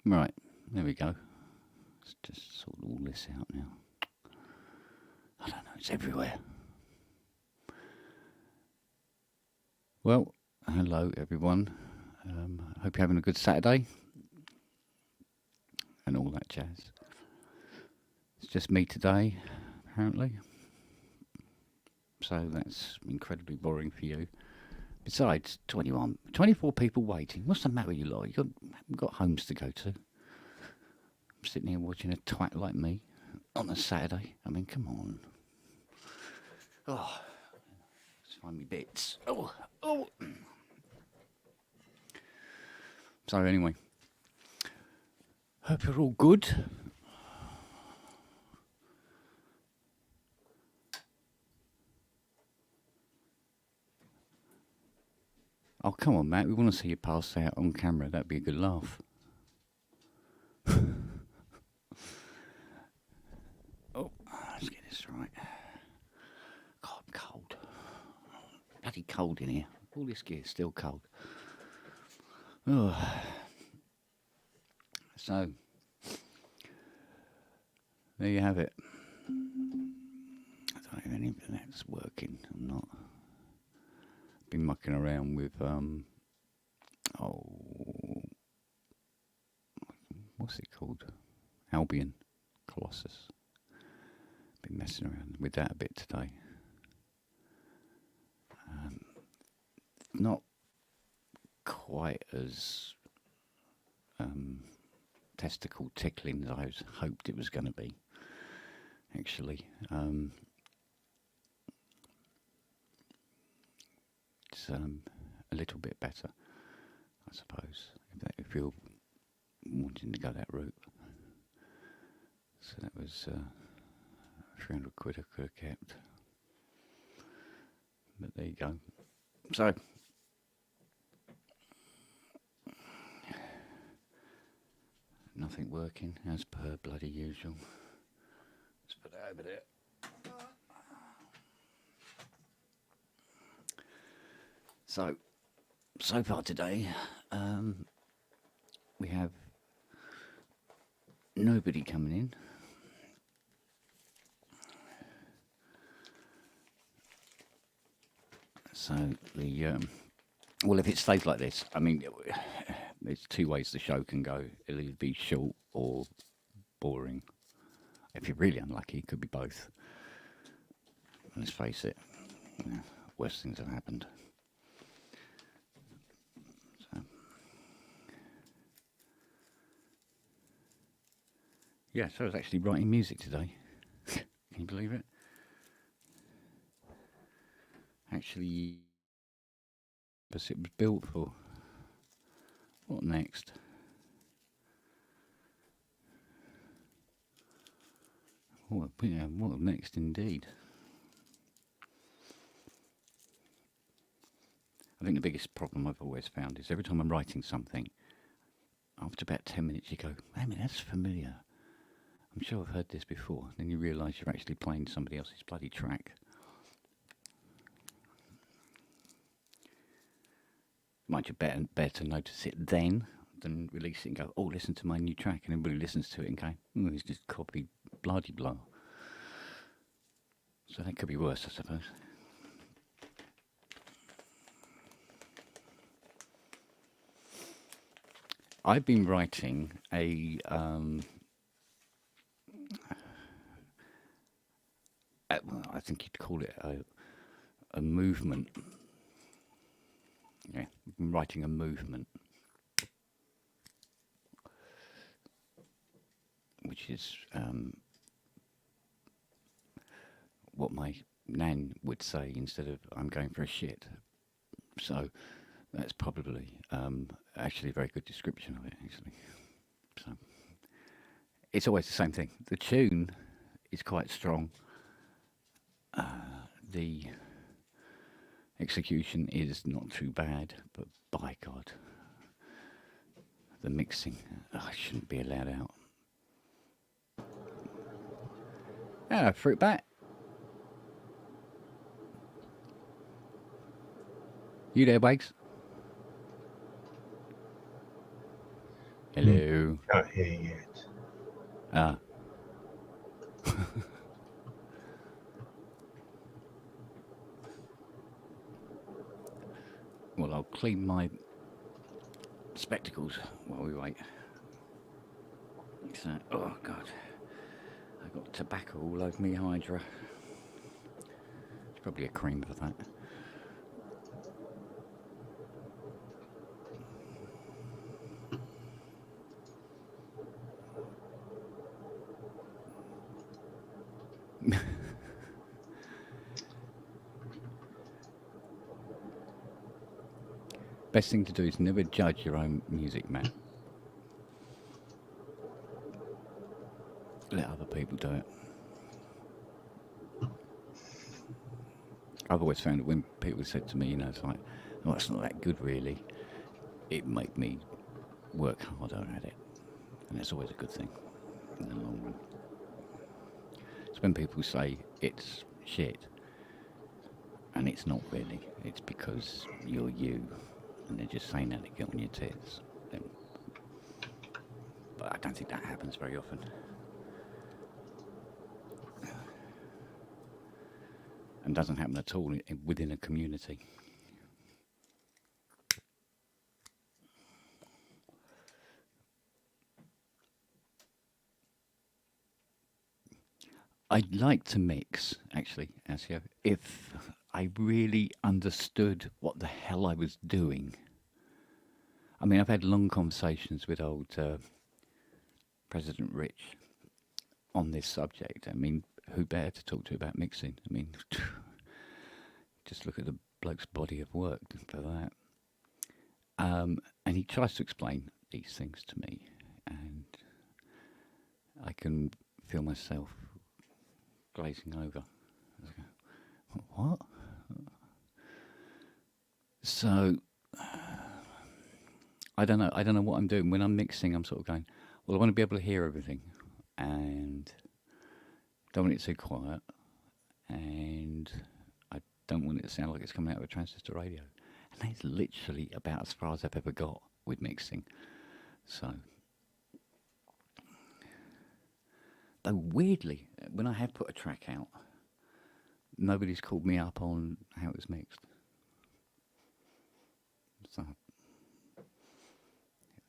Right, there we go. Let's just sort all this out now. I don't know, it's everywhere. Well, hello everyone. I hope you're having a good Saturday and all that jazz. It's just me today, apparently. So that's incredibly boring for you. Besides, 24 people waiting. What's the matter with you lot? You haven't got homes to go to. I'm sitting here watching a twat like me on a Saturday. I mean, come on. Oh, let's find me bits. Oh. So anyway, hope you're all good. Oh, come on, Matt. We want to see you pass out on camera. That'd be a good laugh. Oh, let's get this right. God, I'm cold. Bloody cold in here. All this gear's still cold. Oh. So, there you have it. I don't know if any of that's working or not. Been mucking around with what's it called? Albion Colossus. Been messing around with that a bit today. Not quite as testicle tickling as I hoped it was going to be. Actually, it's a little bit better, I suppose, if you're wanting to go that route. So that was 300 quid I could have kept, but there you go. So nothing working as per bloody usual. Let's put that over there. So far today, we have nobody coming in. So well, if it stays like this, I mean, there's two ways the show can go. It'll either be short or boring. If you're really unlucky, it could be both. Let's face it, worse things have happened. So I was actually writing music today. Can you believe it? Actually, but it was built for. What next? What next indeed? I think the biggest problem I've always found is every time I'm writing something, after about 10 minutes you go, "Hey, man, that's familiar. I'm sure I've heard this before." Then you realise you're actually playing somebody else's bloody track. Might you better to notice it then than release it and go, "Oh, listen to my new track," and everybody listens to it and go, "Oh, it's just copied bloody blah." So that could be worse, I suppose. I've been writing I think you'd call it a movement. Yeah, I've been writing a movement, which is what my nan would say instead of "I'm going for a shit." So that's probably actually a very good description of it, actually. So it's always the same thing. The tune is quite strong. The execution is not too bad, but by God, the mixing, I shouldn't be allowed out. Hello, fruit bat. You there, Wags? Hello. Can't hear you yet. Ah. Well, I'll clean my spectacles while we wait. So, oh God, I got tobacco all over me hydra. It's probably a cream for that. Best thing to do is never judge your own music, man. Let other people do it. I've always found that when people said to me, you know, it's like, oh, it's not that good really, it made me work harder at it. And it's always a good thing in the long run. It's when people say it's shit, and it's not really. It's because you're you, and they're just saying that to get on your tits. But I don't think that happens very often. And doesn't happen at all within a community. I'd like to mix, actually, Asio, if I really understood what the hell I was doing. I mean, I've had long conversations with old President Rich on this subject. I mean, who better to talk to about mixing? I mean, just look at the bloke's body of work for that. And he tries to explain these things to me, and I can feel myself glazing over. What? So I don't know. I don't know what I'm doing when I'm mixing. I'm sort of going, well, I want to be able to hear everything, and don't want it too quiet, and I don't want it to sound like it's coming out of a transistor radio. And that's literally about as far as I've ever got with mixing. So, though weirdly, when I have put a track out, nobody's called me up on how it was mixed. So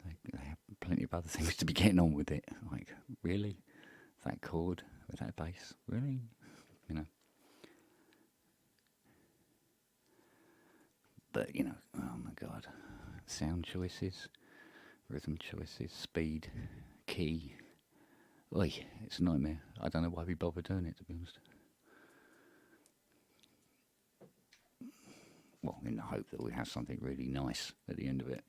they have plenty of other things to be getting on with it. Like, really? That chord with that bass? Really? You know. But, you know, oh my God. Sound choices, rhythm choices, speed, key. Oi, it's a nightmare. I don't know why we bother doing it, to be honest. Well, in the hope that we have something really nice at the end of it.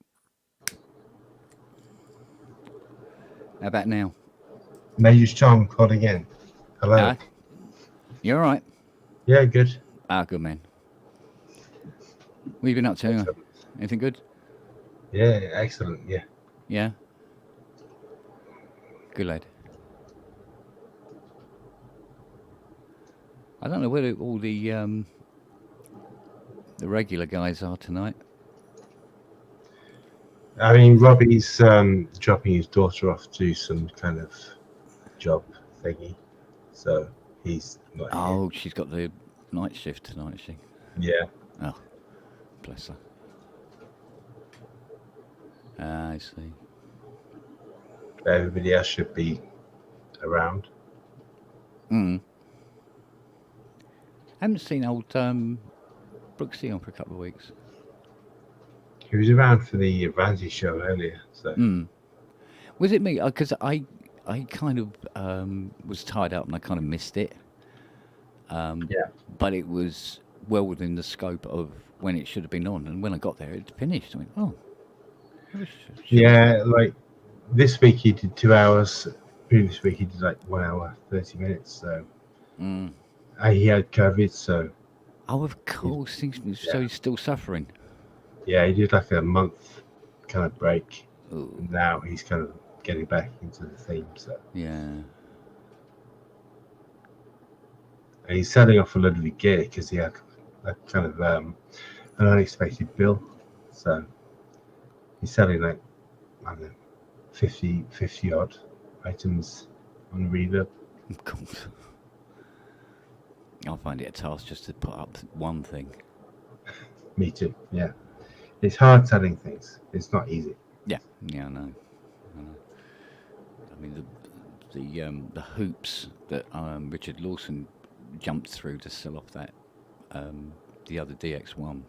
How about now? Major's Charm called again. Hello. You all right? Yeah, good. Good, man. What have you been up to? Excellent. Anything good? Yeah, excellent. Yeah. Yeah? Good lad. I don't know where all the regular guys are tonight. I mean, Robbie's dropping his daughter off to some kind of job thingy, so he's not here. Oh, she's got the night shift tonight, is she? Yeah. Oh, bless her. I see. Everybody else should be around. Haven't seen old Brooksy on for a couple of weeks. He was around for the Ramsey show earlier. So. Was it me? Because I kind of was tied up and I kind of missed it. Yeah. But it was well within the scope of when it should have been on. And when I got there, it finished. I went, oh. Yeah, like this week he did 2 hours. Previous week he did like 1 hour, 30 minutes. So he had COVID, so. Oh, of course. So he's still suffering. Yeah, he did like a month kind of break. Ooh. And now he's kind of getting back into the theme. So. Yeah. And he's selling off a lot of the gear because he had a kind of an unexpected bill. So he's selling like, I don't know, 50 odd items on Reverb. Of course. I find it a task just to put up one thing. Me too. Yeah, it's hard selling things. It's not easy. Yeah, I know. I mean, the hoops that Richard Lawson jumped through to sell off that the other DX1,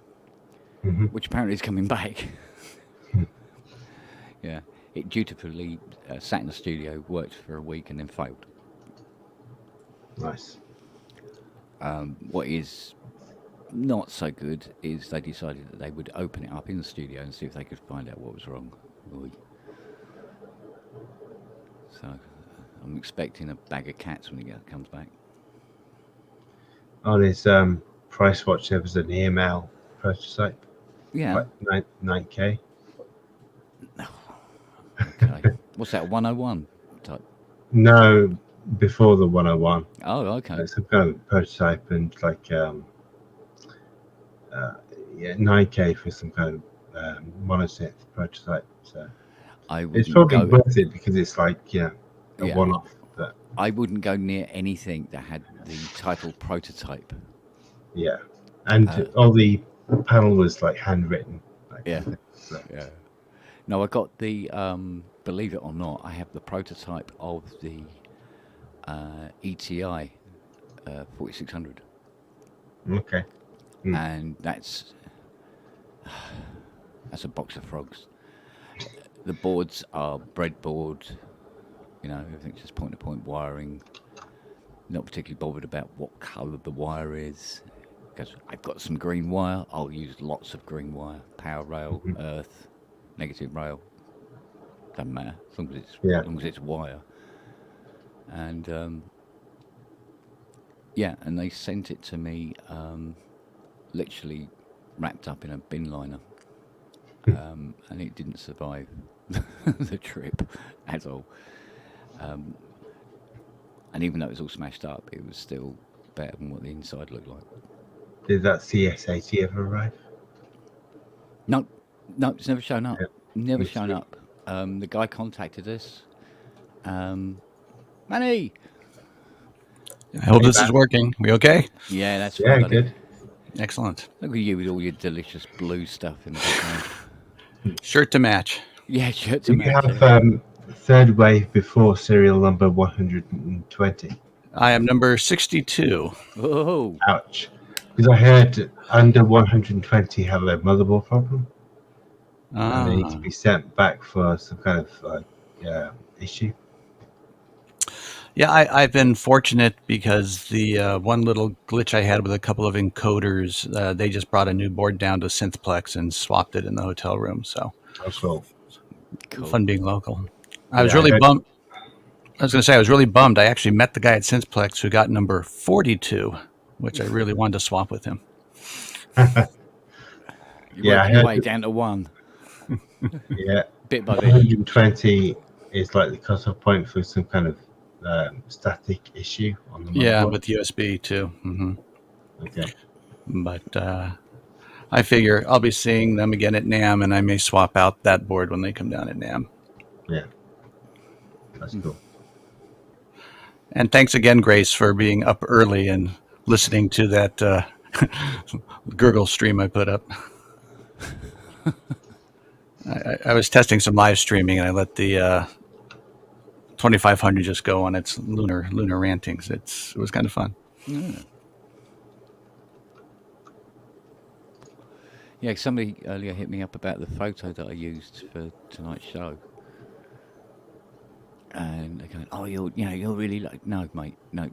which apparently is coming back. Yeah, it dutifully sat in the studio, worked for a week, and then failed. Nice. What is not so good is they decided that they would open it up in the studio and see if they could find out what was wrong. Oy. So I'm expecting a bag of cats when it comes back. On his price watch, there was an EML prototype. Yeah. Like 9K. Okay. What's that? 101 type? No, before the 101. Oh, okay. It's some kind of prototype and like 9K for some kind of monosynth prototype. So it's probably worth it because it's like a one-off. But I wouldn't go near anything that had the title prototype. Yeah, and all the panel was like handwritten. So. Yeah. No, I got the. Believe it or not, I have the prototype of the ETI 4600. Okay. And that's a box of frogs. The boards are breadboard, everything's just point-to-point wiring. Not particularly bothered about what colour the wire is, because I've got some green wire. I'll use lots of green wire, power rail, earth, negative rail. Doesn't matter as long as it's wire. And and they sent it to me, literally wrapped up in a bin liner, and it didn't survive the trip at all. And even though it was all smashed up, it was still better than what the inside looked like. Did that CS80 ever arrive? No, it's never shown up. Yeah. Never shown up. The guy contacted us. Manny! I hope this is working. We okay? Yeah, that's Yeah, right. good. Excellent. Look at you with all your delicious blue stuff in the background. Shirt to match. Yeah, shirt to Do match. you have third wave before serial number 120? I am number 62. Oh, Ouch. Because I heard under 120 have a motherboard problem. And they need to be sent back for some kind of issue. Yeah, I've been fortunate because the one little glitch I had with a couple of encoders, they just brought a new board down to Synthplex and swapped it in the hotel room. So Cool. Fun being local. I was really bummed. I was going to say I was really bummed. I actually met the guy at Synthplex who got number 42, which I really wanted to swap with him. you worked your way down to one. Yeah. Bit by bit. 120 is like the cutoff point for some kind of static issue on the motherboard. Yeah, with USB too. Mm-hmm. Okay. But I figure I'll be seeing them again at NAMM, and I may swap out that board when they come down at NAMM. Yeah. That's cool. And thanks again, Grace, for being up early and listening to that gurgle stream I put up. I was testing some live streaming, and I let the 2500 just go on its lunar rantings. It was kind of fun. Yeah, somebody earlier hit me up about the photo that I used for tonight's show. And they're going, "Oh, you're really lucky." No, mate, no,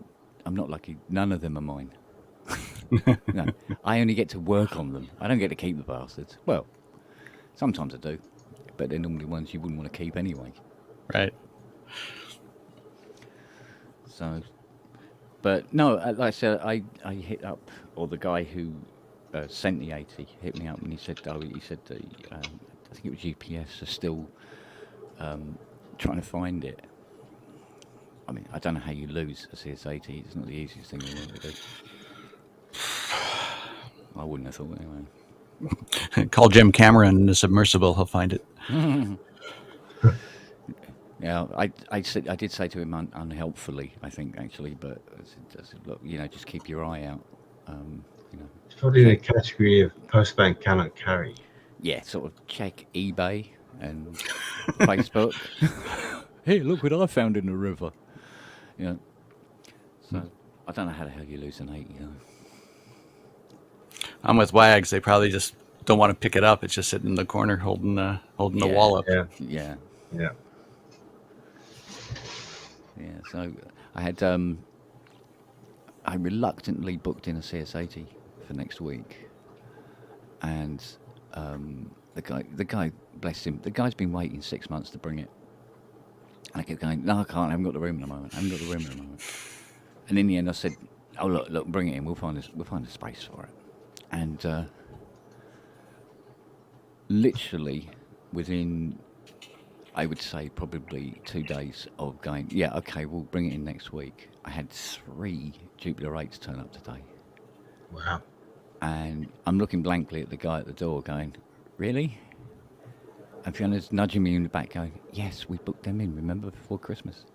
I'm not lucky. None of them are mine. No, I only get to work on them. I don't get to keep the bastards. Well, sometimes I do, but they're normally ones you wouldn't want to keep anyway. Right. So, but no, like I said, I hit up, or the guy who sent the 80 hit me up, and he said I think it was GPS are still trying to find it. I mean, I don't know how you lose a CS80. It's not the easiest thing in the world to do. I wouldn't have thought anyway. Call Jim Cameron in the submersible. He'll find it. Yeah, I did say to him unhelpfully, I think actually, but I said, look, just keep your eye out. You know, It's probably the check, category of postman cannot carry. yeah, sort of check eBay and Facebook. Hey, look what I found in the river. You know, so I don't know how the hell you lose an 8. I'm with Wags. They probably just don't want to pick it up. It's just sitting in the corner holding the wall up. Yeah. Yeah. Yeah. Yeah, so I had I reluctantly booked in a CS80 for next week, and the guy, bless him, the guy's been waiting 6 months to bring it. And I kept going, no, I can't. I haven't got the room at the moment. And in the end, I said, oh look, bring it in. We'll find a space for it. And literally within, I would say, probably 2 days of going, yeah, okay, we'll bring it in next week. I had 3 Jupiter 8s turn up today. Wow. And I'm looking blankly at the guy at the door going, really? And Fiona's nudging me in the back going, yes, we booked them in, remember, before Christmas?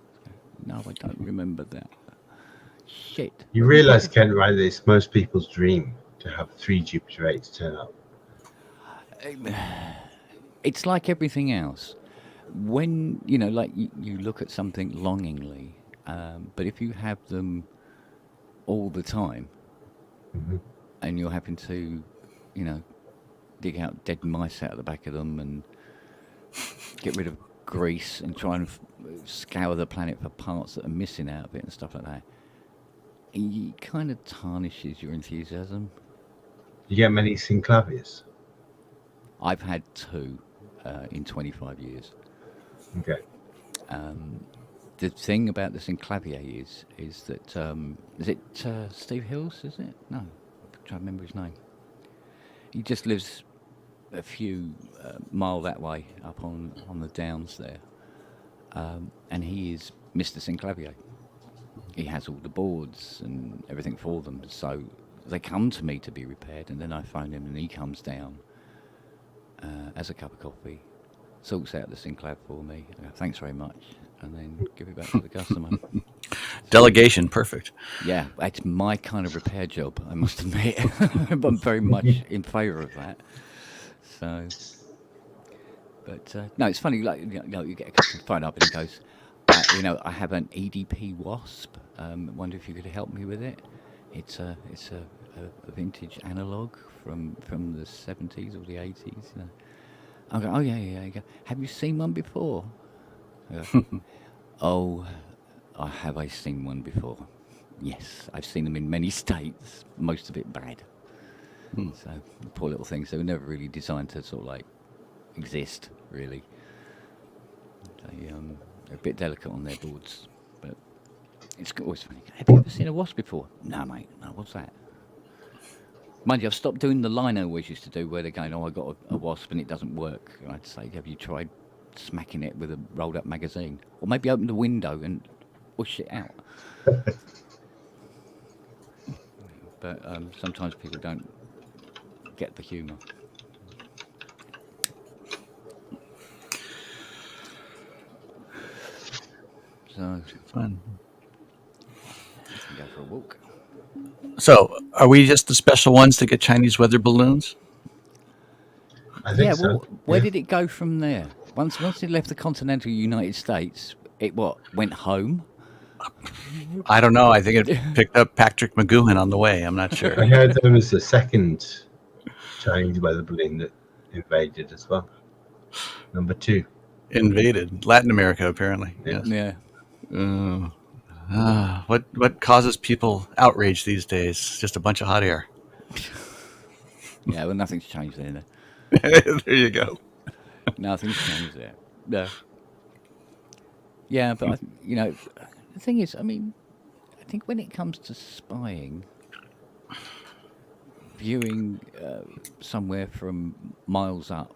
No, I don't remember that. Shit. You realise, Ken, right, that it's most people's dream to have 3 Jupiter 8s turn up. It's like everything else. When, like you look at something longingly, but if you have them all the time, and you're having to, dig out dead mice out of the back of them and get rid of grease and try and scour the planet for parts that are missing out of it and stuff like that, it kind of tarnishes your enthusiasm. You get many synclaviers? I've had 2 in 25 years. Okay. The thing about the Synclavier is that is it Steve Hills? Is it? No, I'm trying to remember his name. He just lives a few mile that way up on the downs there, and he is Mr. Synclavier. He has all the boards and everything for them, so they come to me to be repaired, and then I phone him, and he comes down, has a cup of coffee, sorts out the Synclav for me. I go, thanks very much, and then give it back to the customer. Delegation, perfect. Yeah, it's my kind of repair job, I must admit. But I'm very much in favour of that. So, but no, it's funny. Like you get a customer phone up and he goes, I have an EDP Wasp. Wonder if you could help me with it. It's a vintage analog from the 70s or the 80s. I go, oh yeah. You go, have you seen one before? I go, oh, have I seen one before? Yes, I've seen them in many states, most of it bad. So poor little things. They were never really designed to sort of like exist, really. They're a bit delicate on their boards, but it's always funny. Have you ever seen a Wasp before? No, mate. No, what's that? Mind you, I've stopped doing the line I always used to do, where they're going, oh, I got a Wasp and it doesn't work. And I'd say, have you tried smacking it with a rolled up magazine? Or maybe open the window and push it out. But sometimes people don't get the humour. So Fun. go for a walk. So, are we just the special ones to get Chinese weather balloons? I think so. Well, where did it go from there? Once it left the continental United States, it went home? I don't know. I think it picked up Patrick McGoohan on the way. I'm not sure. I heard there was a second Chinese weather balloon that invaded as well. Number 2. Invaded Latin America, apparently. Yes. Yeah. What causes people outrage these days? Just a bunch of hot air. Yeah, well, nothing's changed there. There you go. Nothing's changed there. No. Yeah, but the thing is, I think when it comes to spying, viewing somewhere from miles up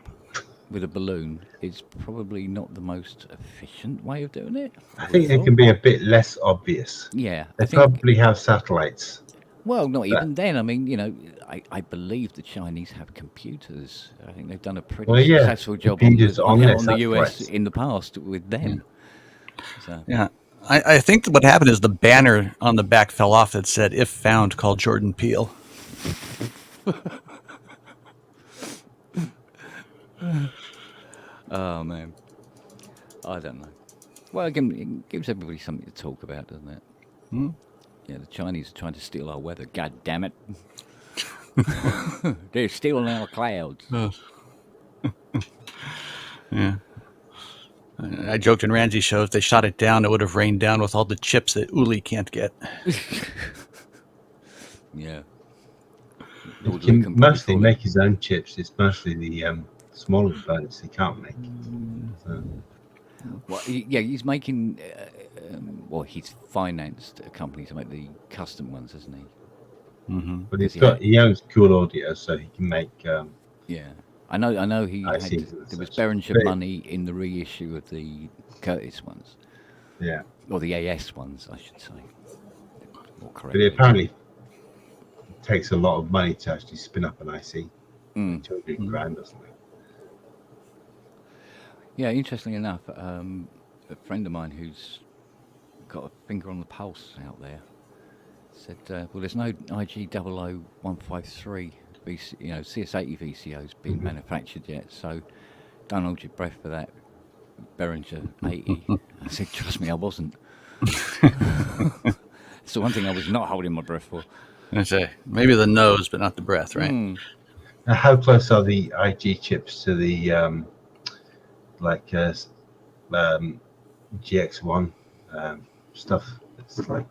with a balloon is probably not the most efficient way of doing it. I think it can be a bit less obvious. Yeah. They probably have satellites. Well, not even then. I believe the Chinese have computers. I think they've done a pretty successful job on the US satellites. in the past with them. So. Yeah. I think what happened is the banner on the back fell off that said, "If found, call Jordan Peele." Oh man, I don't know. Well, again, it gives everybody something to talk about, doesn't it? Hmm? Yeah, the Chinese are trying to steal our weather. God damn it! They're stealing our clouds. Yeah. I joked in Ramsey's show, if they shot it down, it would have rained down with all the chips that Uli can't get. Yeah. He can mostly make his own chips. It's mostly the smaller components he can't make. So. Well, he's making. Well, he's financed a company to make the custom ones, hasn't he? Mm-hmm. But he owns Cool Audio, so he can make. Yeah, I know. There was Behringer money in the reissue of the Curtis ones. Yeah. Or the AS ones, I should say. More correctly. But it apparently takes a lot of money to actually spin up an IC. 200 grand or something. Yeah, interestingly enough, a friend of mine who's got a finger on the pulse out there said, well, there's no IG 00153 CS80 VCOs being manufactured yet, so don't hold your breath for that Behringer 80. I said, trust me, I wasn't. It's the one thing I was not holding my breath for. I say, maybe the nose, but not the breath, right? Now, how close are the IG chips to the GX1 stuff? It's like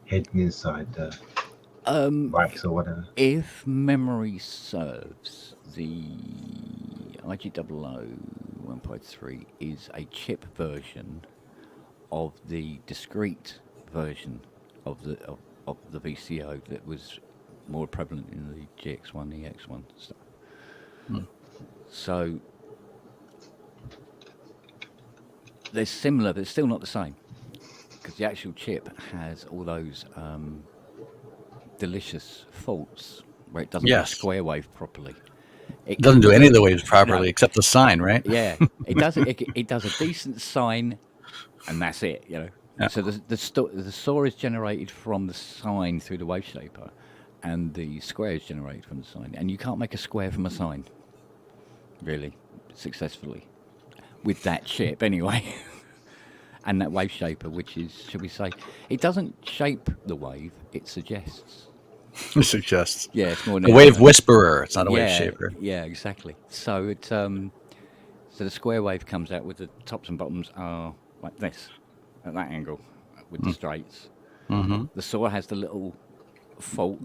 hidden inside wax or whatever. If memory serves, the IG 00153 is a chip version of the discrete version of the VCO that was more prevalent in the GX1, EX1 stuff. So they're similar, but still not the same, because the actual chip has all those delicious faults where it doesn't do square wave properly. It doesn't do any of the waves properly except the sine, right? Yeah, it does. It does a decent sine, and that's it. Yeah. So the saw is generated from the sine through the wave shaper, and the square is generated from the sine. And you can't make a square from a sine, really, successfully, with that chip anyway. And that wave shaper, which is, should we say, it doesn't shape the wave; it suggests. It suggests. Yeah, it's more a wave whisperer. It's not a wave shaper. Yeah, exactly. So it so the square wave comes out with the tops and bottoms are like this, at that angle, with the straights. The saw has the little fault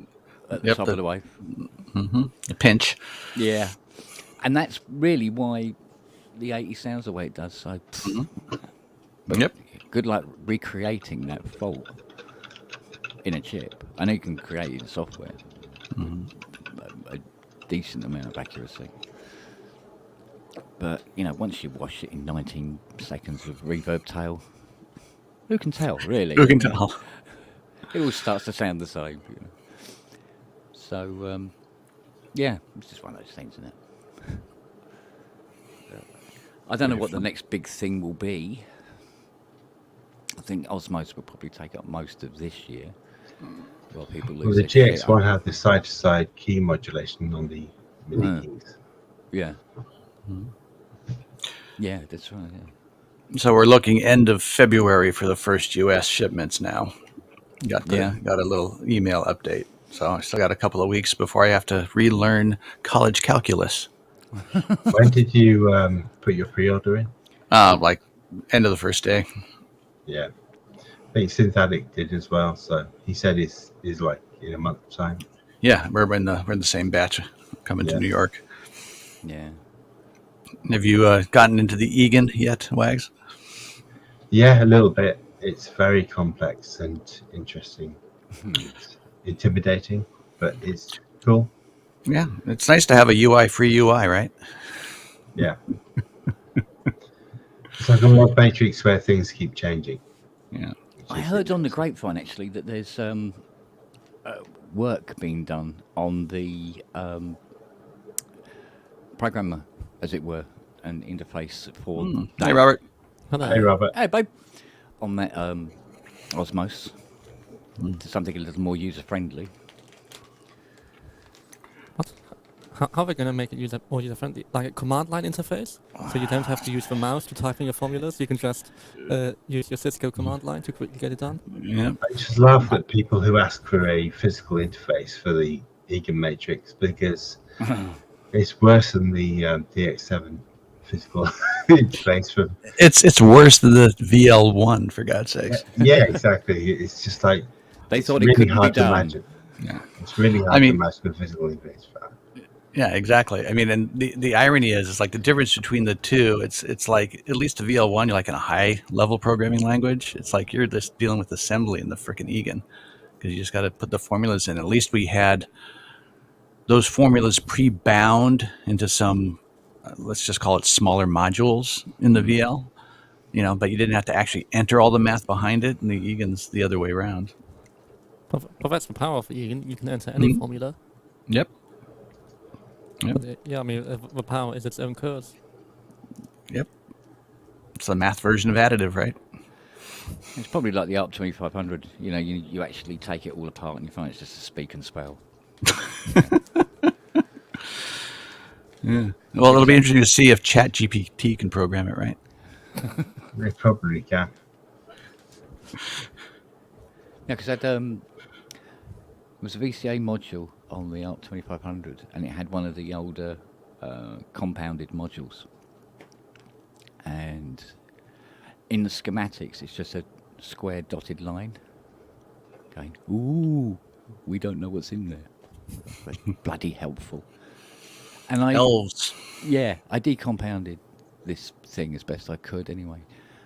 at the top of the wave. The pinch. Yeah, and that's really why the 80 sounds the way it does. So, but good luck recreating that fault in a chip. I know you can create it in software. A decent amount of accuracy. But, once you wash it in 19 seconds of reverb tail, who can tell, really? Who can tell? It all starts to sound the same. So, it's just one of those things, isn't it? I don't know what the next big thing will be. I think Osmos will probably take up most of this year. Well, people lose the GX1 had the side-to-side key modulation on the mini keys. Yeah. Yeah, that's right. Yeah. So we're looking end of February for the first U.S. shipments now. Got a little email update. So I still got a couple of weeks before I have to relearn college calculus. When did you put your pre-order in? Like end of the first day. Yeah. I think Synth did as well, so he said he's like in a month's time. Yeah, we're in the same batch coming to New York. Yeah. Have you gotten into the Egan yet, Wags? Yeah, a little bit. It's very complex and interesting. It's intimidating, but it's cool. Yeah, it's nice to have a UI-free UI, right? Yeah. It's like a mod matrix where things keep changing. Yeah. I heard on the grapevine, actually, that there's work being done on the programmer, as it were, and interface for that. Hey, Robert. Hello. Hey, Robert. Hey, babe. On that Osmos, to something a little more user-friendly. What? How are we going to make it more user-friendly? Like a command line interface? So you don't have to use the mouse to type in your formulas. You can just use your Cisco command line to quickly get it done. Yeah. I just laugh at people who ask for a physical interface for the Egan matrix because it's worse than the DX7 physical interface for. It's worse than the VL1, for God's sakes. Yeah, exactly. It's just like They it's thought it really couldn't be hard to done. imagine. Yeah. It's really hard to imagine a physical interface for that. Yeah, exactly. I mean, and the irony is, it's like the difference between the two. It's like at least the VL1, you're like in a high level programming language. It's like you're just dealing with assembly in the frickin' Egan because you just got to put the formulas in. At least we had those formulas pre-bound into some, let's just call it smaller modules in the VL. But you didn't have to actually enter all the math behind it, and the Egan's the other way around. But that's the power of Egan. You can enter any formula. Yep. But, yeah, I mean, the power is its own curse. Yep. It's the math version of additive, right? It's probably like the ARP 2500. You actually take it all apart and you find it's just a speak and spell. Yeah. Well, it'll be interesting to see if ChatGPT can program it right. They probably can. Yeah, because there was a VCA module on the ARP 2500, and it had one of the older compounded modules. And in the schematics, it's just a square dotted line going, ooh, we don't know what's in there. Bloody helpful. And Elves. Yeah, I decompounded this thing as best I could anyway.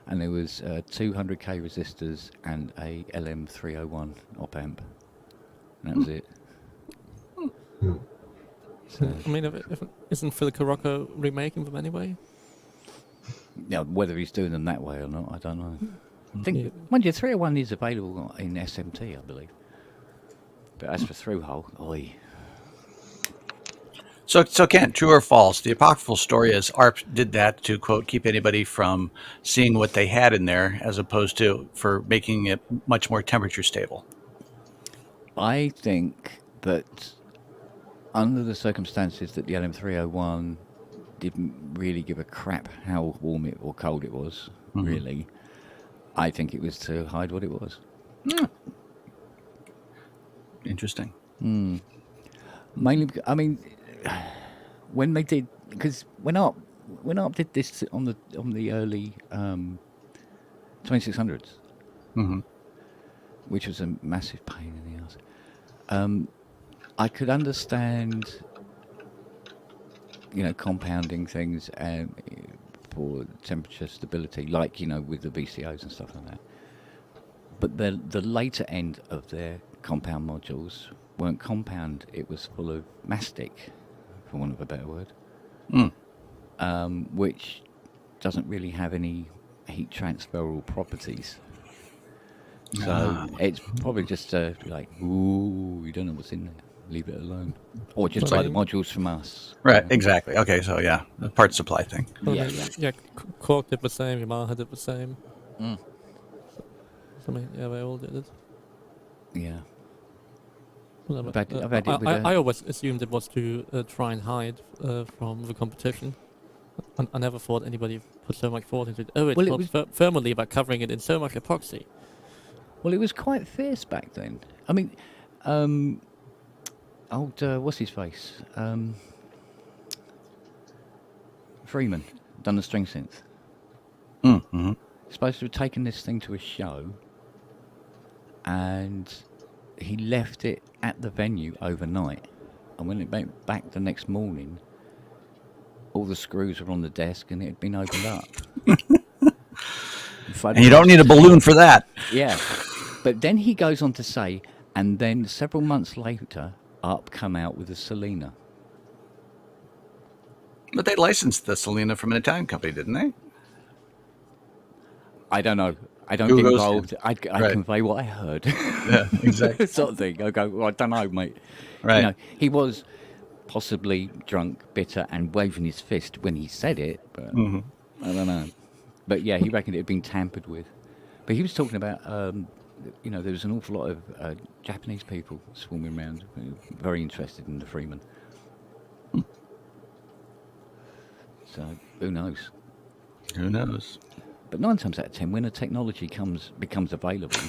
And there was 200k resistors and a LM301 op amp. And that was it. So, I mean, if isn't Phil Carocco remaking them anyway? yeah, whether he's doing them that way or not, I don't know. I think, mind you, 301 is available in SMT, I believe. But as for through-hole, oi. So Kent, true or false? The apocryphal story is ARP did that to, quote, keep anybody from seeing what they had in there, as opposed to for making it much more temperature stable. I think that under the circumstances that the LM301 didn't really give a crap how warm it or cold it was, really, I think it was to hide what it was. Interesting. Mainly, I mean, when they did, because when ARP did this on the early 2600s, which was a massive pain in the ass, I could understand, compounding things for temperature stability, like with the VCOs and stuff like that. But the later end of their compound modules weren't compound; it was full of mastic, for want of a better word, which doesn't really have any heat transferable properties. So it's probably just like, ooh, you don't know what's in there. Leave it alone. Or just buy the modules from us. Right, exactly. Okay, so yeah, the part supply thing. Well, Yeah. Cork did the same, Yamaha did the same. Mm. I mean, yeah, they all did it. Yeah. Well, I've had it with I always assumed it was to try and hide from the competition. I never thought anybody put so much thought into it. Oh, it's not thermally by covering it in so much epoxy. Well, it was quite fierce back then. I mean, what's his face? Freeman, done the string synth. Supposed to have taken this thing to a show, and he left it at the venue overnight. And when it went back the next morning, all the screws were on the desk and it had been opened up. And you don't need a balloon for that. Yeah. But then he goes on to say, and then several months later, ARP come out with a Selena. But they licensed the Selena from an Italian company, didn't they? I don't know. I don't Who get goes involved. I Right. convey what I heard. Yeah, exactly. Sort of thing. I go, well, I don't know, mate. Right. He was possibly drunk, bitter, and waving his fist when he said it, but I don't know. But yeah, he reckoned it had been tampered with. But he was talking about, there was an awful lot of Japanese people swarming around, very interested in the Freeman. So who knows? Who knows? But 9 times out of 10, when a technology becomes available,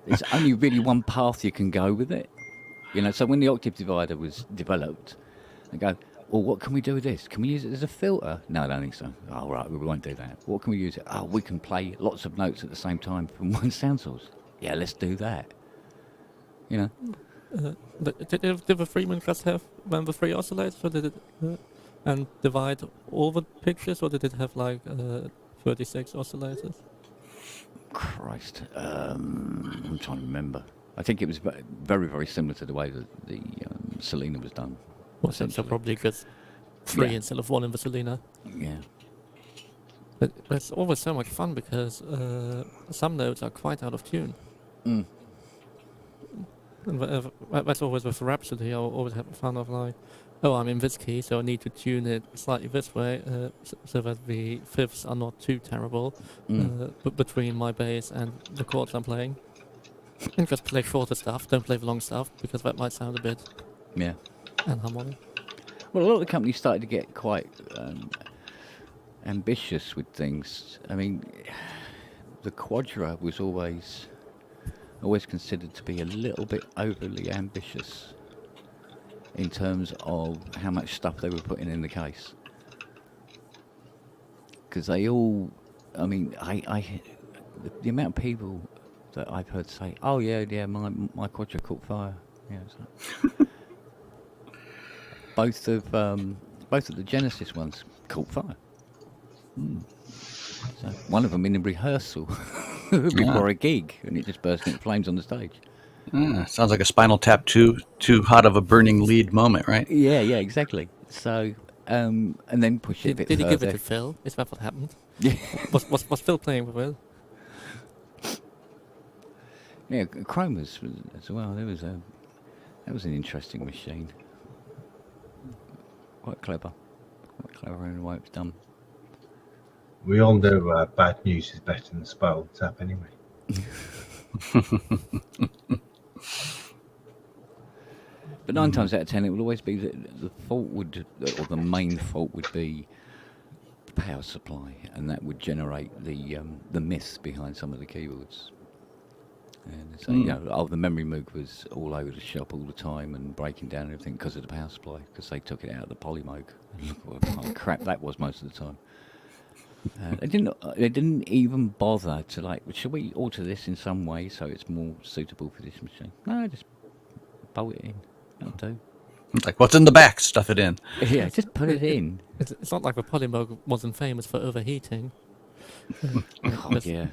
there's only really one path you can go with it. So when the octave divider was developed, I go, well, what can we do with this? Can we use it as a filter? No, I don't think so. Oh, right, we won't do that. What can we use it? Oh, we can play lots of notes at the same time from one sound source. Yeah, let's do that. Did the Freeman just have 3 oscillators, or did it and divide all the pictures, or did it have 36 oscillators? Christ, I'm trying to remember. I think it was very, very similar to the way that the Selena was done. Well, so probably just 3 instead of 1 in the Selena. Yeah. But it's always so much fun because some notes are quite out of tune. Mm. And that's always with Rhapsody. I always have fun of I'm in this key, so I need to tune it slightly this way so that the fifths are not too terrible between my bass and the chords I'm playing. And just play shorter stuff, don't play the long stuff, because that might sound a bit enharmonic. Well, a lot of the companies started to get quite ambitious with things. I mean, the Quadra was always considered to be a little bit overly ambitious in terms of how much stuff they were putting in the case. Because they all, I mean, the amount of people that I've heard say, "Oh yeah, my Quadra caught fire." Yeah, it's like both of the Genesis ones caught fire. So one of them in a rehearsal before a gig, and it just burst into flames on the stage. Sounds like a Spinal Tap too hot of a burning lead moment, right? Yeah, exactly. So, and then push it a bit Did further. he give it to Phil? Is that what happened? Yeah. Was Phil playing with Will? Yeah, Chromas as well. That was an interesting machine. Quite clever in the way it was done. We all know bad news is better than Spinal Tap anyway. But 9 times out of 10, it would always be that the main fault would be the power supply, and that would generate the myths behind some of the keyboards. And so, the memory moog was all over the shop all the time and breaking down and everything because of the power supply, because they took it out of the polymoog. And look what crap that was most of the time. They didn't even bother to should we alter this in some way so it's more suitable for this machine? No, just bolt it in. That'll do. It's like, what's in the back? Stuff it in. Yeah, just put it in. It's not like the polymoog wasn't famous for overheating. God, yeah.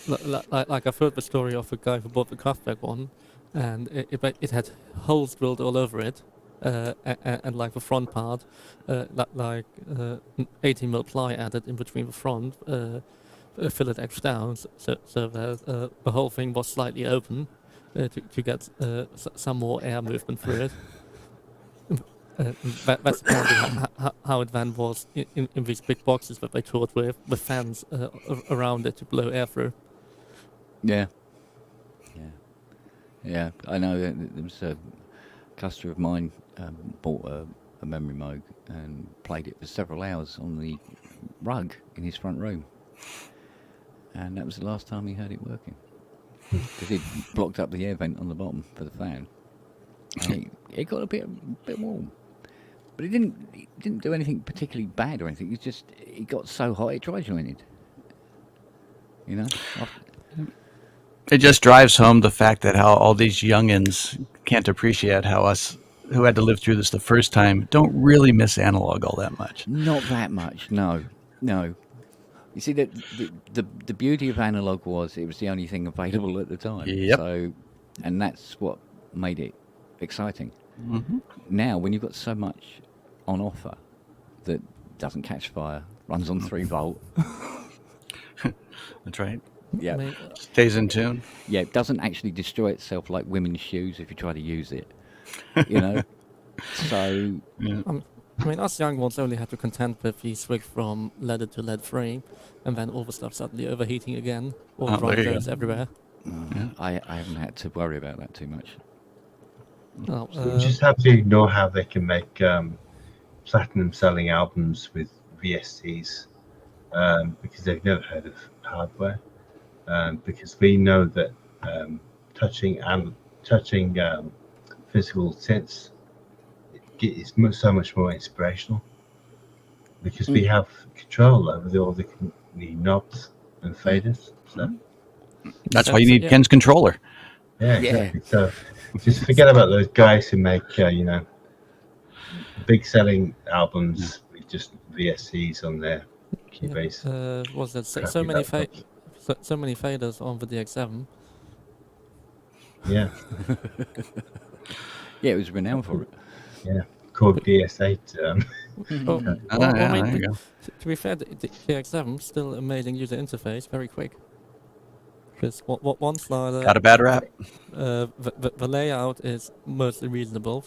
Like I've heard the story of a guy who bought the Kraftwerk one, and it had holes drilled all over it, and like the front part, 18mm ply added in between the front, fillet etched down, so that the whole thing was slightly open to get some more air movement through it. That's apparently how it then was in these big boxes that they toured with fans around it to blow air through. Yeah. I know there was a customer of mine bought a memory moog and played it for several hours on the rug in his front room, and that was the last time he heard it working because it blocked up the air vent on the bottom for the fan, and it got a bit warm, but it didn't do anything particularly bad or anything. It got so hot it dry jointed. It just drives home the fact that how all these youngins can't appreciate how us who had to live through this the first time don't really miss analog all that much. Not that much, no. You see, the beauty of analog was it was the only thing available at the time. Yep. So, and that's what made it exciting. Mm-hmm. Now, when you've got so much on offer that doesn't catch fire, runs on 3 volt. That's right. Yeah. Stays in tune. Yeah, it doesn't actually destroy itself like women's shoes if you try to use it. So Yeah. I mean, us young ones only had to contend with the switch from leaded to lead-free, and then all the stuff suddenly overheating again, or Oh, there you drivers go. everywhere. I haven't had to worry about that too much. Oh, So you just have to ignore how they can make platinum selling albums with VSTs because they've never heard of hardware. Because we know that touching physical synths is so much more inspirational because we have control over all the knobs and faders. So That's why you need Ken's controller. yeah, exactly. So just forget about those guys who make big selling albums with just VSCs on their keybase. Was that so Crappy many laptops. so many faders on the DX7? Yeah, Yeah, it was renowned for it. yeah. Called DS8. Oh, Yeah, I mean, there you go. to be fair, the DX7 still amazing user interface, very quick. Because one slider, Got a bad rap. the layout is mostly reasonable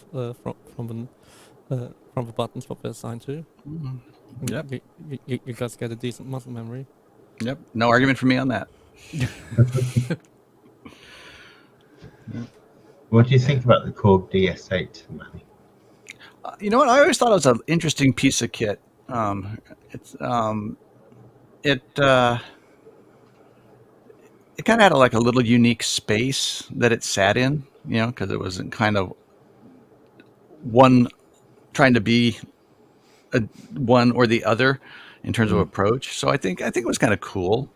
from the buttons what they're assigned to. Yep. You just get a decent muscle memory. Yep. No argument for me on that. What do you think about the Korg DS8, Manny? You know what? I always thought it was an interesting piece of kit. It kind of had like a little unique space that it sat in, because it wasn't kind of one trying to be one or the other in terms of approach. So I think it was kind of cool.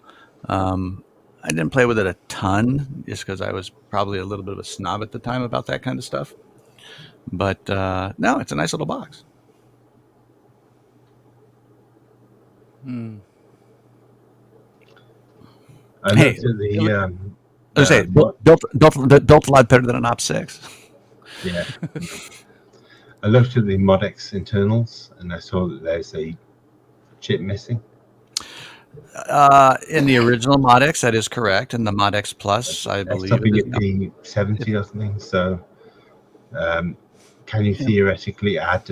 I didn't play with it a ton just because I was probably a little bit of a snob at the time about that kind of stuff. But no, it's a nice little box. I Hey, looked at the I was say built a lot better than an Op 6. yeah. I looked at the Modex internals and I saw that there's a chip missing. In the original Modex, that is correct. And the Modex Plus, I That's believe something it at P70 or something. So can you theoretically add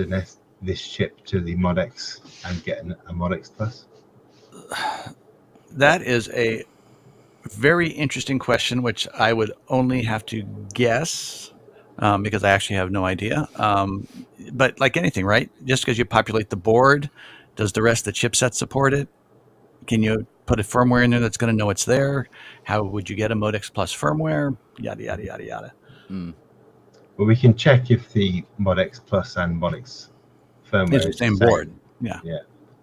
this chip to the Modex and get a Modex Plus? That is a very interesting question, which I would only have to guess because I actually have no idea. But like anything, right? Just because you populate the board, does the rest of the chipset support it? Can you put a firmware in there that's going to know it's there? How would you get a Modex Plus firmware? Yada, yada, yada, yada. Well, we can check if the Modex Plus and Modex firmware It's the same board. Yeah.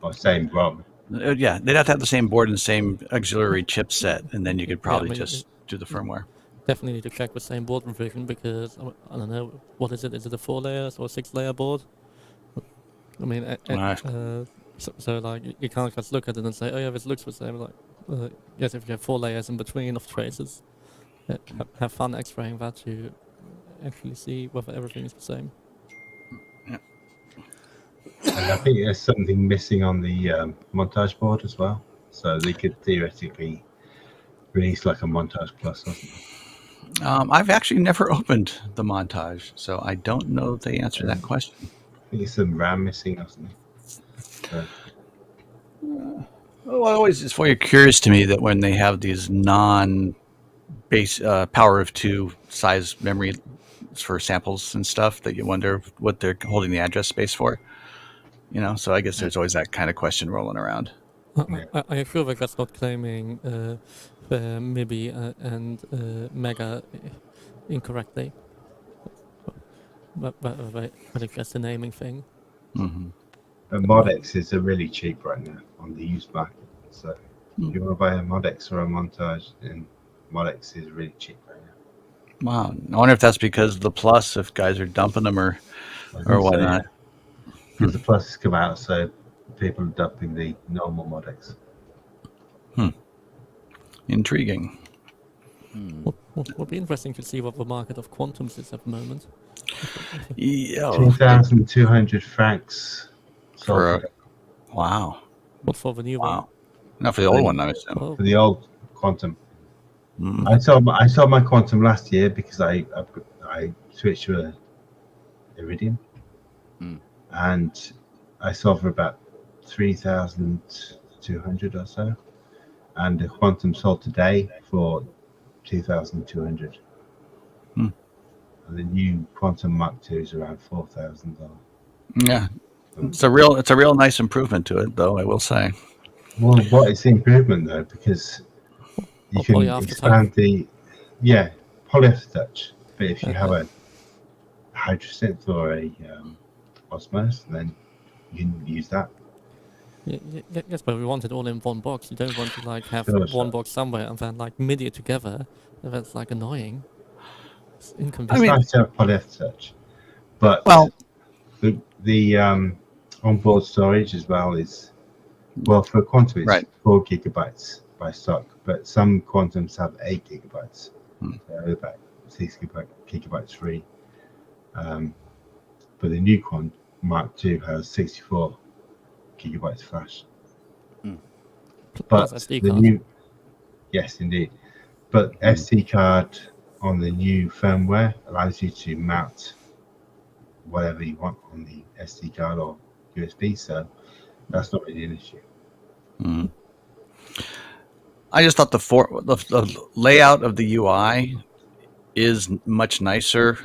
Or same ROM. Yeah, they'd have to have the same board and the same auxiliary chipset, and then you could probably I mean, just do the firmware. Definitely need to check the same board revision because I don't know, what is it? Is it a 4 layers or 6 layer board? I mean, so like you can't just look at it and say, oh yeah, this looks the same. Like, yes, if you have 4 layers in between of traces, have fun X-raying that to actually see whether everything is the same. And I think there's something missing on the montage board as well. So they could theoretically release like a Montage Plus or something. I've actually never opened the Montage, so I don't know the answer to that question. I think it's some RAM missing or something. So, Well, always it's very curious to me that when they have these non-base power of 2 size memory for samples and stuff, that you wonder what they're holding the address space for. So I guess there's always that kind of question rolling around. I assure that that's not claiming MIBI and Mega incorrectly, but it's just a naming thing. Mm-hmm. but Modex is really cheap right now on the used market. So if you want to buy a Modex or a Montage, then Modex is really cheap right now. Wow. I wonder if that's because of the Plus, if guys are dumping them or whatnot. Because the Plus has come out, so people are dumping the normal Modex. Intriguing. Would be interesting to see what the market of quantums is at the moment. Yeah. 2,200 francs. Wow. What for the new one? Wow. Not for the old one, I assume. Oh, For the old Quantum. I saw my Quantum last year because I switched to a Iridium, and I sold for about 3,200 or so, and the Quantum sold today for 2,200. Hmm. And the new Quantum Mark II is around $4,000. Yeah, it's a real nice improvement to it, though, I will say. Well, what is the improvement though? Because you can Poly aftertouch. expand poly aftertouch. But if you have a Hydrosynth or a Osmos, then you can use that. Yes, but we want it all in one box. You don't want to like have Sure, one sure. box somewhere and then like MIDI it together. That's like annoying. It's It's inconvenient. mean- nice to have poly aftertouch, but Well, the onboard storage as well is, well, for Quantum it's Right. 4 gigabytes by stock, but some Quantums have 8 gigabytes. So about 6 gigabytes free. But the new Quantum Mark II has 64 gigabytes flash. But Plus SD the card. new, yes, indeed. But SD card on the new firmware allows you to mount whatever you want on the SD card or USB, so that's not really an issue. I just thought the layout of the UI is much nicer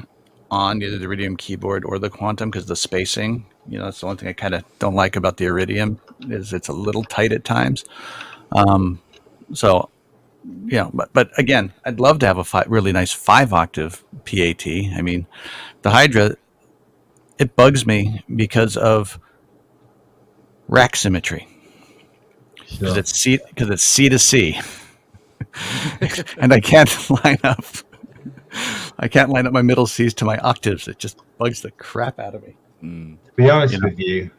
on either the Iridium keyboard or the Quantum because the spacing. That's the only thing I kind of don't like about the Iridium is it's a little tight at times. But again, I'd love to have a really nice 5-octave PAT. I mean, the Hydra, it bugs me because of rack symmetry. Because Sure. it's C to C, and I can't line up. I can't line up my middle C's to my octaves. It just bugs the crap out of me. To be honest with you,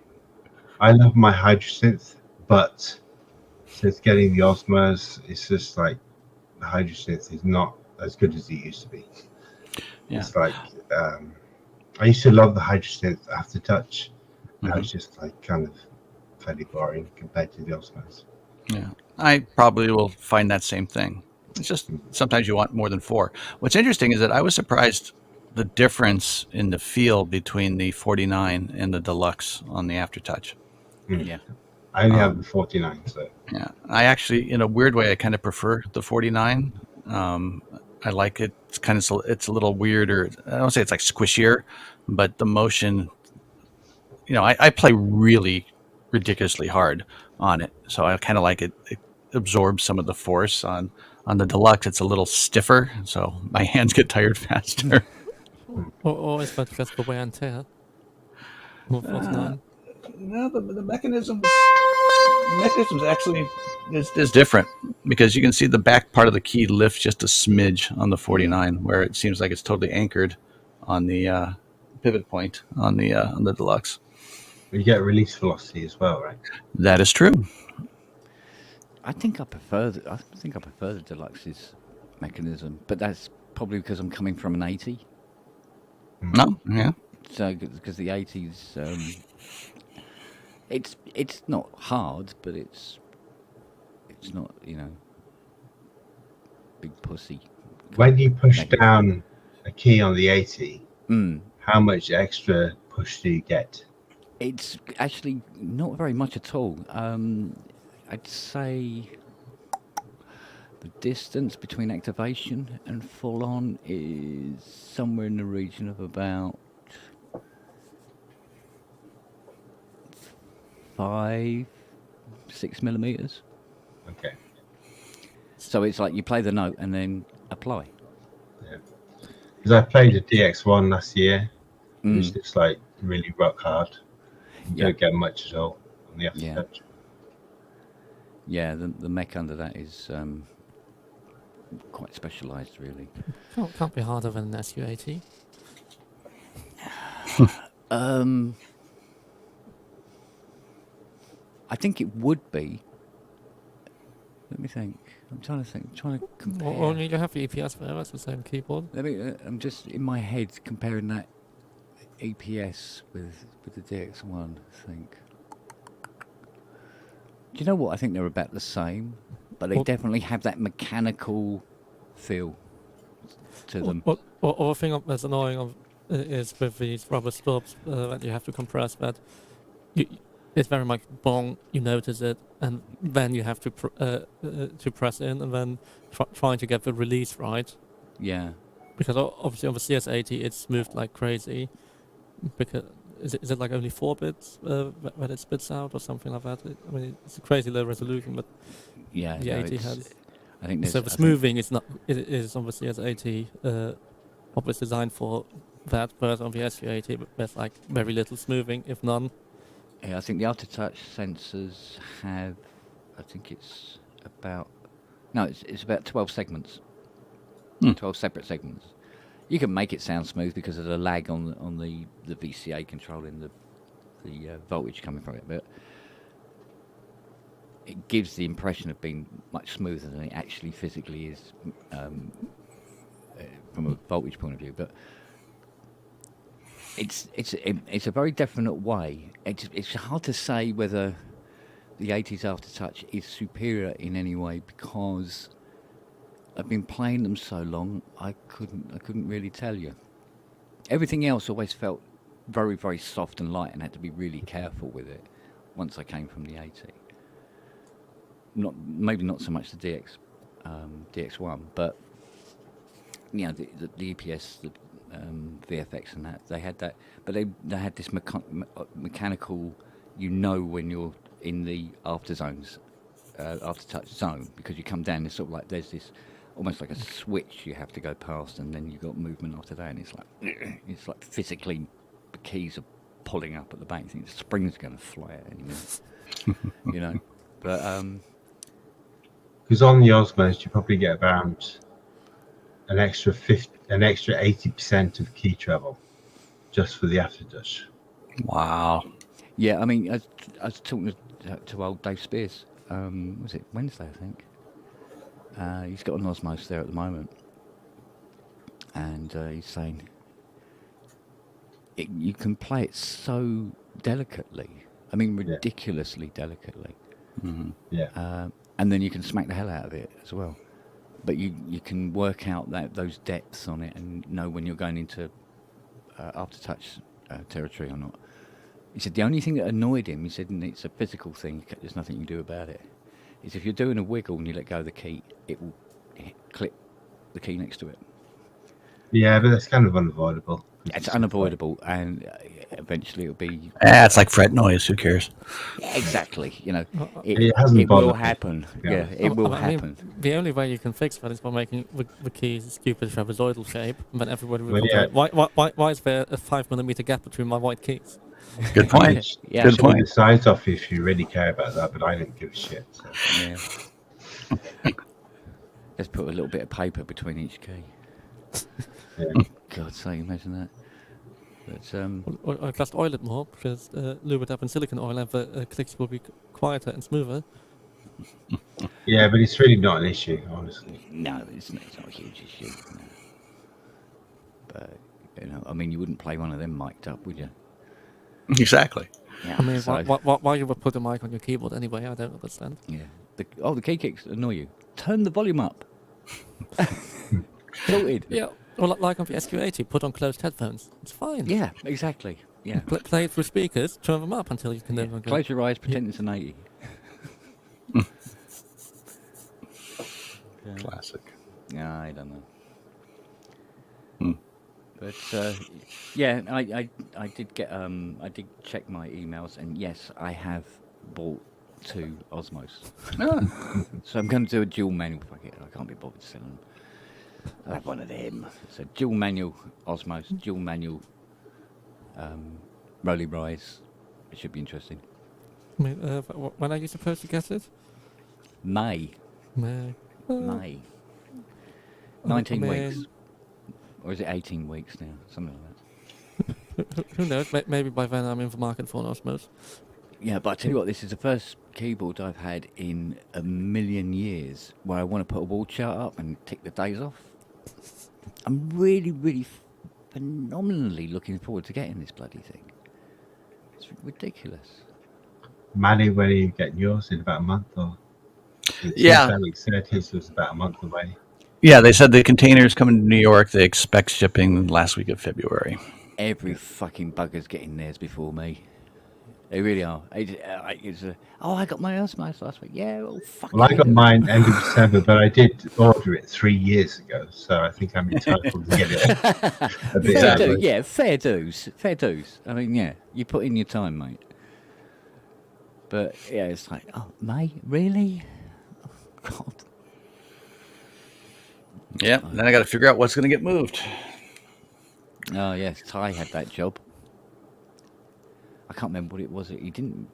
I love my Hydrosynth, but since getting the Osmos, it's just like the Hydrosynth is not as good as it used to be. Yeah. It's like I used to love the Hydrosynth aftertouch. Now it's just like kind of fairly boring compared to the Osmos. Yeah, I probably will find that same thing. It's just sometimes you want more than 4. What's interesting is that I was surprised the difference in the feel between the 49 and the Deluxe on the aftertouch. Yeah. I only have the 49, so Yeah, I actually, in a weird way, I kind of prefer the 49. I like it. It's a little weirder. I don't say it's like squishier, but the motion. I play really ridiculously hard on it, so I kind of like it. It absorbs some of the force on the Deluxe. It's a little stiffer, so my hands get tired faster. Or is that just the wear and tear? Or 49? No, the mechanisms actually is different because you can see the back part of the key lift just a smidge on the 49, where it seems like it's totally anchored on the pivot point on the Deluxe. you get release velocity as well, right? That is true. I think I prefer the Deluxe's mechanism, but that's probably because I'm coming from an 80. No, yeah. So because the 80s, it's not hard, but it's not big pussy. When you push down a key on the 80, Mm. how much extra push do you get? It's actually not very much at all. I'd say the distance between activation and full on is somewhere in the region of about 5-6 millimeters. Okay. So it's like you play the note and then apply. Because I played a DX1 last year, Mm. which looks like really rock hard. You Yeah. don't get much at all on the Yeah. aftertouch. Yeah, the mech under that is quite specialised, really. Can't be harder than an SU80. I think it would be. Let me think. I'm trying to think. Trying to compare. Or you have the EPS there, that's the same keyboard. Let me. I'm just in my head comparing that EPS with the DX1. I think. Do you know what? I think they're about the same, but they Well- definitely have that mechanical feel to them. Or a thing that's annoying is with these rubber stops that you have to compress that it's very much bong. You notice it, and then you have to to press in, and then trying to get the release right. Yeah. Because obviously on the CS80 it's moved like crazy. Because is it like only 4 bits that it spits out or something like that? I mean, it's a crazy low resolution, but Yeah. the no, 80 it's- has. I think there's. So the I think- smoothing is not. It is on the CS80. Obviously designed for that, but on the SU80 there's like very little smoothing, if none. Yeah, I think the aftertouch sensors have. I think it's about. No, it's about 12 segments. 12 separate segments. You can make it sound smooth because of the lag on the VCA controlling the voltage coming from it, but it gives the impression of being much smoother than it actually physically is from a voltage point of view. But it's a very definite way. It's hard to say whether the 80s aftertouch is superior in any way because I've been playing them so long. I couldn't really tell you. Everything else always felt very, very soft and light, and had to be really careful with it. Once I came from the 80, maybe not so much the DX1, but you know the EPS, the VFX, and that they had that, but they had this mechanical. You know when you're in the aftertouch zone because you come down. It's sort of like there's this. Almost like a switch you have to go past, and then you've got movement after that, and it's like physically the keys are pulling up at the back. You think the spring's going to fly out any minute, you know. But because on the Osmos you probably get around an extra 80% of key treble just for the aftertouch. Wow. yeah, I mean, I was talking to old Dave Spears. Was it Wednesday? I think. He's got an Osmos there at the moment, and he's saying you can play it so delicately. I mean, ridiculously delicately. Mm-hmm. Yeah. And then you can smack the hell out of it as well. But you can work out those depths on it and know when you're going into aftertouch territory or not. He said the only thing that annoyed him, he said, and it's a physical thing, there's nothing you can do about it, is if you're doing a wiggle and you let go of the key, it will clip the key next to it. Yeah, but that's kind of unavoidable. It's unavoidable, and eventually it'll be... It's like fret noise. Who cares? Yeah, exactly. You know, It hasn't it will bothered me. happen. Yeah. Yeah, it will I mean, happen. the only way you can fix that is by making the keys a stupid trapezoidal shape, and then everybody will Well, complain, why is there a 5mm gap between my white keys? Good point. Yeah, Good Should point. the size off if you really care about that, but I don't give a shit. So. Yeah. Let's put a little bit of paper between each key. Yeah. God's sake, imagine that. But Or just oil it more, because lube it up in silicon oil, and the clicks will be quieter and smoother. Yeah, but it's really not an issue, honestly. no, it's not a huge issue. No. But you know, I mean, you wouldn't play one of them mic'd up, would you? Exactly. Yeah. I mean, so- why you would put a mic on your keyboard anyway? I don't understand. Yeah. The key kicks annoy you. Turn the volume up. Sorted. Yeah, or like on the SQ80, put on closed headphones. It's fine. Yeah, exactly. Yeah. Play it through speakers, turn them up until you can never go. Close your eyes, pretend it's an 80. Classic. Yeah, I don't know. Hmm. But yeah, I did get I did check my emails, and yes, I have bought 2 Osmos. So I'm going to do a dual manual. Fuck it, I can't be bothered selling them. I'll have one of them. So dual manual Osmos, dual manual Rolly Rise. It should be interesting. I mean, when are you supposed to get it? May. May. 19 I weeks. mean- Or is it 18 weeks now? Something like that. Who knows? Maybe by then I'm in the market for an Osmos. Yeah, but I tell you what, this is the first keyboard I've had in a million years where I want to put a wall chart up and tick the days off. I'm really, really phenomenally looking forward to getting this bloody thing. It's ridiculous. Manny, when are you getting yours? In about a month? Or Yeah. Alex said his was about a month away. Yeah, they said the container's coming to New York. They expect shipping last week of February. Every fucking bugger's getting theirs before me. They really are. I got my Osmos last week. Yeah, well, fuck Well, I you. got mine end of December, but I did order it 3 years ago, so I think I'm entitled to get it a bit Fair early. dues, yeah, fair dues, fair dues. I mean, yeah, you put in your time, mate. But yeah, it's like, oh, mate, really? Oh, God. Yeah. Then I got to figure out what's going to get moved. Oh yes, Ty had that job. I can't remember what it was. He didn't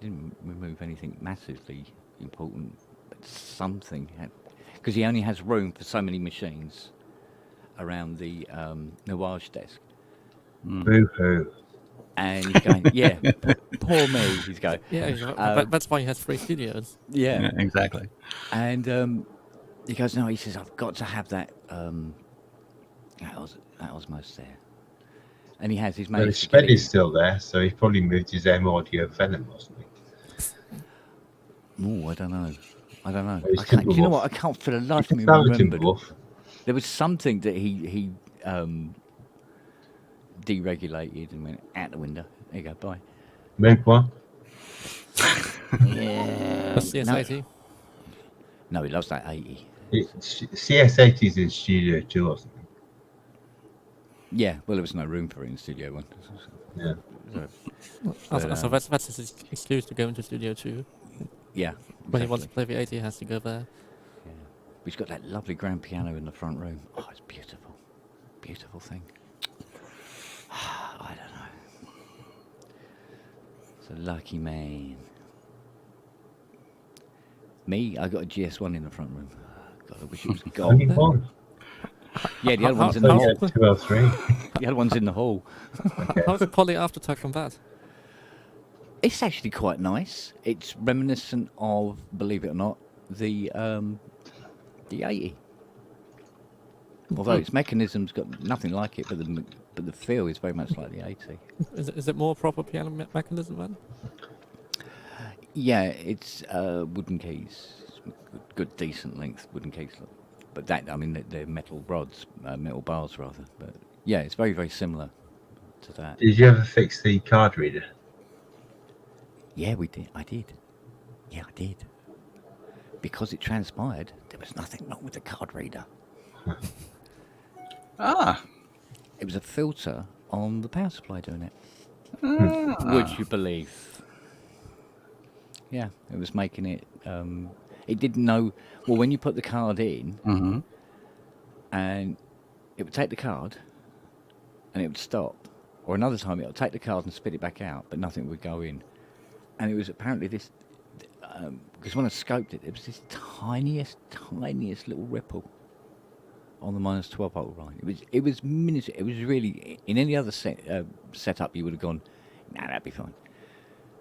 remove anything massively important, but something had, because he only has room for so many machines around the Nuage desk. Boo-hoo. And he's going, yeah, poor me. He's going, Yeah, that's why he has 3 studios. yeah. Yeah, exactly. And he goes, no, he says, I've got to have that Osmos there. And he has, he's But his managed to get spread is still there, so he probably moved his M audio Venom, wasn't he? Oh, I don't know. I don't know. It's I can't, do you know Timberwolf. what? I can't for the life of me That was remember. Timberwolf. There was something that he deregulated and went out the window. There you go, bye. Move one. Yeah. That's CS80. No, he loves that 80. CS80 is in Studio 2, wasn't it? Yeah, well, there was no room for it in Studio One. Yeah. So, So that's his excuse to go into Studio 2. yeah. When he wants to exactly. play the 80, he has to go there. Yeah. He's got that lovely grand piano in the front room. Oh, it's beautiful. Beautiful thing. I don't know. It's a lucky man. Me, I got a GS1 in the front room. God, I wish it was Only gold. one. Yeah, the other one's in So the you hall. had 203. The other one's in the hall. How's the poly aftertack on that? It's actually quite nice. It's reminiscent of, believe it or not, the 80. Although its mechanism's got nothing like it, but the feel is very much like the 80. Is it more proper piano mechanism then? Yeah, it's wooden keys, good decent length wooden keys. But that, I mean, they're metal rods, metal bars rather. But yeah, it's very, very similar to that. Did you ever fix the card reader? Yeah, we did. I did. Yeah, I did. Because it transpired, there was nothing wrong with the card reader. Ah. It was a filter on the power supply doing it. Would you believe? Yeah, it was making it. It didn't know. Well, when you put the card in, Mm-hmm. and it would take the card, and it would stop. Or another time, it would take the card and spit it back out, but nothing would go in. And it was apparently this. Because when I scoped it, it was this tiniest little ripple on the -12 volt line. It was minuscule. It was really, in any other setup you would have gone, nah, that'd be fine.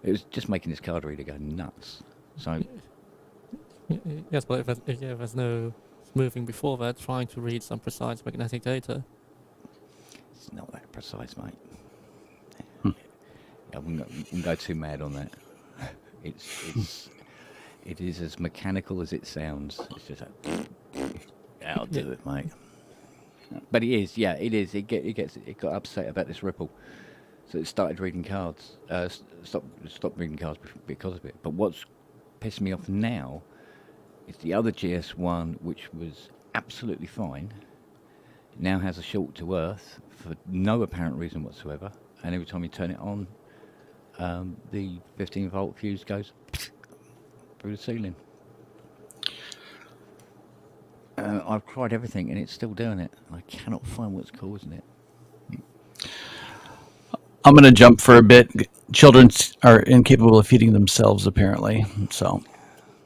It was just making this card reader go nuts. So Yes, but if there's no smoothing before that, trying to read some precise magnetic data. it's not that precise, mate. I wouldn't go too mad on that. It is as mechanical as it sounds. It's just like, I'll do it, mate. But it is, yeah, it is. It got upset about this ripple, so it started reading cards. Stopped reading cards because of it. But what's pissing me off now is the other GS1, which was absolutely fine. Now has a short to earth for no apparent reason whatsoever, and every time you turn it on, the 15 volt fuse goes through the ceiling. I've tried everything and it's still doing it. I cannot find what's causing it. I'm going to jump for a bit. Children are incapable of feeding themselves, apparently. So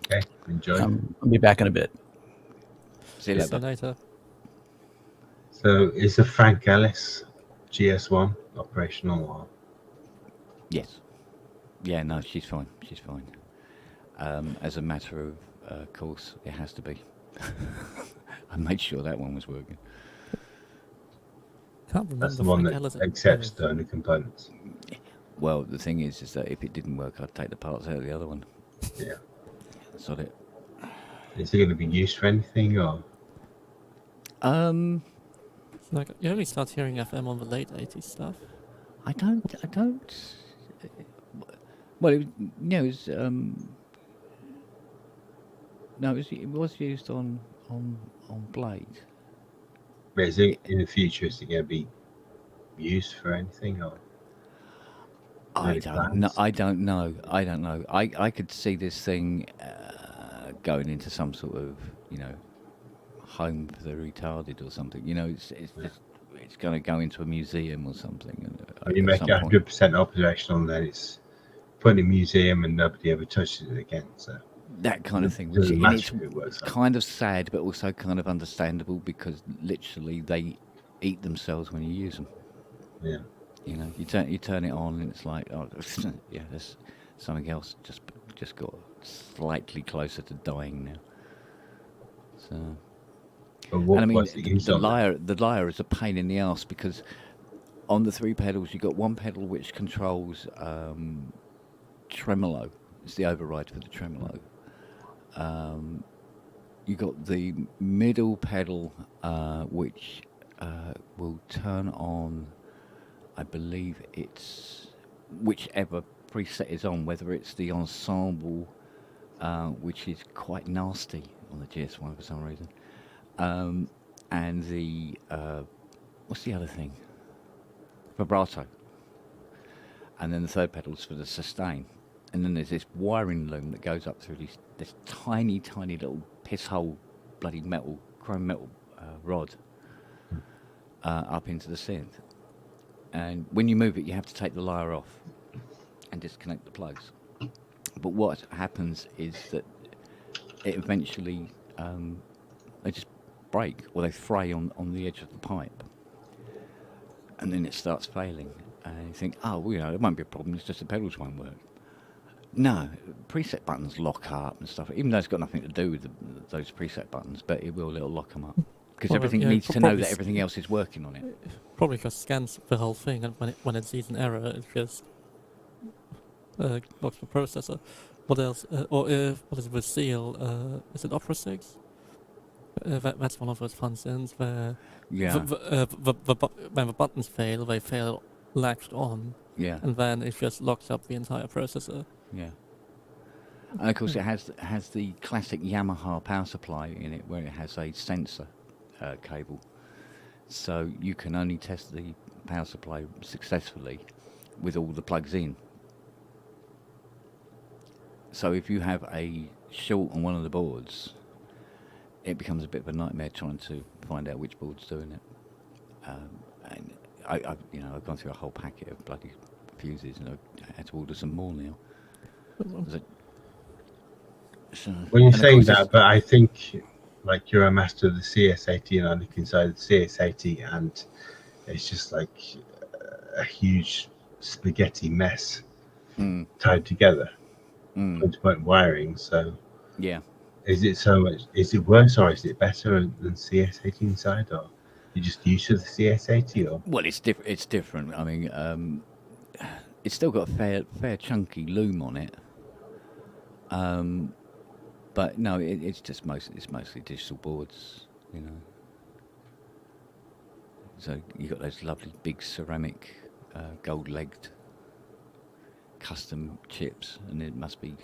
Okay, enjoy. I'll be back in a bit. See you So later. later. So is the Frank Ellis GS1 operational? Or? Yes. Yeah, no, she's fine. She's fine. As a matter of course, it has to be. I made sure that one was working. Can't remember. That's the one Frank that Ellis- accepts donor components. Well, the thing is that if it didn't work, I'd take the parts out of the other one. Yeah. That's not it. Is it going to be used for anything or? Like, you only start hearing FM on the late 80s stuff. I don't. Well, it was no, it was used on blade. But is it in the future? Is it going to be used for anything, or I any don't know. plans? I don't know. I don't know. I could see this thing going into some sort of home for the retarded or something. It's going to go into a museum or something When you at make some it point. 100% operational, then it's put in a museum and nobody ever touches it again. So That kind of thing, it which doesn't and matter it's if it works. kind of sad, but also kind of understandable because literally they eat themselves when you use them. Yeah. You turn it on and it's like, oh, yeah, there's something else just got slightly closer to dying now. So, But and what I mean, was it used the on? Then? lyre is a pain in the ass because on the three pedals you got one pedal which controls tremolo. It's the override for the tremolo. You got the middle pedal which will turn on. I believe it's whichever preset is on, whether it's the ensemble, which is quite nasty on the GS1 for some reason, and the what's the other thing? Vibrato, and then the third pedal's for the sustain, and then there's this wiring loom that goes up through this tiny little piss hole, bloody metal, chrome metal rod up into the synth. And when you move it, you have to take the lyre off and disconnect the plugs. But what happens is that it eventually they just break or they fray on the edge of the pipe, and then it starts failing. And you think, oh, well, it won't be a problem. It's just the pedals won't work. No, preset buttons lock up and stuff. Even though it's got nothing to do with those preset buttons, but it will. It'll lock them up because Well, everything yeah, needs to know probably that everything else is working on it. Probably because scans the whole thing, and when it sees an error, it just locks the processor. What else? What is it with Seal? Is it Opera 6? That's one of those functions where Yeah, when the buttons fail, they fail latched on, yeah, and then it just locks up the entire processor. yeah. And of course, it has the classic Yamaha power supply in it, where it has a sensor cable. So you can only test the power supply successfully with all the plugs in. So if you have a short on one of the boards, it becomes a bit of a nightmare trying to find out which board's doing it. And I've gone through a whole packet of bloody fuses, and I had to order some more now. When you're and of saying course that, but I think like you're a master of the CS80 and I look inside the CS80 and it's just like a huge spaghetti mess tied together. Point wiring. So yeah. is it so much? Is it worse or is it better than CS80 inside, or you just used to the CS80? Or Well, it's different. I mean, it's still got a fair chunky loom on it. But no, it's mostly digital boards, So you got those lovely big ceramic, gold-legged custom chips, and it must be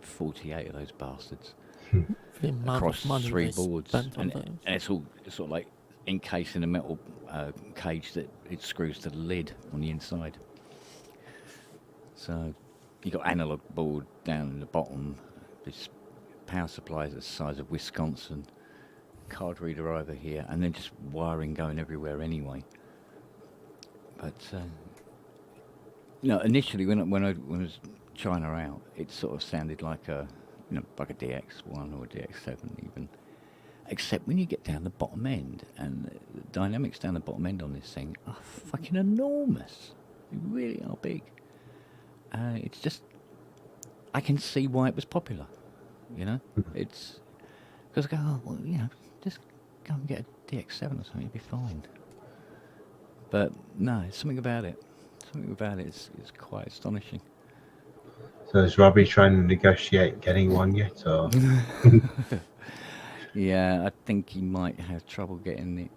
48 of those bastards The amount across of money 3 they boards, spent on and those. it's all sort of like encased in a metal cage that it screws to the lid on the inside. So you got analog board down in the bottom. This power supply is the size of Wisconsin. Card reader over here, and then just wiring going everywhere anyway. But initially when I was trying her out, it sort of sounded like a DX1 or a DX7 even. Except when you get down the bottom end, and the dynamics down the bottom end on this thing are fucking enormous. They really are big. It's just, I can see why it was popular. It's because I go, oh, well, just go and get a DX7 or something, you'll be fine. But no, something about it is quite astonishing. so is Robbie trying to negotiate getting one yet, or? Yeah, I think he might have trouble getting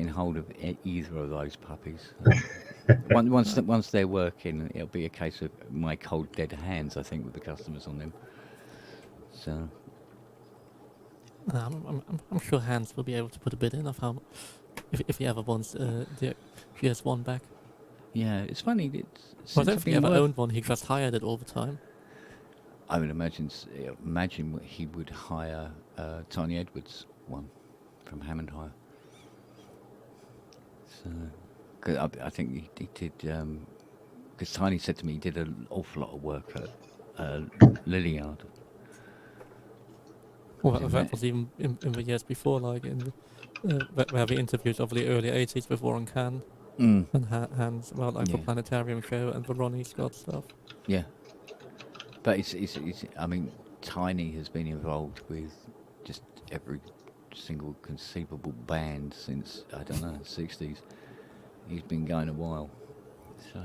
hold of either of those puppies. Once they're working, it'll be a case of my cold dead hands, I think, with the customers on them. So I'm sure Hans will be able to put a bid in of how, if he ever wants the PS1 back. yeah, it's funny. Well, I Since don't I've think he been ever work- owned one. He just hired it all the time. I would imagine he would hire Tiny Edwards one from Hammond Hire. So 'cause I think he did. Because Tiny said to me he did an awful lot of work at Lilliard. Well, Didn't that it? was even in the years before, like in where we interviewed of the early 80s before on Cannes Mm, and Hans about like the Yeah. planetarium show and the Ronnie Scott stuff. yeah, but it's. I mean, Tiny has been involved with just every single conceivable band since I don't know '60s. He's been going a while. So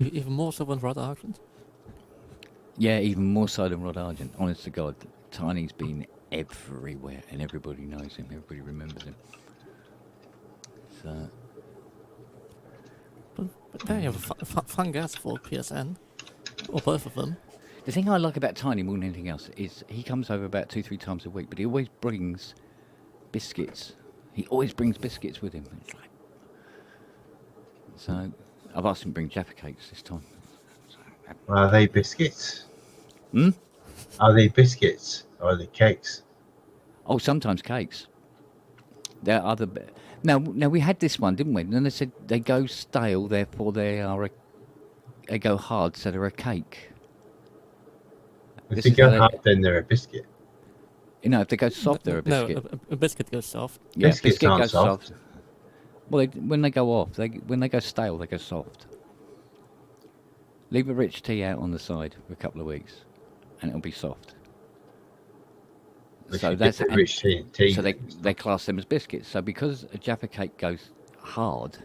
Even more so than Rod Argent. yeah, even more so than Rod Argent. Honest to God, Tiny's been everywhere, and everybody knows him. Everybody remembers him. So But they have a fun gas for PSN, or both of them. the thing I like about Tiny more than anything else is he comes over about 2-3 times a week, but he always brings biscuits. He always brings biscuits with him. It's like, so I've asked him to bring Jaffa cakes this time. Are they biscuits? Hmm? Are they biscuits or are they cakes? Oh, sometimes cakes. There are other. Now we had this one, didn't we? And then they said they go stale, therefore they go hard, so they're a cake. If This they is go how they- hard, then they're a biscuit. You know, if they go soft, they're a biscuit. No, a biscuit goes soft. Yeah, Biscuits biscuit aren't goes soft. Well, when they go off, when they go stale, they go soft. Leave a rich tea out on the side for a couple of weeks, and it'll be soft. They So should that's get the rich tea. so they class them as biscuits. So because a Jaffa cake goes hard,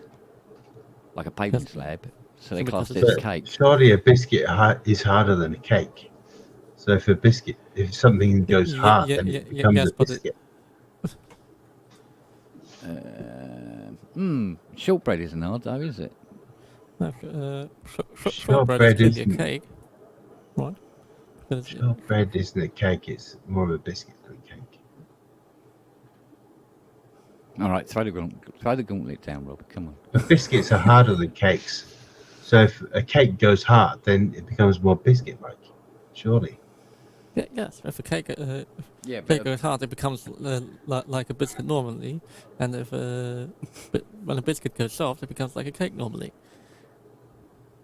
like a pavement Yes. slab, so they So class because it as But cake. surely a biscuit is harder than a cake. So if something goes Yeah, hard, yeah, then yeah, it yeah, becomes yes, a but biscuit. Shortbread isn't hard though, is it? No, shortbread Shortbread is clearly isn't- a cake, right? Because Shortbread isn't a cake; it's more of a biscuit than a cake. All right, throw the gauntlet down, Rob. Come on. But biscuits are harder than cakes. So if a cake goes hard, then it becomes more biscuit-like. Surely. yes, if a cake Yeah, cake goes hard, it becomes like a biscuit normally, and if when a biscuit goes soft, it becomes like a cake normally.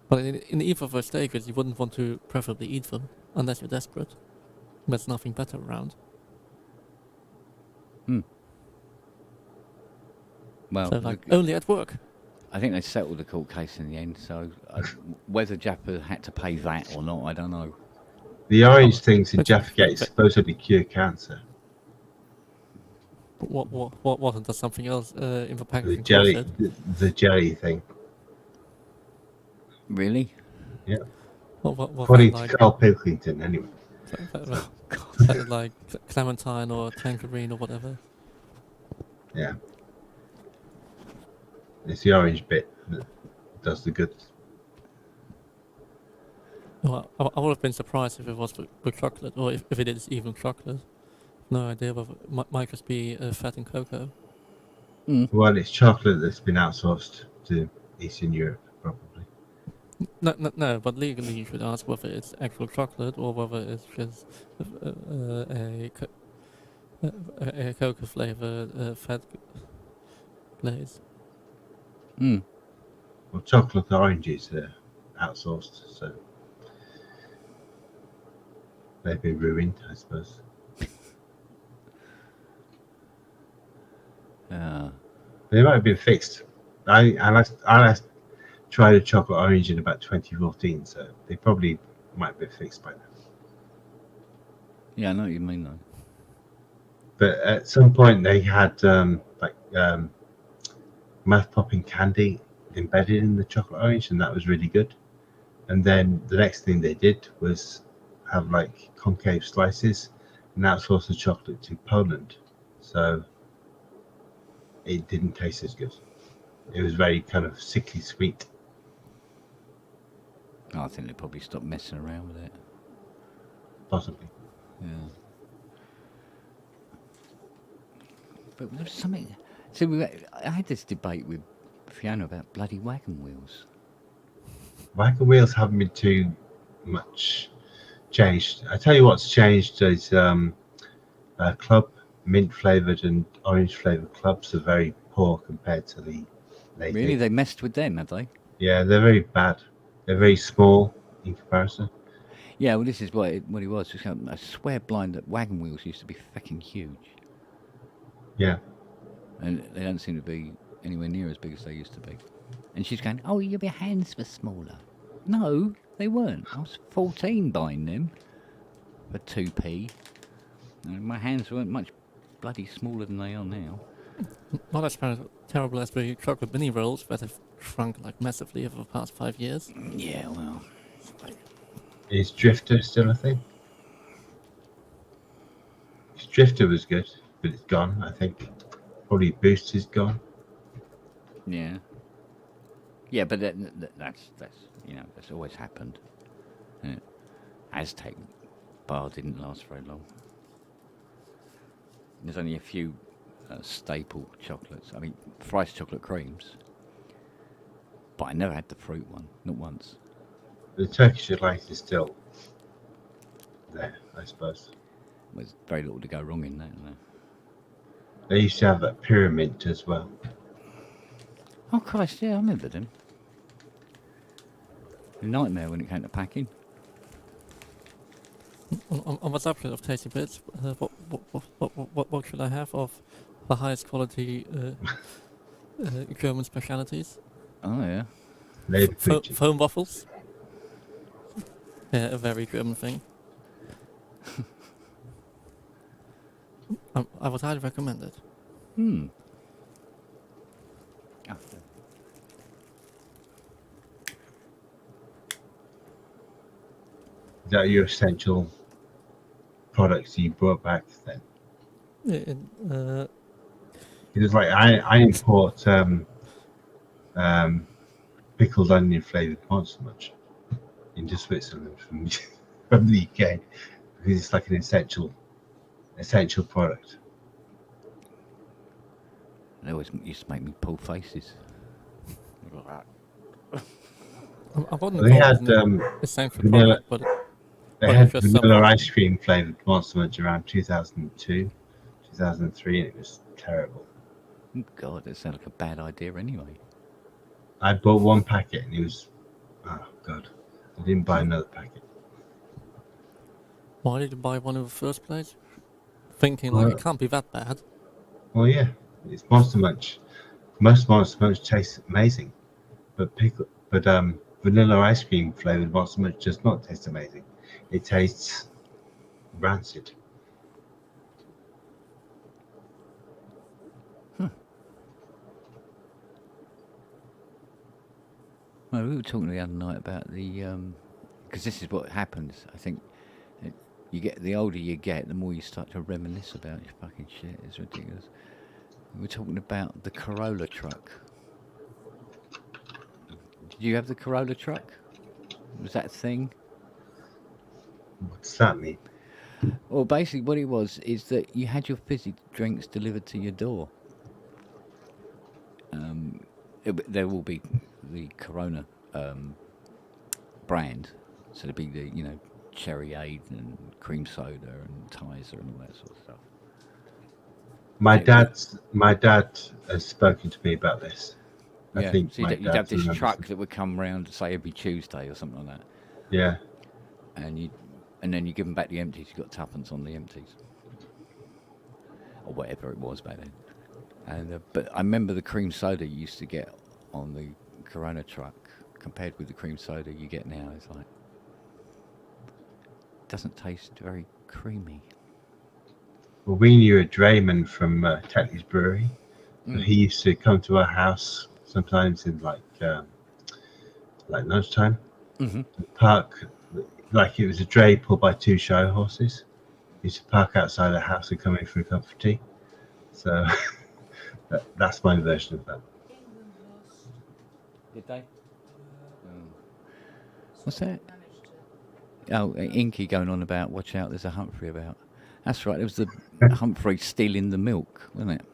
But in either of those stages, you wouldn't want to preferably eat them unless you're desperate. There's nothing better around. well, So like only at work. I think they settled the court case in the end. So whether Jaffa had to pay that or not, I don't know. The orange things in But- Jaffa Cake supposedly cure cancer. But what wasn't there something else in the The packaging? jelly, process? the jelly thing. Really? What According like, to Carl Pilkington, anyway. like clementine or tangerine or whatever. Yeah. It's the orange bit that does the good. Well, I would have been surprised if it was the chocolate, or if it is even chocolate. No idea whether it might just be fat and cocoa. Well, it's chocolate that's been outsourced to Eastern Europe, probably. No, but legally you should ask whether it's actual chocolate or whether it's just a cocoa flavored fat glaze. Well, chocolate oranges are outsourced, so they've been ruined, I suppose. They might have been fixed. I tried a chocolate orange in about 2014, so they probably might have been fixed by now. Yeah, I know what you mean though. But at some point they had mouth popping candy embedded in the chocolate orange, and that was really good. And then the next thing they did was have like concave slices and outsource the chocolate to Poland. So it didn't taste as good. It was very kind of sickly sweet. I think they probably stopped messing around with it. Possibly. Yeah. But there was something. See, I had this debate with Fiona about bloody wagon wheels. Wagon wheels haven't been too much changed. I tell you what's changed is club mint flavoured and orange flavoured clubs are very poor compared to the latest. Really, they messed with them, have they? Yeah, they're very bad. They're very small in comparison. Yeah, well, this is what it was. I swear blind that wagon wheels used to be fucking huge. Yeah. And they don't seem to be anywhere near as big as they used to be. And she's going, oh, your hands were smaller. No, they weren't. I was 14 buying them for 2p. And my hands weren't much bloody smaller than they are now. Not as terrible as the chocolate mini rolls that have shrunk like massively over the past 5 years. Yeah, well. Is Drifter still a thing? Drifter was good, but it's gone, I think. Probably Boost is gone. Yeah. Yeah, but that's that's always happened. Yeah. Aztec bar didn't last very long. There's only a few staple chocolates. I mean, Thrice chocolate creams. But I never had the fruit one, not once. The Turkish delight is still there, I suppose. There's very little to go wrong in that. No. They used to have a pyramid as well. Oh Christ, yeah, I remember them. A nightmare when it came to packing. On the subject of tasty bits, what should I have of the highest quality German specialities? Oh yeah. Foam waffles. Yeah, a very German thing. I would highly recommend it. Hmm. Oh. Is that your essential products you brought back then? Because like I import pickled onion flavoured monster much into Switzerland from from the UK because it's like an essential product. They always used to make me pull faces. I wouldn't They call had it essential vanilla. product, but They Well, had just vanilla some- ice cream flavoured monster munch around 2002, 2003, and it was terrible. Oh, God, that sounds like a bad idea anyway. I bought one packet and it was, oh God, I didn't buy another packet. why did you buy one in the first place? Thinking like it can't be that bad. Well, yeah, it's monster munch. Most monster munch tastes amazing, but vanilla ice cream flavoured monster munch does not taste amazing. It tastes rancid. Well, we were talking the other night about the because this is what happens. I think you get the older you get, the more you start to reminisce about your fucking shit. It's ridiculous. We were talking about the Corolla truck. Did you have the Corolla truck? Was that a thing? What's that mean? Well, basically, what it was is that you had your fizzy drinks delivered to your door. There will be the Corona brand, so there'll be the Cherryade and cream soda and Tizer and all that sort of stuff. My dad has spoken to me about this. I think so my you'd have dad this remembers truck it. that would come round, say every Tuesday or something like that, Yeah, and then you give them back the empties. You got tuppence on the empties, or whatever it was back then. And but I remember the cream soda you used to get on the Corona truck compared with the cream soda you get now. It's like doesn't taste very creamy. well, we knew a drayman from Tetley's Brewery. He used to come to our house sometimes in like lunchtime. Mm-hmm. Park like it was a dray pulled by two show horses. He used to park outside the house and come in for a cup of tea. So that's my version of that. Did they? What's that? Oh, Inky going on about, watch out, there's a Humphrey about. That's right, it was the Humphrey stealing the milk, wasn't it?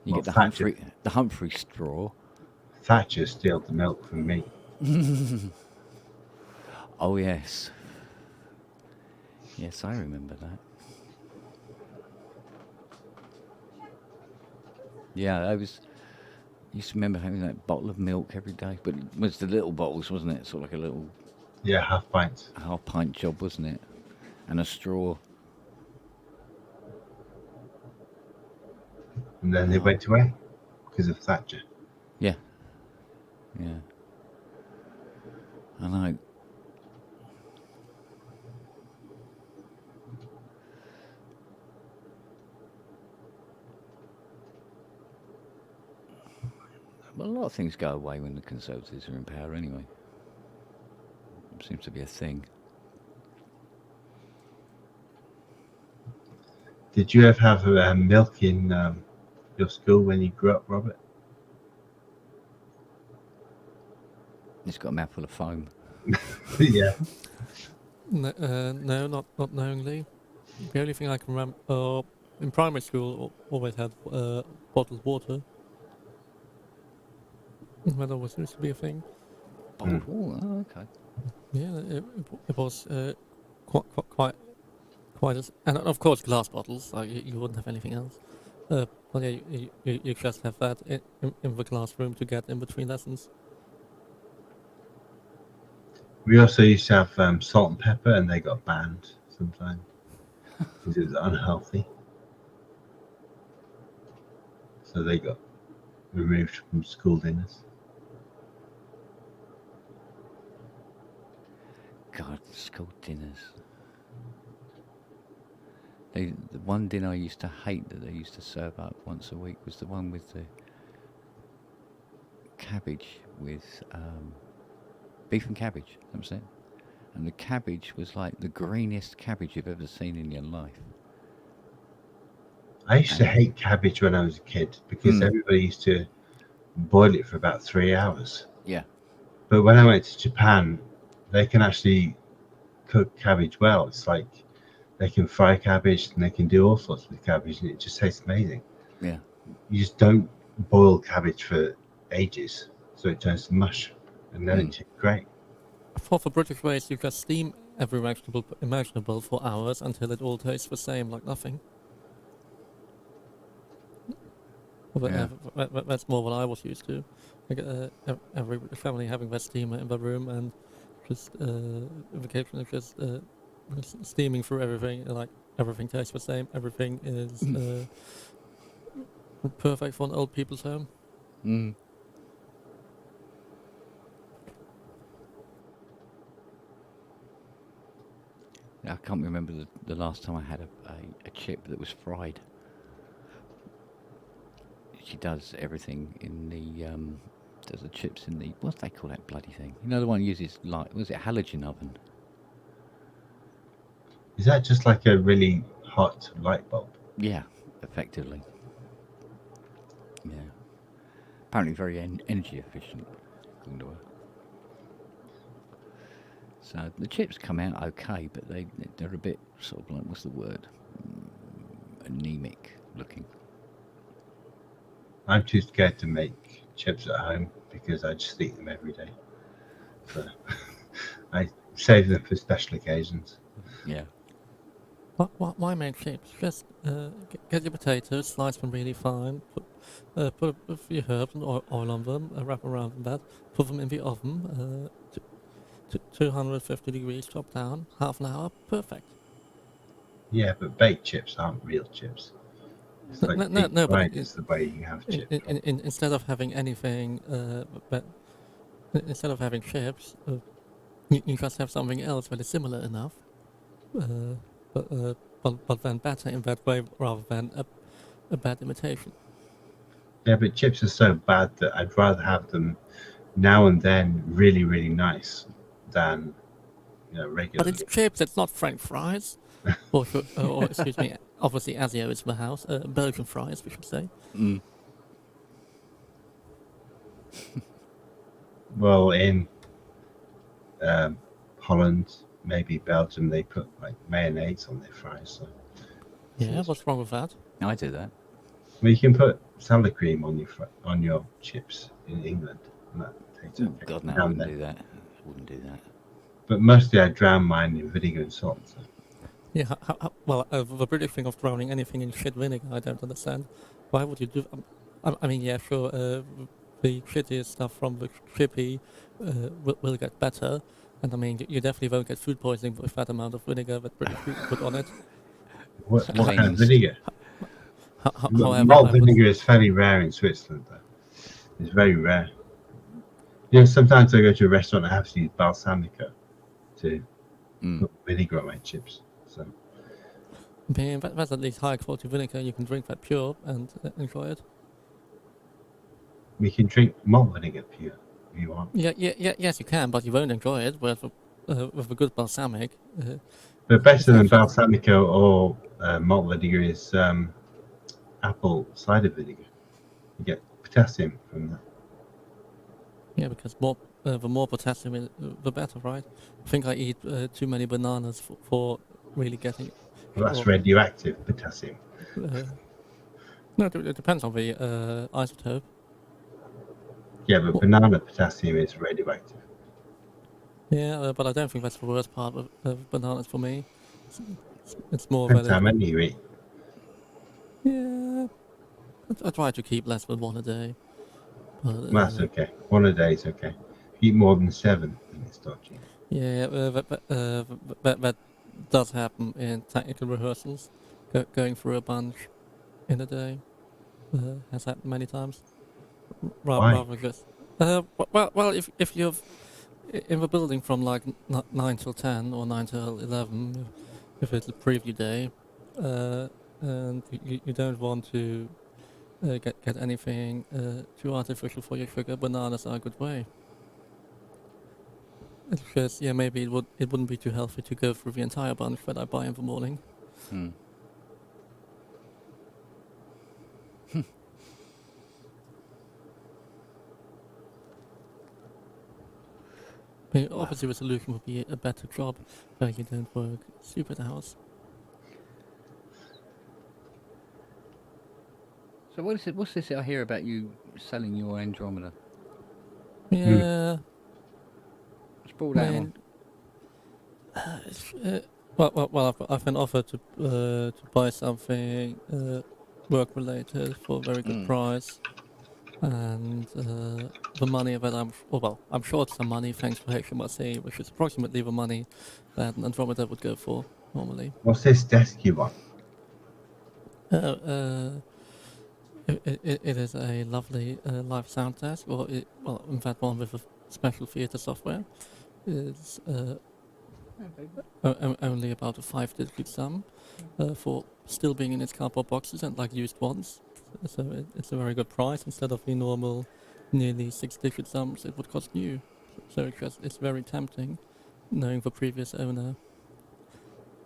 You Well, get Thatcher, the Humphrey straw. Thatcher steals the milk from me. Oh, yes. Yes, I remember that. Yeah, I used to remember having that bottle of milk every day, but it was the little bottles, wasn't it? Sort of like a little Yeah, half pints. half pint job, wasn't it? And a straw. And then they Oh. went away because of Thatcher. Yeah. Yeah. I know. But a lot of things go away when the Conservatives are in power anyway. Seems to be a thing. Did you ever have milk in your school when you grew up, Robert? It's got a mouthful of foam. Yeah. No, not knowingly. The only thing I can remember in primary school, always had bottled water. That always used to be a thing. Bottled water. Oh, okay. Yeah, it was quite and of course glass bottles. Like you wouldn't have anything else. But yeah, you just have that in the classroom to get in between lessons. We also used to have salt and pepper, and they got banned sometimes because it was unhealthy. So they got removed from school dinners. God, school dinners. The one dinner I used to hate that they used to serve up once a week was the one with the cabbage with beef and cabbage. I'm saying, and the cabbage was like the greenest cabbage you've ever seen in your life. I used to hate cabbage when I was a kid because everybody used to boil it for about 3 hours. Yeah. But when I went to Japan, they can actually cook cabbage well. It's like they can fry cabbage and they can do all sorts with cabbage, and it just tastes amazing. Yeah. You just don't boil cabbage for ages, so it turns to mush, and then it tastes great. For the British ways, you just steam every vegetable imaginable for hours until it all tastes the same, like nothing. Yeah. That's more what I was used to. Like every family having their steamer in the room and just in the kitchen, just steaming through everything. Like everything tastes the same. Everything is perfect for an old people's home. Mm. I can't remember the last time I had a chip that was fried. She does everything in the does the chips in the, what do they call that bloody thing? You know, the one uses like, was it halogen oven? Is that just like a really hot light bulb? Yeah, effectively. Yeah. Apparently very energy efficient, according to her. So the chips come out okay, but they're a bit sort of like, what's the word? Anemic looking. I'm too scared to make chips at home because I just eat them every day. So I save them for special occasions. Yeah. Why make chips? Just get your potatoes, slice them really fine, put a few herbs and oil on them, wrap around that, put them in the oven, 250 degrees, top down, half an hour, perfect. Yeah, but baked chips aren't real chips. It's like No, but it's the way you have chips. Instead of having anything, instead of having chips, you just have something else that is similar enough, but then better in that way rather than a bad imitation. Yeah, but chips are so bad that I'd rather have them now and then really, really nice than regular. But it's chips, it's not French fries. or excuse me, obviously Azio is the house, Belgian fries, we should say. Mm. Well, in Holland, maybe Belgium, they put like mayonnaise on their fries. So Yeah, what's wrong with that? I do that. well, you can put salad cream on your chips in England. And that tastes Oh, okay. God, no, I Now and wouldn't then. do that. I wouldn't do that. But mostly I drown mine in vinegar and salt. So. Yeah, well, the British thing of drowning anything in shit vinegar, I don't understand. Why would you do? I mean, yeah, sure, the shitty stuff from the chippy will get better, and I mean, you definitely won't get food poisoning with that amount of vinegar that British people put on it. What kind of Cleansed. vinegar? However, Malt I would, vinegar is fairly rare in Switzerland, though. It's very rare. You know, sometimes I go to a restaurant and I have to use balsamico to put vinegar on my chips. So I mean, that's at least high quality vinegar. You can drink that pure and enjoy it. we can drink malt vinegar pure if you want. Yes, you can, but you won't enjoy it with a good balsamic. But better It's than actually- balsamico or malt vinegar is apple cider vinegar. You get potassium from that. Yeah, because the more potassium, the better, right? I think I eat too many bananas for really getting. Well, that's sure. radioactive potassium. No, it depends on the isotope. Yeah, but Well- banana potassium is radioactive. Yeah, but I don't think that's the worst part of bananas for me. It's more Depends that how many you eat. yeah, I try to keep less than one a day. But, Well, that's okay. One a day is okay. If you eat more than 7, then it's dodgy. yeah, that does happen in technical rehearsals. Going through a bunch in a day has happened many times. Why? Rather just well, if you're in the building from like 9 till 10 or 9 till 11, if it's a preview day, and you don't want to get anything too artificial for your sugar, bananas are a good way. It's just, yeah, maybe it wouldn't be too healthy to go through the entire bunch that I buy in the morning. Hmm. I mean, obviously the solution would be a better job where you don't work stupid hours. So what is it? What's this I hear about you selling your Andromeda? Yeah, It's brought out man. on. Well, I've been offered to buy something work related for a very good price, and the money that I'm short some money thanks to HMRC, which is approximately the money that an Andromeda would go for normally. What's this desk you want? It is a lovely live sound desk, in fact, one with a special theatre software. It's only about a 5-digit sum for still being in its cardboard boxes and like used ones. So it's a very good price instead of the normal nearly 6-digit sums it would cost new. So it's very tempting, knowing the previous owner.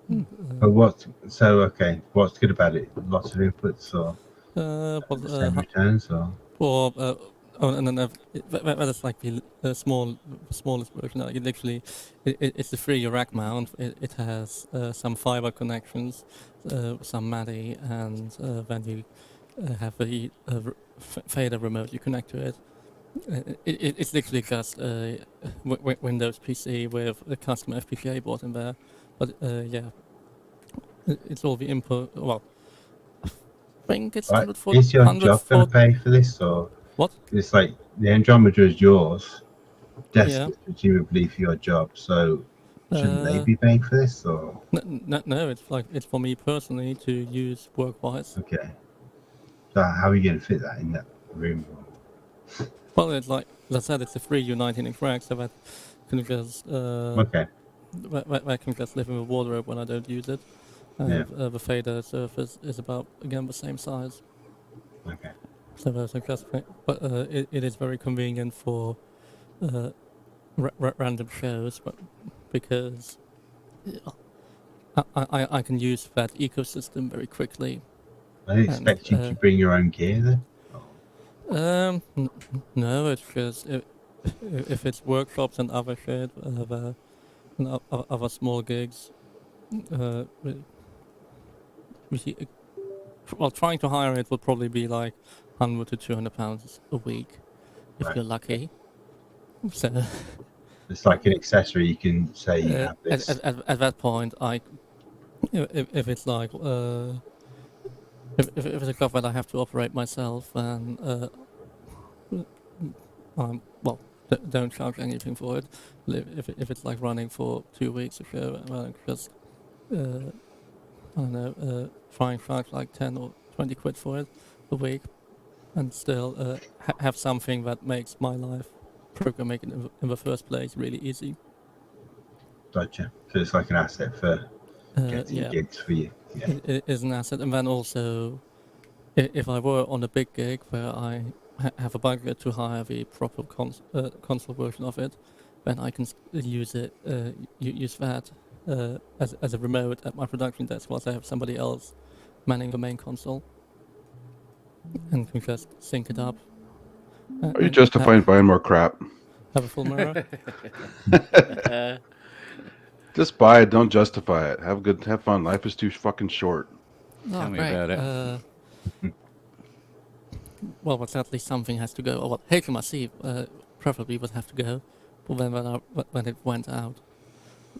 But what's good about it? Lots of inputs or the same returns or And then that is like the smallest version. Like it's the 3 rack mount. It has some fiber connections, some MADI, and then you have the fader remote you connect to it. It's literally just a Windows PC with a custom FPGA board in there. But yeah, it's all the input. Well, I think it's right. 140. Is your job going to pay for this, or What? it's like the Andromeda is yours, desk Yeah. is presumably for your job, so shouldn't they be paying for this, or No, it's for me personally to use work-wise. okay? So how are you going to fit that in that room? Well, it's like, as I said, it's a free U19 rack, so that can just Okay, that can just live in the wardrobe when I don't use it. Yeah. The fader surface is about again the same size. okay. So that's just, but it is very convenient for random shows, but because I can use that ecosystem very quickly. I expect you to bring your own gear then. No, it's just if it's workshops and other shit, other small gigs, we well, trying to hire it would probably be like £100 to £200 a week if Right. you're lucky. So It's like an accessory. You can say you have this. at that point, if it's like if it's a club that I have to operate myself, then well, don't charge anything for it. If it's like running for 2 weeks or so, well, just I don't know, try and charge like 10 or 20 quid for it a week, and still have something that makes my life programming in the first place really easy. Gotcha. So it's like an asset for getting Yeah, gigs for you. Yeah. it is an asset. And then also, if I were on a big gig where I have a budget to hire the proper console version of it, then I can use it, use that as a remote at my production desk whilst I have somebody else manning the main console, and can just sync it up. Are you justifying buying more crap? Have a full mirror. Just buy it. Don't justify it. Have fun. Life is too fucking short. Tell me great. about it. Well, but at least something has to go. Or well, HMRC preferably would have to go. But then when it went out,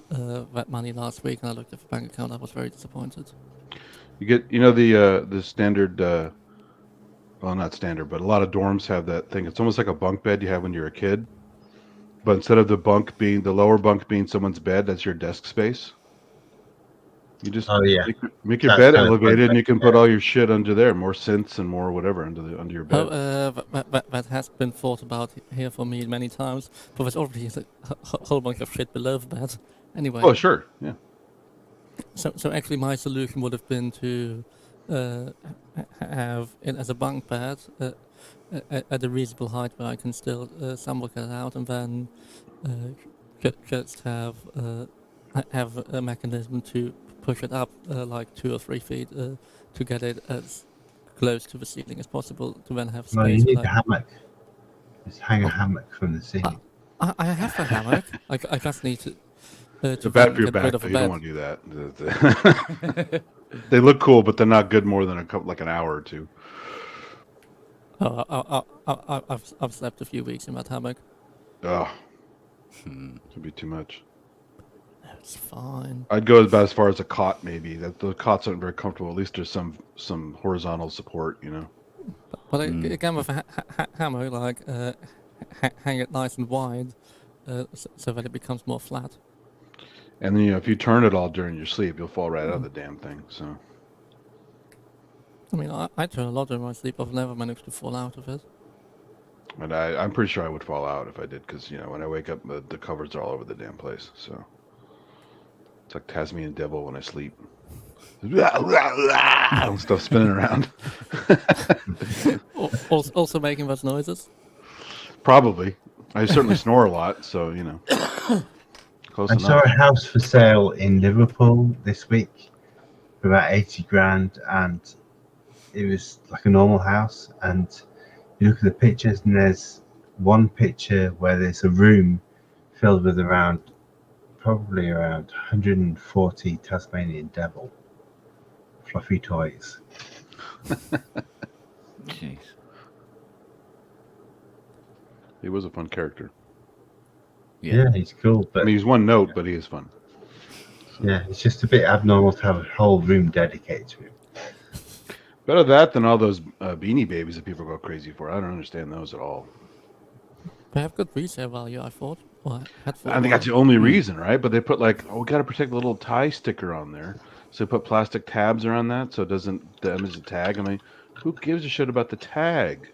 that money last week, and I looked at the bank account, I was very disappointed. You get, the standard. Well, not standard, but a lot of dorms have that thing. It's almost like a bunk bed you have when you're a kid, but instead of the lower bunk being someone's bed, that's your desk space. You just make your bed elevated, and you can put all your shit under there, more synths and more whatever under your bed. That has been thought about here for me many times, but there's already a whole bunch of shit below the bed. Anyway. Oh, sure, yeah. So actually, my solution would have been to have it as a bunk bed at a reasonable height where I can still somewhat get out, and then just have a mechanism to push it up like 2 or 3 feet to get it as close to the ceiling as possible to then have space. No, you need a hammock. Just hang a hammock from the ceiling. I have a hammock. I just need to. It's bad for your back. You don't want to do that. They look cool, but they're not good more than an hour or two. Oh, I've slept a few weeks in that hammock. Oh, it'd be too much. It's fine. I'd go about as far as a cot, maybe. The cots aren't very comfortable. At least there's some horizontal support, But again, with a hammer, like hang it nice and wide, so that it becomes more flat. And then if you turn it all during your sleep, you'll fall right out of the damn thing. So. I mean, I turn a lot during my sleep. I've never managed to fall out of it. And I'm pretty sure I would fall out if I did, because when I wake up, the covers are all over the damn place. So. It's like Tasmanian devil when I sleep. Stuff spinning around. Also making those noises? Probably. I certainly snore a lot, so, close I enough. saw a house for sale in Liverpool this week for about 80 grand, and it was like a normal house. And you look at the pictures, and there's one picture where there's a room filled with probably around 140 Tasmanian devil fluffy toys. Jeez. He was a fun character. Yeah, he's cool. But I mean, he's one note, but he is fun. So. Yeah, it's just a bit abnormal to have a whole room dedicated to him. Better that than all those Beanie Babies that people go crazy for. I don't understand those at all. They have good resale value, I thought. Well, I think that's the only reason, right? But they put we got to protect the little tie sticker on there. So they put plastic tabs around that so it doesn't damage the tag. I mean, who gives a shit about the tag?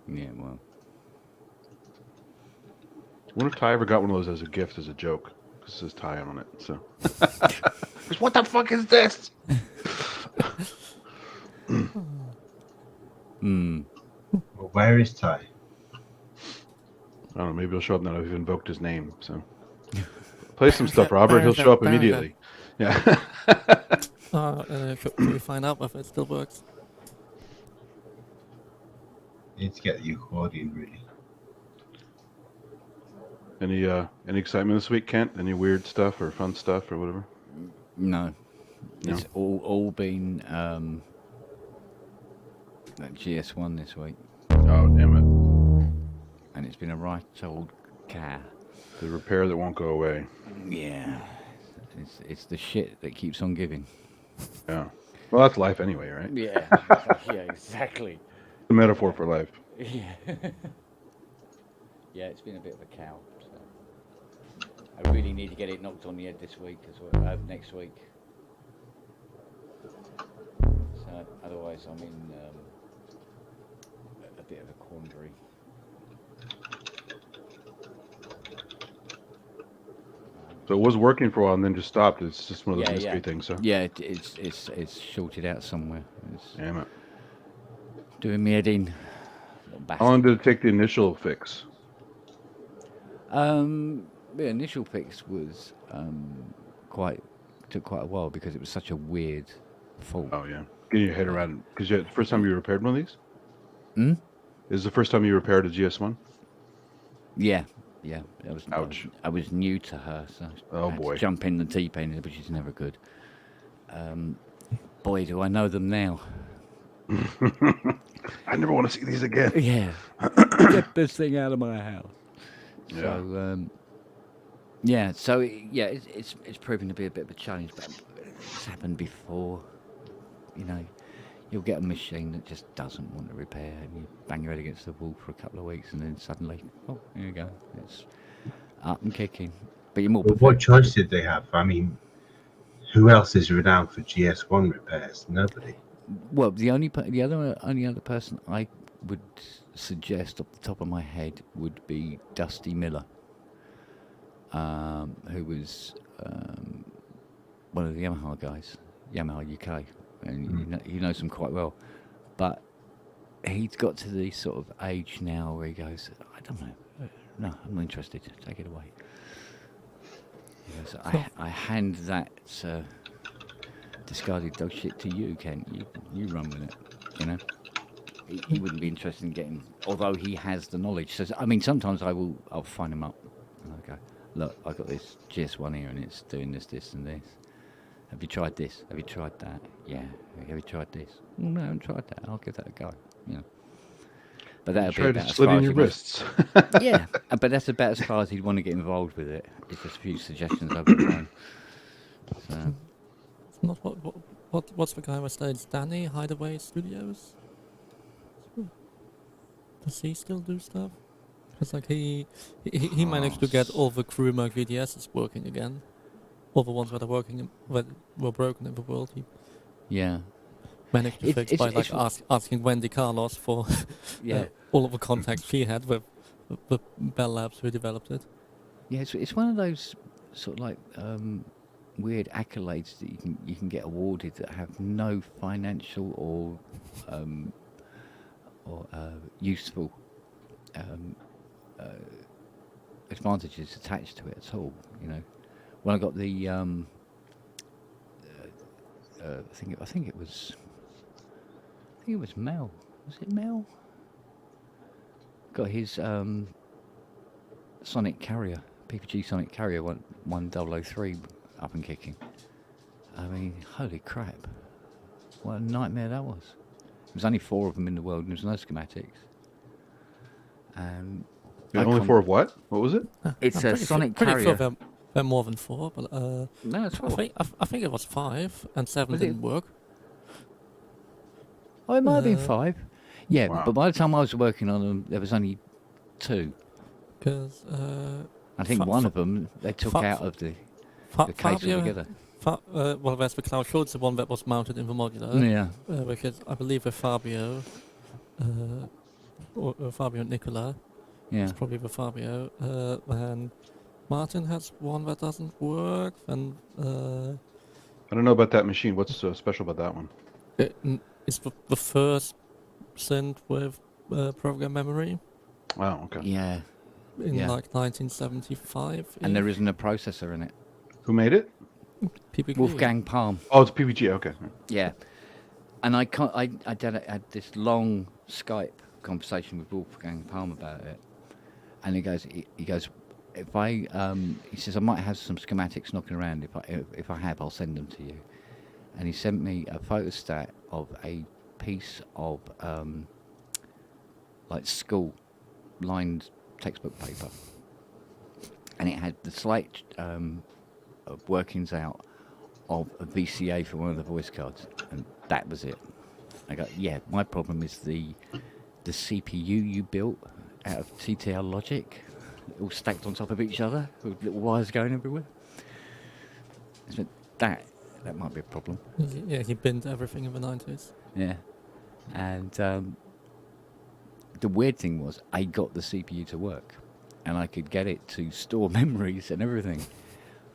Yeah, well. I wonder if Ty ever got one of those as a gift, as a joke. Because it says Ty on it, so. What the fuck is this? Well, where is Ty? I don't know, maybe he'll show up now that we've invoked his name, so. Play some stuff, Robert. He'll show up immediately. Yeah. Should we find out if it still works? You need to get the accordion really. Any excitement this week, Kent? Any weird stuff or fun stuff or whatever? No. No? It's all been that GS1 this week, Oh, damn it. and it's been a right old car. The repair that won't go away. Yeah. It's the shit that keeps on giving. Yeah. Well, that's life anyway, right? Yeah. Yeah, exactly. The metaphor for life. Yeah. Yeah, it's been a bit of a cow. So. I really need to get it knocked on the head this week as well, next week. So otherwise, I'm in a bit of a quandary. So it was working for a while and then just stopped. It's just one of those mystery yeah. things, huh? Yeah, it's shorted out somewhere. It's Damn it. doing me head in. How long did it take the initial fix? The initial fix was took quite a while because it was such a weird fault. Oh, yeah. Getting your head around it. Because the first time you repaired one of these? Hmm? Is the first time you repaired a GS1? Yeah. Ouch. I was new to her, so Oh, I had to boy. jump in the deep end, which is never good. Boy, do I know them now. I never want to see these again. Yeah. Get this thing out of my house. Yeah. So, it's proving to be a bit of a challenge, but it's happened before. You know, you'll get a machine that just doesn't want to repair, and you bang your head against the wall for a couple of weeks, and then suddenly, oh, here you go, it's up and kicking. But you're more Well, what choice did they have? I mean, who else is renowned for GS1 repairs? Nobody. Well, the only other person I would suggest off the top of my head would be Dusty Miller, who was one of the Yamaha guys, Yamaha UK, and he knows them quite well. But he's got to the sort of age now where he goes, I don't know, no, I'm not interested. Take it away. He goes, I hand that discarded dog shit to you, Ken. You run with it, you know. He wouldn't be interested in getting, although he has the knowledge. So I mean, sometimes I'll find him up and I'll go, look, I've got this GS1 here and it's doing this, and this. Have you tried this? Have you tried that? Yeah. Have you tried this? Well, no, I haven't tried that. I'll give that a go. You know. But that'll be Try to about as slit far in as your he wants. wrists. Yeah, but that's about as far as he'd want to get involved with it. It's just a few suggestions over the phone. So. It's not what's the guy who stays Danny Hideaway Studios? Does he still do stuff? Because like he managed to get all the Krumah VDSs working again, all the ones that were broken in the world. He Yeah. managed to fix by asking Wendy Carlos for Yeah. all of the contacts she had with the Bell Labs who developed it. Yeah, it's one of those sort of like weird accolades that you can get awarded that have no financial or useful advantages attached to it at all. You know, when I got the I think it was Mel. Was it Mel? Got his Sonic Carrier, PPG Sonic Carrier 1003 up and kicking. I mean, holy crap. What a nightmare that was. There was only 4 of them in the world and there was no schematics. Only 4 of what? What was it? It's I'm a Sonic Carrier. Pretty sure there are more than 4, but No, it's 4. I think it was 5 and 7 Was it? didn't work. Oh, it might have been 5. Yeah, Wow. but by the time I was working on them, there was only 2. Because I think one of them they took out of the case Fabio, altogether. well, there's the Klaus Schulze one that was mounted in the modular, Yeah. which is, I believe, with Fabio, or Fabio and Nicola. Yeah. It's probably with Fabio. And Martin has one that doesn't work. And I don't know about that machine. What's so special about that one? it's the first synth with program memory Wow, okay. Yeah. in Yeah. like 1975. And there isn't a processor in it. Who made it? PPG. Wolfgang Palm. Oh, it's PPG. Okay. Yeah. And I had this long Skype conversation with Wolfgang Palm about it, and he goes, if I, he says I might have some schematics knocking around. If I have, I'll send them to you. And he sent me a photostat of a piece of like school lined textbook paper, and it had the slight workings out of a VCA for one of the voice cards, and that was it. I go, yeah, my problem is the CPU you built out of TTL logic, all stacked on top of each other with little wires going everywhere. So that might be a problem. Yeah, he binned everything in the 90s. Yeah, and the weird thing was I got the CPU to work, and I could get it to store memories and everything,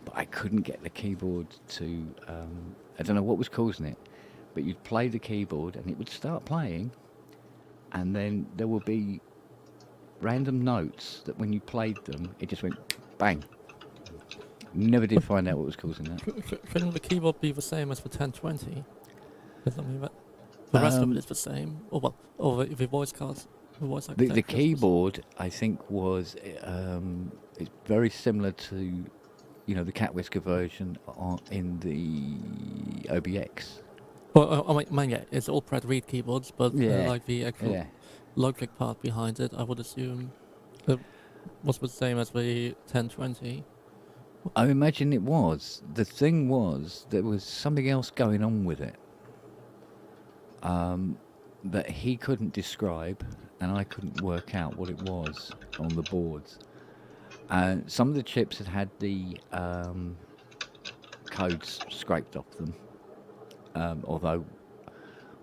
but I couldn't get the keyboard to. I don't know what was causing it, but you'd play the keyboard and it would start playing, and then there would be random notes that when you played them, it just went bang. Never did find out what was causing that. Shouldn't the keyboard be the same as the 1020? Because I mean, the rest of it is the same. Or the voice cards, the voice The keyboard, I think, was it's very similar to, the Cat Whisker version in the OBX. Well, I mean, yeah, it's all Pratt Reed keyboards, but like the actual logic part behind it, I would assume was the same as the 1020. I imagine it was. The thing was, there was something else going on with it that he couldn't describe, and I couldn't work out what it was on the boards. And some of the chips had the codes scraped off them, although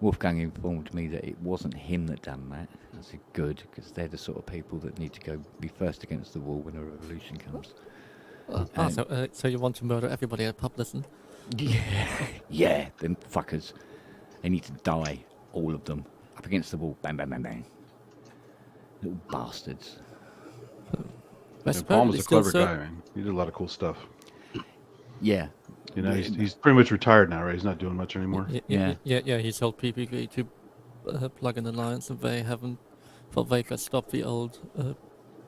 Wolfgang informed me that it wasn't him that done that. I said, good, because they're the sort of people that need to be first against the wall when a revolution comes. So you want to murder everybody at Publisn? Yeah, them fuckers. They need to die, all of them. Up against the wall, bang, bang, bang, bang. Little bastards. Palm was a clever guy, man. He did a lot of cool stuff. Yeah. He's pretty much retired now, right? He's not doing much anymore. Yeah. He sold PPG to Plugin Alliance, and they haven't. Well, they just stopped the old.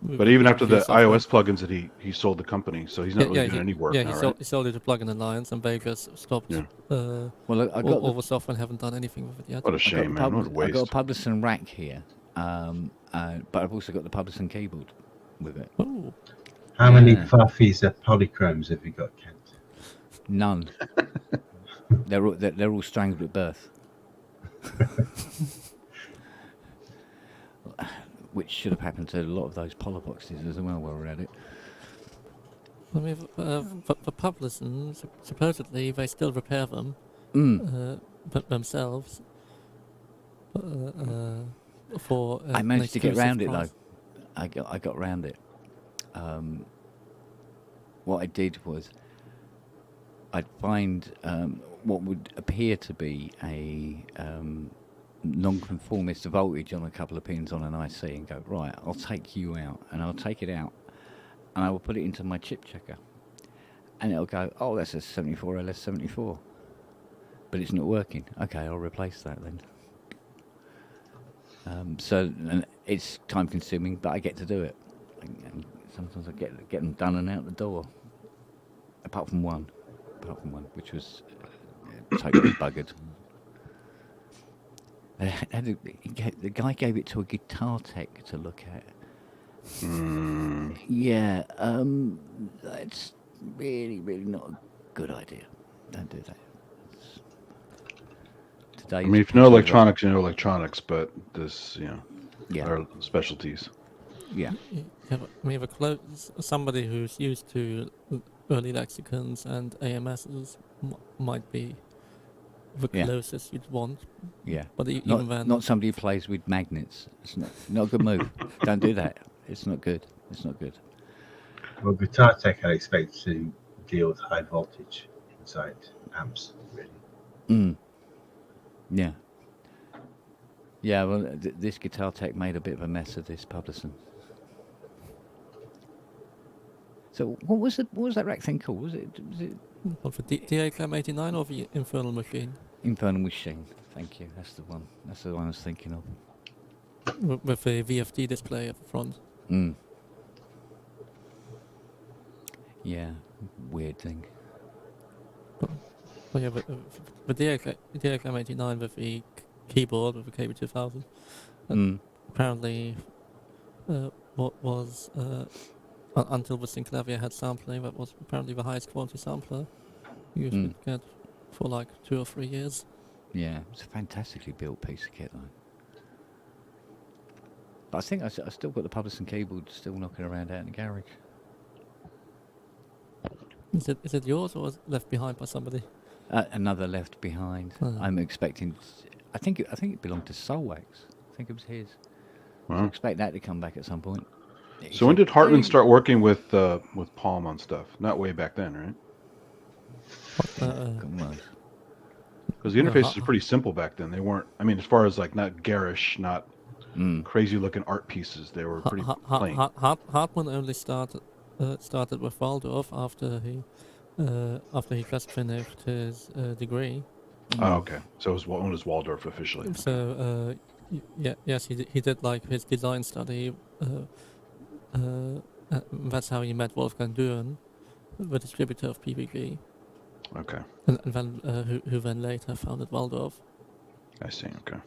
But even after the iOS plugins that he sold the company, so he's not really doing any work now, he sold it to Plugin Alliance, and they just stopped. Yeah. Well, I got all the software and haven't done anything with it yet. What a shame, man! What a waste. I got a Publisn rack here, but I've also got the Publisn keyboard with it. Oh. How many Fuffies of polychromes have you got, Kent? None. They're all strangled at birth. Which should have happened to a lot of those polyboxes as well while we're at it. I mean, the Publisn, supposedly they still repair them themselves. For I managed to get around it though. I got around it. What I did was I'd find what would appear to be a non-conformist voltage on a couple of pins on an IC and go, right, I'll take you out, and I'll take it out and I will put it into my chip checker, and it'll go, oh, that's a 74 LS74, but it's not working. Okay, I'll replace that then. So and it's time consuming, but I get to do it, and sometimes I get them done and out the door, apart from one which was totally buggered. The guy gave it to a guitar tech to look at. Yeah, that's really, really not a good idea. Don't do that. I mean, if you know electronics, you know electronics, but this, are specialties. Yeah. I mean, somebody who's used to early lexicons and AMSs might be the closest you'd want. Yeah. But even then, not somebody who plays with magnets. It's not a good move. Don't do that. It's not good. Well, guitar tech, I expect to deal with high voltage inside amps, really. Yeah. Yeah, well, this guitar tech made a bit of a mess of this Publisn. So what was that rack thing called? Was it for DA Clam 89 or the Infernal Machine? Infernal Machine. Thank you. That's the one. That's the one I was thinking of. with a VFD display at the front. Mm. Yeah, weird thing. But yeah, the DXM89 with the keyboard with the KB2000 Mm. apparently what was until the Synclavier had sampling, that was apparently the highest quality sampler you could get for like 2 or 3 years. Yeah, it's a fantastically built piece of kit, though. But I think I still got the Publishing keyboard still knocking around out in the garage. Is it yours or was it left behind by somebody? Another left behind. Oh. I'm expecting. I think it belonged to Solwax. I think it was his. I Wow. expect that to come back at some point. So when did Hartman start working with Palm on stuff? Not way back then, right? Come on. Because the interfaces were pretty simple back then. They weren't. I mean, as far as like not garish, not crazy looking art pieces. They were pretty plain. Hartman only started with Waldorf after he just finished his degree. Oh, okay. So it was when was Waldorf officially? So yes, he did like his design study. That's how he met Wolfgang Duren, the distributor of PPG. Okay. And then who then later founded Waldorf. I see. Okay.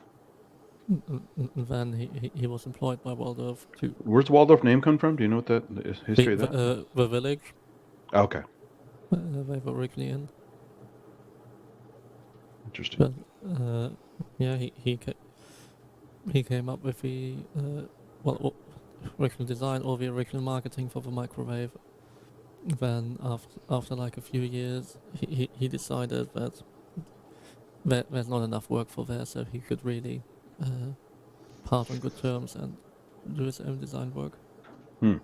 And then he was employed by Waldorf to. Where's the Waldorf name come from? Do you know what that history of that? The village. Okay. They were originally in. Interesting. But yeah, he came up with the original design or the original marketing for the microwave. Then after like a few years, he decided that there's not enough work for there, so he could really part on good terms and do his own design work. I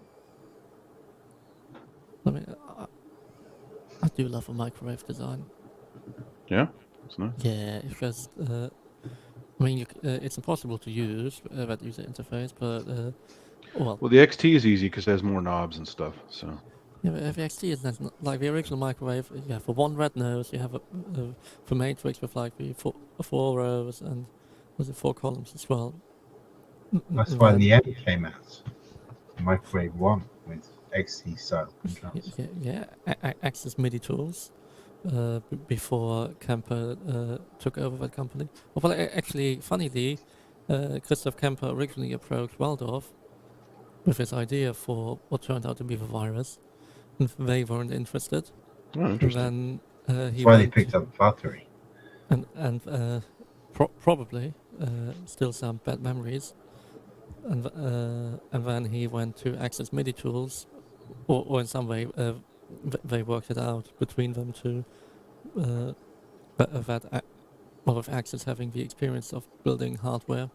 mean, I do love a microwave design. Yeah, that's nice. Yeah, because I mean, it's impossible to use that user interface, but well, the XT is easy because it has more knobs and stuff. So. Yeah, but the XT is not like the original microwave. You have one red nose. You have a matrix with like the four rows and was it 4 columns as well. That's why the M came out. Microwave 1 with XT style controls. Yeah. Access MIDI tools before Kemper took over that company. Well, actually, funnily, Christoph Kemper originally approached Waldorf with his idea for what turned out to be the virus. And they weren't interested. Oh, interesting. And then That's why they picked up Valkyrie. And probably still some bad memories. And then he went to Access MIDI tools, or in some way they worked it out between them to with Access having the experience of building hardware.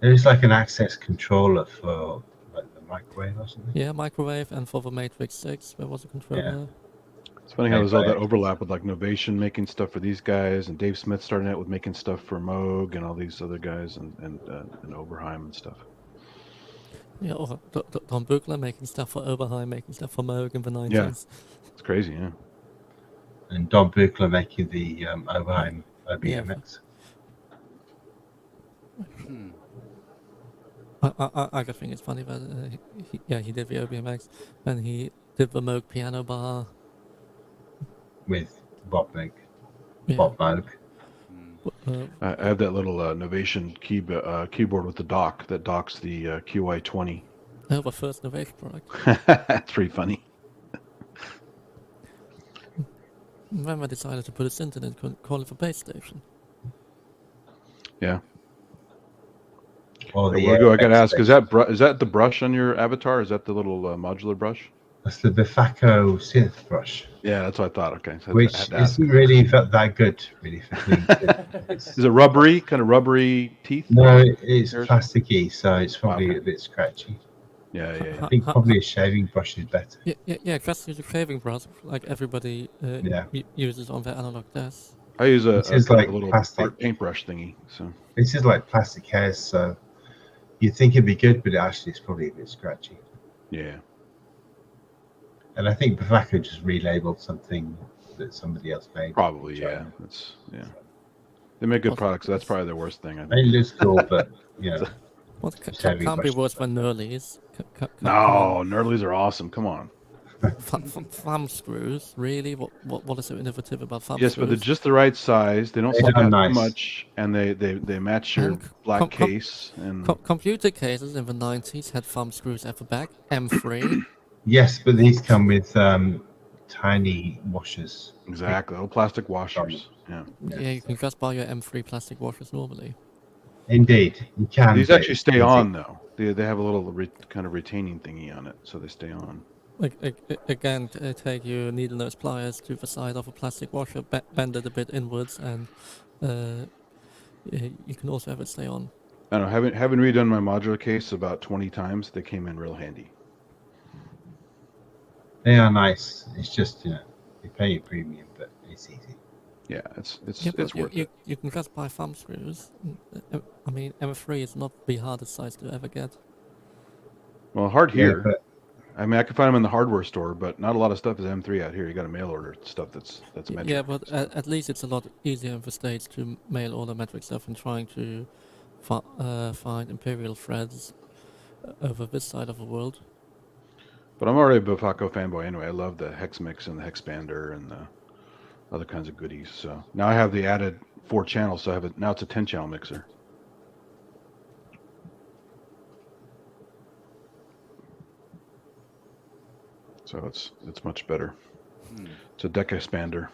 There is like an access controller for like the microwave or something. Yeah, microwave, and for the Matrix 6 there was a controller. Yeah. It's funny how there's all that overlap with like Novation making stuff for these guys, and Dave Smith starting out with making stuff for Moog and all these other guys, and Oberheim and stuff. Yeah, or Don Buchler making stuff for Oberheim, making stuff for Moog in the 90s. Yeah, it's crazy, yeah. And Don Buchler making the Oberheim OBMX. I just think it's funny that he did the OBMX, and he did the Moog piano bar with Bob Moog. Yeah. Bob Moog. I have that little Novation keyboard with the dock that docks the QI20. Oh, the first Novation product. That's pretty funny. Then I decided to put a synth in it and call it the base station. Yeah. Oh, I gotta ask: is that the brush on your avatar? Is that the little modular brush? That's the Bifaco synth brush. Yeah, that's what I thought. Okay, so which isn't really that good, really. Is it rubbery? Kind of rubbery teeth? No, it's plasticky, so it's probably a bit scratchy. Yeah. I think probably a shaving brush is better. Yeah. Just use a shaving brush like everybody uses on their analog desk. I use a little plastic paintbrush thingy. So this is like plastic hairs, so you'd think it'd be good, but actually it's probably a bit scratchy. Yeah. And I think Bifaco just relabeled something that somebody else made. Probably, yeah. They make good products. So that's probably the worst thing. I think. It looks cool, but Well, Just heavy can't be brushed worse stuff. than Nurley's. No, Nurleys are awesome. Come on. Thumb screws, really? What is so innovative about thumb Yes, but they're screws? just the right size. They don't They stick are out nice. too much, and they match your And black case. And computer cases in the 90s had thumb screws at the back. M3. Yes, but these come with tiny washers. exactly, little plastic washers. Yeah. Yeah, you can just buy your M3 plastic washers normally. Indeed, you can. These but actually it's stay easy. on though. They have a little kind of retaining thingy on it, so they stay on. Again, take your needle nose pliers to the side of a plastic washer, bend it a bit inwards, and you can also have it stay on. I don't know. Having redone my modular case about 20 times, they came in real handy. They are nice. It's just you pay a premium, but it's easy. Yeah, it's but worth it. you can just buy thumb screws. I mean, M3 is not the hardest size to ever get. Well, hard Yeah, here. but I mean, I can find them in the hardware store, but not a lot of stuff is M3 out here. You got to mail order stuff that's metric. Yeah, but at least it's a lot easier in the States to mail order metric stuff than trying to find imperial threads over this side of the world. But I'm already a Bufaco fanboy anyway. I love the hex mix and the hexpander and the other kinds of goodies. So now I have the added 4 channels. So I have it now. It's a 10-channel mixer. So it's much better. It's a deck expander.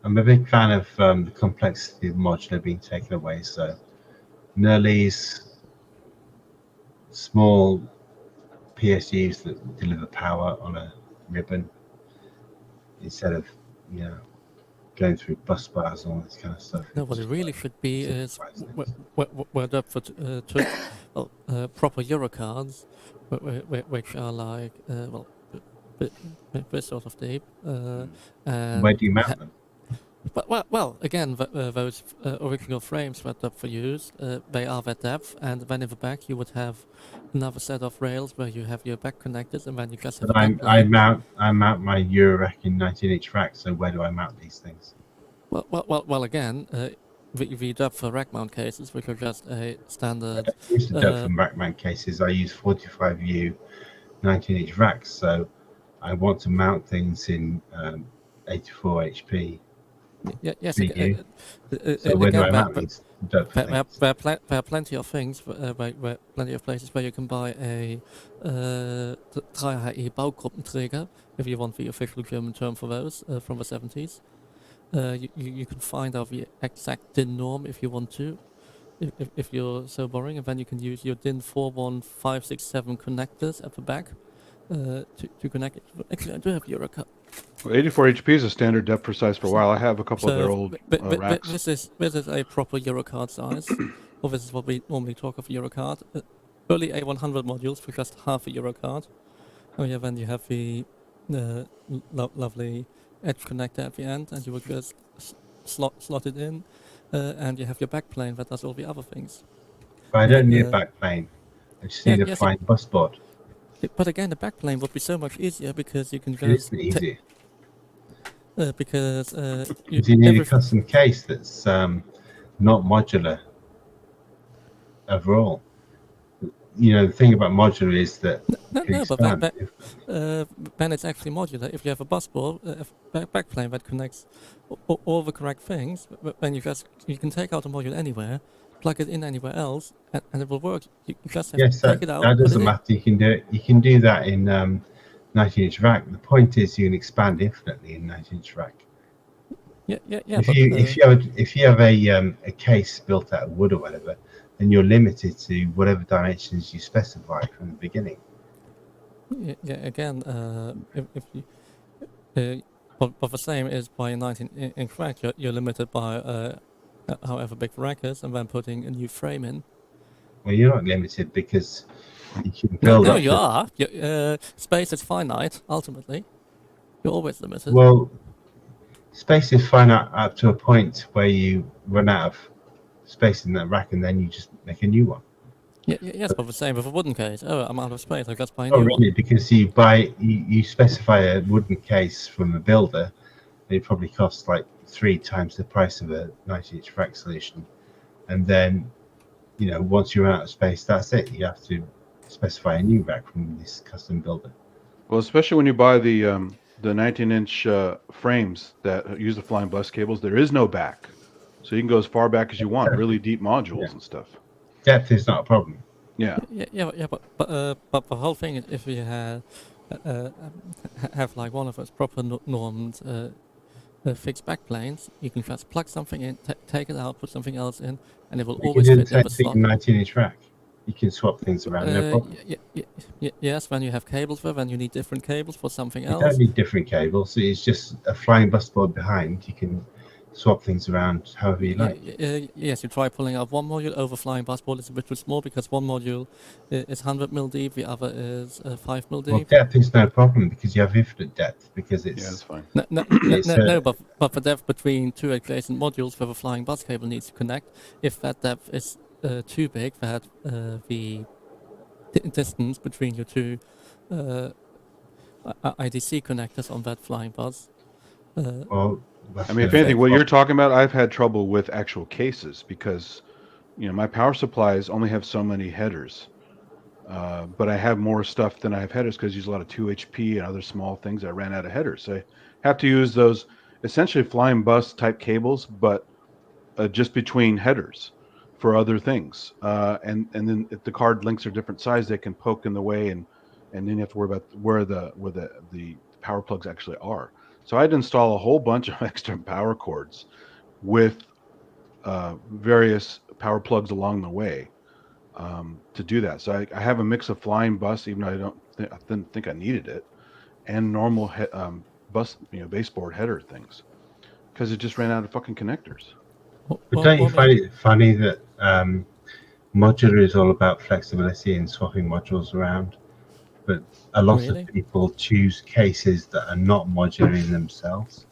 I'm a big fan of the complexity of modular being taken away. So Nurley's small PSUs that deliver power on a ribbon instead of going through bus bars and all this kind of stuff. No, what it really should be is word up for proper Eurocards, which are like this sort of deep. And Where do you mount them? But well, again, those original frames that up for use, they are that depth, and then in the back you would have another set of rails where you have your back connectors, and then you just have. But I mount my Eurorack in 19-inch rack. So where do I mount these things? Well. Again, the depth for rack mount cases, which are just a standard. I don't use the depth from rack mount cases. I use 45U 19-inch racks. So I want to mount things in 84 HP. Yes. So where do I mount these? There are plenty of things, plenty of places where you can buy a 3HE Baugruppenträger, if you want the official German term for those, from the 70s. You can find out the exact DIN norm if you want to, if you're so boring, and then you can use your DIN 41567 connectors at the back to connect it. Actually, I do have Eurocut. Well, 84 HP is a standard depth for size for a while. I have a couple of their old racks. This is a proper Eurocard size. Well, this is what we normally talk of Eurocard. Early A100 modules for just half a Eurocard. Oh yeah, then you have the lovely edge connector at the end, and you would just slot it in, and you have your backplane that does all the other things. But I don't need a backplane. I just need a fine bus board. But again, the backplane would be so much easier because you can just. It isn't easy. Because you need a custom case that's not modular overall. The thing about modular is that then it's actually modular. If you have a bus board, a backplane that connects all the correct things, then you can take out a module anywhere, plug it in anywhere else, and it will work. You just have to take it out. That doesn't matter. You can do it. You can do that in 19-inch rack. The point is, you can expand infinitely in 19-inch rack. Yeah. If you have a case built out of wood or whatever, then you're limited to whatever dimensions you specify from the beginning. Yeah. Again, if you, but the same is by a 19-inch rack, you're limited by however big the rack is, and then putting a new frame in. Well, you're not limited because you can build. No, you are. Space is finite. Ultimately, you're always limited. Well, space is finite up to a point where you run out of space in that rack, and then you just make a new one. Yes, but the same with a wooden case. Oh, I'm out of space. I just buy a new one. Really, because you specify a wooden case from a builder. It probably costs like 3 times the price of a 19-inch rack solution, and then once you're out of space, that's it. You have to specify a new rack from this custom builder. Well, especially when you buy the 19-inch frames that use the flying bus cables, there is no back, so you can go as far back as you want. Really deep modules and stuff. Depth is not a problem. Yeah. But the whole thing is if you have like one of those proper normed fixed backplanes, you can just plug something in, take it out, put something else in, and it will always fit in the slot. 19-inch rack. You can swap things around, no problem. Yes, when you have cables there, then you need different cables for something else. You don't need different cables. It's just a flying bus board behind. You can swap things around however you like. Yes, you try pulling out one module over flying bus board. It's a bit too small because one module is 100 mil deep, the other is 5 mil deep. Well, depth is no problem because you have infinite depth because it's... Yeah, that's fine. No, but the depth between two adjacent modules where the flying bus cable needs to connect, if that depth is too big, that the distance between your two IDC connectors on that flying bus... I mean, if anything, what you're talking about, I've had trouble with actual cases because, my power supplies only have so many headers, but I have more stuff than I have headers because I use a lot of 2 HP and other small things. I ran out of headers, so I have to use those essentially flying bus type cables, but just between headers for other things. And then if the card links are different size, they can poke in the way, and then you have to worry about where the power plugs actually are. So I'd install a whole bunch of extra power cords with various power plugs along the way to do that. So I have a mix of flying bus, even though I didn't think I needed it, and normal bus, baseboard header things, because it just ran out of fucking connectors. But don't you find it funny that modular is all about flexibility and swapping modules around? But a lot of people choose cases that are not modular in themselves.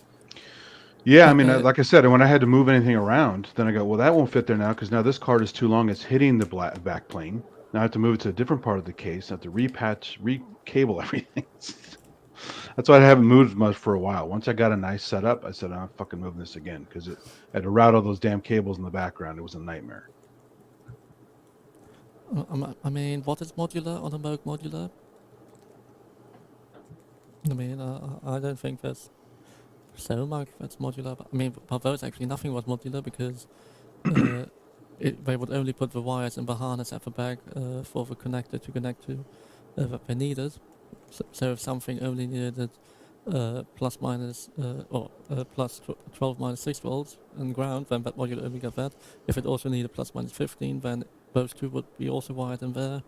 Yeah, I mean, like I said, when I had to move anything around, then I go, well, that won't fit there now because now this card is too long. It's hitting the back plane. Now I have to move it to a different part of the case. I have to recable everything. That's why I haven't moved much for a while. Once I got a nice setup, I said, I'm not fucking moving this again because I had to route all those damn cables in the background. It was a nightmare. I mean, what is modular on a Moog modular? I mean, I don't think there's so much that's modular. But, I mean, but those actually nothing was modular because they would only put the wires in the harness at the back for the connector to connect to that they needed. So if something only needed plus 12 minus 6 volts and ground, then that module only got that. If it also needed plus minus 15, then those two would be also wired in there.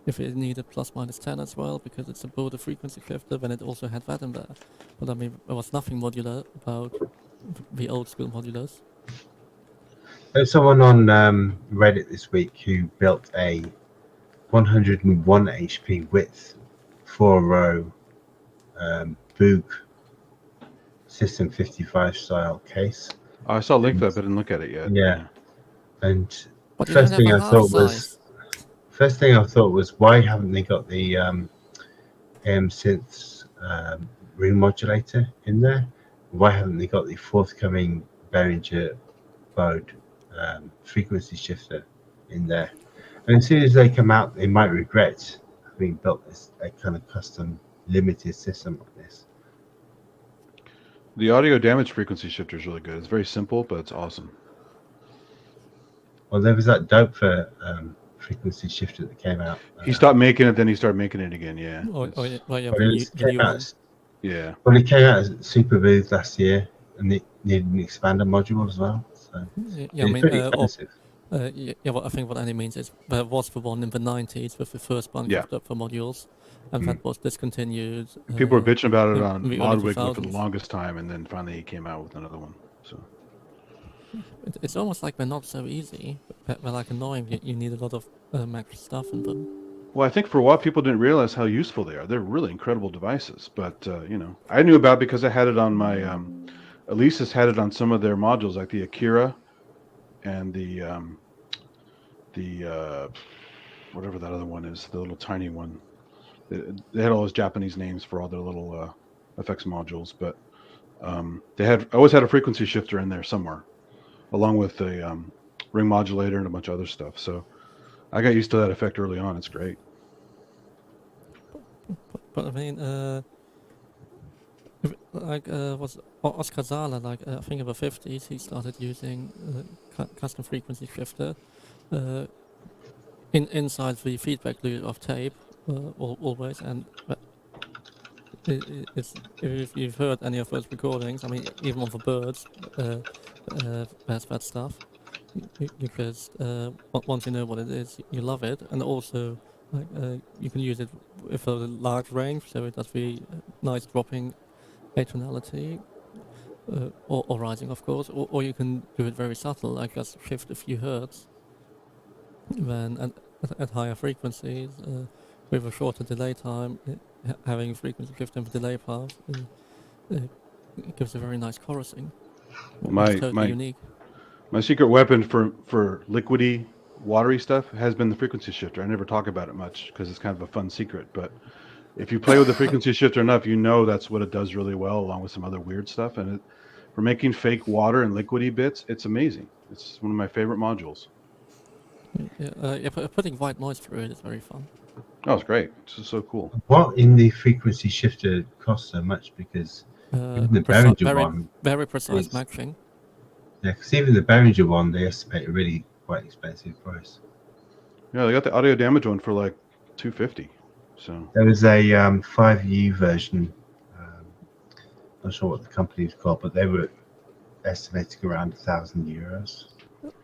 If it needed plus minus 10 as well, because it's a border frequency shifter, then it also had that in there. But I mean, there was nothing modular about the old school modulars. There's someone on Reddit this week who built a 101 HP width 4-row Boog System 55 style case. I saw a link to that, but I didn't look at it yet. Yeah. And first thing I thought was, why haven't they got the AM Synth's remodulator in there? Why haven't they got the forthcoming Behringer Bode frequency shifter in there? And as soon as they come out, they might regret having built a kind of custom limited system like this. The audio damage frequency shifter is really good. It's very simple, but it's awesome. Well, there was that dope for frequency shifter that came out. He stopped making it, then he started making it again. Yeah. Yeah. Well, it came out as Super Booth last year, and it needed an expander module as well. So yeah, I mean, expensive. Well, I think what Andy means is there was the one in the 90s with the first bunch of for modules, and that was discontinued. People were bitching about it on Modwig for the longest time, and then finally he came out with another one. So it's almost like they're not so easy. They're like annoying. You need a lot of Mac stuff in them. Well, I think for a while people didn't realize how useful they are. They're really incredible devices. But I knew about it because I had it on my. Elisa's had it on some of their modules, like the Akira, and the whatever that other one is, the little tiny one. They had all those Japanese names for all their little effects modules, but I always had a frequency shifter in there somewhere, along with a ring modulator, and a bunch of other stuff. So I got used to that effect early on. It's great. But I mean, was Oscar Zala, I think in the 50s, he started using custom frequency shifter inside the feedback loop of tape, always, and if you've heard any of those recordings, I mean, even on the birds, there's that stuff. You just once you know what it is, you love it, and also you can use it with a large range, so it does the nice dropping atonality, or rising, of course, or you can do it very subtle, like just shift a few hertz. Then at higher frequencies, with a shorter delay time, having a frequency shift in the delay path it gives a very nice chorusing. It's totally unique. My secret weapon for liquidy, watery stuff has been the frequency shifter. I never talk about it much because it's kind of a fun secret, but if you play with the frequency shifter enough, you know that's what it does really well, along with some other weird stuff. And for making fake water and liquidy bits, it's amazing. It's one of my favorite modules. Yeah, putting white noise through it is very fun. Oh, it's great. It's just so cool. What in the frequency shifter costs so much? Because even the Behringer one, very precise matching. Yeah, because even the Behringer one, they estimate a really quite expensive price. Yeah, they got the audio damage one for like $250. So there was a 5U version. Not sure what the company is called, but they were estimating around €1,000.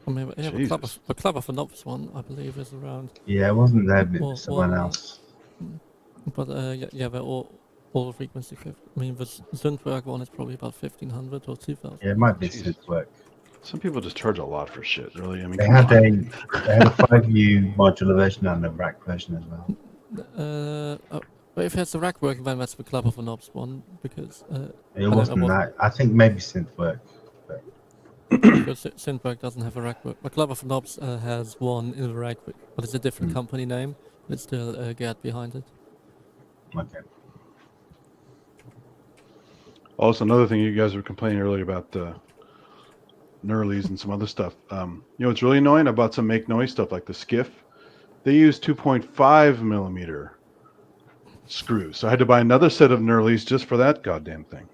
I mean, yeah, the Club of the Knobs one, I believe, is around. Yeah, it wasn't them; it was someone else. But they're all frequency shift. I mean, the Synth one is probably about 1,500 or 2,000. Yeah, it might be Synth. Some people just charge a lot for shit, really. I mean, they had a 5U modular version and a rack version as well. But if it's the rack work, then that's the Club of the Knobs one, because it wasn't that. I think maybe Synth work. Because Synthwork doesn't have a rack work. But Club of the Knobs has one in the rack work, but it's a different company name. It's still Gad behind it. Okay. Also, another thing you guys were complaining earlier about Nurleys and some other stuff. It's really annoying about some make noise stuff like the Skiff. They use 2.5 millimeter screws, so I had to buy another set of Nurleys just for that goddamn thing.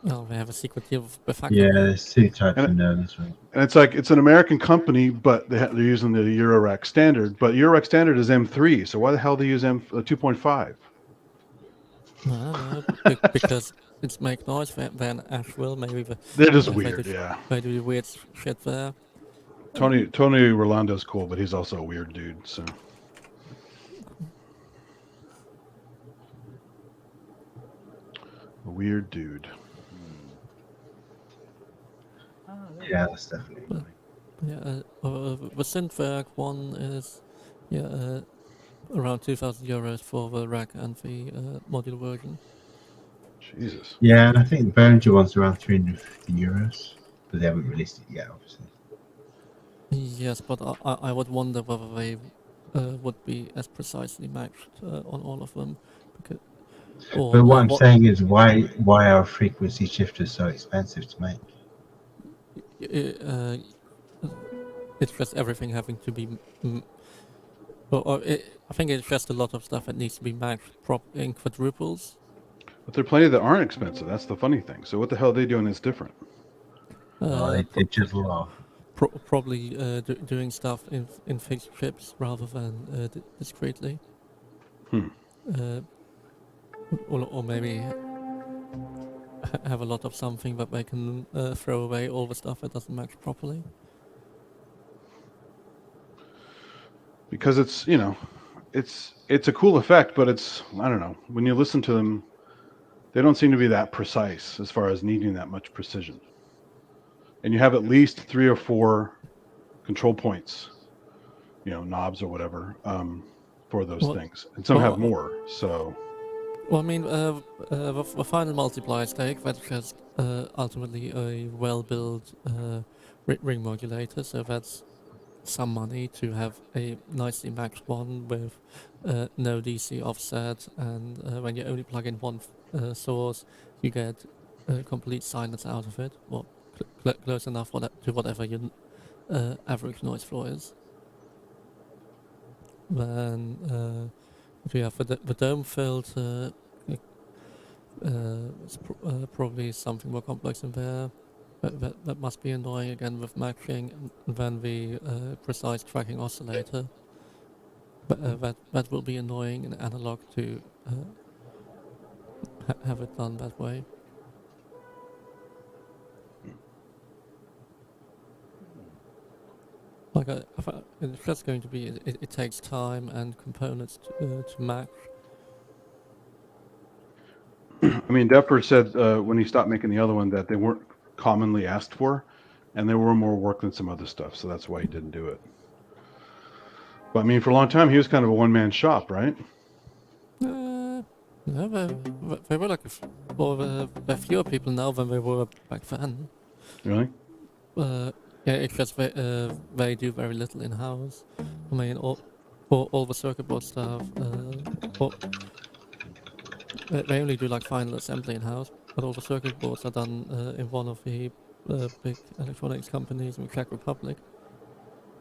Oh, they have a secretive effect. Yeah, there's two types of Nurleys, right? And it's an American company, but they're using the Eurorack standard. But Eurorack standard is M3, so why the hell do they use 2.5? Because it's make noise. Then Asheville, maybe they're just weird. They do weird shit there. Tony Rolando's cool, but he's also a weird dude. So. A weird dude. Yeah, that's definitely. The Synthwork one is around €2,000 for the rack and the modular version. Jesus. Yeah, and I think the Behringer one's around €350, but they haven't released it yet, obviously. Yes, but I would wonder whether they would be as precisely matched on all of them. But what I'm saying is, why are frequency shifters so expensive to make? It's just everything having to be. I think it's just a lot of stuff that needs to be matched in quadruples. But there are plenty that aren't expensive. That's the funny thing. So what the hell are they doing that's different? They digital off. Probably doing stuff in fixed chips rather than discretely. Or maybe have a lot of something that they can throw away all the stuff that doesn't match properly. Because it's a cool effect, but I don't know. When you listen to them, they don't seem to be that precise as far as needing that much precision. And you have at least 3 or 4 control points, knobs or whatever, for those things. And some have more, so... Well, I mean, the final multiplier stake, that's just ultimately a well-built ring modulator, so that's some money to have a nicely matched one with no DC offset, and when you only plug in one source, you get complete silence out of it, or close enough to whatever you average noise floor is. Then we have the dome filter. It's probably something more complex in there. That must be annoying again with matching. And then the precise tracking oscillator. But that will be annoying in analog to have it done that way. Like it's just going to be. It takes time and components to match. I mean, Depper said when he stopped making the other one that they weren't commonly asked for, and they were more work than some other stuff, so that's why he didn't do it. But I mean, for a long time, he was kind of a one-man shop, right? No, they were like they're fewer people now than they were back then. Really? Yeah, it's just they do very little in house. I mean, all the circuit board stuff. They only do like final assembly in house, but all the circuit boards are done in one of the big electronics companies in the Czech Republic.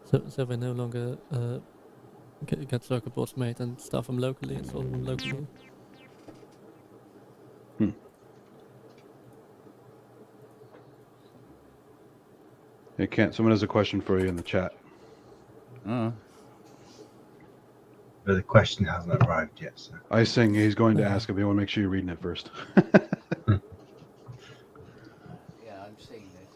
So they no longer get circuit boards made and stuff them locally. It's all locally. Hey, Kent, someone has a question for you in the chat. But the question hasn't arrived yet, so. I think he's going to ask if you want to make sure you're reading it first. Yeah, I'm seeing this.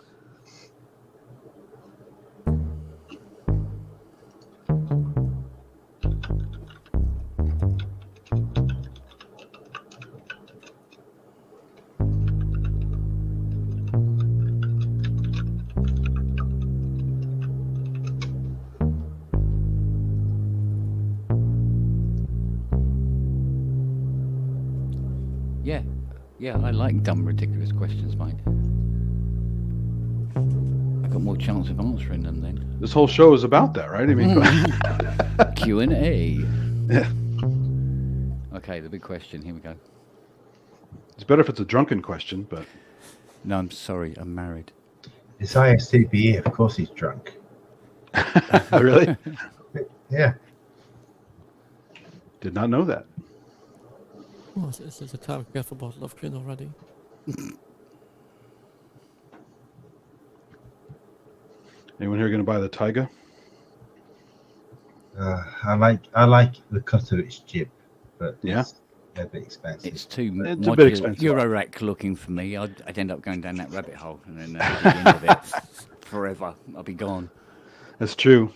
Yeah, I like dumb, ridiculous questions, mate. I got more chance of answering them then. This whole show is about that, right? I mean, Q&A. yeah. Okay, the big question. Here we go. It's better if it's a drunken question, but No, I'm sorry. I'm married. It's ISTPE, of course he's drunk. really? Yeah. Did not know that. Oh, it's a time to get a bottle of gin already. Anyone here going to buy the Taiga? I like the cut of its jib, but Yeah. it's a bit expensive. It's too It's a bit expensive. Eurorack looking for me. I'd end up going down that rabbit hole and then at the end of it, forever. I'll be gone. That's true.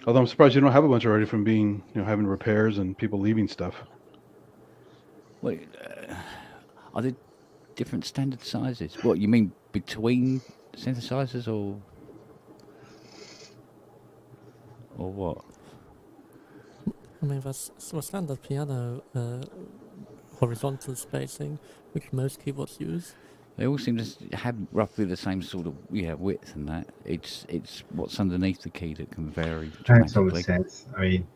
Although I'm surprised you don't have a bunch already from being, having repairs and people leaving stuff. Wait, are there different standard sizes? What, you mean between synthesizers or what? I mean, there's a standard piano horizontal spacing, which most keyboards use. They all seem to have roughly the same sort of width and that. It's what's underneath the key that can vary Makes all dramatically. sense. I mean,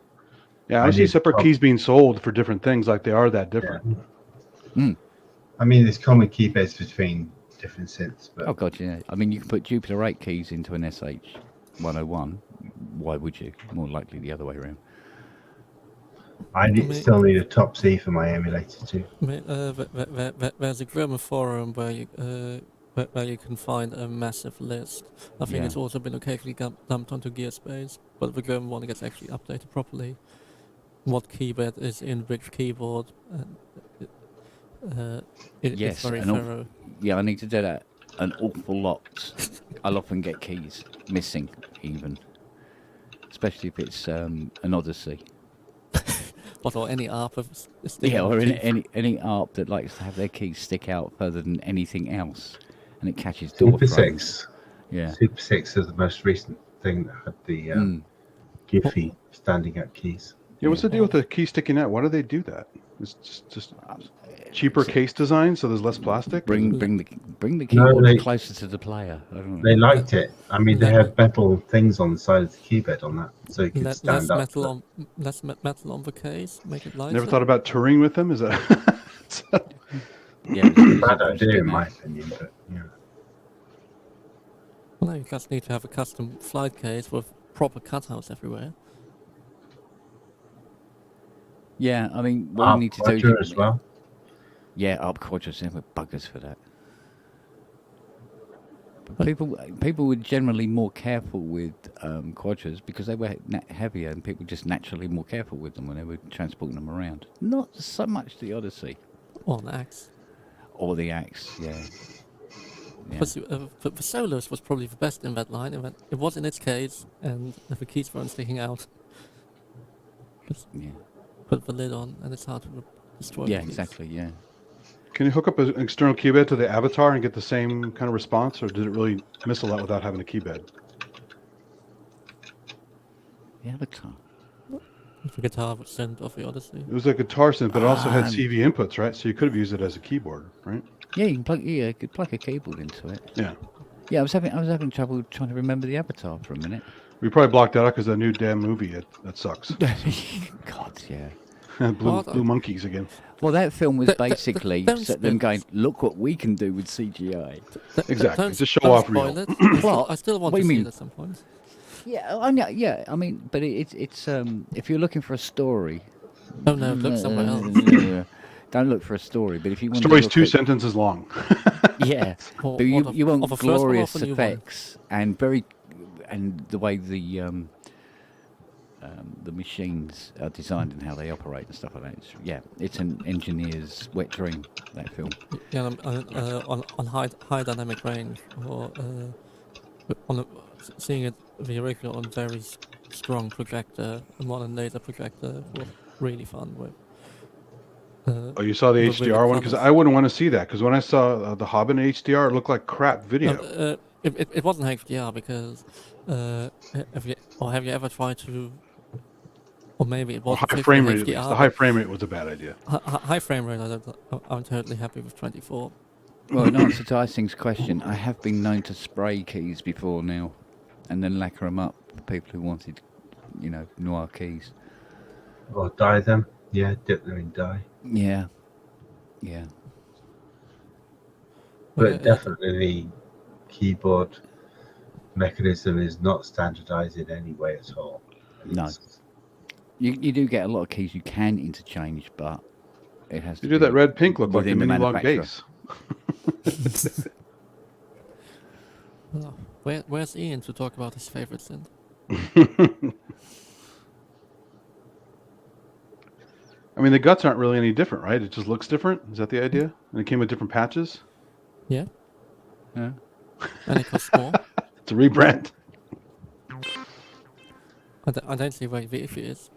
Yeah, I see separate keys being sold for different things, like they are that different. Mm. I mean, there's common key beds between different synths, but Oh god, yeah. I mean, you can put Jupiter 8 keys into an SH 101. Why would you? More likely the other way around. still need a top C for my emulator too. I mean, there's a German forum where you can find a massive list. I think Yeah. it's also been occasionally dumped onto Gearspace, but the German one gets actually updated properly. What keyboard is in which keyboard? It's Yes, very and thorough. Yeah, I need to do that an awful lot. I'll often get keys missing, even. Especially if it's an Odyssey. What, or any ARP of Yeah, or any ARP that likes to have their keys stick out further than anything else. And it catches door Super frames. 6. Yeah. Super 6 is the most recent thing that had the Giphy standing up keys. Yeah, what's the deal with the key sticking out? Why do they do that? It's just cheaper case design, so there's less plastic. Bring the keyboard closer to the player. I don't know. They liked it. I mean, they had metal things on the side of the keyboard on that, so you could less stand up. metal on the case, make it lighter. Never thought about touring with them. Is that? Yeah, Bad idea, in my opinion, but yeah. Well, no, you just need to have a custom flight case with proper cutouts everywhere. Yeah, I mean, what you need to do Roger as well. Yeah, up quadrants, there were buggers for that. But people were generally more careful with quadras because they were heavier, and people were just naturally more careful with them when they were transporting them around. Not so much the Odyssey Or an axe. or the Axe, yeah. Yeah. But the Solus was probably the best in that line. It was in its case, and the keys weren't sticking out. Just Yeah, put the lid on, and it's hard to destroy. yeah, the keys. exactly, yeah. Can you hook up an external keybed to the avatar and get the same kind of response, or did it really miss a lot without having a keybed? The Avatar. The guitar with Synth of the Odyssey. It was a guitar synth, but it also had Ah. CV inputs, right? So you could have used it as a keyboard, right? Yeah, you could plug a keyboard into it. Yeah. Yeah, I was having trouble trying to remember the Avatar for a minute. We probably blocked that out because that new damn movie, that sucks. God, yeah. Blue monkeys again. Well, that film was basically don't them going, look what we can do with CGI. Exactly. Don't- Just show don't off spoil real. it. What? I still want What to do you see mean? it at some point. Yeah, I know. Yeah, I mean, but it's if you're looking for a story, Oh no, look somewhere else. don't look for a story. But if you want Story's to look 2 at, sentences long. yeah, Or but you of- want of a first one or glorious of a new one? effects and the way the machines are designed and how they operate and stuff like that. It's an engineer's wet dream. That film. Yeah, on high dynamic range, or seeing it theoretically on very strong projector, a modern laser projector, was really fun. With Oh, you saw the With HDR one? Because colours. I wouldn't want to see that. Because when I saw The Hobbit in HDR, it looked like crap video. it wasn't HDR because have you ever tried to, or maybe it was High frame rate. At HDR. least. The high frame rate was a bad idea. High frame rate. I'm totally happy with 24. Well, in answer to Icing's question, I have been known to spray keys before now, and then lacquer them up for people who wanted, noir keys. Or dye them. Yeah, dip them in dye. Yeah. But definitely the keyboard mechanism is not standardized in any way at all. No. It's- You do get a lot of keys you can interchange, but it has to You do be that red pink look like a within the mini log manufacturer. bass. Oh, where's Ian to talk about his favorite synth? I mean, the guts aren't really any different, right? It just looks different. Is that the idea? And it came with different patches. Yeah, Yeah. and it costs more. It's a rebrand. I don't see where the issue is.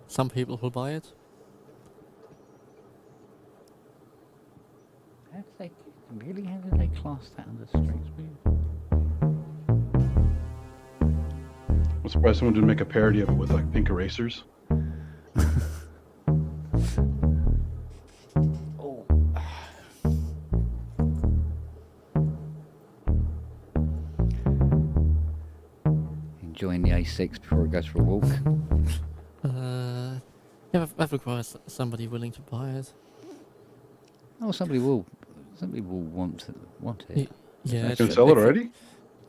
Some people will buy it. How do they class that under strings? I'm surprised someone didn't make a parody of it with like pink erasers. Oh. Enjoying the A6 before it goes for a walk. Yeah, that requires somebody willing to buy it. Oh, somebody will want it. Yeah, You can sell it already?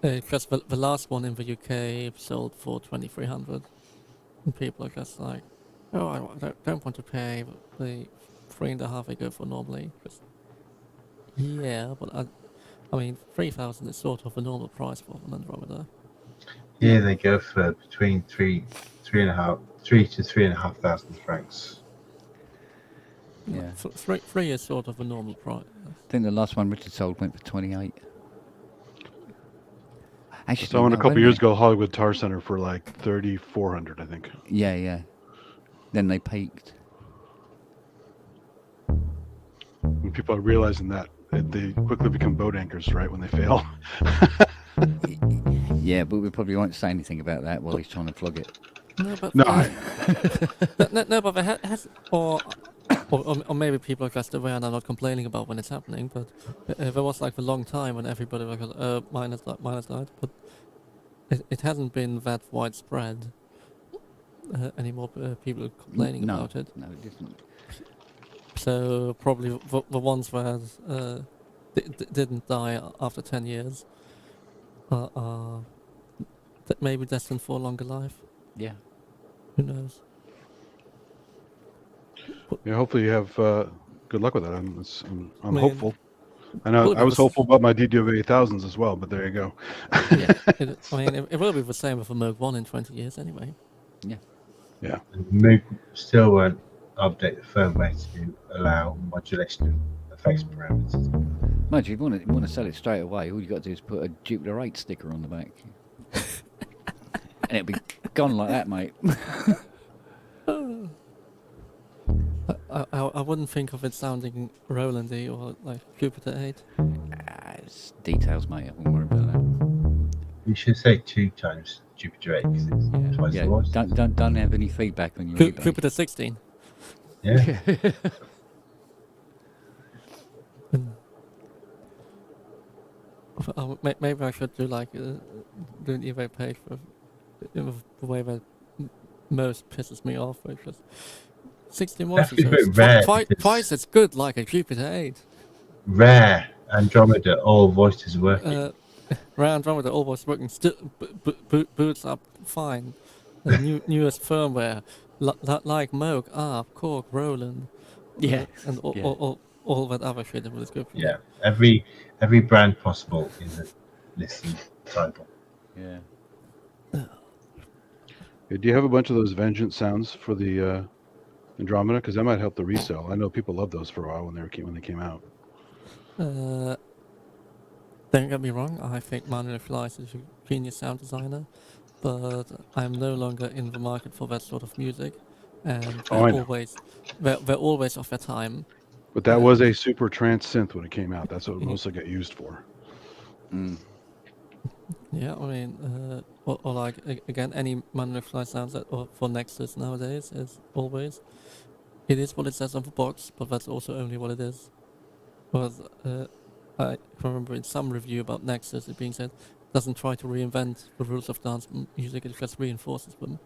Because the last one in the UK sold for 2,300, and people are just like, "Oh, I don't want to pay the 3.5 they go for normally." Just, yeah, but I mean, 3,000 is sort of a normal price for an Andromeda. Yeah, they go for between 3 to 3,500 francs. Yeah. Three is sort of a normal price. I think the last one Richard sold went for 28. Actually, So I went a no, couple wait years minute. ago, Hollywood Guitar Center for like 3,400, I think. Yeah. Then they peaked. When people are realizing that, they quickly become boat anchors, right? When they fail. Yeah, but we probably won't say anything about that while he's trying to flog it. No, but No, no, but there or maybe people are just aware and are not complaining about when it's happening. But there was like a long time when everybody was like, minus died, but it hasn't been that widespread anymore. People are complaining No, about it. No, it didn't. So probably the ones that didn't die after 10 years are maybe destined for a longer life. Yeah. Who knows? Yeah, hopefully you have good luck with that. I'm I mean, hopeful. I know will it I be was hopeful about my DW 8000s as well, but there you go. Yeah. I mean, it will be the same with a Moog 1 in 20 years anyway. Yeah. Yeah. And Moog still won't update the firmware to allow modulation of effects parameters. Mind you, if you want to sell it straight away, all you got to do is put a Jupiter 8 sticker on the back. And it'll be gone like that, mate. I wouldn't think of it sounding Rolandy or like Jupiter 8. It's details, mate. I won't worry about that. You should say 2 times Jupiter 8 because it's twice Yeah, the voice. don't have any feedback on your eBay. Jupiter 16. Yeah. Maybe I should do like do an eBay page for the way that most pisses me off, which is 16 That's voices. a bit rare because- Twice as good like a Jupiter 8. Rare Andromeda, all voices working. Rare Andromeda almost working. Still boots up fine. Newest firmware like Moog, Korg, Roland. Yeah. And Yeah. all that other shit that was good. Yeah, every brand possible in the listing title. Yeah. Do you have a bunch of those Vengeance sounds for the Andromeda? Because that might help the resale. I know people loved those for a while when they came out. Don't get me wrong, I think Manuel Fleiss is a genius sound designer, but I'm no longer in the market for that sort of music, and they're always off their time. But that was a super trance synth when it came out. That's what it mostly got used for. Mm. Yeah, I mean, or like again, any Manuel Fleiss sounds that or for Nexus nowadays is always, it is what it says on the box, but that's also only what it is. Because I remember in some review about Nexus it being said, doesn't try to reinvent the rules of dance music, it just reinforces them.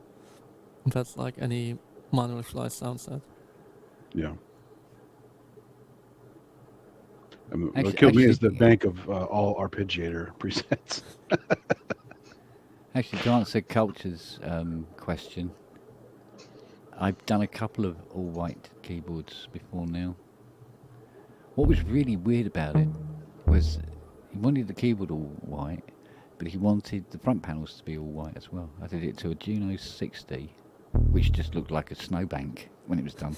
And that's like any Manuel Fleiss sound set. Yeah. What killed me is the bank of all arpeggiator presets. Actually, to answer Culture's question, I've done a couple of all-white keyboards before now. What was really weird about it was he wanted the keyboard all white, but he wanted the front panels to be all white as well. I did it to a Juno 60, which just looked like a snowbank when it was done.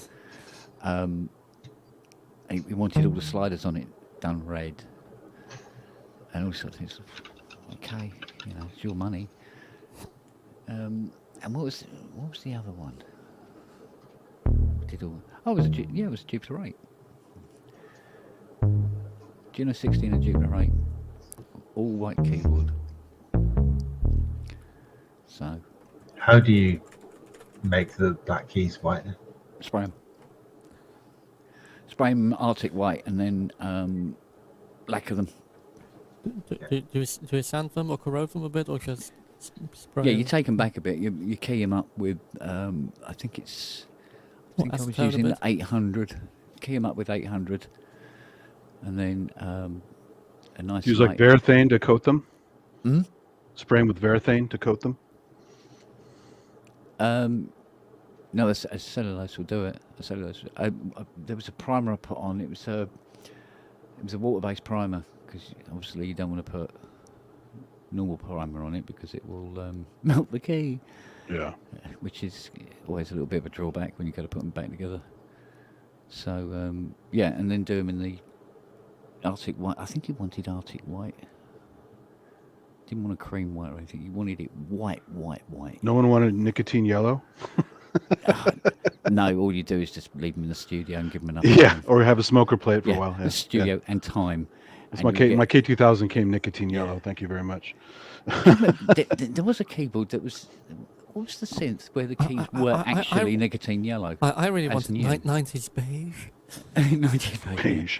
He wanted all the sliders on it done red, and all sorts of things. Okay, it's your money. And what was the other one? It was a Jupiter 8. Juno 16 and Jupiter 8. All white keyboard. So. How do you make the black keys white? Spray them. Spray them Arctic white and then lacquer them. Do you sand them or corrode them a bit, or just spray? Yeah, you take them back a bit. You key them up with I think I was using the 800. Key them up with 800, and then a nice. Use like Varathane to coat them. Hmm? Spray them with Varathane to coat them. No, a cellulose will do it. A cellulose. There was a primer I put on. It was a water-based primer because obviously you don't want to put normal primer on it because it will melt the key. Yeah. Which is always a little bit of a drawback when you got to put them back together. So yeah, and then do them in the Arctic white. I think he wanted Arctic white. Didn't want a cream white or anything. He wanted it white. No one wanted nicotine yellow. No, all you do is just leave them in the studio and give them enough. Yeah, time. or have a smoker play it for a while. The studio and time. That's And my K2000 came nicotine yellow. Thank you very much. There was a keyboard that was. What was the synth where the keys were actually nicotine yellow? I really as wanted new? 90s beige. 90s beige.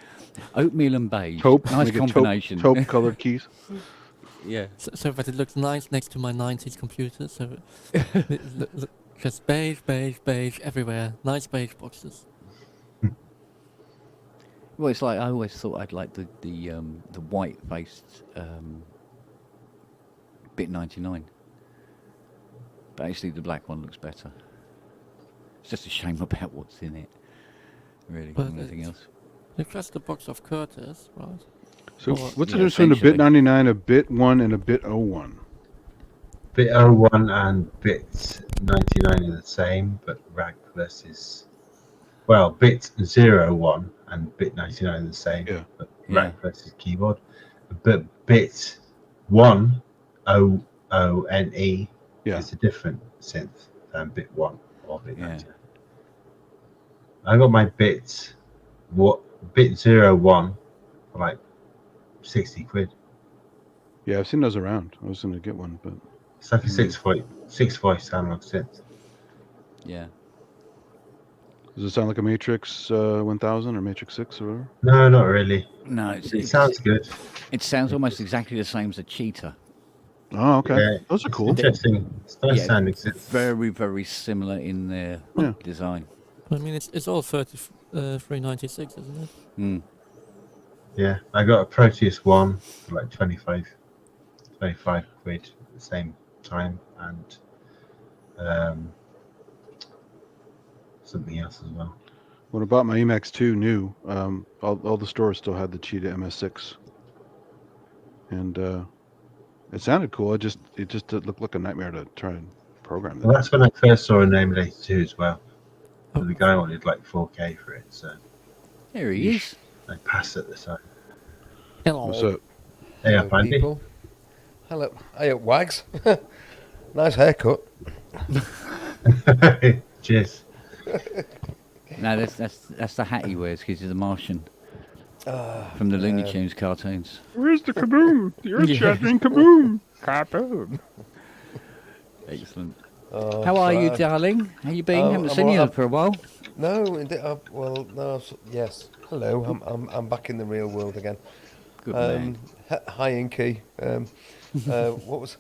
Oatmeal and beige. Taupe. Nice Make it combination. Taupe colored keys. Yeah. So that it looks nice next to my 90s computer. So just beige everywhere. Nice beige boxes. Well, it's like I always thought I'd like the white faced bit 99. But actually, the black one looks better. It's just a shame about what's in it, really, But more than anything else. It's just the box of Curtis, right? So Or- what's the Yeah, difference between a bit essentially. 99, a bit 1, and a bit 01? Bit 01 and bit 99 are the same, but rag versus bit 01 and bit 99 are the same, Yeah. but Yeah. rag versus keyboard. But bit 1 OONE Yeah. is a different synth than bit 1 or bit Yeah. 99. I got my bit 01 for like 60 quid. Yeah, I've seen those around. I was going to get one, but It's like a six voice analog synth. Yeah. does it sound like a Matrix 1000 or Matrix 6 or whatever? No, not really. No, It sounds good. It sounds almost exactly the same as a cheetah. Oh, okay. Yeah, Those are it's cool. interesting. It's nice Yeah, sounding synth. very, very similar in their Yeah. design. I mean, it's all 3396, isn't it? Mm. Yeah, I got a Proteus 1 for like 25 quid at the same time, and something else as well. When I bought my Emax 2 new, all the stores still had the Cheetah MS6. And it sounded cool. It just looked like a nightmare to try and program Well, that. that's when I first saw an emulator 2 as well. So the guy wanted like 4K for it, so There he is. I passed at the time. Hello. What's up? Hey, Hello, up, Andy. people. Hello. Hey, up, Wags. Nice haircut. Cheers. No, that's the hat he wears because he's a Martian from the Looney Tunes cartoons. Where's the kaboom? The earth Yeah. shattering kaboom. Kaboom. Excellent. Oh, How are you, right. darling? How you been? Oh, Haven't I'm seen you alright. for a while. No, indeed. Well, no. Yes. Hello. I'm back in the real world again. Good man. Hi, Inky. What was?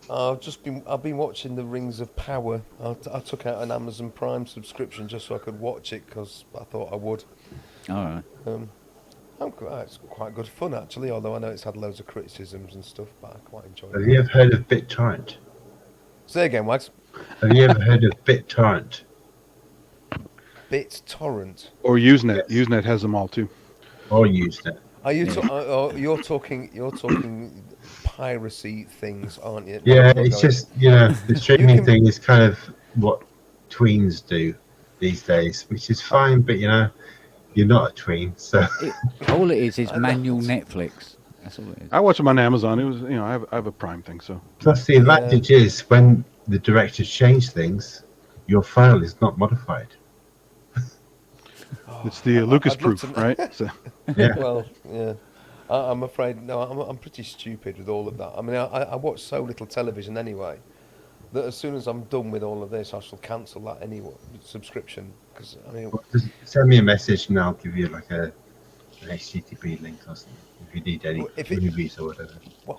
I've been watching the Rings of Power. I took out an Amazon Prime subscription just so I could watch it because I thought I would. All right. It's quite good fun actually. Although I know it's had loads of criticisms and stuff, but I quite enjoy Have it. you ever heard of BitTorrent? Say again, Wags. Have you ever heard of BitTorrent? BitTorrent. Or Usenet. Yes. Usenet has them all too. Or used it? Are you? You're talking piracy things, aren't you? Yeah, Not it's going- just, the streaming can- thing is kind of what tweens do these days, which is fine, but you're not a tween, so All it is I know. manual Netflix. That's all it is. I watch them on Amazon. It was, I have a Prime thing, so plus the advantage is when the directors change things, your file is not modified. it's the I'd Lucas love proof, to- right? So, Yeah. Well, yeah. I'm afraid no. I'm pretty stupid with all of that. I mean, I watch so little television anyway that as soon as I'm done with all of this, I shall cancel that anyway subscription because I mean, Just send me a message and I'll give you like an HTTP link or something if you need any Well, if it- movies or whatever.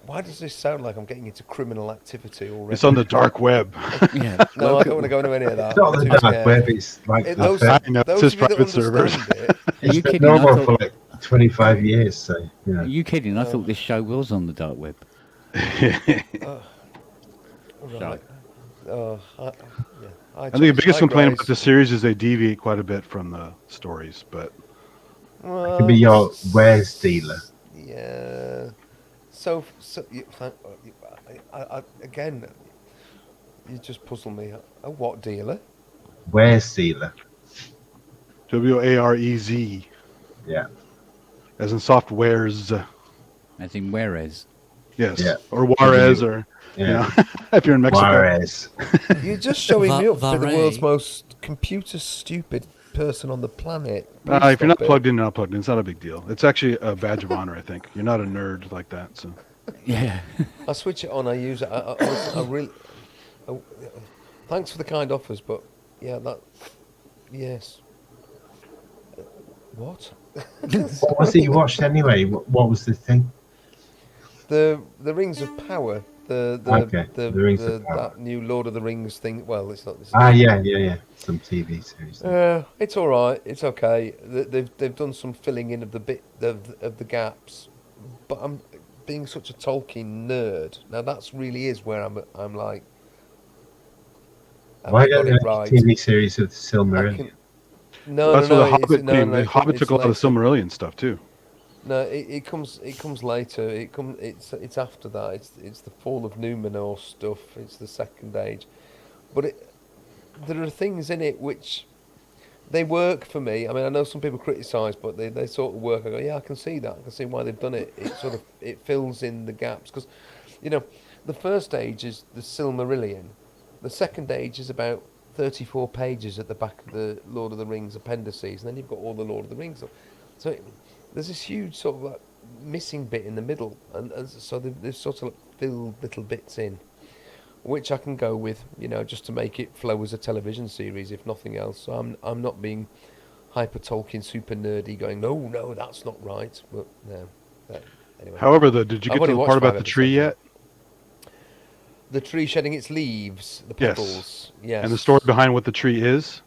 why does this sound like I'm getting into criminal activity already? it's on the dark web. Yeah. No, I don't want to go into any of that. It's not I'm the too dark scared. web, it's like It- the those fair- I know, those it's of you that private servers. understand it, Are you it's been kidding? I normal thought, for like 25 years, so are you kidding? I thought this show was on the dark web. right. I think the biggest complaint about the series is they deviate quite a bit from the stories, but it could be your wares dealer. Yeah. So again, you just puzzle me. A what dealer? Wares dealer. WAREZ, Yeah. as in softwares. As in Whereas. Yes, Yeah. or Juarez, or Yeah. if you're in Mexico. Juarez. You're just showing me up to the Varet. world's most computer stupid person on the planet. If you're not Stop it. plugged in, you're not plugged in. It's not a big deal. It's actually a badge of honor, I think. You're not a nerd like that. So Yeah. I switch it on. I use it. I really. Thanks for the kind offers, but yeah, that. Yes. What? What was it you watched anyway? What was the thing? The Rings of Power. The Okay, the Rings of Power. That new Lord of the Rings thing. Well, it's not. This Yeah. Some TV series. It's all right. It's okay. They've done some filling in of the bit of the gaps, but being such a Tolkien nerd. Now that's really is where I'm like, have Why I don't got they it make a right? TV series of the I Silmarillion? can. No, That's no, where no. the It's Hobbit no, came. no. The Hobbit It's took a lot of later. Silmarillion stuff too. No, it comes later. It's after that. It's the fall of Numenor stuff. It's the Second Age, but there are things in it which they work for me. I mean, I know some people criticise, but they sort of work. I go, yeah, I can see that. I can see why they've done it. It sort of it fills in the gaps because, you know, the first age is the Silmarillion. The second age is about 34 pages at the back of the Lord of the Rings appendices, and then you've got all the Lord of the Rings stuff. So there's this huge sort of like missing bit in the middle, and so they've sort of like filled little bits in, which I can go with, you know, just to make it flow as a television series, if nothing else. So I'm not being hyper Tolkien, super nerdy, going, no, that's not right. But no, anyway. However, though, did you I've get to only the watched part about 5 the tree episodes yet? The tree shedding its leaves, the Yes. petals. Yes. And the story behind what the tree is?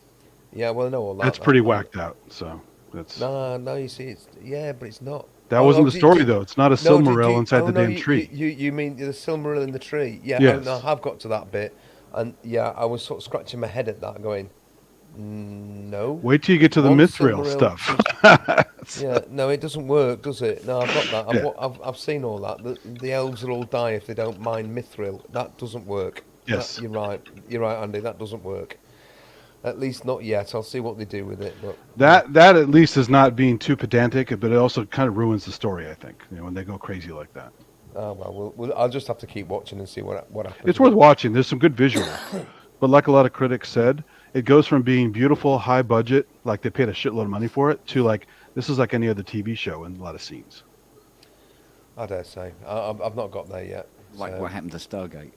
Yeah, well, I know all that. That's pretty whacked out. So that's No, you see, but it's not. that wasn't the story though. It's not a Silmaril inside the damn tree. You mean the Silmaril in the tree? Yeah, Yes. no, I have got to that bit, and yeah, I was sort of scratching my head at that, going, no. Wait till you get to the One Mithril Silmaril, stuff. Yeah, no, it doesn't work, does it? No, I've got that. Yeah. I've seen all that. The elves will all die if they don't mine Mithril. That doesn't work. Yes. You're right, Andy. That doesn't work. At least not yet. I'll see what they do with it. But That at least is not being too pedantic, but it also kind of ruins the story. I think when they go crazy like that. oh well, I'll just have to keep watching and see what happens. It's worth watching. There's some good visuals, but like a lot of critics said, it goes from being beautiful, high budget, like they paid a shitload of money for it, to like this is like any other TV show in a lot of scenes. I dare say. I've not got there yet. Like so. what happened to Stargate.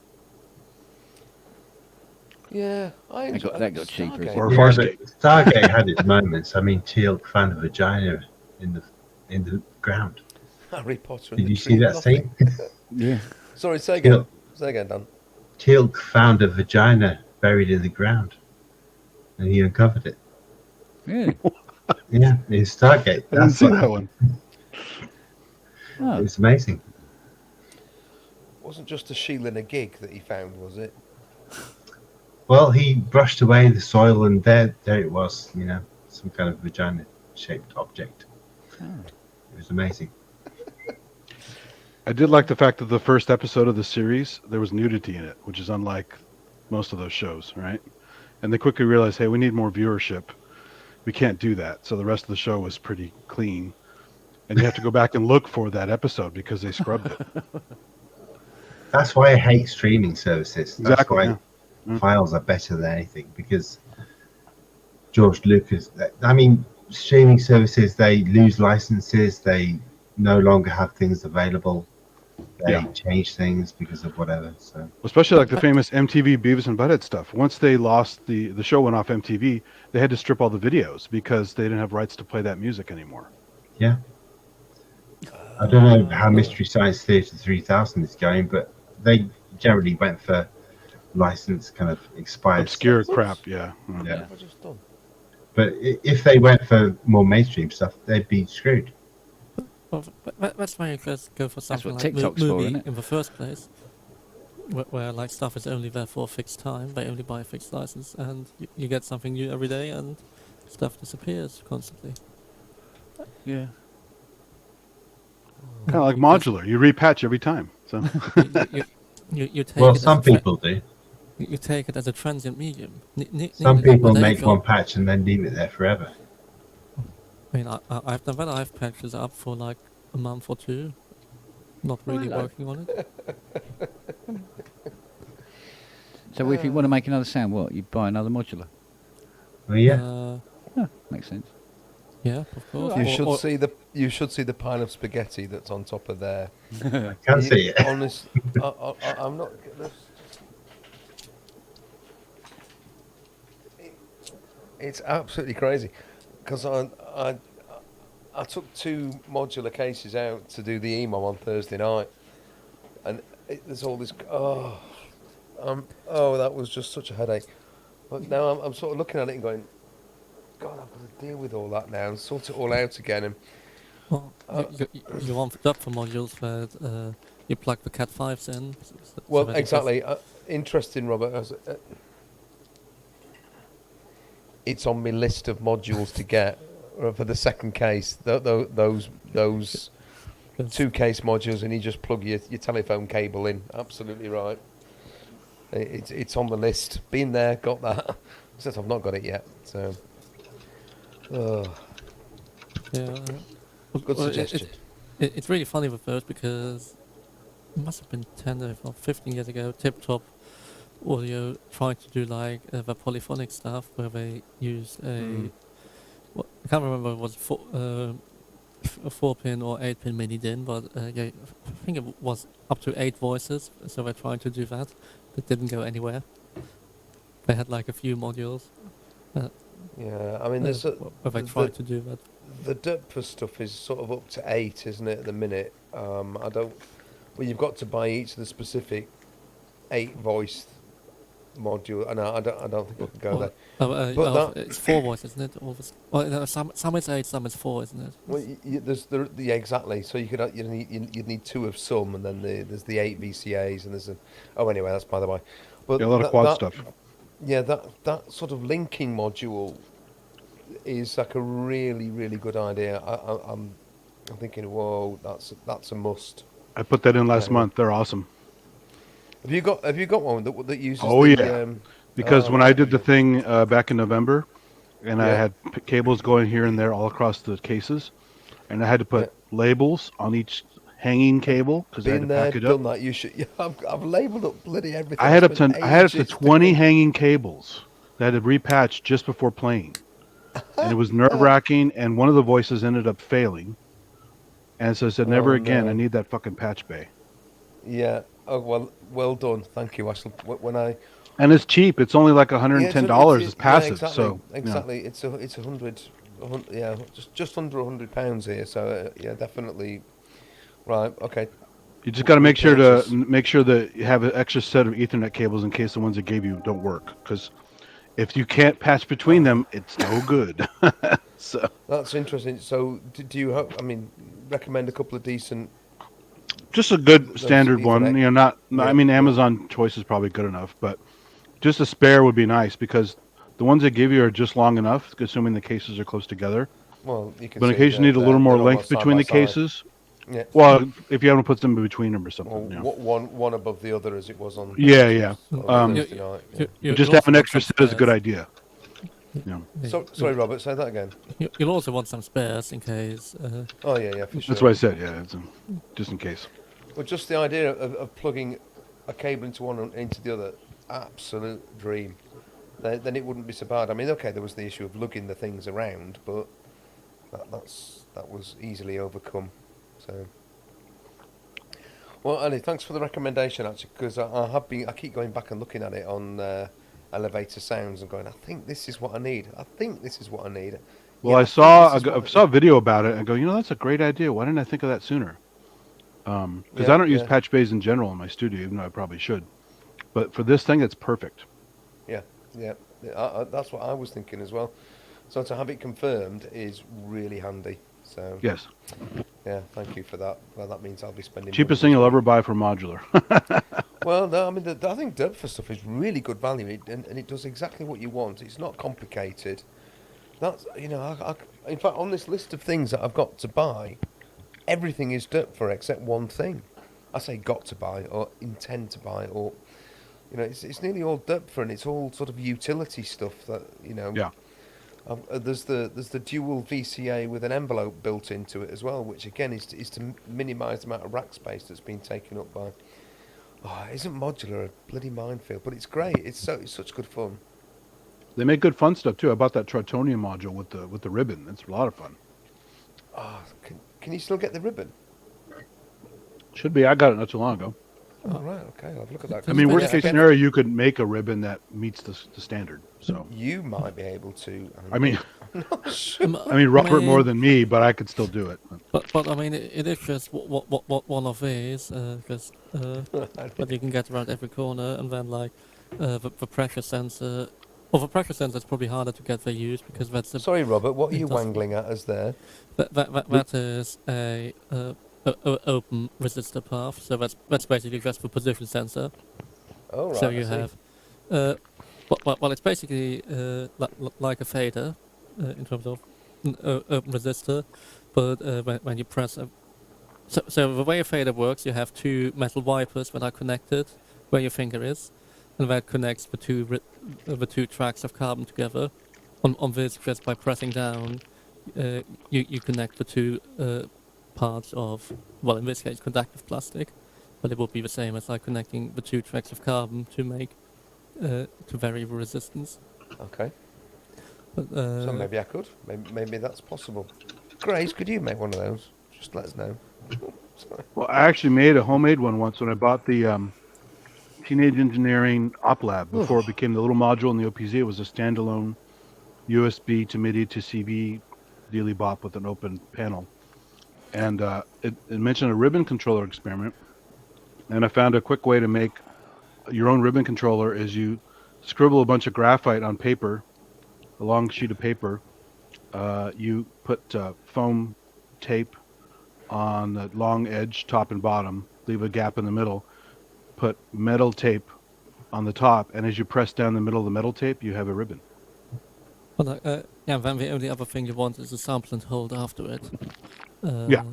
Yeah, That got cheaper, Stargate. Or Yeah, Farscape. but Stargate had its moments. I mean, Teal'c found a vagina in the ground. Harry Potter. And Did the you Tree see of that Nothing. scene? Yeah. Sorry, say again. Teal'c, Say again, Dan. Teal'c found a vagina buried in the ground, and he uncovered it. Yeah. Yeah, in Stargate. I didn't That's see what that happened. one. Oh. It's amazing. Wasn't just a shield and a gig that he found, was it? Well, he brushed away the soil, and there it was. You know, some kind of vagina-shaped object. Oh. It was amazing. I did like the fact that the first episode of the series there was nudity in it, which is unlike most of those shows, right? And they quickly realized, hey, we need more viewership. We can't do that. So the rest of the show was pretty clean, and you have to go back and look for that episode because they scrubbed it. That's why I hate streaming services. That's Exactly. why Yeah. files are better than anything, because George Lucas. I mean, streaming services, they lose licenses. They no longer have things available. They Yeah. change things because of whatever. So Especially like the famous MTV Beavis and Butthead stuff. Once they lost the show went off MTV, they had to strip all the videos because they didn't have rights to play that music anymore. yeah, I don't know how Mystery Science Theater 3000 is going, but they generally went for licensed kind of expired Obscure stuff. crap, yeah. Yeah. What have I just done? But if they went for more mainstream stuff, they'd be screwed. Well, that's why you first go for something what like TikTok's for, movie isn't it? in the first place, where like stuff is only there for a fixed time. They only buy a fixed license, and you get something new every day, and stuff disappears constantly. Yeah. Kind of like modular. You repatch every time. So You take Well, it some as a people do. you take it as a transient medium. Some people They make go- one patch and then leave it there forever. I mean, I've done that. I've patches up for like a month or two, not really Hello. working on it. So if you want to make another sound, what? You buy another modular? Well, yeah. Oh, makes sense. Yeah, of course. You should see the pile of spaghetti that's on top of there. I can see it. Honest, I'm not. It's absolutely crazy, because I took 2 modular cases out to do the emo on Thursday night, and there's all this. Oh, that was just such a headache. But now I'm sort of looking at it and going, God, I've got to deal with all that now and sort it all out again. And Well, you want depth for modules that you plug the Cat5s in. Well, that it just- exactly. Interesting, Robert. It's on my list of modules to get for the second case. Those Yes. 2 case modules, and you just plug your telephone cable in. Absolutely right. It's on the list. Been there, got that. Except I've not got it yet. So, Yeah. good Well, suggestion. It's really funny with those because it must have been 10 or 15 years ago. Tip Top Audio tried to do like the polyphonic stuff where they used a. I can't remember if it was a 4-pin or 8-pin mini DIN, but yeah, I think it was up to 8 voices. So they're trying to do that. It didn't go anywhere. They had like a few modules. Yeah, I mean, there's where they tried to do that. the depth for stuff is sort of up to 8, isn't it, at the minute? I don't. Well, you've got to buy each of the specific 8 voice module, and I don't think I can go there. But It's 4 voices, isn't it? Well, no, some is 8, some is 4, isn't it? Well, yeah, exactly. So you'd need 2 of some, and then there's the 8 VCAs, and there's a. Oh, anyway, that's by the way. But Yeah, a lot of quad stuff. Yeah, that sort of linking module is like a really, really good idea. I'm thinking, whoa, that's a must. I put that in last Yeah. month. They're awesome. Have you got one that uses? Oh, the, yeah. Because when I did the thing back in November, and I Yeah. had cables going here and there all across the cases, and I had to put labels on each hanging cable because I had Been to there, pack it done up. that. You should. Yeah, I've labelled up bloody everything. I had up spent to 20 ages doing- hanging cables that I had to repatch just before playing, and it was nerve wracking. And one of the voices ended up failing, and so I said, "Never Oh, again. no. I need that fucking patch bay." Yeah. Oh well done. Thank you, Ashley. When I And it's cheap. It's only like $110. It's passive. exactly, So exactly. It's a 100. Yeah, just under £100 here. So yeah, definitely. Right. Okay. you just got to make sure Purchase. that you have an extra set of Ethernet cables in case the ones they gave you don't work. Because if you can't patch between them, it's no good. So That's interesting. So do you have? I mean, recommend a couple of decent. just a good Those standard one. Ethernet. You know, I Yeah, mean, yeah. Amazon choice is probably good enough, but just a spare would be nice because the ones they give you are just long enough, assuming the cases are close together. Well, you can. But in see case you need a little more they're length almost side between by the side. cases, Yeah. well, if you haven't put them in between them or Or something. Yeah. one above the other, as it was on. Yeah, yeah. on You- Thursday night, yeah. Just you'll have an also want extra some set is a good spares. idea. Yeah. So, sorry, Robert. Say that again. You'll also want some spares in case. Oh yeah, for sure. That's what I said. Yeah, just in case. Well, just the idea of plugging a cable into one and into the other, absolute dream. Then it wouldn't be so bad. I mean, okay, there was the issue of lugging the things around, but that was easily overcome. So, well, Annie, thanks for the recommendation actually, because I keep going back and looking at it on Elevator Sounds and going, I think this is what I need. I think this is what I need. Well, Yeah, I think saw this is what I saw a video about it and go, that's a great idea. Why didn't I think of that sooner? Because Yeah, I don't use yeah. patch bays in general in my studio, even though I probably should. But for this thing, it's perfect. Yeah, that's what I was thinking as well. So to have it confirmed is really handy. So Yes, yeah, thank you for that. Well, that means I'll be spending cheapest money thing as you'll well. ever buy for modular. Well, no, I mean, I think Dub for stuff is really good value, and it does exactly what you want. It's not complicated. That's in fact, on this list of things that I've got to buy, everything is Dub for except one thing. I say got to buy or intend to buy, or it's nearly all Dub for, and it's all sort of utility stuff that Yeah. There's the dual VCA with an envelope built into it as well, which again is to minimise the amount of rack space that's been taken up by. Oh, isn't Modular a bloody minefield? But it's great. It's such good fun. They make good fun stuff too. I bought that Tritonium module with the ribbon. It's a lot of fun. Oh, can you still get the ribbon? Should be. I got it not too long ago. Oh, right. Okay, I'll have a look at that. I mean, Yeah, worst case scenario, you could make a ribbon that meets the standard. So You might be able to. I mean, Um, Robert more than me, but I could still do it. But I mean, it is just what one of these, because that you can get around every corner, and then like the pressure sensor Well, for pressure sensors, it's probably harder to get their use because that's the Sorry, Robert, what are it you does- wangling at us there? that is a open resistor path. So that's basically just the position sensor. Oh, right. So I you see. have, well, it's basically like a fader in terms of an open resistor, but when you press so the way a fader works, you have two metal wipers that are connected where your finger is, and that connects the two tracks of carbon together. On this, just by pressing down, you connect the two parts of, well, in this case, conductive plastic, but it would be the same as like connecting the two tracks of carbon to make to vary the resistance. Okay. But, So maybe I could. Maybe that's possible. Grace, could you make one of those? Just let us know. Sorry. Well, I actually made a homemade one once when I bought the Teenage Engineering Op Lab before it became the little module in the OPZ. It was a standalone USB to MIDI to CV dealy bop with an open panel. And it mentioned a ribbon controller experiment. And I found a quick way to make your own ribbon controller is you scribble a bunch of graphite on paper, a long sheet of paper. You put foam tape on the long edge, top and bottom, leave a gap in the middle, put metal tape on the top, and as you press down the middle of the metal tape, you have a ribbon. well, yeah, then the only other thing you want is a sample and hold after it. Yeah.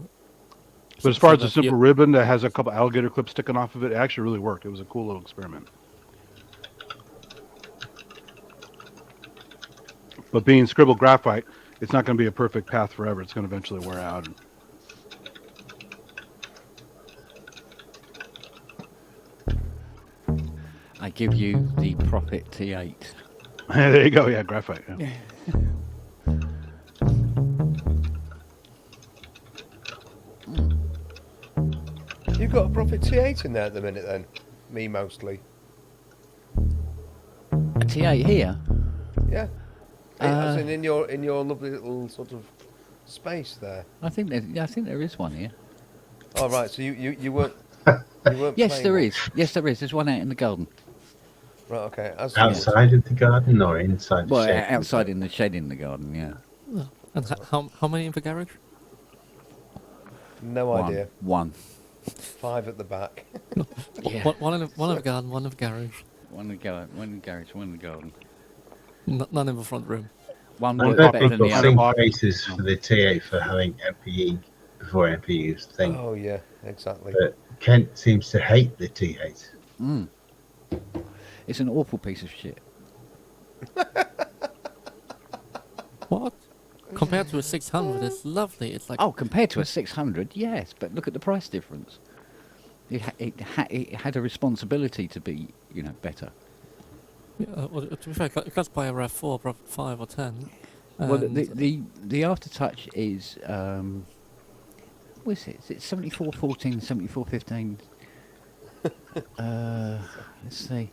But So- as far so as a that simple you- ribbon that has a couple alligator clips sticking off of it, it actually really worked. It was a cool little experiment. But being scribbled graphite, it's not going to be a perfect path forever. It's going to eventually wear out. I give you the Prophet T8. There you go. Yeah, graphite. Yeah. You've got a Prophet T8 in there at the minute, then. Me mostly. A T8 here? Yeah. As in your lovely little sort of space there. I think there is one here. Oh right, so you weren't Yes, playing there one. is. Yes, there is. There's one out in the garden. Right, okay. Outside of the garden or inside the Well, shed? outside in the shed in the garden, yeah. And how many in the garage? No One. idea. One. 5 at the back. Yeah. One in the garden, one in the garage. One in the garage, one in the garden. None in the front room. One I works bet better than people the seen other. cases for the T8 for having MPE before MPE was a thing. Oh yeah, exactly. But Kent seems to hate the T8. Mm. It's an awful piece of shit. What? Compared to a 600, it's lovely. It's like Oh, compared to a 600, yes, but look at the price difference. It had a responsibility to be, better. well, to be fair, it costs by a RAV4, probably 5 or 10. Well, and- the aftertouch is what is it? Is it 7414, 7415? Let's see.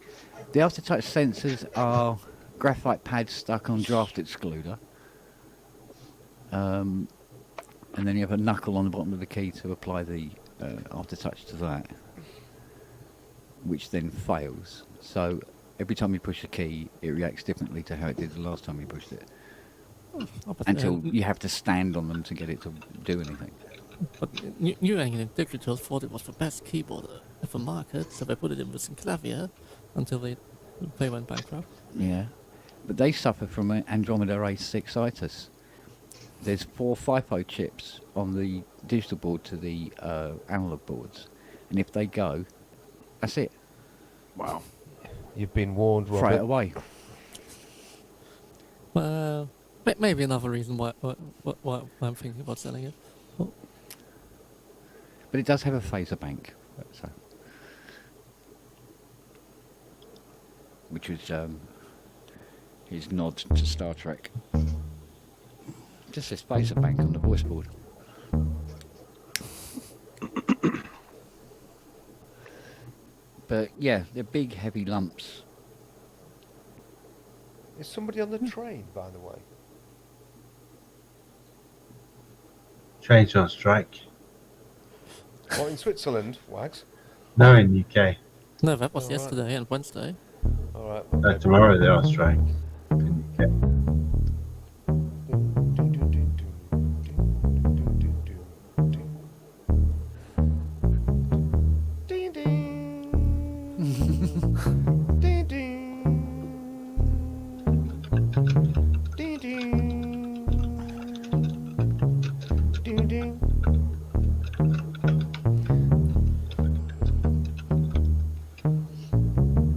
The aftertouch sensors are graphite pads stuck on draft excluder. And then you have a knuckle on the bottom of the key to apply the aftertouch to that, which then fails. So every time you push a key, it reacts differently to how it did the last time you pushed it. but, Until you have to stand on them to get it to do anything. But New England Digital thought it was the best keyboard of the market, so they put it in with Synclavier until they went bankrupt. Yeah, but they suffer from an Andromeda A6 itis. There's 4 FIFO chips on the digital board to the analog boards, and if they go, that's it. Wow. You've been warned, Throw it Robert. away. Well, maybe another reason why I'm thinking about selling it. But it does have a phaser bank, so, which was his nod to Star Trek. Just this phaser bank on the voice board. But yeah, they're big, heavy lumps. Is somebody on the train, by the way? Trains on strike. What, in Switzerland, Wags? No, in UK. No, that was Oh, right. yesterday and Wednesday. All right. No, tomorrow they're on strike. Okay.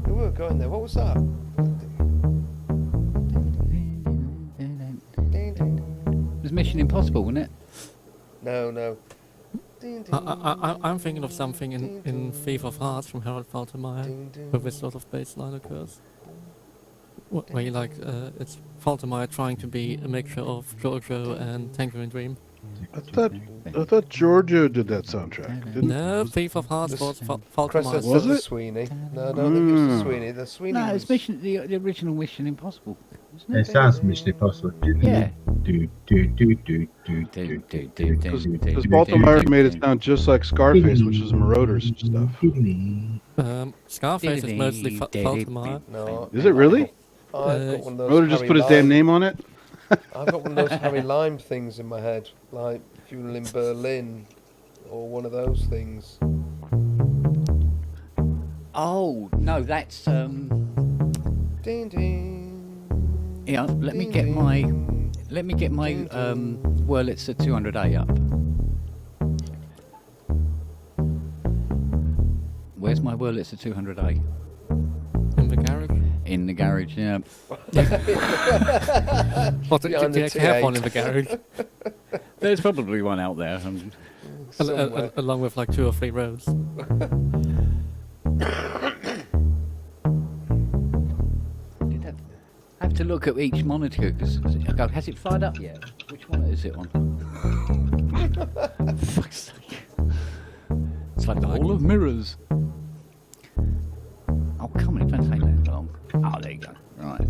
We were going there. What was that? It was Mission Impossible, wasn't it? No. I'm thinking of something in Thief of Hearts from Harold Faltermeyer, where this sort of bass line occurs. Where you like, it's Faltermeyer trying to be a mixture of Giorgio and Tangerine Dream. I thought Giorgio did that soundtrack. Didn't No, Thief of Hearts This- was Cressida Faltermeyer. Was the it? Sweeney. No, I don't think it was the Mm. Sweeney. The Sweeney No, was... it's the original Mission Impossible. Wasn't It it? sounds Mission Impossible. Yeah. Because Baltimore made it sound just like Scarface, which is Marauders and stuff. Scarface is mostly Faltermeyer. No. Is it really? I've got one of those Marauder just Harry put his damn Lime- name on it? I've got one of those Harry Lime things in my head, like Funeral in Berlin, or one of those things. Oh no, that's Ding ding. yeah. Let me get my Wurlitzer 200A up. Where's my Wurlitzer 200A? In the garage. In the garage, yeah. What do you Behind the actually have T8. one in the garage? There's probably one out there. Somewhere. Along with like 2 or 3 rows. I have to look at each monitor because I go, has it fired up yet? Which one is it on? Fuck's sake. It's like the Hall of Mirrors. Oh, come on, it don't take that long. Oh, there you go. Right.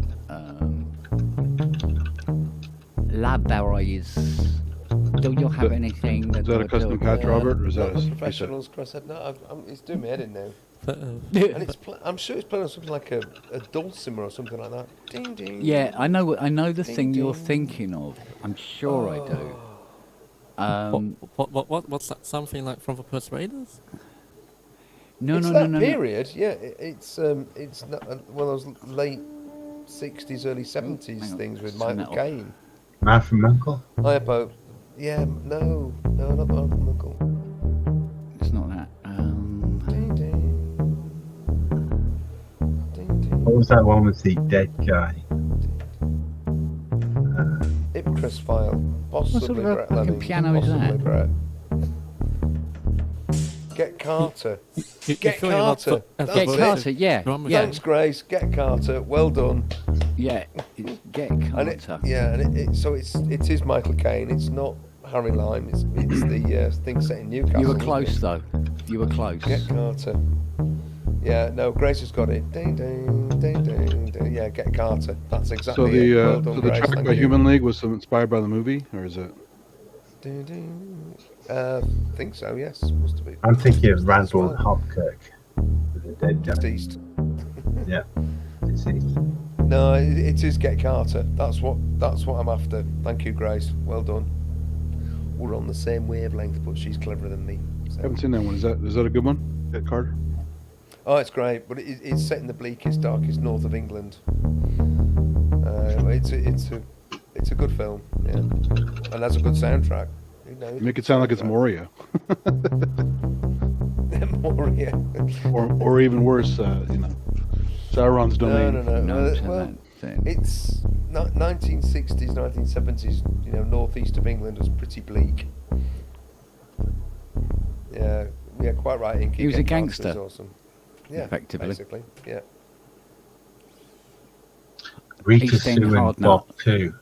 Libraries. Do you have anything Is that a custom patch, Robert, or is that Not the a professionals, Chris said. No, it's doing me head in now. But, And it's I'm sure it's playing on something like a dulcimer or something like that. Ding ding. Yeah, I know the Ding, thing you're ding. thinking of. I'm sure I do. what's that? Something like from the Persuaders? No, It's no, that no, no, no. period. Yeah, it's not, one of those late 60s, early 70s hang on, things with turn Michael that off. Caine. Man from Uncle. Hi, Pope. Yeah, no, not the Uncle. It's not that. Ding ding. Ding ding. What was that one with the dead guy? Ipcris file. Possibly sort of a Brett fucking Lemming. piano is Possibly that? Brett. Get Carter. You're Get sure you're not Carter. at That's Get it. Carter, yeah, Drum yeah, Thanks, Grace. Get Carter. Well done. yeah. Get And it, Carter. yeah, and it is Michael Caine. It's not Harry Lime. It's the thing set in Newcastle. You were isn't close it? though. You were close. Get Carter. Yeah, no, Grace has got it. Ding ding ding ding ding. Yeah, Get Carter. That's exactly So the it. Well done, so the Grace. track Thank by you. Human League was inspired by the movie, or is it? Ding ding. Think so. Yes, must have been. I'm thinking of Randall Well. Hopkirk with the dead guy. Deceased. Yeah. Deceased. No, it is Get Carter. That's what I'm after. Thank you, Grace. Well done. We're on the same wavelength, but she's cleverer than me. I So. haven't seen that one. Is that a good one? Get Carter. Oh, it's great, but it's set in the bleakest, darkest north of England. It's a good film, yeah, and has a good soundtrack. You know, You make it sound like it's Moria, Moria. or even worse, Sauron's domain. No. No, to well, that thing. it's 1960s, 1970s. You know, northeast of England was pretty bleak. Yeah, quite right. Inky. He was a Get Carter gangster. is awesome. Yeah, Effectively. basically. Yeah. Rita East End Sue and Hard Bob Nut. 2.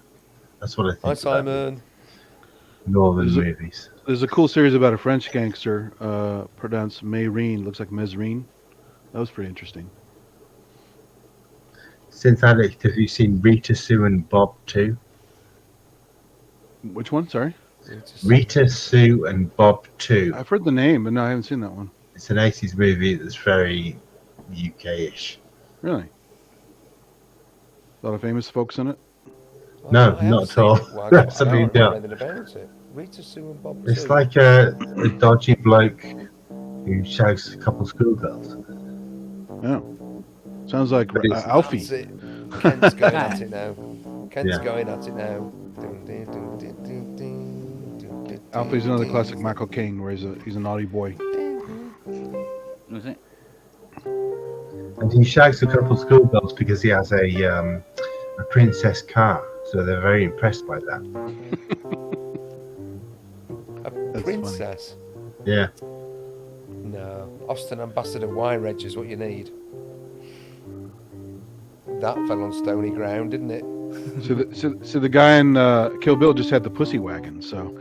That's what I think. Hi, about Simon. Northern Is it- movies. There's a cool series about a French gangster, pronounced Mayreen. Looks like Mezreen. That was pretty interesting. Synth Addict, have you seen Rita Sue and Bob 2? Which one? Sorry, Rita Sue and Bob 2. I've heard the name, but no, I haven't seen that one. It's an 80s movie that's very UK-ish. Really? A lot of famous folks in it. No, I have not at seen all. it. Well, I can't Absolutely remember not. anything about it. Rita, Sue, and Bob It's too. like a dodgy bloke who shags a couple of schoolgirls. Yeah. Sounds like But it's- Alfie. That's it. Kent's going at it now. Kent's Yeah. going at it now. Alfie's another classic Michael Caine, where he's a naughty boy. Was it? And he shags a couple of schoolgirls because he has a princess car. So they're very impressed by that. A That's princess? Yeah. No. Austin Ambassador Y-Reg is what you need. That fell on stony ground, didn't it? So the guy in Kill Bill just had the pussy wagon. So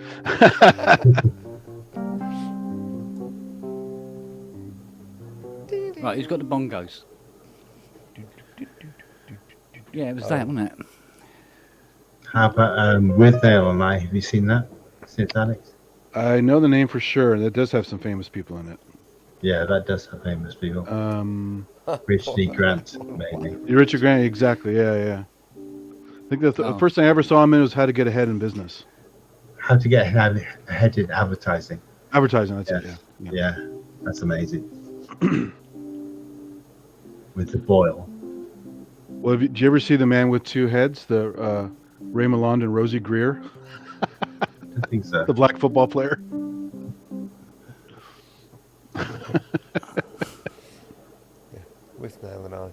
Right, who's got the bongos? Yeah, it was that, wasn't it? How about With Nail and I? Have you seen that? Synth, Alex? I know the name for sure, and it does have some famous people in it. Yeah, that does have famous people. Richard E. Grant, maybe. Richard Grant, exactly. Yeah. I think the first thing I ever saw him in was How to Get Ahead in Business. How to Get Ahead in Advertising. Advertising, that's Yes. it. Yeah, that's amazing. With the boil. Well, did you ever see The Man with Two Heads? The Ray Milland and Rosie Greer, I think so. the black football player. With Nail and I.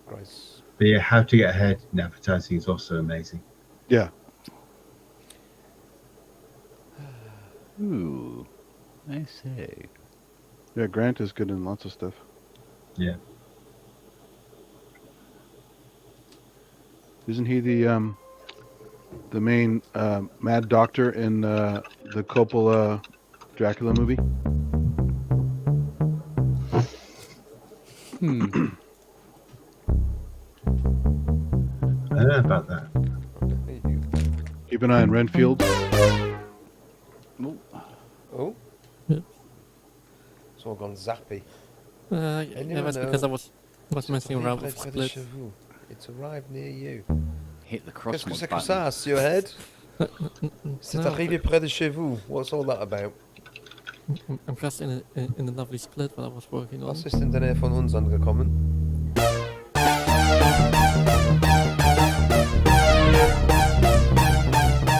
Grace. But yeah, How to Get Ahead in Advertising is also amazing. Yeah. Ooh, I see. Yeah, Grant is good in lots of stuff. Yeah. Isn't he the main mad doctor in the Coppola Dracula movie? I don't know about that. Keep an eye on Renfield. Oh? Yeah. It's all gone zappy. Yeah, that's because I was messing around with Près de split. chez vous. It's arrived near you. Hit the Qu'est-ce que crossword c'est que button. ça, sur your head? C'est No, arrivé près de chez vous. What's all that about? I'm just in the lovely split that I was working on. Was ist in der Nähe von uns angekommen?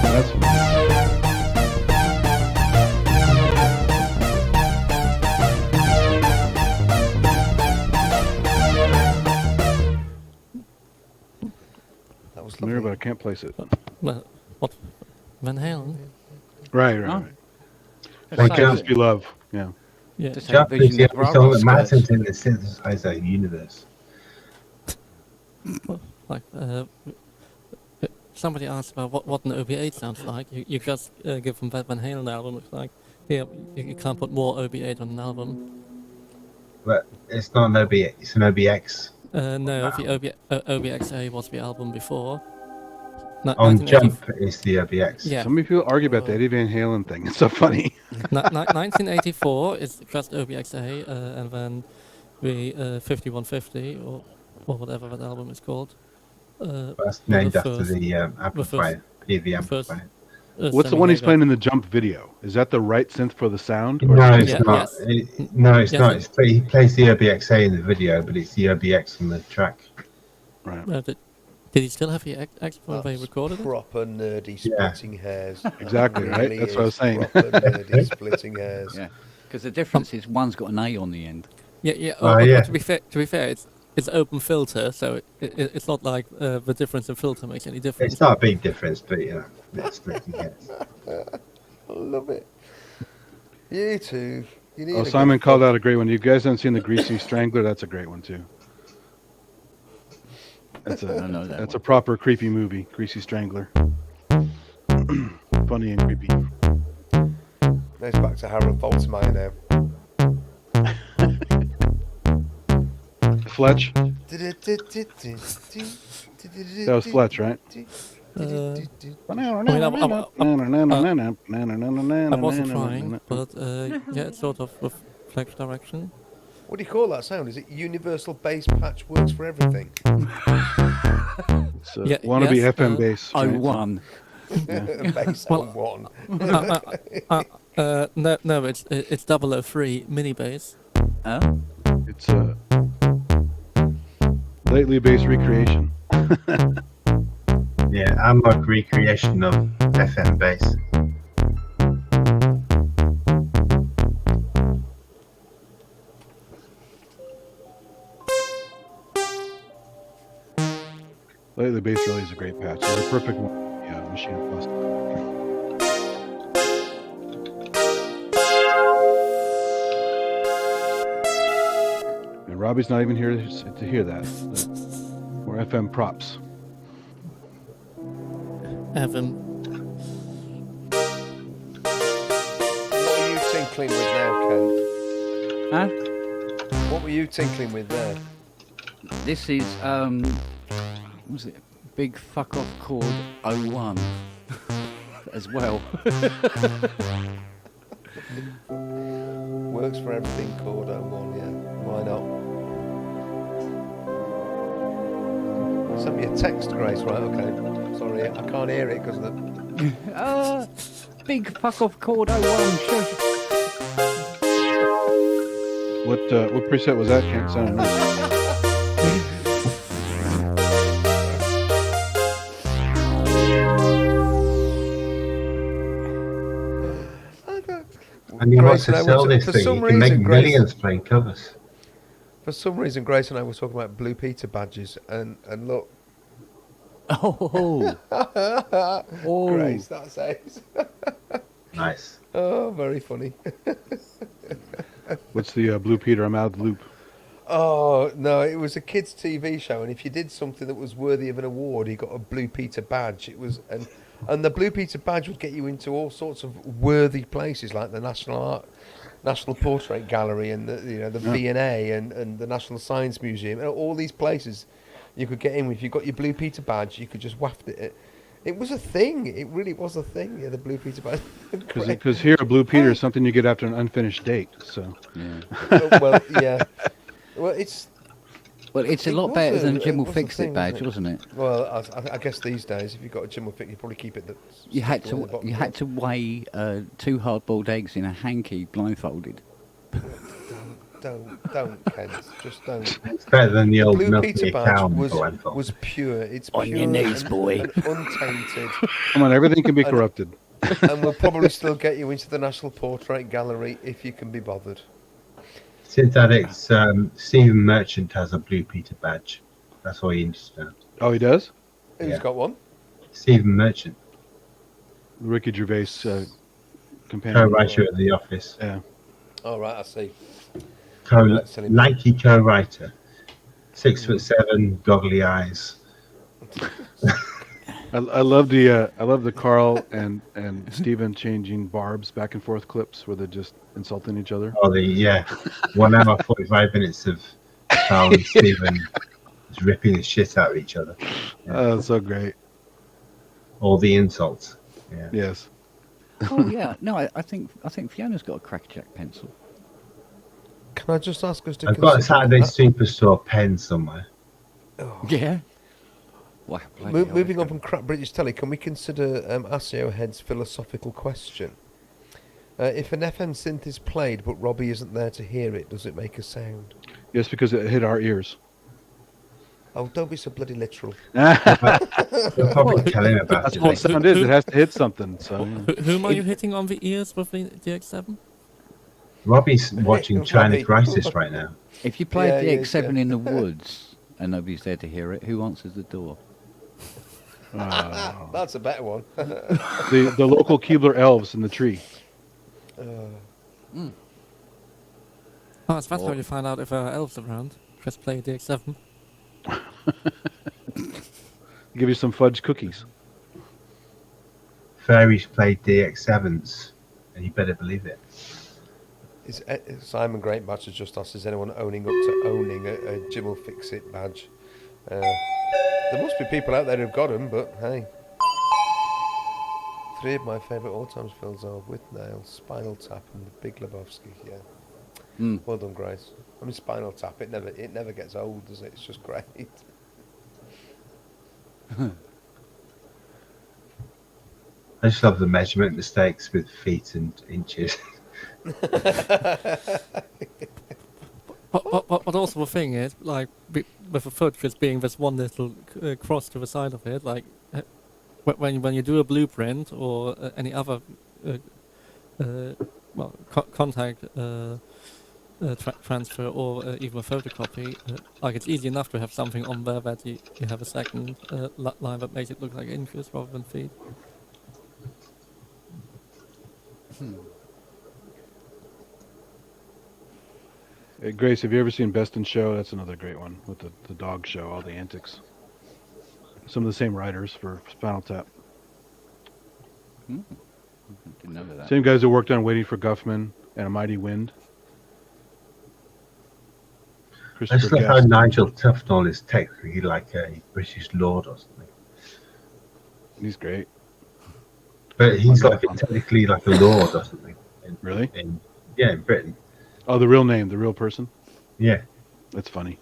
That's That was familiar, but lovely. I can't place it. Well, what? Van Halen? Right. Oh. Like, Just Must be love. Yeah. Yeah. Just Jeff take a is vision the of only Rara song that skirts. matters in the synthesizer universe. Like, somebody asked about what an OB8 sounds like. You just give them that Van Halen album. It's like, yeah, you can't put more OB8 on an album. But it's not an OB, it's an OBX. No, the OBXA was the album before. On 1980 Jump is the OBX. Yeah. So many people argue about the Eddie Van Halen thing. It's so funny. 1984 is just OBXA, and then the 5150 or whatever that album is called. That's named the after first- the amplifier, PV first- amplifier. What's the one he's Semi-Hagar. playing in the Jump video? Is that the right synth for the sound? Or No, is it's Yeah, not. yes. No, it's Yes, not. it- It's, he plays the OBXA in the video, but it's the OBX on the track. right. Did he still have the X when they That's recorded it? proper nerdy Yeah. splitting hairs. Exactly, right? Really That's what I was is saying. Proper nerdy splitting hairs. Yeah, because the difference is one's got an A on the end. Yeah. Yeah. To be fair, it's open filter, so it's not like the difference in filter makes any difference. It's not a big difference, but you know, it's splitting hairs. I love it. You too. You need Oh, a good Simon called fun- out a great one. You guys haven't seen the Greasy Strangler? That's a great one too. That's I don't know that that's one. a proper creepy movie, Greasy Strangler. Funny and creepy. Now it's back to Harold Faltermeyer now. Fletch. That That was Fletch, right? I wasn't trying, but yeah, it's sort of with flex direction. What do you call that sound? Is it universal bass patch works for everything? So Yeah, wannabe yes, FM bass. Oh, right? one. Bass Well, 01. No, it's 003 mini bass. Oh, It's lately bass recreation. Yeah, I'm a recreation of FM bass. Lately bass really is a great patch. It's a perfect one. Yeah, Machine Plus. And Robbie's not even here to hear that. More FM props. Evan. What are you tinkling with now, Ken? huh? What were you tinkling with there? This is what was it? Big fuck off chord 01 as well. Works for everything chord 01, yeah. Why not? Send me a text, Grace, right? Okay. Sorry, I can't hear it because of the... Big fuck off chord 01. Shush. What preset was that? Can't sound right. And you want Grace and to I sell were this for thing, some you can make reason, Grace- millions playing covers. For some reason, Grace and I were talking about Blue Peter badges, and look, Oh. Oh. Grace, that says. Nice. Oh, very funny. What's the Blue Peter? I'm out of the loop. Oh no, it was a kids' TV show, and if you did something that was worthy of an award, you got a Blue Peter badge. It was, and the Blue Peter badge would get you into all sorts of worthy places, like the National Portrait Gallery, and the V&A, and the National Science Museum, and all these places you could get in. If you got your Blue Peter badge, you could just waft it. It was a thing. It really was a thing. Yeah, the Blue Peter badge. Because here, a Blue Peter is something you get after an unfinished date. So Yeah. Well, yeah. Well, it's Well, it's a It lot was better a- than it Jim will was a fix thing, it badge, wasn't wasn't it? well. I guess these days, if you've got a Jim will fix, you probably keep it. You had to weigh 2 hard-boiled eggs in a hanky blindfolded. Don't, Ken. Just don't. It's better than the old Blue milking Peter a badge cow was blindfold. pure. It's On pure your knees, and, boy. and untainted, come on, everything can be corrupted. and will probably still get you into the National Portrait Gallery if you can be bothered. Synthetics, Stephen Merchant has a Blue Peter badge. That's all you understand. Oh, he does? Who's Yeah. got one? Stephen Merchant, Ricky Gervais companion. co-writer at The Office. Yeah. All right, I see. Lanky co-writer. 6'7", goggly eyes. I love the Carl and Steven changing barbs back and forth clips where they're just insulting each other. Oh, 1 hour 45 minutes of Carl and Stephen just ripping the shit out of each other. Oh, so great. All the insults. Yeah. Yes. Oh yeah, no, I think Fiona's got a crackjack pencil. Can I just ask us to I've got a consider Saturday that- Superstore pen somewhere. Yeah. Wow, bloody hell, Moving on that's from crap British telly, can we consider ASIO Head's philosophical question? If an FM synth is played but Robbie isn't there to hear it, does it make a sound? Yes, because it hit our ears. Oh, don't be so bloody literal. You'll probably tell him about That's it what later. sound is. It has to hit something. So Whom are you hitting on the ears with the DX7? Robbie's watching China Robbie. Crisis right now. If you play Yeah, a yeah, DX7 yeah. in the woods and nobody's there to hear it, who answers the door? That's a better one. the local Keebler elves in the tree. Oh, so that's how you find out if there are elves around. Just play DX7. Give you some fudge cookies. Fairies played DX7s, and you better believe it. Simon Greatbatch has just asked, is anyone owning up to owning a Jim will fix it badge? There must be people out there who've got them, but hey. 3 of my favourite all-time films are With Nail, Spinal Tap, and The Big Lebowski. Yeah. Mm. Well done, Grace. I mean, Spinal Tap. It never gets old, does it? It's just great. I just love the measurement mistakes with feet and inches. But also the thing is, like, with a foot just being this one little cross to the side of it, like, when you do a blueprint or any other, well, contact transfer or even a photocopy, like, it's easy enough to have something on there that you have a second line that makes it look like inches rather than feet. Hey, Grace, have you ever seen Best in Show? That's another great one with the dog show, all the antics. Some of the same writers for Spinal Tap. Didn't know that. Same guys that worked on Waiting for Guffman and A Mighty Wind. I just Christopher love how Guest. Nigel Tufnell is technically like a British lord or something. He's great. But he's On like Guffman. technically like a lord or something. Really? In Britain. Oh, the real name, the real person? Yeah. That's funny.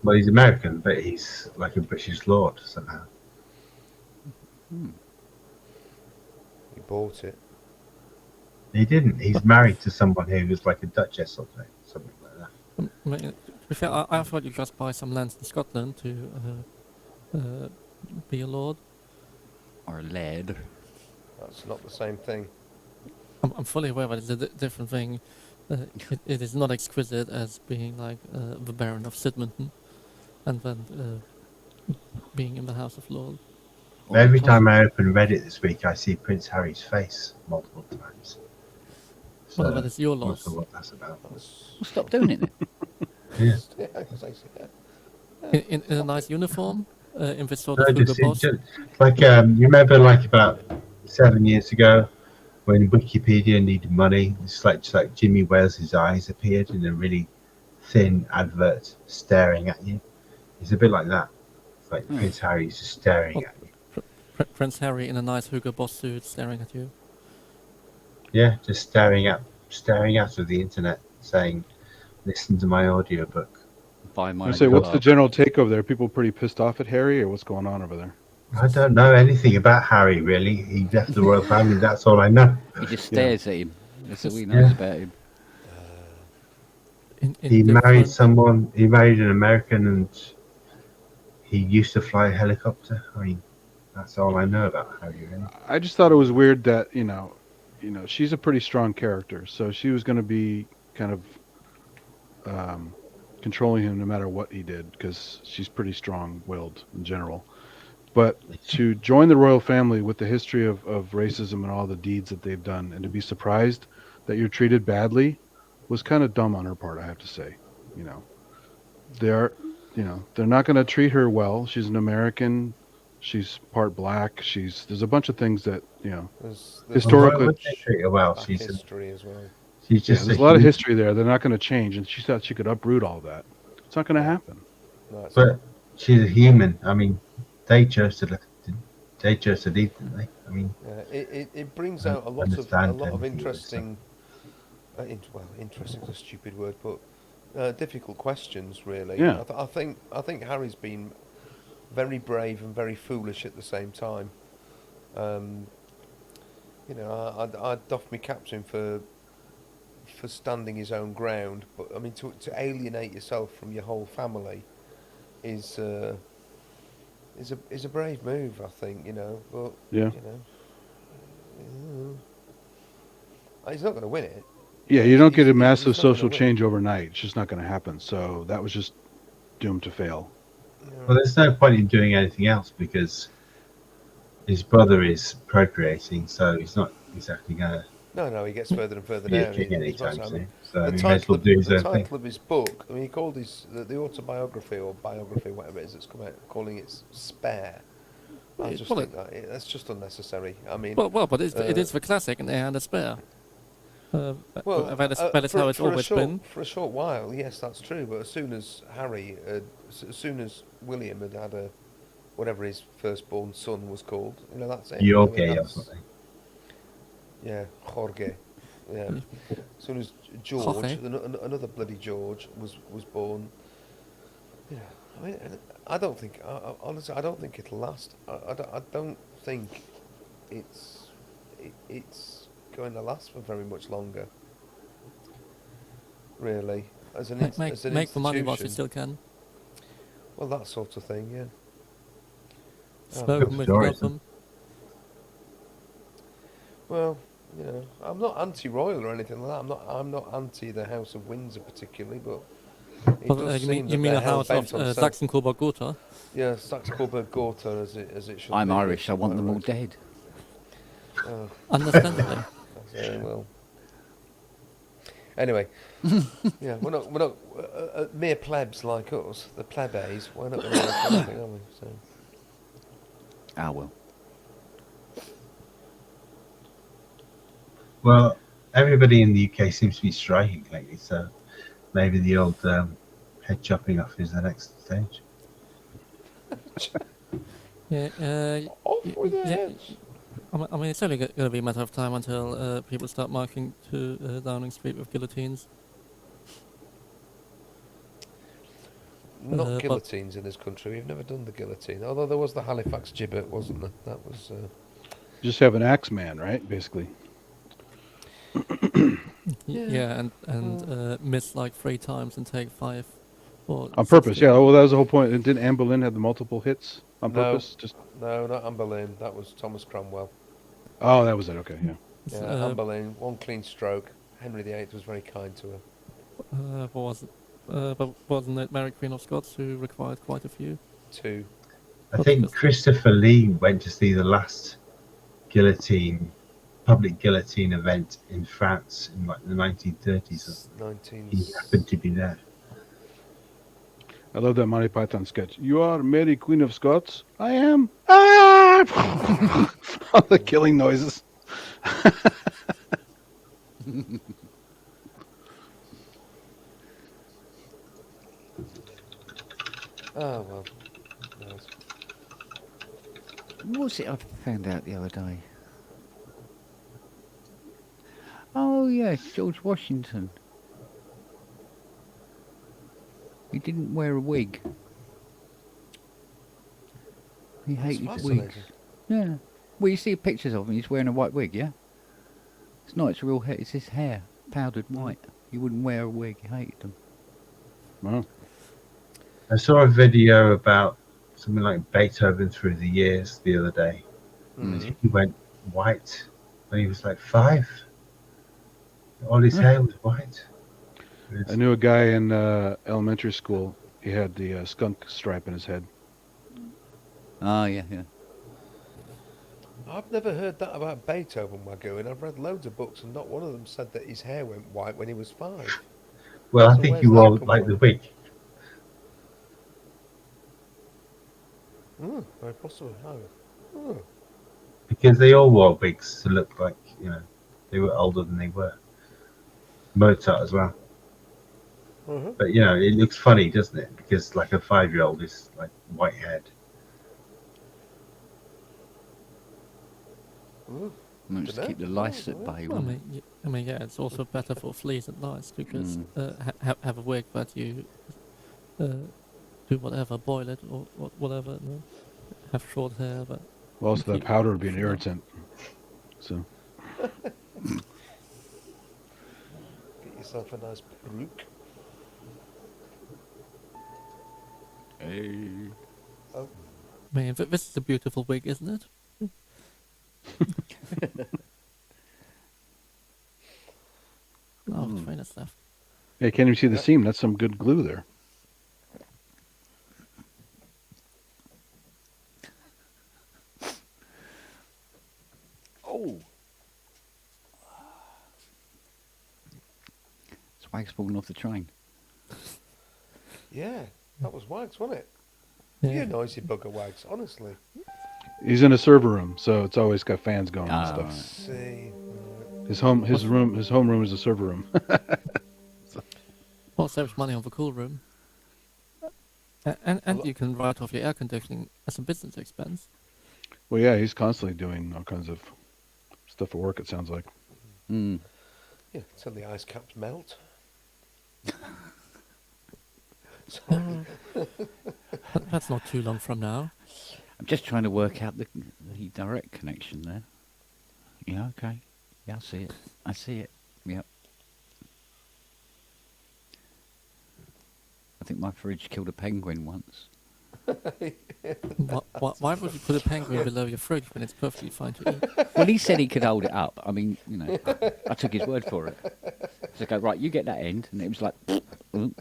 Well, he's American, but he's like a British lord somehow. He bought it. He didn't. He's married to someone who was like a duchess or something like that. To be fair, I thought you just buy some lands in Scotland to be a lord. Or lead. That's not the same thing. I'm fully aware that it's a different thing. It is not exquisite as being like the Baron of Sidmonton, and then being in the House of Lords. Every time I open Reddit this week, I see Prince Harry's face multiple times. So, Well, that is your I'm not loss. sure what that's about. That's, Well, stop doing it then. Yeah. yeah, yeah. In a nice uniform, in this sort No, of Hugo just, Boss. like you remember, like about 7 years ago, when Wikipedia needed money, it's like just like Jimmy Wales' eyes appeared in a really thin advert staring at you. It's a bit like that. It's like Prince Harry's just staring at you. Prince Harry in a nice Hugo Boss suit staring at you. Yeah, just staring out of the internet, saying, "Listen to my audiobook." Buy my I say, what's the club. general take over there? People pretty pissed off at Harry, or what's going on over there? I don't know anything about Harry really. He left the royal family. That's all I know. He just stares at him. That's all we know Yeah. about him. He married someone. He married an American, and he used to fly a helicopter. I mean, that's all I know about Harry. Really. I just thought it was weird that she's a pretty strong character, so she was going to be kind of controlling him no matter what he did, because she's pretty strong-willed in general. But to join the royal family with the history of racism and all the deeds that they've done, and to be surprised that you're treated badly, was kind of dumb on her part, I have to say. They're not going to treat her well. She's an American. She's part black. There's a bunch of things that There's historically. Why would they treat her well? back She's history as well. just There's a lot of history there. They're not going to change, and she thought she could uproot all that. It's not going to happen. No, it's But she's a human. I mean, they chose to leave, didn't they? I mean, yeah, it brings out a lot understand of anything, interesting, interesting is a stupid word, but difficult questions really. Yeah. I think Harry's been very brave and very foolish at the same time. I'd doff my cap to him for standing his own ground, but I mean to alienate yourself from your whole family is a brave move, I think. But Yeah. He's not going to win it. Yeah, you don't get a He's massive not gonna social win. change overnight. It's just not going to happen. So that was just doomed to fail. well, there's no point in doing anything else because his brother is procreating, so he's not exactly going to No, he gets further and further be a down. king He's anytime not- I soon. mean, So the he may as well do his own thing. title of his book, I mean, he called the autobiography or biography, whatever it is that's come out, calling it Spare. I just Well, think that's just unnecessary. I mean, Well, but it is the classic and the spare. That is how it's always been. For a short while, yes, that's true. But as soon as as soon as William had a whatever his firstborn son was called, that's it. You're I mean, gay or that's- something. Yeah, Jorge. Yeah. As soon as George, Jorge. another bloody George, was born. Yeah. I mean, I don't think. Honestly, I don't think it'll last. I don't think it's going to last for very much longer. Really, as an as an Make the money whilst you institution. still can. Well, that sort of thing. Yeah. Spoken Good with stories, them. Well, I'm not anti-royal or anything like that. I'm not anti the House of Windsor particularly, but it Well, does you seem mean that the they're house of hell-bent on Sachsen-Coburg-Gotha? Yeah, Saxe-Coburg-Gotha as it should I'm be. Irish. I want them all Right. dead. Oh, Understandably. well. Anyway, yeah, we're not mere plebs like us, the plebeies. We're not going to have anything, are we? So. Ah, well. Well, everybody in the UK seems to be striking lately, so maybe the old head chopping off is the next stage. Yeah. Off with their yeah, heads. I mean, it's only going to be a matter of time until people start marching to Downing Street with guillotines. Not but- guillotines in this country. We've never done the guillotine. Although there was the Halifax gibbet, wasn't there? That was. Just have an axe man, right? Basically. Yeah, and miss like 3 times and take 5. Or On 6 purpose, yeah. damage. Well, that was the whole point. And didn't Anne Boleyn have the multiple hits on No. purpose? Just No, not Anne Boleyn. That was Thomas Cromwell. oh, that was it. Okay, yeah. It's, Yeah, Anne Boleyn, one clean stroke. Henry VIII was very kind to her. but wasn't it Mary Queen of Scots who required quite a few? 2. I think Christopher Lee went to see the last public guillotine event in France in like the 1930s. 19. He happened to be there. I love that Monty Python sketch. You are Mary Queen of Scots? I am. Ah! All the killing noises. Oh, well. Nice. What was it I found out the other day? Oh, yes, George Washington. He didn't wear a wig. He That's hated fascinating. wigs. Yeah. Well, you see pictures of him, he's wearing a white wig, yeah? It's not his real hair, it's his hair, powdered white. He wouldn't wear a wig, he hated them. Wow. I saw a video about something like Beethoven through the years the other day. Mhm. He went white when he was like 5. All his hair was white. I knew a guy in elementary school. He had the skunk stripe in his head. Oh, yeah, yeah. I've never heard that about Beethoven, Wagyu, and I've read loads of books, and not one of them said that his hair went white when he was 5. Well, I So think where's he that wore come like from? the wig. Very possible. Oh. Because they all wore wigs to look like, they were older than they were. Mozart as well. Uh-huh. But, it looks funny, doesn't it? Because like a 5-year-old is like white haired. Just Dunno. keep the lice at bay, Well, wouldn't it? I mean, yeah, it's also better for fleas and lice because have a wig that you do whatever, boil it or whatever. No? Have short hair, but Well, also that Keep- powder would be an yeah. irritant. So Get yourself a nice peruke. Hey. Oh, man, this is a beautiful wig, isn't it? Oh, trainer stuff. hey, can't even see the seam. That's some good glue there. Oh! Swag's falling off the train. yeah, that was Wags, wasn't it? Yeah. You noisy bugger, Wags, honestly. He's in a server room, so it's always got fans going Ah, and right. stuff. See. His home room is a server room. Well, saves money on the cool room. And you can write off your air conditioning as a business expense. Well, yeah, he's constantly doing all kinds of stuff at work. It sounds like. Mm. Yeah, until the ice caps melt. That's not too long from now. I'm just trying to work out the direct connection there. Yeah, okay. Yeah, I see it. I see it. Yep. I think my fridge killed a penguin once. Why would you put a penguin below your fridge when it's perfectly fine to eat? Well, he said he could hold it up. I mean, you know, I took his word for it. So I go, right, you get that end. And it was like, "Ooh,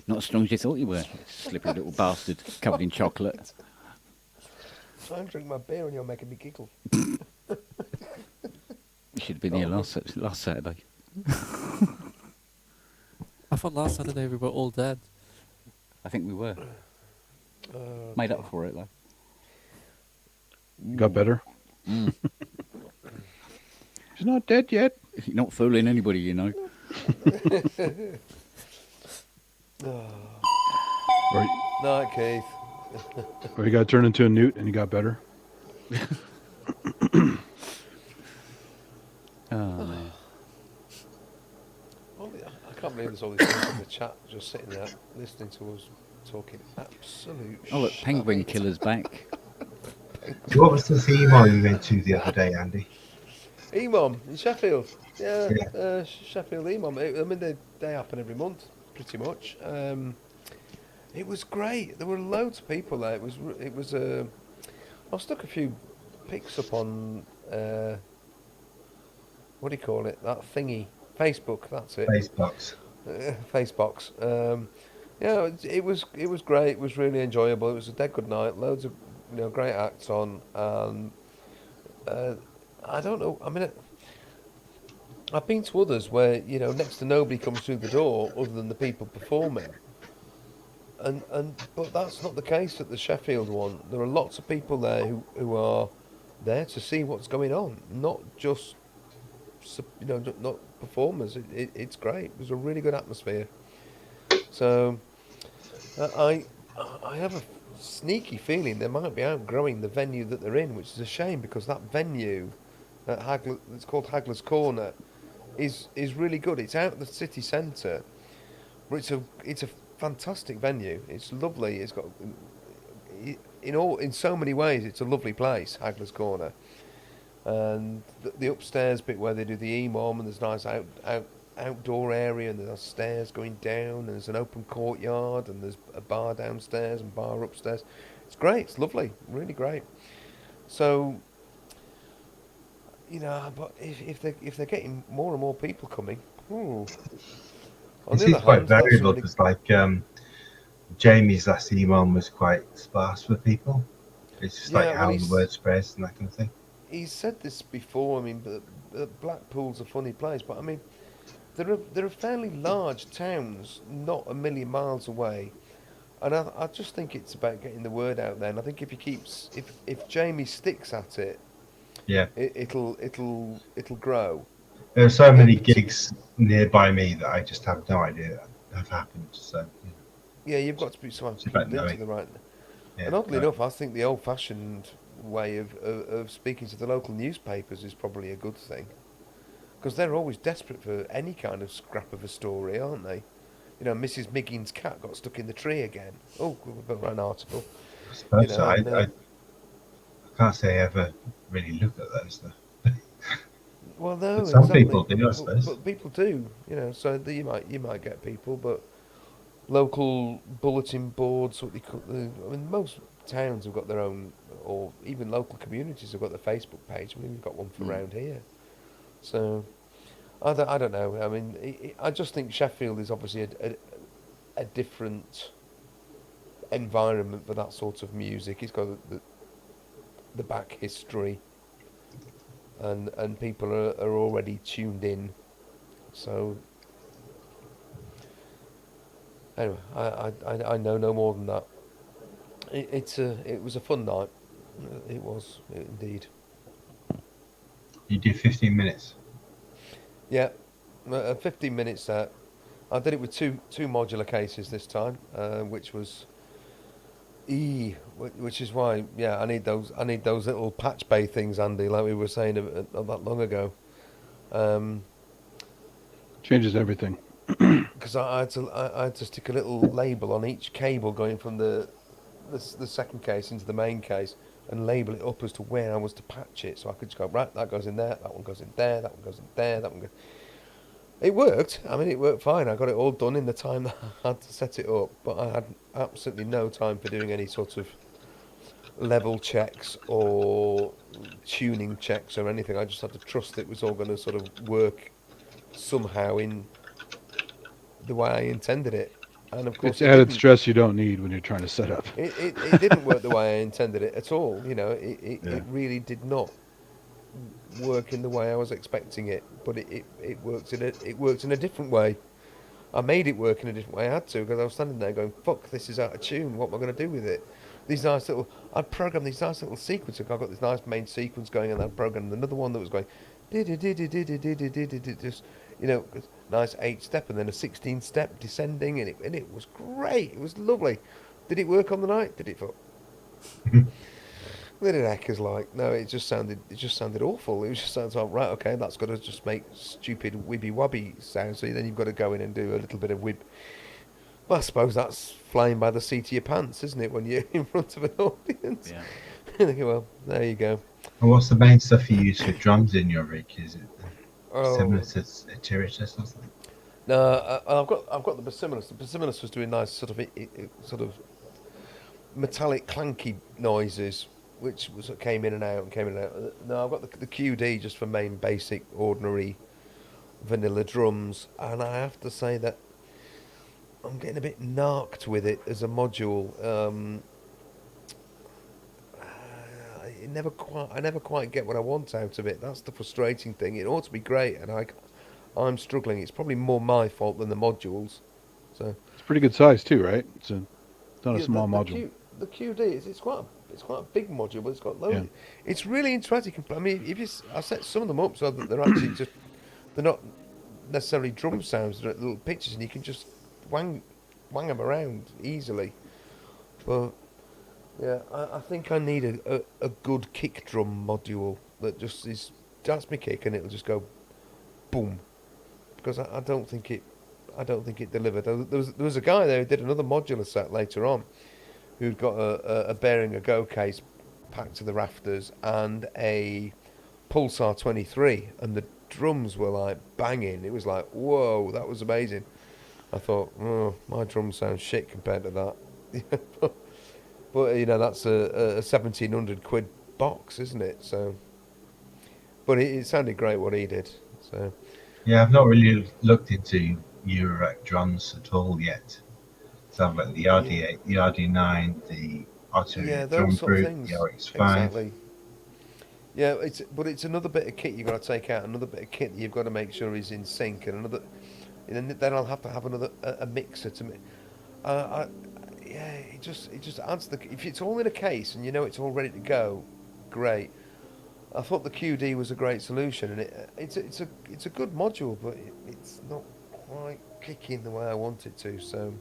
not as strong as you thought you were. Slippery little bastard covered in chocolate. I'm drinking my beer and you're making me giggle. You should have been here last Saturday. I thought last Saturday we were all dead. I think we were. Made up for it, though. Got better. Mm. She's not dead yet. You're not fooling anybody, you know. Or, Night, Keith. or you got turned into a newt and you got better. I can't believe there's all these people in the chat just sitting there listening to us talking absolute Oh, look, penguin shite. killer's back. What was the theme you went to the other day, Andy? EMOM in Sheffield. Yeah, Yeah. Sheffield EMOM. I mean, they happen every month, pretty much. It was great. There were loads of people there. It was. I stuck a few pics up on what do you call it? That thingy, Facebook. That's it. Facebox. Facebox. Yeah, it was great. It was really enjoyable. It was a dead good night. Loads of great acts on. I don't know. I mean, I've been to others where next to nobody comes through the door other than the people performing. But that's not the case at the Sheffield one. There are lots of people there who are there to see what's going on, not just not performers. It's great. It was a really good atmosphere. So I have a sneaky feeling they might be outgrowing the venue that they're in, which is a shame because that venue at it's called Hagler's Corner is really good. It's out of the city centre, but it's a fantastic venue. It's lovely. It's got in so many ways it's a lovely place, Hagler's Corner. And the upstairs bit where they do the EMOM, and there's a nice outdoor area, and there's stairs going down, and there's an open courtyard, and there's a bar downstairs and bar upstairs. It's great. It's lovely. Really great. So, but if they're getting more and more people coming, on It the is other quite hand, that's variable really- because, like, Jamie's last email was quite sparse for people. It's just like Yeah, well, how the he's- word spreads and that kind of thing. He's said this before. I mean, but Blackpool's a funny place, but I mean, there are fairly large towns, not a million miles away, and I just think it's about getting the word out there. And I think if Jamie sticks at it, Yeah. it'll grow. There are so many gigs nearby me that I just have no idea that have happened. So, Yeah, you've got to be someone It's about plugged into knowing. the right. yeah, And oddly right. enough, I think the old-fashioned way of speaking to the local newspapers is probably a good thing, because they're always desperate for any kind of scrap of a story, aren't they? Mrs. Miggins' cat got stuck in the tree again. Oh, we've got an article. I suppose so. and, I can't say I ever really look at those stuff. Well, no, But some exactly. people do, I suppose. But people do, So you might get people, but local bulletin boards, I mean, most towns have got their own, or even local communities have got their Facebook page. I mean, we've got one for around here. So, I don't know. I mean, I just think Sheffield is obviously a different environment for that sort of music. It's got the back history, and people are already tuned in. So, anyway, I know no more than that. It was a fun night. It was indeed. You do 15 minutes. Yeah, 15 minutes set. I did it with two modular cases this time, which was which is why I need those little patch bay things, Andy, like we were saying not that long ago. Changes everything. Because I had to stick a little label on each cable going from the second case into the main case, and label it up as to where I was to patch it, so I could just go, right, that goes in there, that one goes in there, that one goes in there, that one goes. It worked. I mean, it worked fine. I got it all done in the time that I had to set it up, but I had absolutely no time for doing any sort of level checks or tuning checks or anything. I just had to trust it was all going to sort of work somehow in the way I intended it. And of course, It's it added didn't. stress you don't need when you're trying to set up. It didn't work the way I intended it at all. You know, Yeah. it really did not work in the way I was expecting it. But it works in a different way. I made it work in a different way. I had to, because I was standing there going, "Fuck, this is out of tune. What am I going to do with it?" I'd programmed these nice little sequences. I've got this nice main sequence going, and I'd programmed another one that was going, just, you know, nice 8-step and then a 16-step descending, and it was great. It was lovely. Did it work on the night? Did it? What did Eckers like? No, it just sounded awful. It was just sounds like, right, okay, that's got to just make stupid wibby wobby sounds. So then you've got to go in and do a little bit of wib. Well, I suppose that's flying by the seat of your pants, isn't it, when you're in front of an audience? Yeah. Well, there you go. And what's the main stuff you use for drums in your rig? Is it Oh. similar to Teritus or something? No, I've got the Basimilus. The Basimilus was doing nice sort of metallic clanky noises, which came in and out and came in and out. No, I've got the QD just for main basic ordinary vanilla drums, and I have to say that I'm getting a bit narked with it as a module. I never quite get what I want out of it. That's the frustrating thing. It ought to be great, and I'm struggling. It's probably more my fault than the modules. So It's pretty good size too, right? It's not a yeah, small module. The QD it's quite a big module, but it's got loads. Yeah. It's really interesting. I mean, I set some of them up so that they're actually they're not necessarily drum sounds. They're little pictures, and you can just wang them around easily. But yeah, I think I need a good kick drum module that just is that's my kick, and it'll just go boom. Because I don't think it delivered. There was a guy there who did another modular set later on, who'd got a bearing a go case packed to the rafters and a Pulsar 23, and the drums were like banging. It was like, whoa, that was amazing. I thought, oh, my drums sound shit compared to that. But you know, that's a 1,700 quid box, isn't it? So, but it sounded great what he did. So. Yeah, I've not really looked into Eurorack drums at all yet. So I've got the RD8, the RD9, the Otto drum those sort of group, things. the RX5. Exactly. Yeah, it's another bit of kit you've got to take out, another bit of kit that you've got to make sure is in sync, and then I'll have to have a mixer to me. It just adds if it's all in a case and you know it's all ready to go, great. I thought the QD was a great solution, and it's a good module, but it's not quite kicking the way I want it to. So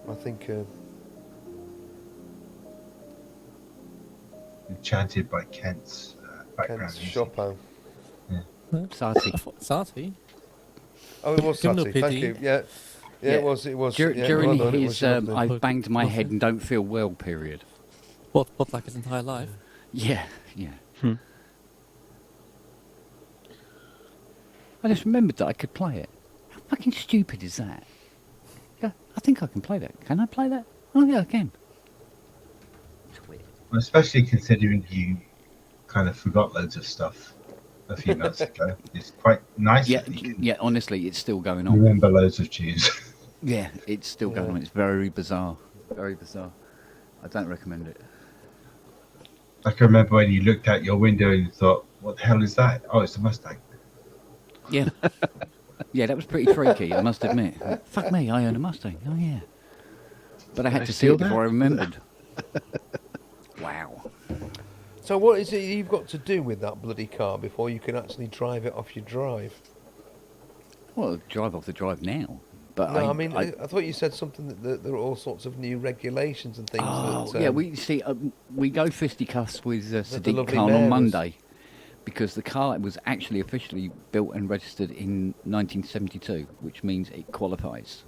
I think Enchanted by Kent's background Kent's music. Chopin. Sati. I thought Sati. Oh, it was Give no Sati. Thank pity. you. Yeah, it was. During well done, it his was lovely. I've banged my Okay. head and don't feel well period. What like his entire life? Yeah. I just remembered that I could play it. How fucking stupid is that? Yeah, I think I can play that. Can I play that? Oh yeah, I can. It's weird. Well, especially considering you kind of forgot loads of stuff a few months ago. It's quite nice Yeah, that you can yeah. Honestly, it's still going on. remember loads of tunes. Yeah, it's still going on. It's very bizarre. Very bizarre. I don't recommend it. I can remember when you looked out your window and you thought, what the hell is that? Oh, it's a Mustang. Yeah. Yeah, that was pretty freaky, I must admit. Fuck me, I own a Mustang. Oh, yeah. But I had I to see steal it before I that? remembered. Wow. So what is it you've got to do with that bloody car before you can actually drive it off your drive? Well, drive off the drive now. But No, I thought you said something that there are all sorts of new regulations and things. Oh, that, yeah, we go fisticuffs with the Sadiq lovely Khan mayor on was- Monday. because the car was actually officially built and registered in 1972, which means it qualifies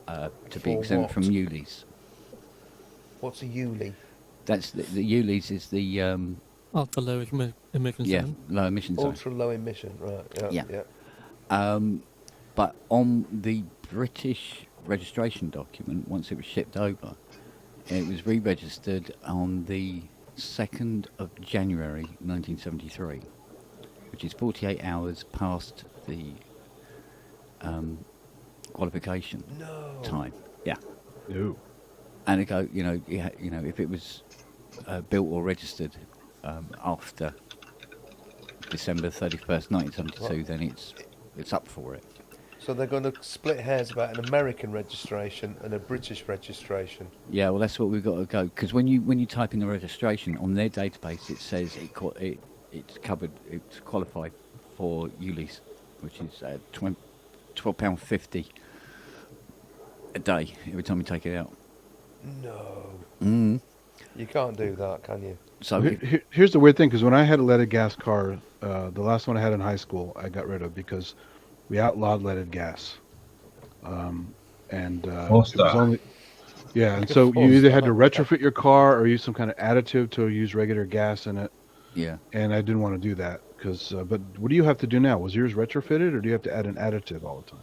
to be For exempt what? from ULEZ. What's a Yuli? That's the ULEZ is the Ultra low emission zone. low emission zone. Ultra low emission, right? Yeah. Yeah. Yeah. But on the British registration document, once it was shipped over, it was re-registered on the 2nd of January 1973, which is 48 hours past the qualification time. Yeah. Ew. And it go, if it was built or registered after December 31st, 1972, then it's up for it. So they're going to split hairs about an American registration and a British registration. Yeah, well, that's what we've got to go, because when you type in the registration on their database, it says it's qualified for ULEZ, which is £12.50 a day every time you take it out. No. Mm. You can't do that, can you? So Here's the weird thing, because when I had a leaded gas car, the last one I had in high school, I got rid of because we outlawed leaded gas. It was only, yeah, and so you either had to retrofit your car or use some kind of additive to use regular gas in it. yeah, And I didn't want to do that because. But what do you have to do now? Was yours retrofitted, or do you have to add an additive all the time?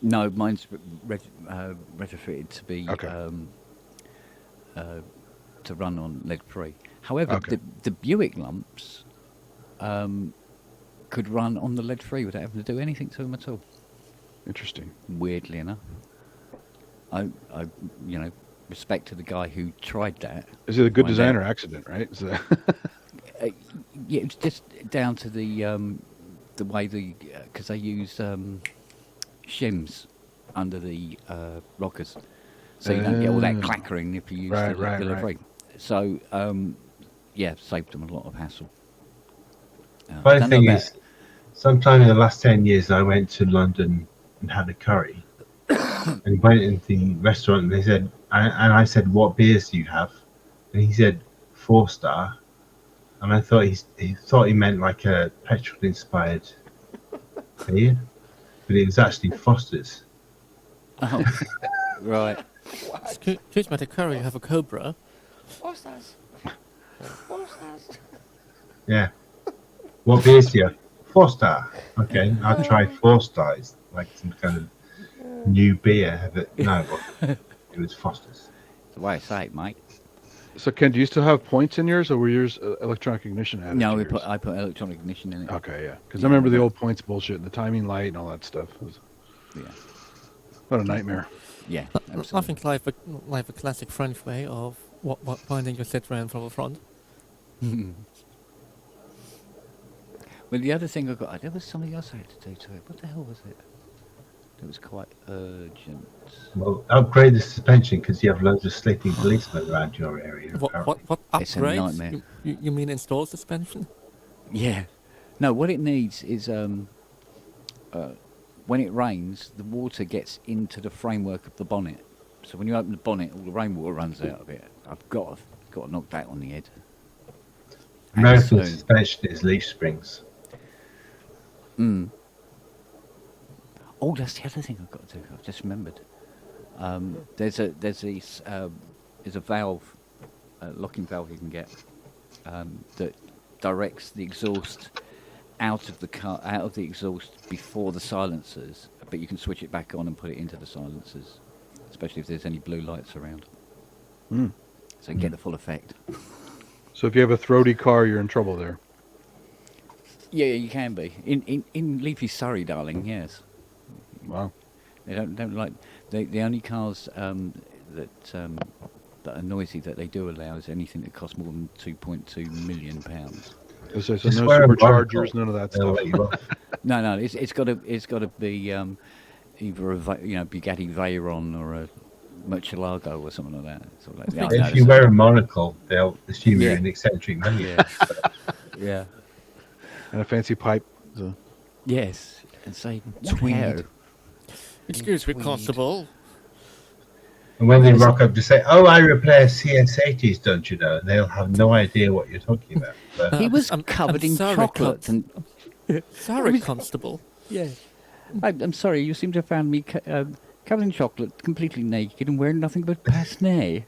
no, mine's retrofitted to be Okay. To run on lead free. However, Okay. the Buick lumps could run on the lead free without having to do anything to them at all. Interesting. Weirdly enough, I respect to the guy who tried that. Is it a good Find design out. or accident? Right. So, Yeah, it's just down to the way because they use shims under the rockers, so you don't get all that clackering if you use Right, the right, lead right. free. So saved them a lot of hassle. I But the don't know thing about- is, sometime in the last 10 years, I went to London and had a curry. And went into the restaurant and they said, and I said, what beers do you have? And he said, 4-star. And I thought he thought he meant like a petrol-inspired beer, but it was actually Foster's. Oh, right. Excuse me, the curry, you have a Cobra. What's that? What's that? Yeah. What beers do you have? 4-star. Okay, I'll try 4-star. It's like some kind of new beer, but no, it was Foster's. That's the way I say it, mate. so Ken, do you still have points in yours, or were yours electronic ignition added? No, to yours? I put electronic ignition in it. Okay, yeah, because Yeah, I remember the but- old points bullshit, and the timing light, and all that stuff. It was Yeah, what a nightmare. yeah. Absolutely. Nothing like the classic French way of winding your Citroen from the front. Well, the other thing I got, there was something else I had to do to it. What the hell was it? It was quite urgent. Well, upgrade the suspension because you have loads of sleeping policemen around your area. apparently. What It's a upgrades? nightmare. You mean install suspension? Yeah. No, what it needs is when it rains, the water gets into the framework of the bonnet. So when you open the bonnet, all the rainwater runs out of it. I've got to knock that on the head. And American so- suspension is leaf springs. Oh, that's the other thing I've got to do. I've just remembered. There's a valve, locking valve you can get that directs the exhaust out of the car, out of the exhaust before the silencers, but you can switch it back on and put it into the silencers, especially if there's any blue lights around. So you get the full effect. So if you have a throaty car, you're in trouble there. Yeah, you can be in leafy Surrey, darling. Yes. Wow. They don't like the only cars that are noisy that they do allow is anything that costs more than £2.2 million. So Just no wear a superchargers, blindfold. none of that They'll stuff. let you off. No, it's got to be either a Bugatti Veyron or a Murcielago or something like that. Sort of like, If you wear a monocle, they'll assume you're Yeah. an eccentric man. yeah, yeah, And a fancy pipe. So. yes, and say Tweed. "What hair?" Excuse me, Tweed. constable. And when they rock up to say, "Oh, I repair CS80s, don't you know?" They'll have no idea what you're talking about. So, He was I'm covered in sorry, chocolate and Sorry, Constable. yeah. I'm sorry, you seem to have found me covered in chocolate, completely naked, and wearing nothing but pince-nez.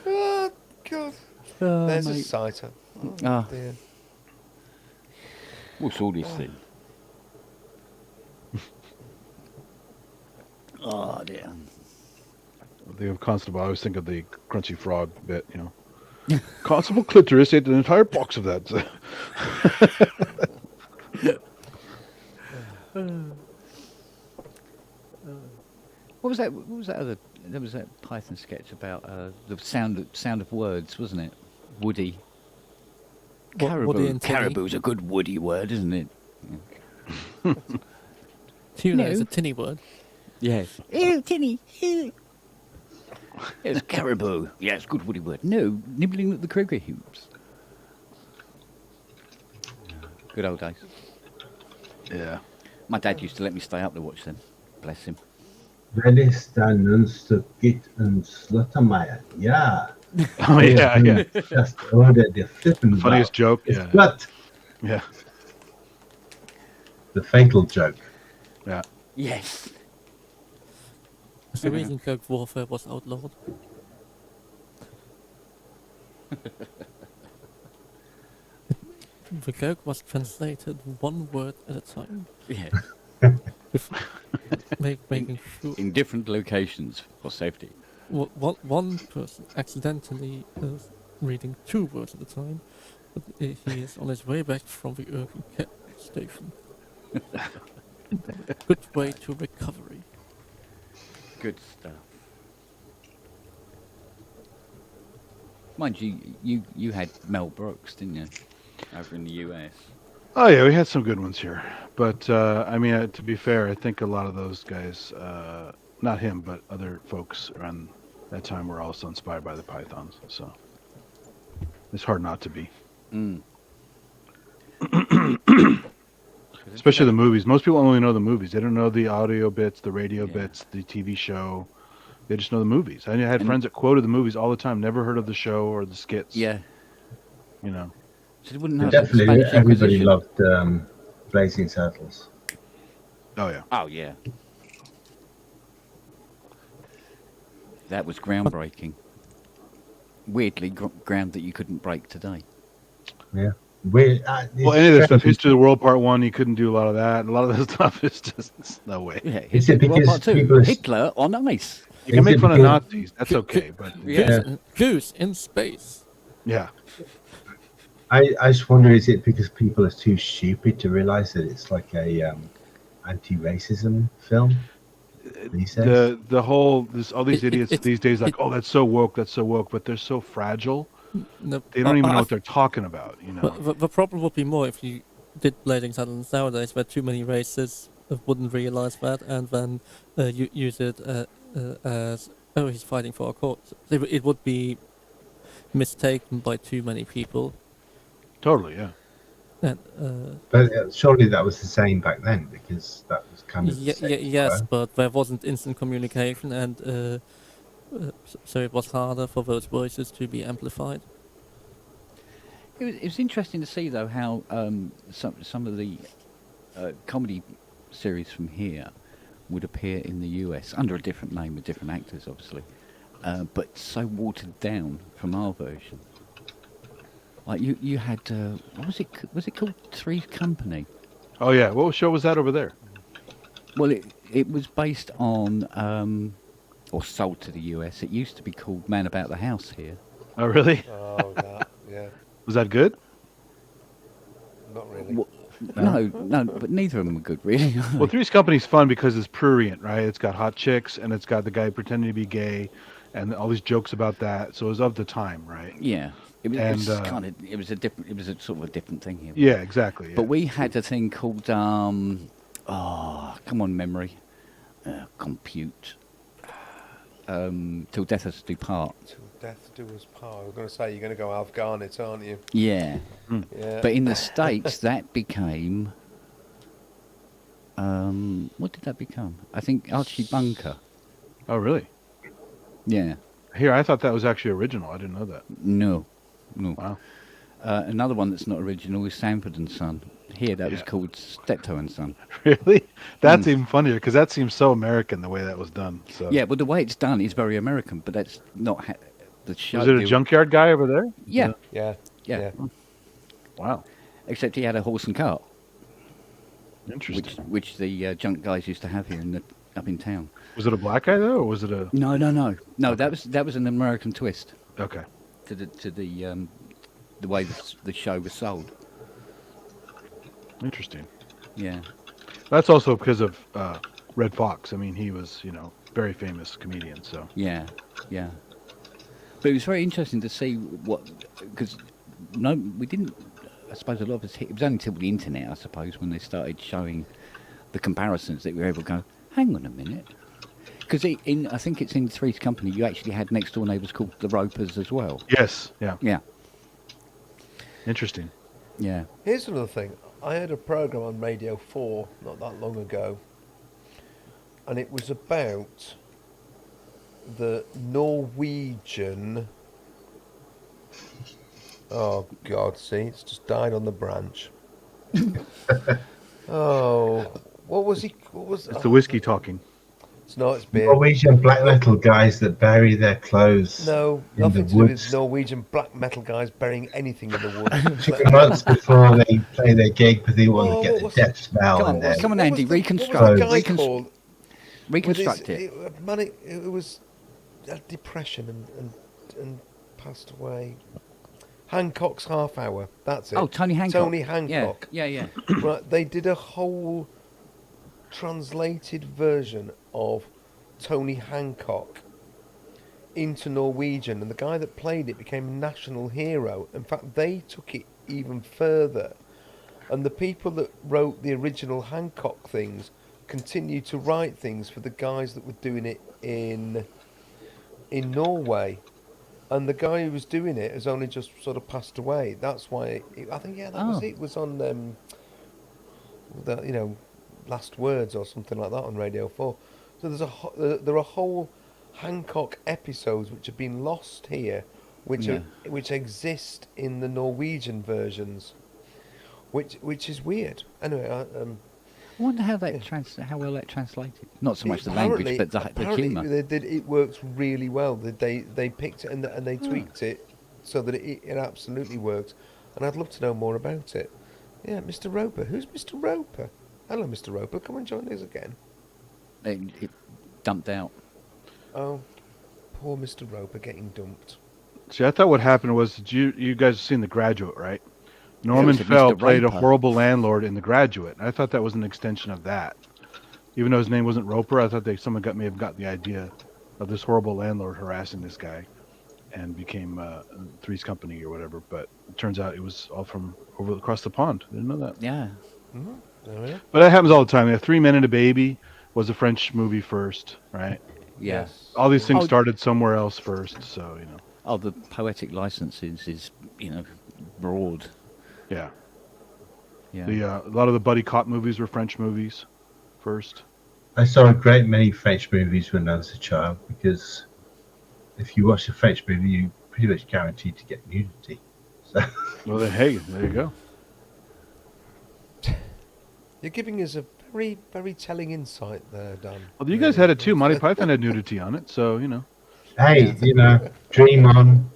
Oh, God. Oh, There's a mate. citer. Oh, Ah. dear. What's all this thing? Oh dear. The Constable, I always think of the Crunchy Frog bit, you know. Constable Clitoris ate an entire box of that. What was that? What was that other? There was that Python sketch about the sound of words, wasn't it? Woody. Woody and tinny. Caribou's a good woody word, isn't it? Tuna is No. a tinny word. Yes. Ew, tinny. Ew. It's caribou. Yes, good woody word. No, nibbling at the croquet hoops. Good old days. Yeah. My dad used to let me stay up to watch them. Bless him. Ready, stand, and get and Sluttermeyer. Yeah. Oh, yeah, yeah. Just order the flipping Funniest joke. It's Yeah. what? Yeah. The fatal joke. Yeah. Yes. It's the reason Kirk warfare was outlawed. The Kirk was translated one word at a time, Yeah. making sure In different locations for safety. one person accidentally reading 2 words at a time, but he is on his way back from the urban care station. Good way to recovery. Good stuff. Mind you, you had Mel Brooks, didn't you, over in the US? Oh, yeah, we had some good ones here. But, I mean, to be fair, I think a lot of those guys, not him, but other folks around that time were also inspired by the Pythons. So it's hard not to be. Mm. Especially the movies. Most people only know the movies. They don't know the audio bits, the radio Yeah. bits, the TV show. They just know the movies. I had And- friends that quoted the movies all the time, never heard of the show or the skits. Yeah. You know. So they wouldn't But have the definitely, Spanish everybody Inquisition. loved Blazing Saddles. Oh, yeah. Oh yeah. That was groundbreaking. Weirdly, ground that you couldn't break today. Yeah. Well, any of the stuff, History of the World Part 1, you couldn't do a lot of that. A lot of the stuff is just no way. Yeah. Is Hitler, it because Part 2, people are Hitler on ice. You can Is make it fun of because- Nazis. That's okay. But Yeah. Goose in space. yeah. I just wonder, is it because people are too stupid to realize that it's like a anti-racism film these days? The whole all these It- idiots it- these days like, oh, that's so woke, but they're so fragile. No, They don't even know I- what they're talking about, you know. But the problem would be more if you did Blazing Saddles nowadays, where too many races wouldn't realize that, and then you use it as, oh, he's fighting for a cause. It would be mistaken by too many people. Totally, yeah. And, But surely that was the same back then, because that was kind of the same, yes, right? but there wasn't instant communication, and so it was harder for those voices to be amplified. It was interesting to see though how some of the comedy series from here would appear in the US under a different name with different actors, obviously, but so watered down from our version. Like you had what was it? Was it called Three's Company? Oh yeah. What show was that over there? Well, it was based on or sold to the US. It used to be called Man About the House here. Oh really? Oh, that, yeah. Was that good? Not really. Well, no, but neither of them were good, really. Well, Three's Company's fun because it's prurient, right? It's got hot chicks and it's got the guy pretending to be gay, and all these jokes about that. So it was of the time, right? Yeah, it was And, kind of it was a sort of a different thing here. Yeah, exactly. Yeah. But we had a thing called come on, memory, compute. Till death us do part. Till death do us part. I was going to say, you're going to go Alf Garnett, aren't you? Yeah, Yeah. but in the States that became What did that become? I think Archie Bunker. Oh, really? Yeah. Here, I thought that was actually original. I didn't know that. No. No. Wow. Another one that's not original is Sanford and Son. Here, that was Yeah. called Steptoe and Son. Really? That's even funnier because that seems so American the way that was done. So Yeah, but the way it's done is very American, but that's not the show. was it a junkyard guy over there? Yeah. Yeah. Yeah. Wow. Except he had a horse and cart, Interesting. which the junk guys used to have here up in town. Was it a black guy though, or was it a? No. That was an American twist Okay. to the way the show was sold. Interesting. Yeah. That's also because of Red Fox. I mean, he was, very famous comedian. So Yeah. Yeah. But it was very interesting to see because we didn't. I suppose a lot of us. It was only until the internet, I suppose, when they started showing the comparisons that we were able to go, hang on a minute. Because I think it's in Three's Company, you actually had next door neighbours called the Ropers as well. yes, yeah, Yeah. interesting. Yeah. Here's another thing. I had a program on Radio 4 not that long ago, and it was about the Norwegian. Oh God! See, it's just died on the branch. Oh, what was he? What was? It's the whiskey talking. It's not. It's beer. Norwegian black metal guys that bury their clothes. No, in nothing the to do with woods. Norwegian black metal guys burying anything in the woods. 2 months before they play their gig, because they want Oh, to get what the was- death smell Come on, in there. come on, What Andy, was the- reconstruct. What was the guy Reconst- called? Reconstruct With it. his- Manic, it was had depression and passed away. Hancock's Half Hour. That's it. Oh, Tony Hancock. Tony Hancock. Yeah. Right, they did a whole translated version of Tony Hancock into Norwegian, and the guy that played it became a national hero. In fact, they took it even further, and the people that wrote the original Hancock things continued to write things for the guys that were doing it in Norway. And the guy who was doing it has only just sort of passed away. That's why I think that was Oh. it. It was on Last Words or something like that on Radio 4. So there are whole Hancock episodes which have been lost here, which exist in the Norwegian versions, which is weird. Anyway, I wonder how how well that translated. Not so much the language, but the apparently humour. it works really well. They picked it and they tweaked it so that it absolutely works. And I'd love to know more about it. Yeah, Mr. Roper. Who's Mr. Roper? Hello, Mr. Roper. Come and join us again. It dumped out. Oh, poor Mr. Roper getting dumped. See, I thought what happened was that you guys have seen The Graduate, right? Norman it was a Fell Mr. played a Roper. horrible landlord in The Graduate. I thought that was an extension of that. Even though his name wasn't Roper, I thought someone may have got the idea of this horrible landlord harassing this guy, and became Three's Company or whatever. But it turns out it was all from across the pond. I didn't know that. Yeah. Oh, yeah? But that happens all the time. 3 Men and a Baby was a French movie first, right? Yeah. Yes. All these things Oh. started somewhere else first, so Oh, the poetic licenses is broad. yeah. Yeah. A lot of the buddy cop movies were French movies first. I saw a great many French movies when I was a child, because if you watch a French movie, you're pretty much guaranteed to get nudity. So Well, then, hey, there you go. You're giving us a very, very telling insight there, Dan. Well, you guys had it too. Monty Python had nudity on it, so hey, Dream On,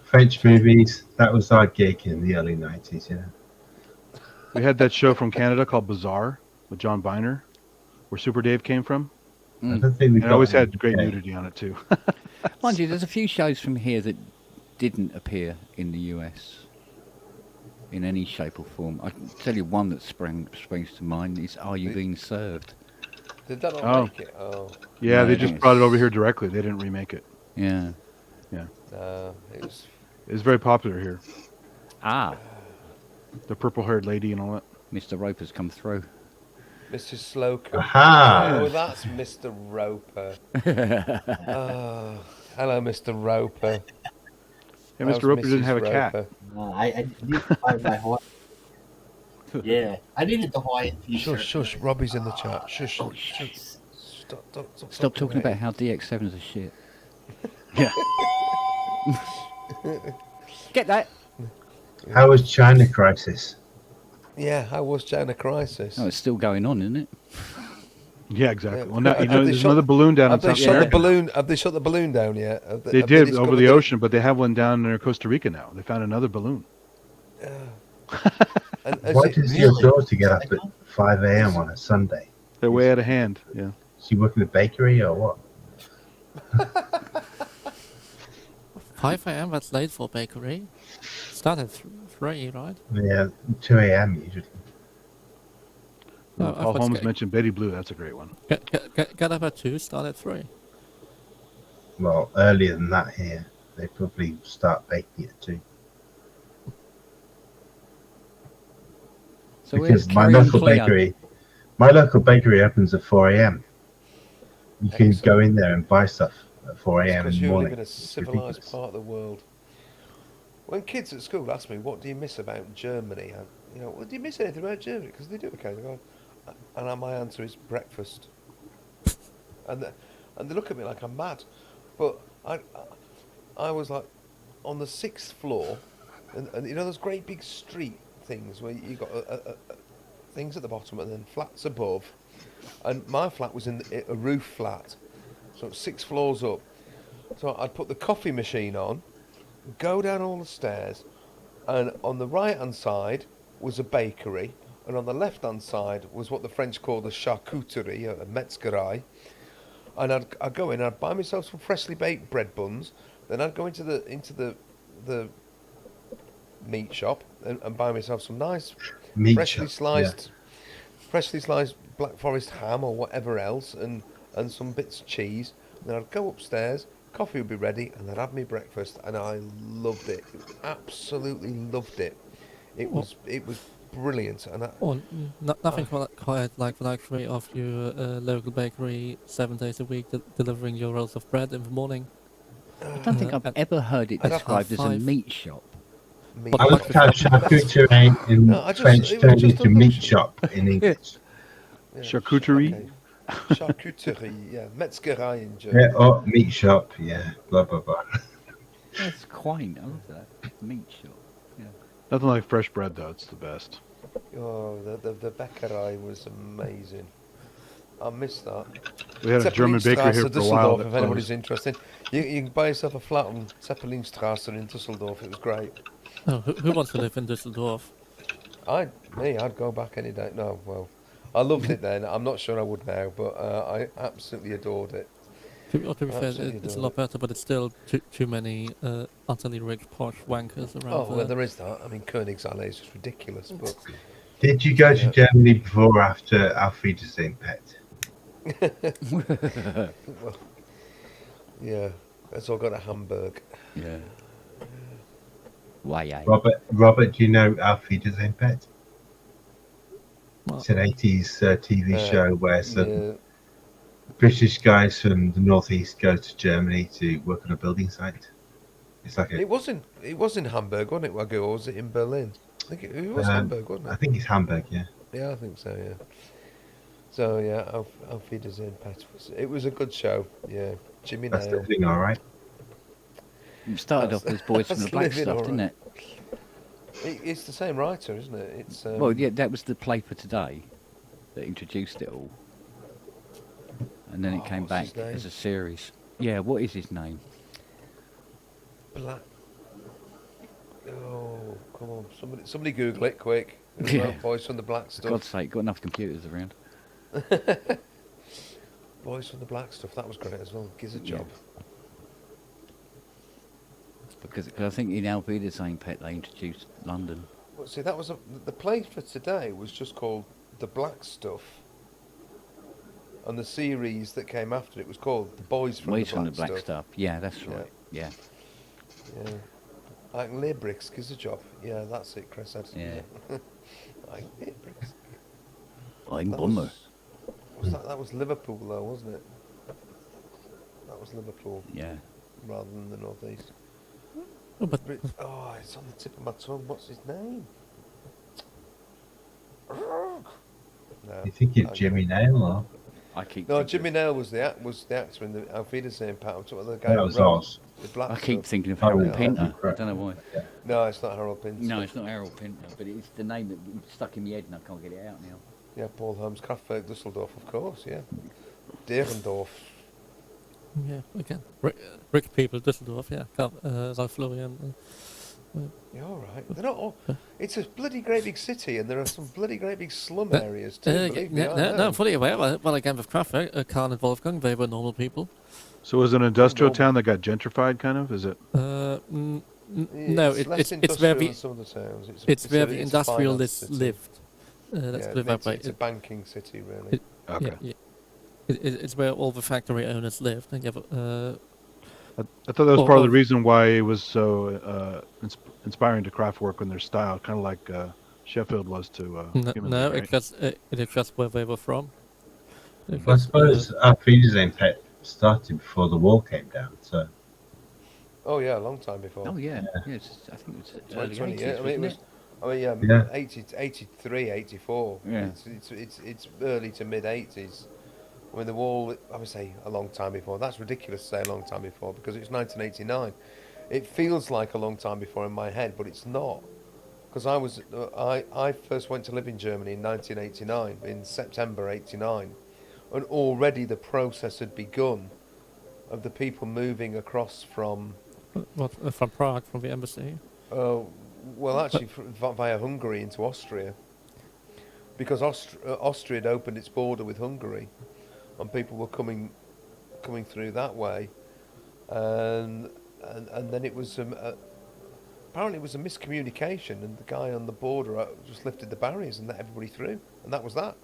French movies. That was our gig in the early 90s. We had that show from Canada called Bizarre with John Biner, where Super Dave came from. I don't think we And it always got had great any- nudity on it too. Mind you, there's a few shows from here that didn't appear in the US in any shape or form. I can tell you one that springs to mind is Are You Being Served? Did that not Oh. make it? Oh, Yeah, No, they it just is. brought it over here directly. They didn't remake it. Yeah. it was. It's very popular here. Ah, The purple-haired lady and all that. Mr. Roper's come through. Mr. Slocum. Aha! Oh, that's Mr. Roper. Oh, hello, Mr. Roper. Hey, How's Mr. Roper didn't Mrs. have a cat. Roper? I did find my horse. Yeah, I needed the Hawaiian t-shirt. Shush, shush. Robbie's in the chat. Shush. Oh, Shush. shit. Stop Talking about how DX7s are shit. Yeah. Get that. How was China crisis? Yeah, how was China crisis? Oh, it's still going on, isn't it? Yeah, exactly. Yeah. Well, now Have there's they shut- another balloon down in Have they South shut the America. balloon? Have they shut the balloon down yet? Have They have did over discovered the that it- ocean, but they have one down near Costa Rica now. They found another balloon. And is Why it does your really? daughter get up at 5 a.m. on a Sunday? They're way out of hand. Yeah. She work in the bakery or what? 5 a.m. That's late for bakery. Start at 3, right? Yeah, 2 a.m. usually. No, I Paul thought Holmes get- mentioned Betty Blue. That's a great one. Get up at 2, start at 3. Well, earlier than that here. They probably start baking at 2. So Because my carry on, local bakery opens at 4 a.m. You can Excellent. go in there and buy stuff at 4 a.m. in because the you morning. live in a It's civilized ridiculous. part of the world. When kids at school ask me, "What do you miss about Germany?" Well, do you miss anything about Germany? Because they do occasionally. And my answer is breakfast. and they look at me like I'm mad, but I was like on the 6th floor, and you know those great big street things where you got things at the bottom and then flats above, and my flat was in a roof flat, so it's 6 floors up. So I'd put the coffee machine on, go down all the stairs, and on the right hand side was a bakery, and on the left hand side was what the French call the charcuterie, a metzgerei. And I'd go in, I'd buy myself some freshly baked bread buns, then I'd go into the meat shop and buy myself some nice Meat freshly shop, yeah. sliced Black Forest ham or whatever else, and some bits of cheese. Then I'd go upstairs, coffee would be ready, and I'd have my breakfast, and I loved it. Absolutely loved it. It was brilliant, and Nothing quite like the luxury of your local bakery 7 days a week delivering your rolls of bread in the morning. I don't think I've and- ever heard it I'd have described as a 5. meat shop. meat I But- would have charcuterie in No, I just- French it was turned just into a meat function. shop in English. Yeah, Charcuterie? okay. Charcuterie, yeah, Metzgerei in German. Yeah, oh, meat shop, yeah, blah, blah, blah. That's quaint. I love that. Meat shop. Nothing like fresh bread though. It's the best. Oh, the Bäckerei was amazing. I missed that. We had a German bakery here for a while. Düsseldorf, that if anybody's closed. interested. You can buy yourself a flat on Zeppelinstrasse in Düsseldorf. It was great. Oh, who wants to live in Düsseldorf? I'd go back any day. No, well, I loved it then. I'm not sure I would now, but I absolutely adored it. To be fair, Absolutely it's a adore lot better, but it's still too many utterly rich posh wankers around Oh, well, there. there is that. I mean, Königsallee is just ridiculous, but Did you go to Yeah. Germany before or after Auf Wiedersehen, Pet? well, yeah, it's all got a Hamburg. Yeah. Why, yeah. Robert, do you know Auf Wiedersehen, Pet? Well, It's an 80s TV show where some Yeah, British guys from the northeast go to Germany to work on a building site. It's like it was in Hamburg, wasn't it, Wagyu, or was it in Berlin? I think it was Hamburg, wasn't I it? think it's Hamburg, yeah. Yeah, I think so. Yeah. So yeah, Auf Wiedersehen, Pet. It was a good show. Yeah, Jimmy That's Nail. living all right. It started off as Boys from the That's Black living Stuff, all didn't it? It's the same writer, isn't it? It's Well, yeah, that was the play for today that introduced it all. And then it came what's his back name? as a series. Yeah, what is his name? Black. Oh, come on! Somebody Google it quick. Yeah. Boys from the Black For Stuff. God's sake, got enough computers around. Boys from the Black Stuff. That was great as well. Gizzard Yeah. Job. Because I think in Alvida's same pet they introduced London. Well, see, that was the play for today was just called The Black Stuff, and the series that came after it was called The Boys from Boys the from Black the Black Stuff. Stuff. Yeah, that's Yeah. right. Yeah. Yeah. Like Librix, Gizzard Job. Yeah, that's it, Chris said. Yeah. Like Librix. I'm That Bummer. that was Liverpool though, wasn't it? That was Liverpool Yeah. rather than the northeast. oh, but But it's on the tip of my tongue. What's his name? No. You think it's Okay. Jimmy Nail or I keep No, thinking Jimmy of, Nail was the actor in the Auf Wiedersehen part. I'm talking about the guy that who was wrote Oz? the Black I keep stuff. thinking of Oh, Harold yeah, Pinter. you're I correct. don't know why. Yeah. No, it's not Harold Pinter. No, it's not Harold Pinter, but it's the name that stuck in my head and I can't get it out now. Yeah, Paul Holmes, Kraftwerk Düsseldorf, of course, yeah. Derendorf. Yeah, again, rich people, Düsseldorf, yeah, South Florian. Yeah, all right. They're not all... It's a bloody great big city, and there are some bloody great big slum areas too, believe me, I know. No, I'm fully aware. Well, again, with Kraftwerk, Karl and Wolfgang, they were normal people. So is it an industrial Normal. town that got gentrified, kind of? Is it? No, It's less it's where industrial the than some of the towns. it's where a- the it's a industrialists finance city. lived. Let's Yeah, put it that way. it's a banking city, really. Okay. Yeah. It's where all the factory owners lived. And you have, I thought that was Or- part of the or- reason why it was so inspiring to Kraftwerk in their style, kind of like Sheffield was to Human no, League, right? it's just where they were from. I Because, suppose our Wiedersehen pet started before the wall came down. So Oh, yeah, a long time before. Oh yeah, yes. I think it was 20, early 20 80s, years. I mean, it wasn't was... I mean, yeah, Yeah. 83, 84. Yeah. It's early to mid 80s. I mean, the wall, I would say a long time before. That's ridiculous to say a long time before because it's 1989. It feels like a long time before in my head, but it's not. Because I first went to live in Germany in 1989, in September 89, and already the process had begun of the people moving across from, from Prague, from the embassy. well, actually via Hungary into Austria, because Austria had opened its border with Hungary, and people were coming through that way, and then it was apparently it was a miscommunication, and the guy on the border just lifted the barriers and let everybody through, and that was that.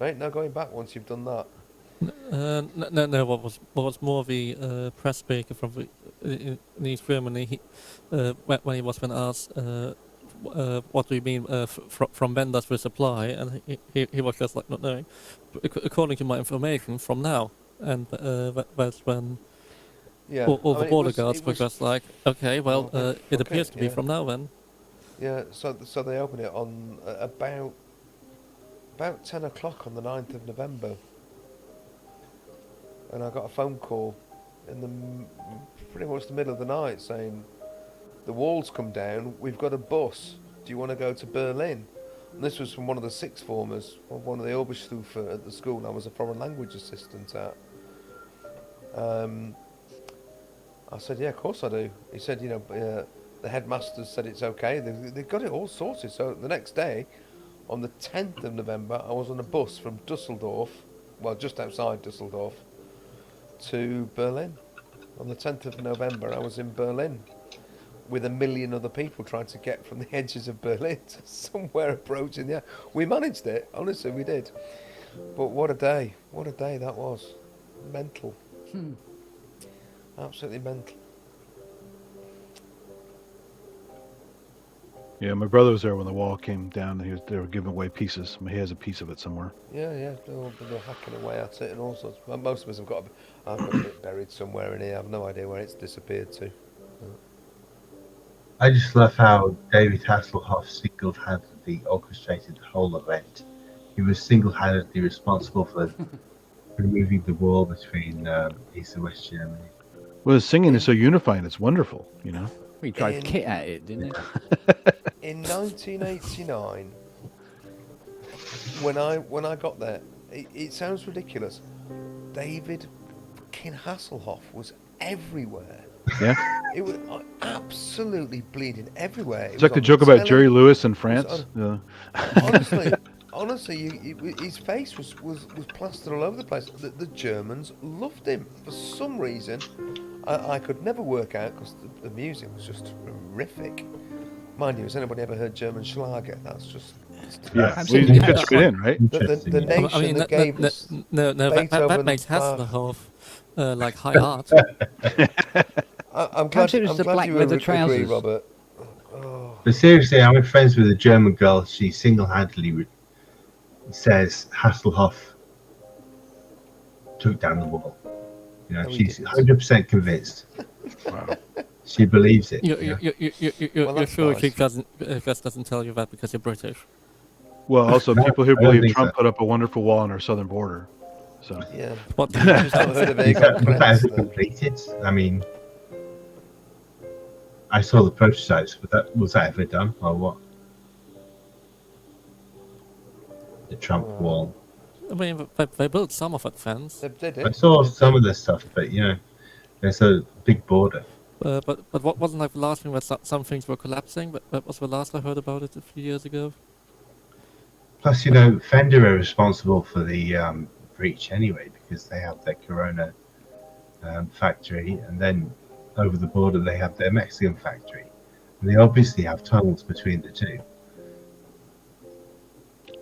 Right, no going back once you've done that. No. What was more the press speaker from in East Germany? When he was been asked, "What do you mean from vendors with supply?" and he was just like not knowing. According to my information, from now, and that's when Yeah, all I the mean, border it guards were was- just like, "Okay, well, it okay, appears to be yeah. from now then." Yeah, so they opened it on about 10 o'clock on the 9th of November. And I got a phone call in pretty much the middle of the night saying, the wall's come down, we've got a bus, do you want to go to Berlin? And this was from one of the sixth formers, one of the Oberstufe at the school I was a foreign language assistant at. I said, yeah, of course I do. He said, the headmaster said it's okay. They've got it all sorted. So the next day, on the 10th of November, I was on a bus from Dusseldorf, well, just outside Dusseldorf, to Berlin. On the 10th of November, I was in Berlin with 1 million other people trying to get from the edges of Berlin to somewhere approaching there. We managed it, honestly, we did. But what a day that was. Mental. Absolutely mental. Yeah, my brother was there when the wall came down, and they were giving away pieces. I mean, he has a piece of it somewhere. Yeah, they're hacking away at it and all sorts. Well, most of us I've got it buried somewhere in here. I've no idea where it's disappeared to. I just love how David Hasselhoff single-handedly orchestrated the whole event. He was single-handedly responsible for removing the wall between East and West Germany. Well, his singing is so unifying. It's wonderful, you know. We drove kit at it, didn't it? In 1989, when I got there, it sounds ridiculous. David fucking Hasselhoff was everywhere. Yeah. It was absolutely bleeding everywhere. It's like the joke about Jerry Lewis in France. Yeah. Honestly, his face was plastered all over the place. The Germans loved him for some reason. I could never work out because the music was just horrific. Mind you, has anybody ever heard German Schlager? That's just... Yeah, Absolutely. he fits right in, right? The nation that gave us that Beethoven, makes Bach. Hasselhoff like high art. I'm glad, Perhaps it was I'm the glad black you leather agree, trousers. Robert. But seriously, I'm friends with a German girl. She single-handedly says Hasselhoff took down the wall. No, he She's didn't. 100% convinced. Wow. She believes it. You're Well, sure that's she nice. just doesn't tell you that because you're British. Well, also No, people who I don't believe think Trump so. put up a wonderful wall on our southern border. So Yeah. What? Just not heard of Was Egon that Krenz ever then. completed? I mean, I saw the prototypes, but was that ever done or what? The Trump wall. I mean, they built some of that fence, They did. I saw They some did. of the stuff, but there's a big border. but what wasn't like the last thing that some things were collapsing? But that was the last I heard about it a few years ago. Plus, Fender are responsible for the breach anyway because they have their Corona factory, and then over the border they have their Mexican factory, and they obviously have tunnels between the two.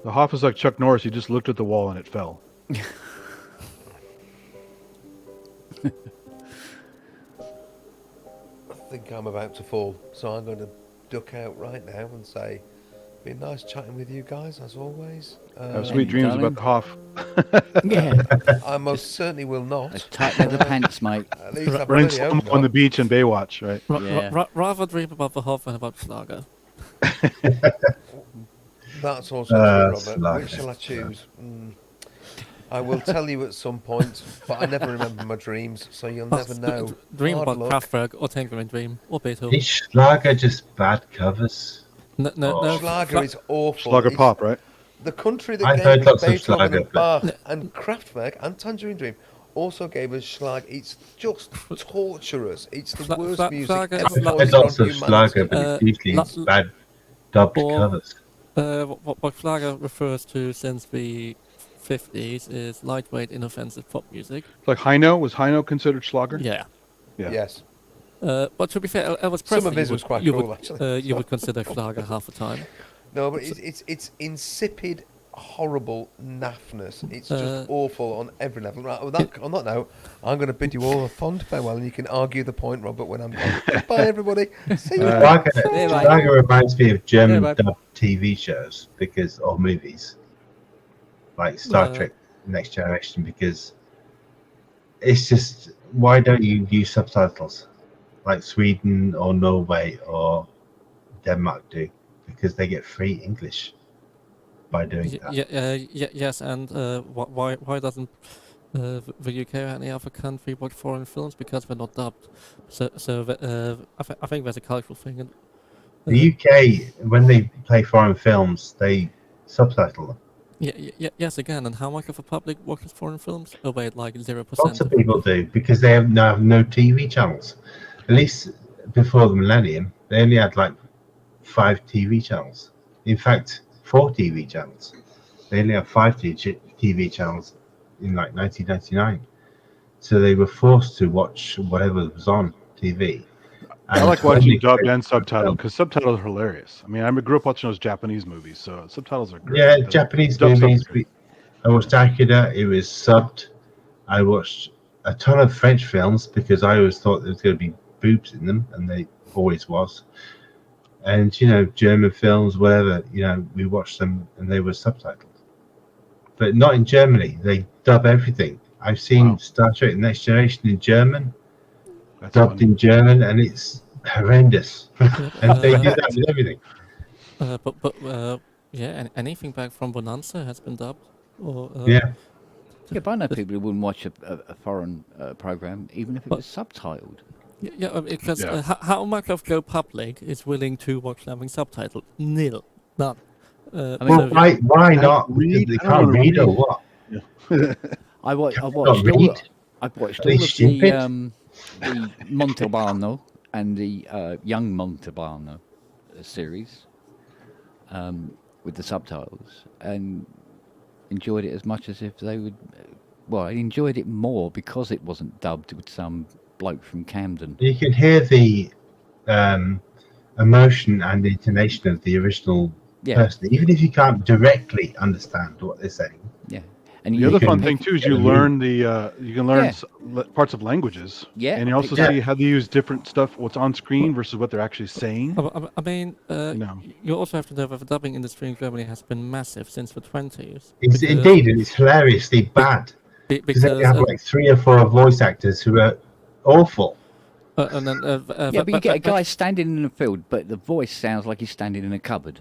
the Hoff is like Chuck Norris. He just looked at the wall and it fell. I think I'm about to fall, so I'm going to duck out right now and say, been nice chatting with you guys as always. Have sweet dreams darling. about the Hoff. Yeah. I most certainly will not. Tight leather pants, mate. At least I Running bloody slow hope on the not. beach in Baywatch, right? Yeah. Rather dream about the Hoff than about Schlager. That's also true, Robert. Slug. Which shall I choose? I will tell you at some point, but I never remember my dreams, so you'll never know. Dream Hard about luck. Kraftwerk or Tank and Dream or Beethoven. Is Schlager just bad covers? No, Oh. Schlager is awful. Schlager It's pop, right? The country that I've gave heard us lots of Beethoven Schlager, and Bach but- and Kraftwerk and Tangerine Dream also gave us Schlag. It's just torturous. It's the worst music Schlager is ever I've like- heard foisted on lots of Schlager, humanity. but it's usually la- bad dubbed or- covers. What Schlager refers to since the 50s is lightweight, inoffensive pop music. Like Heino. Was Heino considered Schlager? Yeah. Yeah. Yes. But to be fair, Elvis Some Presley of his you was would- quite you cool, would, actually. you would consider Schlager half the time. No, but it's insipid, horrible naffness. It's just Uh, awful on every level. Right, on that note, I'm going to bid you all a fond farewell, and you can argue the point, Robert, when I'm gone. Bye, everybody. See you. Schlager, Yeah, mate. Schlager reminds me of German Yeah, mate. dubbed TV shows or movies, like Star Trek Next Generation, because it's just, why don't you use subtitles like Sweden or Norway or Denmark do? Because they get free English by doing that. Yes, and why doesn't the UK or any other country watch foreign films? Because they're not dubbed. I think that's a cultural thing. And, The UK, when they play foreign films, they subtitle them. yes, again, and how much of the public watches foreign films? Oh wait, like 0%. Lots of people do because they have no TV channels. At least before the millennium, they only had like 5 TV channels. In fact, 4 TV channels. They only have 5 TV channels in like 1999. So they were forced to watch whatever was on TV. I like when watching they dubbed create- and subtitled because subtitles are hilarious. I mean, I grew up watching those Japanese movies, so subtitles are great. Yeah, but Japanese dub stuff movies. is great. I watched Akira. It was subbed. I watched a ton of French films because I always thought there was going to be boobs in them, and they always was. And German films, whatever, we watched them, and they were subtitled. But not in Germany. They dub everything. I've seen Wow. Star Trek: The Next Generation in German, That's dubbed funny. in German, and it's horrendous. And they do that with everything. Anything back from Bonanza has been dubbed. Or, Yeah. Yeah, but I know people who wouldn't watch a foreign program even if it was subtitled. Because Yeah. how much of Joe Public is willing to watch something subtitled? Nil. None. I mean, Well, why not? read. They I don't can't wanna read or read. what? I watched Not all. read. I've watched Are they all of stupid? the Montalbano and the Young Montalbano series with the subtitles, and enjoyed it as much as if they would. Well, I enjoyed it more because it wasn't dubbed with some bloke from Camden. You can hear the emotion and the intonation of the original Yeah, person, even if you can't directly understand what they're saying. yeah. And The you other can fun pick- thing too is Yeah, you the learn you can learn Yeah. parts of languages. Yeah, and you also exactly. see how they use different stuff, what's on screen versus what they're actually saying. I mean, No. you also have to know that the dubbing industry in Germany has been massive since the 20s. It's indeed, and it's hilariously bad because Because they have like 3 or 4 voice actors who are awful. and then Yeah, but you get a guy standing in a field, but the voice sounds like he's standing in a cupboard.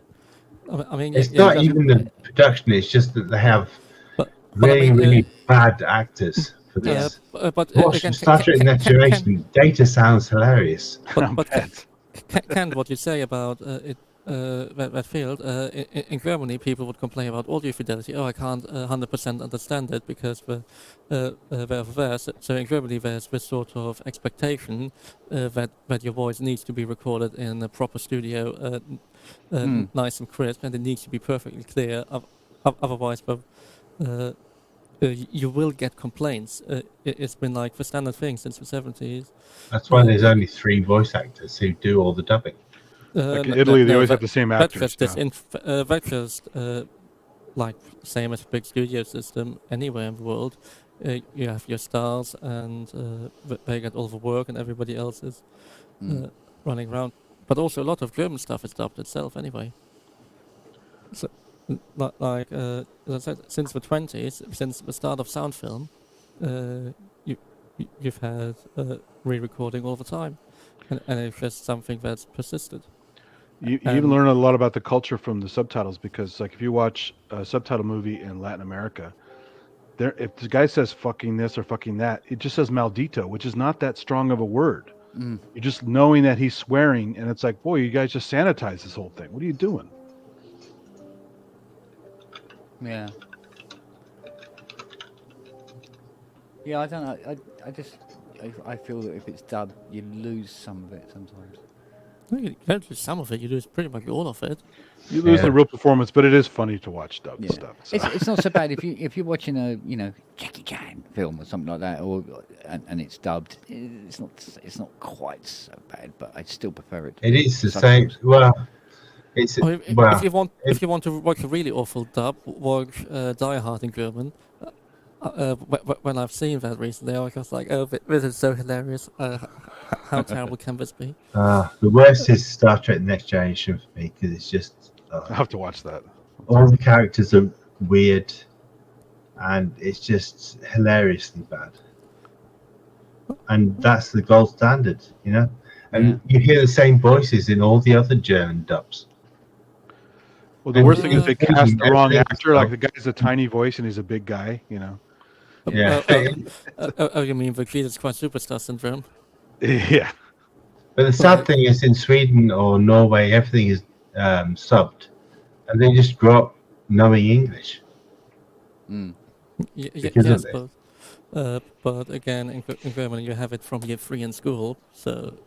I mean, It's yeah, not you even the production. It's just that they have but really, I mean, really bad actors for Yeah. this. but Watch again, Star Trek Next Generation. Data sounds hilarious. but Bet. Ken, what you say about it, that field, in Germany, people would complain about audio fidelity. Oh, I can't 100% understand it because they're there. So in Germany, there's this sort of expectation that your voice needs to be recorded in a proper studio, nice and crisp, and it needs to be perfectly clear. Otherwise, you will get complaints. It's been like the standard thing since the 70s. That's why there's only 3 voice actors who do all the dubbing. Like in Italy, they always have the same That's actors. just like same as a big studio system anywhere in the world. You have your stars, and they get all the work, and everybody else is running around. But also a lot of German stuff is dubbed itself anyway. So, like as I said, since the 20s, since the start of sound film, you've had re-recording all the time, and it's just something that's persisted. You even learn a lot about the culture from the subtitles, because like if you watch a subtitle movie in Latin America, there if the guy says fucking this or fucking that, it just says maldito, which is not that strong of a word. You're just knowing that he's swearing, and it's like, boy, you guys just sanitize this whole thing. What are you doing? Yeah. Yeah, I don't know. I feel that if it's dubbed, you lose some of it sometimes. You don't lose some of it. You lose pretty much all of it. You lose the real performance, but it is funny to watch dubbed stuff. So. It's not so bad if you're watching a Jackie Chan film or something like that, and it's dubbed. It's not quite so bad, but I still prefer it. It is the same. Well, it's If you want to watch a really awful dub, watch Die Hard in German. When I've seen that recently, I was just like, oh, this is so hilarious. How terrible can this be? the worst is Star Trek Next Generation for me, because it's just I have to watch that. all the characters are weird, and it's just hilariously bad. And that's the gold standard, And you hear the same voices in all the other German dubs. Well, the worst thing is they cast the wrong actor. Like the guy's a tiny voice and he's a big guy, Yeah. Oh, you mean the Jesus Christ Superstar syndrome? Yeah. But the sad thing is, in Sweden or Norway, everything is subbed, and they just grow up knowing English. Yes, but again, in Germany, you have it from year 3 in school, so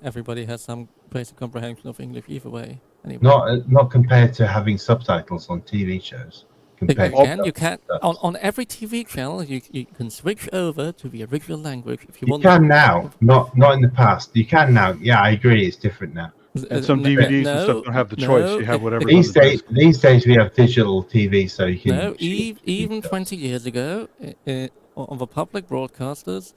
everybody has some basic comprehension of English either way. Anyway. Not compared to having subtitles on TV shows. You can on every TV channel you can switch over to the original language if you want. You can now, not in the past. You can now. Yeah, I agree. It's different now. And some DVDs and stuff don't have the choice. You have whatever. These days we have digital TV, so you can. No, even 20 years ago, on the public broadcasters,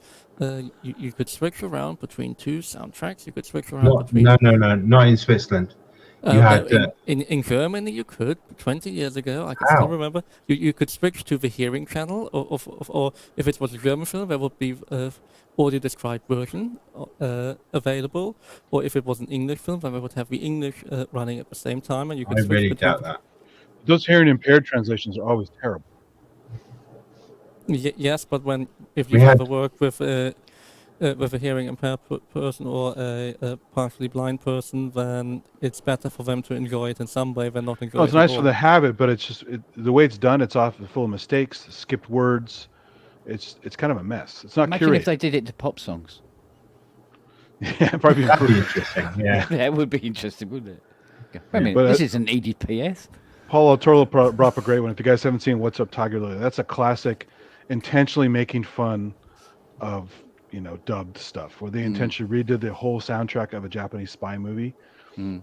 you could switch around between 2 soundtracks. You could switch around between. No, not in Switzerland. In Germany, you could 20 years ago. I can still remember. You could switch to the hearing channel, or if it was a German film, there would be audio described version available. Or if it was an English film, then they would have the English running at the same time, and you could. I really doubt that. Those hearing impaired translations are always terrible. Yes, but if you ever work with a hearing impaired person or a partially blind person, then it's better for them to enjoy it in some way than not enjoy it. It's nice for the habit, but it's just the way it's done. It's often full of mistakes, skipped words. It's kind of a mess. It's not Imagine curated. if they did it to pop songs. Yeah, probably That'd be interesting. Yeah, it would be interesting, wouldn't it? Wait a minute, this is an EDPS. Paul Ottorlo brought up a great one. If you guys haven't seen What's Up Tiger Lily, that's a classic, intentionally making fun of dubbed stuff, where they intentionally redid the whole soundtrack of a Japanese spy movie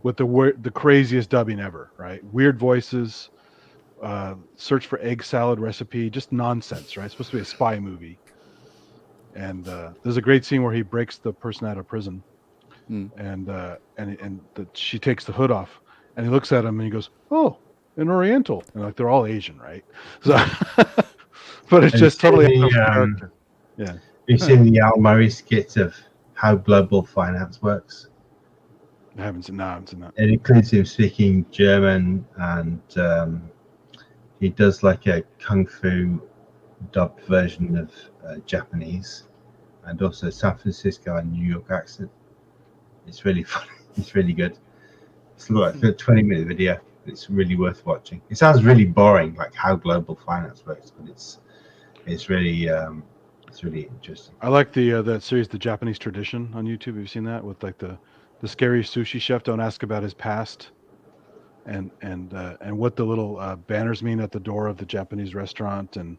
with the craziest dubbing ever. Right, weird voices, search for egg salad recipe, just nonsense. Right, it's supposed to be a spy movie, and there's a great scene where he breaks the person out of prison, and she takes the hood off, and he looks at him and he goes, "Oh, an Oriental," and like they're all Asian, right? So, but it's just totally out of character. Yeah. You've seen the Al Murray skit of how global finance works. I haven't seen that. It includes him speaking German, and he does like a kung fu dubbed version of Japanese, and also San Francisco and New York accent. It's really funny. It's really good. It's like a 20-minute video. It's really worth watching. It sounds really boring, like how global finance works, but it's really interesting. I like the that series, The Japanese Tradition, on YouTube. Have you seen that with like the scary sushi chef? Don't ask about his past, and what the little banners mean at the door of the Japanese restaurant, and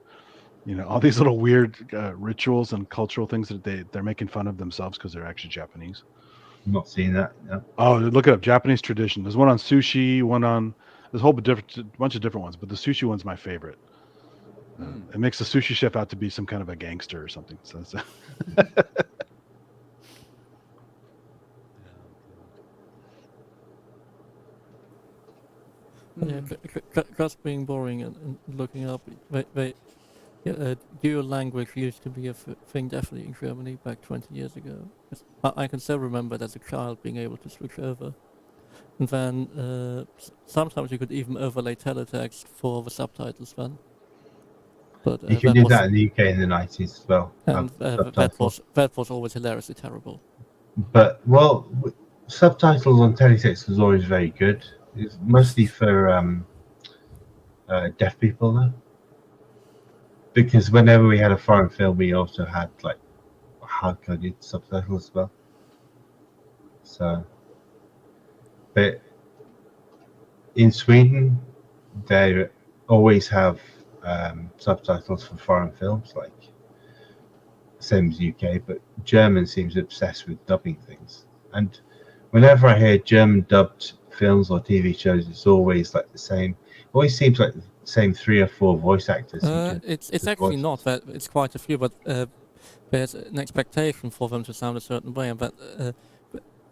all these little weird rituals and cultural things that they're making fun of themselves because they're actually Japanese. I'm not seeing that. No. Oh, look it up. Japanese Tradition. There's one on sushi, one on there's a whole bunch of different ones, but the sushi one's my favorite. It makes the sushi chef out to be some kind of a gangster or something. So Yeah, just being boring and looking up. Dual language used to be a thing definitely in Germany back 20 years ago. I can still remember it as a child being able to switch over. And then sometimes you could even overlay teletext for the subtitles then. But you can do that in the UK in the 90s as well. And that was always hilariously terrible. But subtitles on teletext was always very good. It's mostly for deaf people though. Because whenever we had a foreign film, we also had like hard-coded subtitles as well. So, but in Sweden, they always have subtitles for foreign films, like same as UK. But German seems obsessed with dubbing things, and whenever I hear German dubbed films or TV shows, it's always like the same. Always seems like the same 3 or 4 voice actors. It's actually not that. It's quite a few, but there's an expectation for them to sound a certain way, and that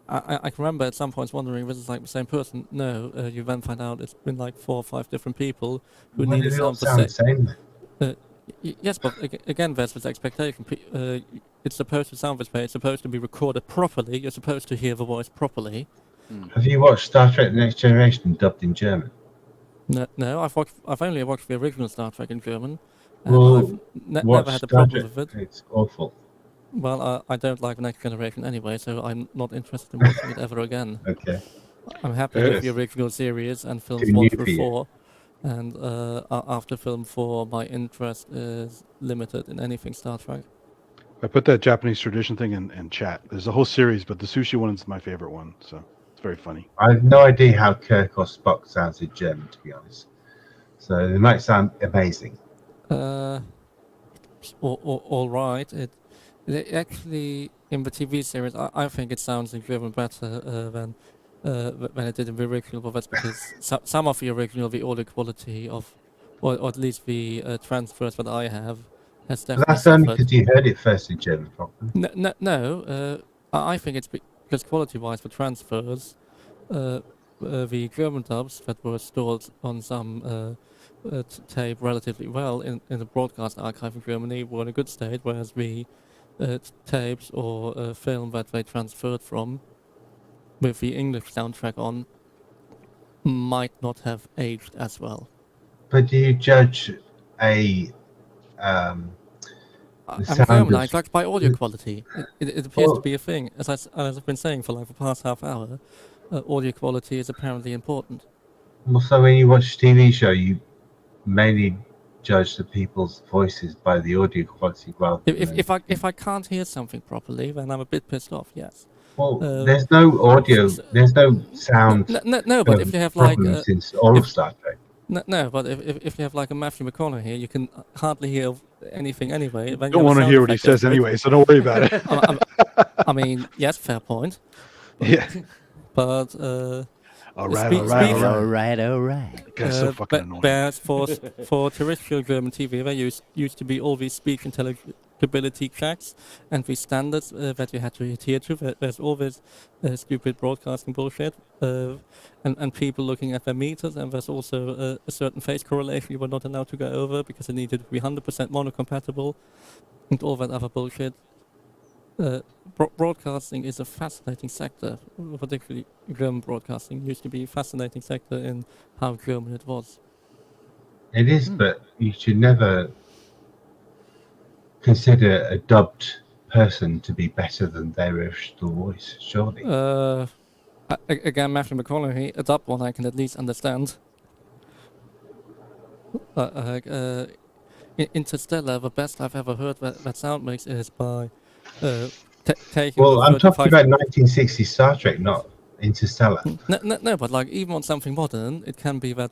I can remember at some points wondering, this is like the same person. No, you then find out it's been like 4 or 5 different people who need to sound the same. Yes, but again, there's this expectation. It's supposed to sound this way. It's supposed to be recorded properly. You're supposed to hear the voice properly. Have you watched Star Trek: The Next Generation dubbed in German? No, I've only watched the original Star Trek in German. Well, I've never had a problem with it. It's awful. Well, I don't like the Next Generation anyway, so I'm not interested in watching it ever again. Okay. I'm happy with the original series and films 1 through 4. And after film 4, my interest is limited in anything Star Trek. I put that Japanese Tradition thing in chat. There's a whole series, but the sushi one is my favorite one. So it's very funny. I have no idea how Kirk or Spock sounds in German, to be honest. So it might sound amazing. All right. It actually, in the TV series, I think it sounds in German better than it did in the original, but that's because some of the original, the audio quality of, or at least the transfers that I have, has definitely That's only because you heard it first in German, probably. No. I think it's because quality-wise, for transfers, the German dubs that were stored on some tape relatively well in the broadcast archive in Germany were in a good state, whereas the tapes or film that they transferred from with the English soundtrack on might not have aged as well. But do you judge a I'm German, I judge by audio quality. It appears to be a thing. As I've been saying for like the past half hour, audio quality is apparently important. Well, so when you watch a TV show, you mainly judge the people's voices by the audio quality rather than... If I can't hear something properly, then I'm a bit pissed off, yes. Well, there's no audio, there's no sound. No, but if you have like since all of Star Trek. No, but if you have like a Matthew McConaughey, you can hardly hear anything anyway. Then don't want to hear what he says anyway, so don't worry about it. I mean, yes, fair point. But, yeah. But all right. Guy's so fucking annoying. Whereas for terrestrial German TV, there used to be all these speech intelligibility checks and the standards that you had to adhere to. There's all this stupid broadcasting bullshit, and people looking at their meters, and there's also a certain phase correlation you were not allowed to go over because it needed to be 100% monocompatible, and all that other bullshit. Broadcasting is a fascinating sector, particularly German broadcasting used to be a fascinating sector in how German it was. It is, but you should never consider a dubbed person to be better than their original voice, surely. Again, Matthew McConaughey, a dub one I can at least understand. Interstellar, the best I've ever heard that sound mix is by taking Well, the I'm talking 35 about 1960s Star Trek, not Interstellar. No, but like even on something modern, it can be that.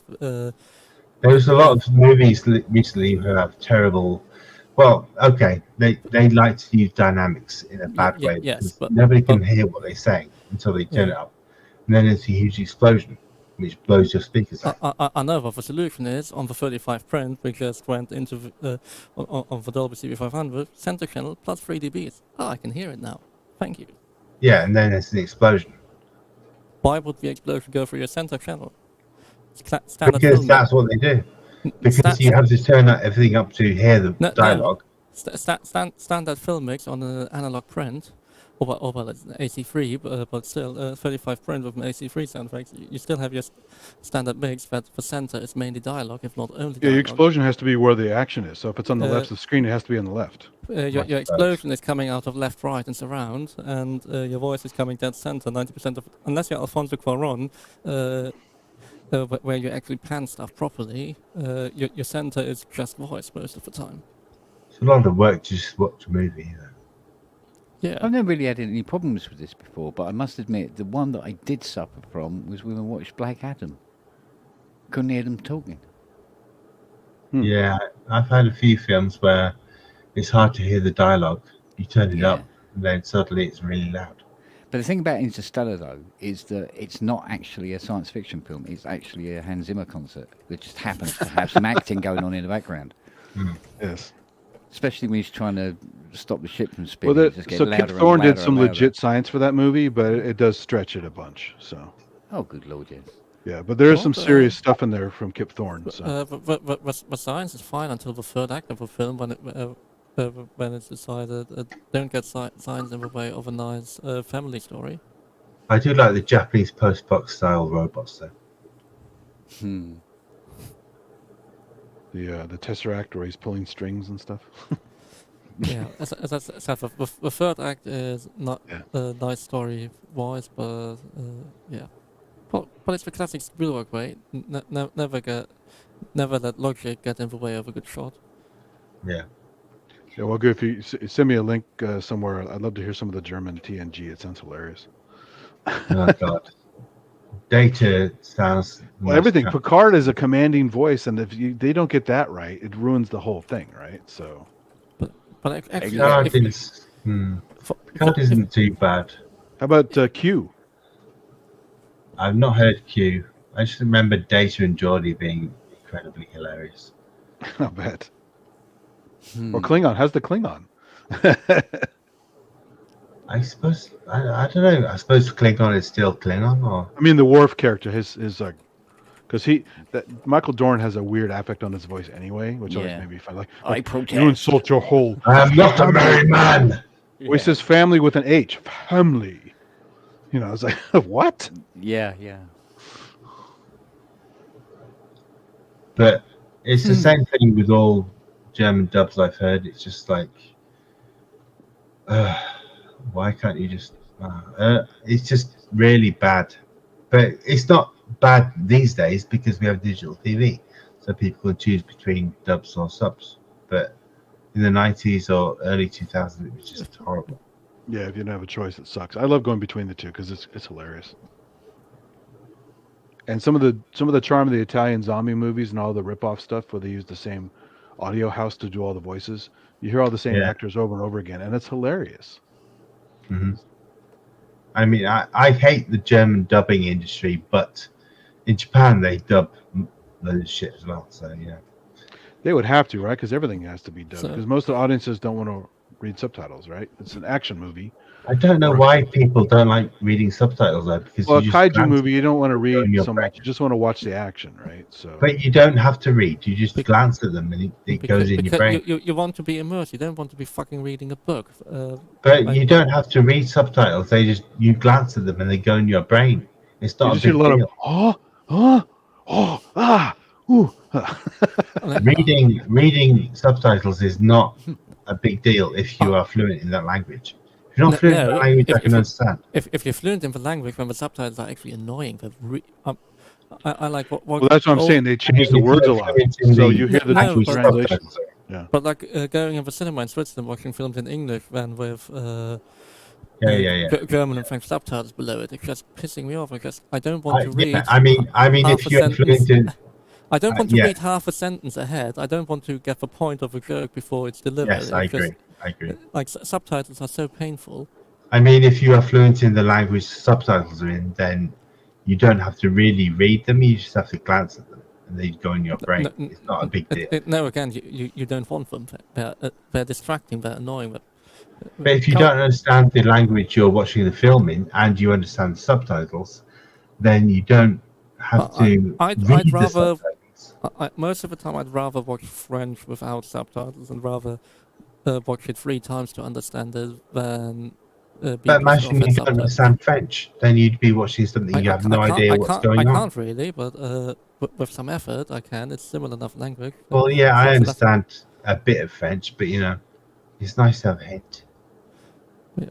There's a lot of movies recently who have terrible. Well, okay, they like to use dynamics in a bad way yes, because but nobody can hear what they're saying until they turn it up, and then there's a huge explosion which blows your speakers out. I know what the solution is on the 35 print. We just went into on the Dolby CV500 center channel plus 3 dBs. Oh, I can hear it now. Thank you. Yeah, and then there's an explosion. Why would the explosion go through your center channel? Standard Because film that's what they do. Because you have to turn everything up to hear the dialogue. Standard film mix on an analog print, or well, it's an AC3, but still 35 print with an AC3 soundtracks. You still have your standard mix, but the center is mainly dialogue, if not only dialogue. Your explosion has to be where the action is. So if it's on the left of the screen, it has to be on the left. Your explosion is coming out of left, right, and surround, and your voice is coming dead center. 90% of, unless you're Alfonso Cuarón, where you actually pan stuff properly, your center is just voice most of the time. It's a lot of work to just watch a movie. Yeah. I've never really had any problems with this before, but I must admit, the one that I did suffer from was when I watched Black Adam. Couldn't hear them talking. Yeah, I've had a few films where it's hard to hear the dialogue. You turn it up, and then suddenly it's really loud. But the thing about Interstellar, though, is that it's not actually a science fiction film. It's actually a Hans Zimmer concert. It just happens to have some acting going on in the background. Yes. Especially when he's trying to stop the ship from spinning. Well, just get so louder Kip and Thorne louder did some and louder. legit science for that movie, but it does stretch it a bunch. So. Oh, good lord, yes. Yeah, but there is some serious stuff in there from Kip Thorne. So. The science is fine until the third act of the film when it's decided don't get science in the way of a nice family story. I do like the Japanese post-box style robots, though. The Tesseract where he's pulling strings and stuff. Yeah, as I said, the third act is not a nice story wise, but yeah. But it's the classic Spielberg way. Never let logic get in the way of a good shot. Yeah. Yeah, well, good. If you send me a link somewhere, I'd love to hear some of the German TNG. It sounds hilarious. Oh God. Data sounds. Well, everything. Picard is a commanding voice, and if they don't get that right, it ruins the whole thing, right? So. But actually, Picard isn't too bad. How about Q? I've not heard Q. I just remember Data and Geordie being incredibly hilarious. I bet. Or Klingon. How's the Klingon? I suppose I don't know. I suppose Klingon is still Klingon, or I mean, the Worf character, his like, because Michael Dorn has a weird affect on his voice anyway, which always made me fun. Like, I protest. You insult your whole. I am not a married man. Well, he says family with an H. Family. You know, I was like, what? Yeah. But it's the same thing with all German dubs I've heard. It's just like, why can't you just? It's just really bad. But it's not bad these days because we have digital TV, so people can choose between dubs or subs. But in the 90s or early 2000s, it was just horrible. Yeah, if you don't have a choice, it sucks. I love going between the two because it's hilarious. And some of the charm of the Italian zombie movies and all the rip-off stuff where they use the same audio house to do all the voices. You hear all the same actors over and over again, and it's hilarious. Mm-hmm. I mean, I hate the German dubbing industry, but in Japan they dub loads of shit as well. So yeah, they would have to, right? Because everything has to be dubbed. Because most of the audiences don't want to read subtitles, right? It's an action movie. I don't know why people don't like reading subtitles though, because Well, a you just kaiju glance movie, you don't want to in read your so brain. much. You just want to watch the action, right? So, But you don't have to read. You just Bec- glance at them and it goes in your brain. You want to be immersed. You don't want to be fucking reading a book. But like- you don't have to read subtitles. You glance at them and they go in your brain. It's you not a just hear big a lot deal. Reading subtitles is not a big deal if you are fluent in that language. If you're not fluent in that language, I can understand. If you're fluent in the language, then the subtitles are actually annoying. I like what. Well, that's what I'm saying. They change the if words a you're lot, fluent in so the you hear the language, translation. subtitles. But like going in the cinema in Switzerland, watching films in English, then with German and French subtitles below it, it's just pissing me off because I don't want to read. I mean, half if a you're sentence. fluent in, I don't want to yeah. read half a sentence ahead. I don't want to get the point of a joke before it's delivered. yes, I agree. Like subtitles are so painful. I mean, if you are fluent in the language subtitles are in, then you don't have to really read them. You just have to glance at them, and they go in your brain. It's not a big deal. No, again, you don't want them. They're distracting. They're annoying. But if you don't understand the language you're watching the film in, and you understand the subtitles, then you don't have to I'd read the rather- subtitles. Most of the time, I'd rather watch French without subtitles and rather watch it 3 times to understand it than. But imagine you don't understand French, then you'd be watching something you have no idea what's going on. I can't really, but with some effort, I can. It's similar enough language. Well, yeah, I understand a bit of French, but it's nice to have a hint. Yeah.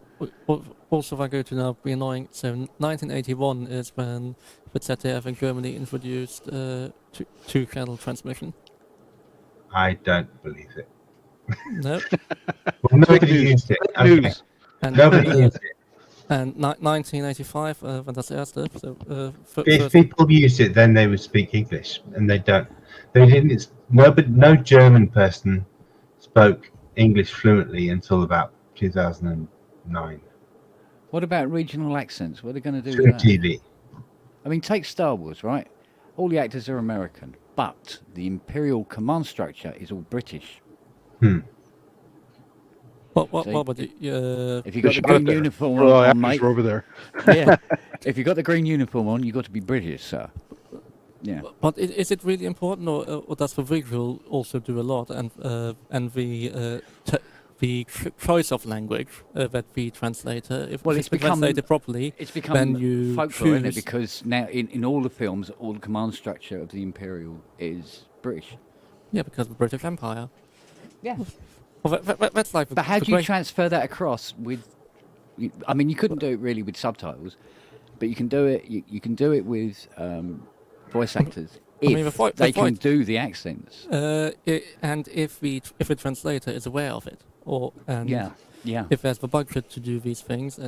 Also, if I go to now, be annoying. So, 1981 is when the ZDF in Germany introduced two-channel transmission. I don't believe it. No. Well, nobody used it. Okay. And, Nobody used it. And 1985, when das erste. So, If people used it, then they would speak English, and they don't. They didn't. No German person spoke English fluently until about 2009. What about regional accents? What are they going to do Through with that? TV. I mean, take Star Wars, right? All the actors are American, but the Imperial command structure is all British. What See? would you, If you got the green uniform on, mate, we're over there. yeah. If you got the green uniform on, you got to be British, sir. Yeah. But is it really important, or does the visual also do a lot, and the choice of language that the translator, if it's translated properly, It's become then you folklore, isn't it? choose- Because now in all the films, all the command structure of the Imperial is British. Yeah, because of the British Empire. Yeah. Well, that's like. But how do you transfer that across with? I mean, you couldn't do it really with subtitles, but you can do it. You can do it with voice actors if they can do the accents. And if the translator is aware of it, if there's the budget to do these things,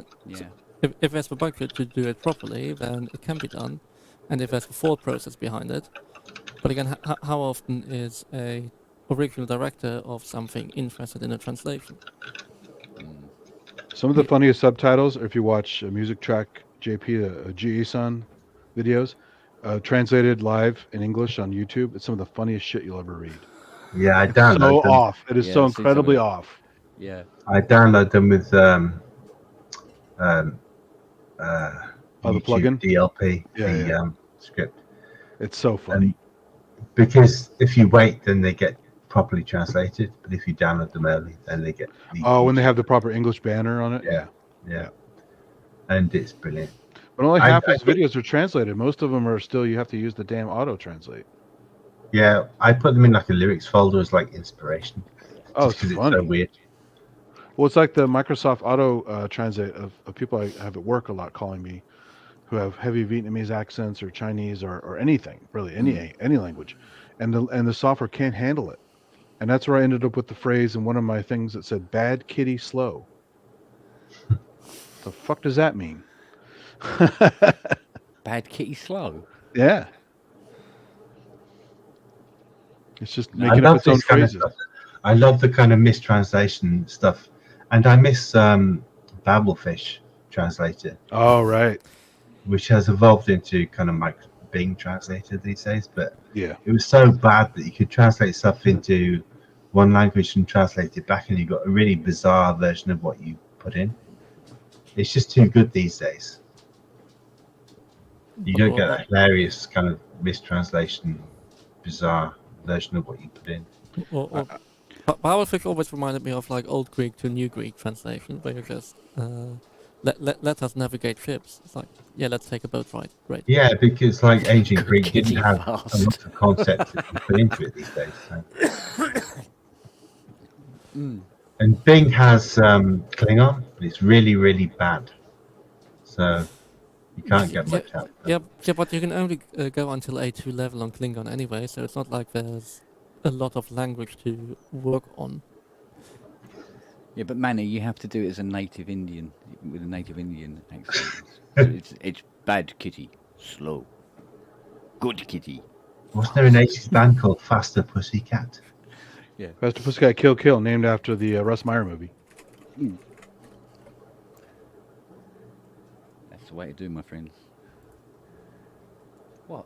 if there's the budget to do it properly, then it can be done, and if there's a thought process behind it. But again, how often is a original director of something interested in a translation? Some of the funniest subtitles are if you watch a music track, JP, GE-san videos, translated live in English on YouTube. It's some of the funniest shit you'll ever read. Yeah, I It's download so them. off. It is so incredibly off. Yeah. I download them with the plugin? DLP, Yeah, script. It's so funny. Because if you wait, then they get properly translated. But if you download them early, then they get. When they have the proper English banner on it. Yeah. And it's brilliant. But only half his videos are translated. Most of them are still. You have to use the damn auto translate. Yeah, I put them in like a lyrics folder as like inspiration. Oh, because it's it's funny. so weird. Well, it's like the Microsoft Auto Translate of people I have at work a lot calling me, who have heavy Vietnamese accents or Chinese or anything really, any language, and the software can't handle it, and that's where I ended up with the phrase in one of my things that said "bad kitty slow." The fuck does that mean? Bad kitty slow. Yeah, it's just making up its own phrases. I love the kind of mistranslation stuff, and I miss Babelfish translator. Oh, right. Which has evolved into kind of like Bing translator these days, but yeah, it was so bad that you could translate stuff into one language and translate it back, and you got a really bizarre version of what you put in. It's just too good these days. You don't get that hilarious kind of mistranslation, bizarre version of what you put in. Powerfic always reminded me of like Old Greek to New Greek translation, where you just let us navigate ships. It's like, yeah, let's take a boat ride. Great. Yeah, because like ancient Greek didn't Getting have fast. a lot of concepts that you put into it these days. So. And Bing has Klingon, but it's really, really bad. So you can't get much out of it. Yeah, but you can only go until A2 level on Klingon anyway, so it's not like there's a lot of language to work on. Yeah, but Manny, you have to do it as a native Indian, with a native Indian accent. It's bad kitty, slow. Good kitty. Wasn't there an 80s band called Faster Pussycat? Yeah. Faster Pussycat Kill Kill, named after the Russ Meyer movie. That's the way to do, my friends. What?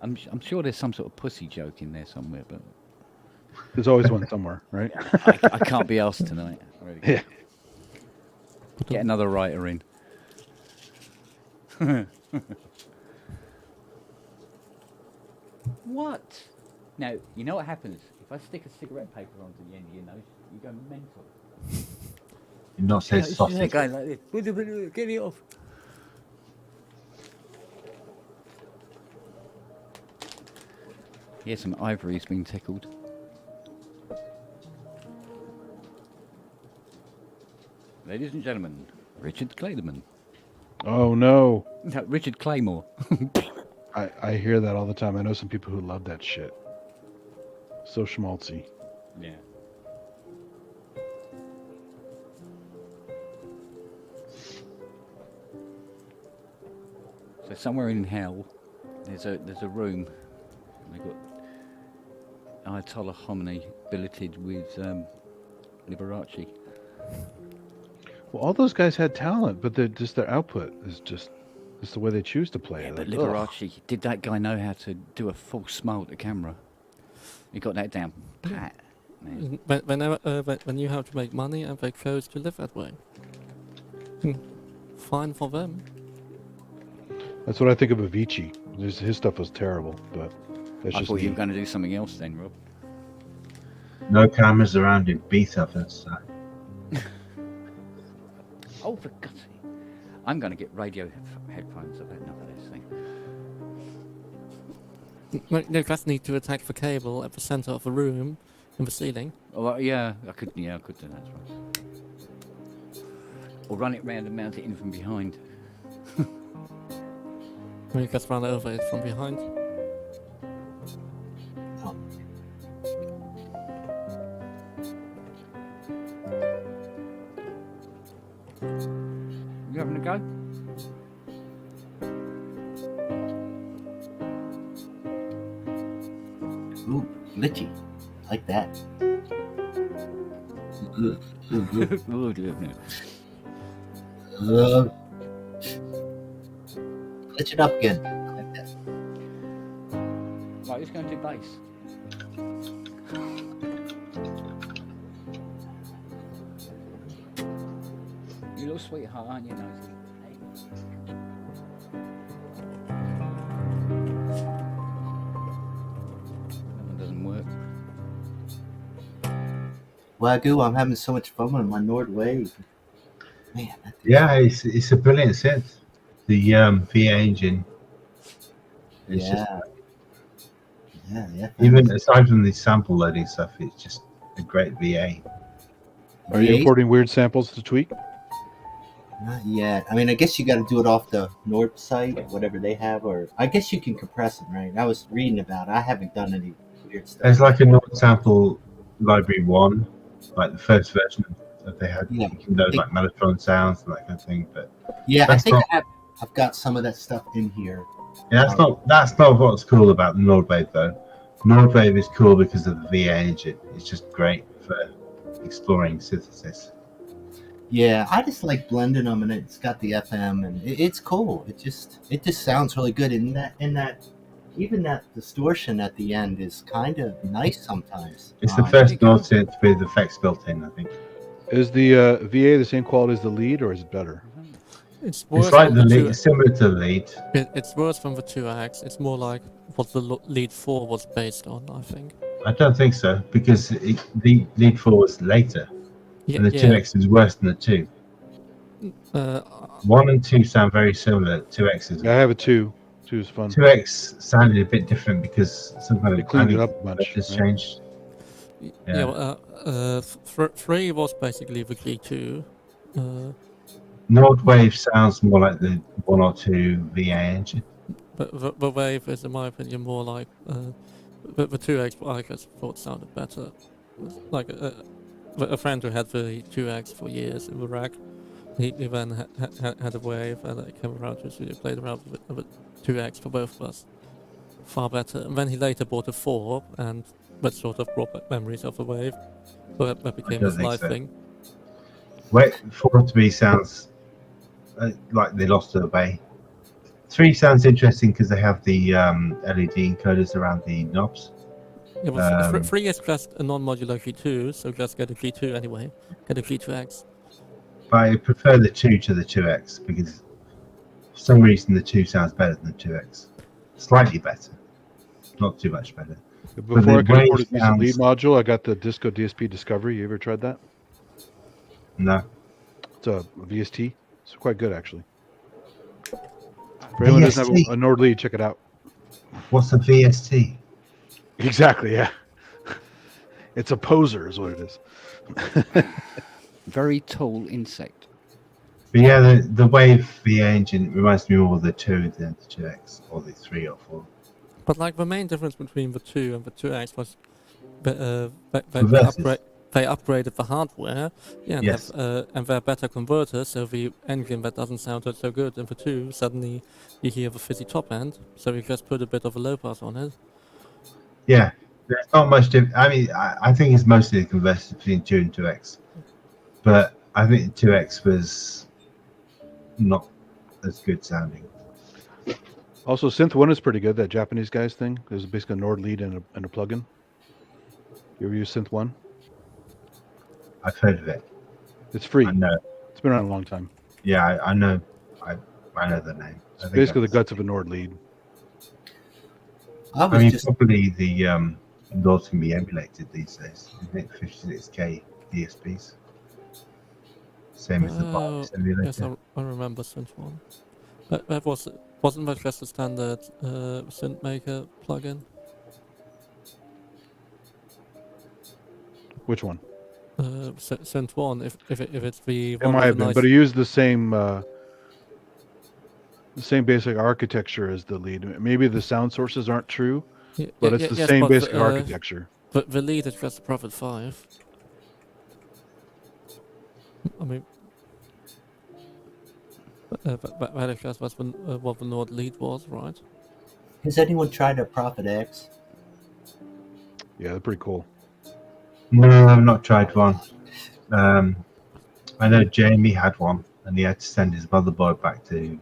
I'm sure there's some sort of pussy joke in there somewhere, but There's always one somewhere, right? I can't be asked tonight. Really. Yeah. Get another writer in. What? Now, you know what happens? If I stick a cigarette paper onto the end of your nose, you go mental. You're not so It's sausage. going like this. Get it off. Yeah, some ivory's been tickled. Ladies and gentlemen, Richard Clayderman. Oh no. No, Richard Claymore. I hear that all the time. I know some people who love that shit. So schmaltzy. Yeah. So somewhere in hell, there's a room. And they've got Ayatollah Khomeini billeted with Liberace. Well, all those guys had talent, but their output is just the way they choose to play Yeah, it. but Like, Liberace, did that guy know how to do a false smile to camera? He got that down pat. Man. When you have to make money and they chose to live that way. Fine for them. that's what I think of Avicii. His stuff was terrible, but that's I just thought you me. were going to do something else then, Rob. No cameras around in Beethoven. So. Oh, for God's sake. I'm going to get radio headphones. I've had enough of this thing. You just need to attach the cable at the center of the room in the ceiling. Oh, yeah, I could do that. That's right. Or run it round and mount it in from behind. When you just run over it from behind. Oh. You having a go? Ooh, glitchy. Like that. Oh, dear, no. Glitch it up again. Like that. Right, let's go and do bass. You little sweetheart, aren't you, Nosy? That one doesn't work. Wagyu, I'm having so much fun with my Nord Wave. Man, that thing's Yeah, it's a brilliant synth. The VA engine. It's just, yeah. even aside from the sample loading stuff, it's just a great VA. Are you V8? importing weird samples to tweak? Not yet. I mean, I guess you got to do it off the Nord site, whatever they have, or I guess you can compress them, right? I was reading about it. I haven't done any weird stuff. There's like a Nord sample library 1, like the first version that they had. Yeah. You can load like Mellotron sounds and that kind of thing. But Yeah, I that's think not- I've got some of that stuff in here. yeah, that's not what's cool about the Nordwave though. Nordwave is cool because of the VA engine. It's just great for exploring synthesis. Yeah, I just like blending them, and it's got the FM, and it's cool. It just sounds really good in that even that distortion at the end is kind of nice sometimes. It's the there you first go. Nord synth with effects built in, I think. Is the VA the same quality as the lead, or is it better? It's worse It's like than the the lead, 2. it's similar to the lead. It's worse than the 2X. It's more like what the lead 4 was based on, I think. I don't think so, because the lead 4 was later, Yeah, and the yeah. 2X is worse than the 2. 1 and 2 sound very similar. 2X is. Yeah, I have a 2. 2 is fun. 2X sounded a bit different because some kind They of cleaned it up a bunch, just right? changed. Yeah, well, 3 was basically the G2. Nord Wave sounds more like the 1 or 2 VA engine. But the Wave is, in my opinion, more like the 2X. I just thought sounded better. Like a friend who had the 2X for years in the rack, he then had a Wave, and I came around to the studio, played around with the 2X for both of us. Far better. And then he later bought a 4, and that sort of brought back memories of the Wave. So that became don't his think life so. thing. Wait, 4 to me sounds like they lost to the Bay. 3 sounds interesting because they have the LED encoders around the knobs. Yeah, well, 3 is just a non-modular G2, so just get a G2 anyway. Get a G2X. But I prefer the 2 to the 2X because for some reason the 2 sounds better than the 2X. Slightly better. Not too much better. Before I the could Wave afford a decent lead sounds- module, I got the Disco DSP Discovery. You ever tried that? No. It's a VST. It's quite good, actually. For anyone who doesn't have VST? a Nord lead, check it out. What's a VST? Exactly, yeah. It's a poser, is what it is. Very tall insect. But yeah, the Wave VA engine reminds me more of the 2 than the 2X, or the 3 or 4. But like the main difference between the 2 and the 2X was they Converters. upgraded the hardware, yeah, and, Yes. and they're better converters, so the engine that doesn't sound so good in the 2, suddenly you hear the fizzy top end, so you just put a bit of a low pass on it. Yeah, there's not much difference. I mean, I think it's mostly the conversion between 2 and 2X. But I think 2X was not as good sounding. Also, Synth 1 is pretty good, that Japanese guy's thing. There's basically a Nord lead and a plugin. You ever use Synth 1? I've heard of it. It's free. I know. It's been around a long time. Yeah, I know. I know the name. It's basically the guts of a Nord lead. I I was mean, just probably the Nords can be emulated these days. I think 56K DSPs. Same as the Barnes emulator. Yes, I remember Synth 1. That wasn't that just a standard synth maker plugin? Which one? Synth 1, if it's the It one might with have a been, nice... but it used the same basic architecture as the lead. Maybe the sound sources aren't true, but it's the same basic architecture. But the lead is just a Prophet 5. I mean, that is just what the Nord lead was, right? has anyone tried a Prophet X? Yeah, they're pretty cool. No, I've not tried one. I know Jamie had one, and he had to send his motherboard back to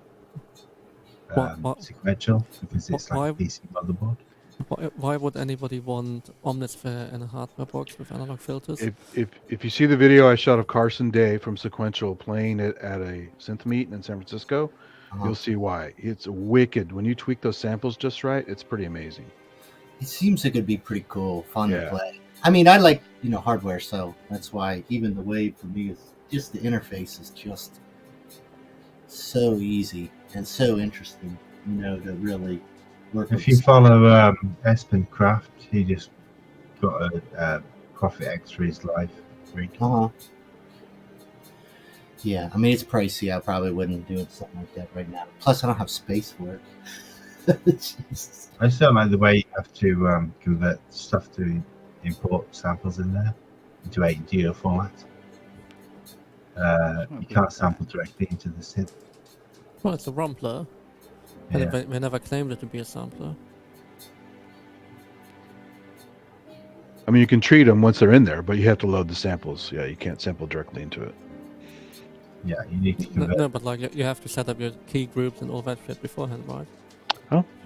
What? sequential because it's Why? like a PC motherboard. Why would anybody want Omnisphere in a hardware box with analog filters? If you see the video I shot of Carson Day from Sequential playing it at a synth meet in San Francisco, you'll see why. It's wicked. When you tweak those samples just right, it's pretty amazing. It seems like it'd be pretty cool, fun Yeah. to play. I mean, I like hardware, so that's why even the Wave for me is just the interface is just so easy and so interesting, to really work with. If you follow Espen Craft, he just got a Prophet X for his life rig. Yeah, I mean, it's pricey. I probably wouldn't do something like that right now. Plus, I don't have space for it. Jesus. I just don't like the way you have to convert stuff to import samples in there into ADO format. You can't sample directly into the synth. Well, it's a rumpler. Yeah. And they never claimed it to be a sampler. I mean, you can treat them once they're in there, but you have to load the samples. Yeah, you can't sample directly into it. Yeah, you need to convert. No, but like you have to set up your key groups and all that shit beforehand, right?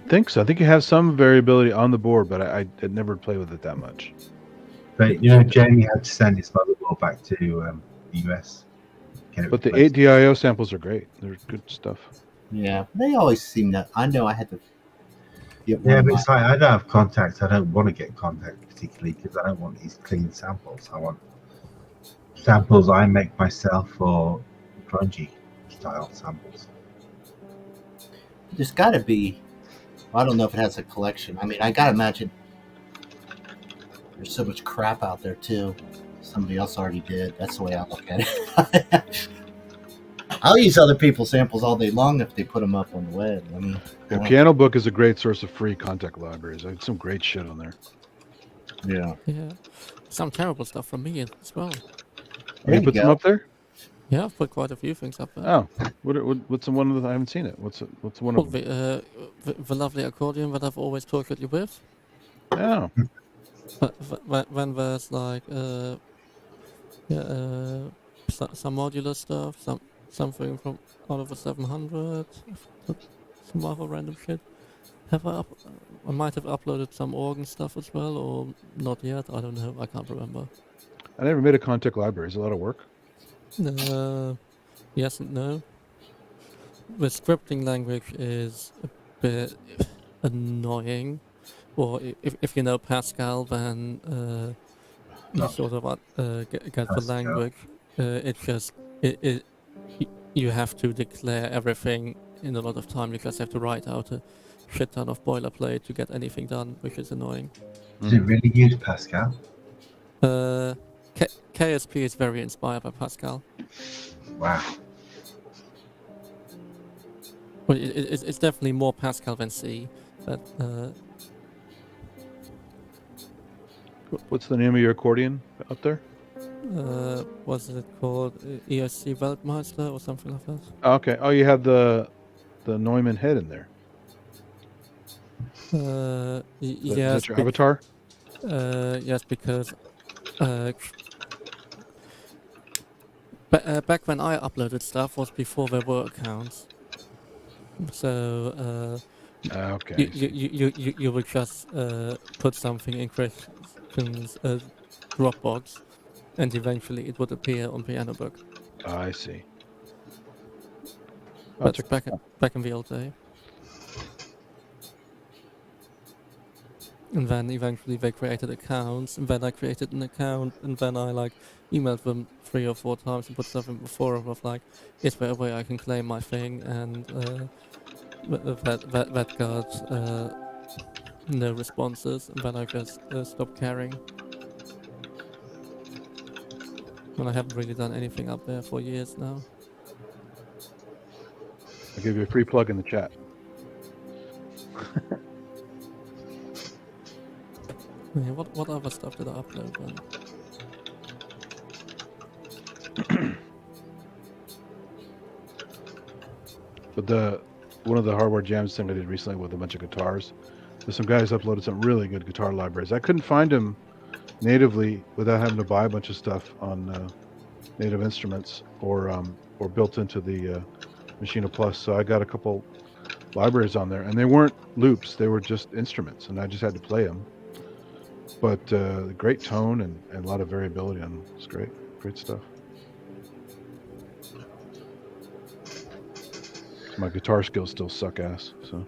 think so. I think you have some variability on the board, but I never play with it that much. But you know, Jamie had to send his motherboard back to the US. But the 8DIO samples are great. They're good stuff. Yeah, they always seem to. I know I had to get one. Yeah, of but my, it's like I don't have contacts. I don't want to get contact particularly because I don't want these clean samples. I want samples I make myself or grungy style samples. there's got to be. I don't know if it has a collection. I mean, I gotta imagine there's so much crap out there too. Somebody else already did. That's the way I look at it. I'll use other people's samples all day long if they put them up on the web. I mean, The Piano Book is a great source of free contact libraries. I have some great shit on there. yeah. Yeah. Some terrible stuff from me as well. There you you put some go. up there? Yeah, I've put quite a few things up there. Oh, what's the one that I haven't seen it? What's one Well, of them? the lovely accordion that I've always tortured you with. Oh, When there's like some modular stuff, something from out of the 700, some other random shit. I might have uploaded some organ stuff as well, or not yet. I don't know. I can't remember. I never made a contact library. It's a lot of work. Yes and no. The scripting language is a bit annoying. Or if you know Pascal, then you sort of get the Pascal. language. You have to declare everything in a lot of time. You just have to write out a shit ton of boilerplate to get anything done, which is annoying. Does it really use Pascal? KSP is very inspired by Pascal. Wow. Well, it's definitely more Pascal than C, but What's the name of your accordion up there? what's it called? ESC Weltmeister or something like that? Oh, okay. Oh, you have the Neumann head in there. Is Yes. that your avatar? Yes, because back when I uploaded stuff was before there were accounts. So Okay. I see. you would just put something in Christian's Dropbox, and eventually it would appear on Piano Book. I see. Oh, That's back in the old day. And then eventually they created accounts, and then I created an account, and then I like emailed them 3 or 4 times and put stuff in the forum of like, is there a way I can claim my thing? And that got no responses, and then I just stopped caring. And I haven't really done anything up there for years now. I'll give you a free plug in the chat. Yeah, what other stuff did I upload then? But one of the hardware jams thing I did recently with a bunch of guitars, there's some guys uploaded some really good guitar libraries. I couldn't find them natively without having to buy a bunch of stuff on Native Instruments or built into the Machina Plus. So I got a couple libraries on there, and they weren't loops; they were just instruments, and I just had to play them. But great tone and a lot of variability on them. It's great stuff. My guitar skills still suck ass. So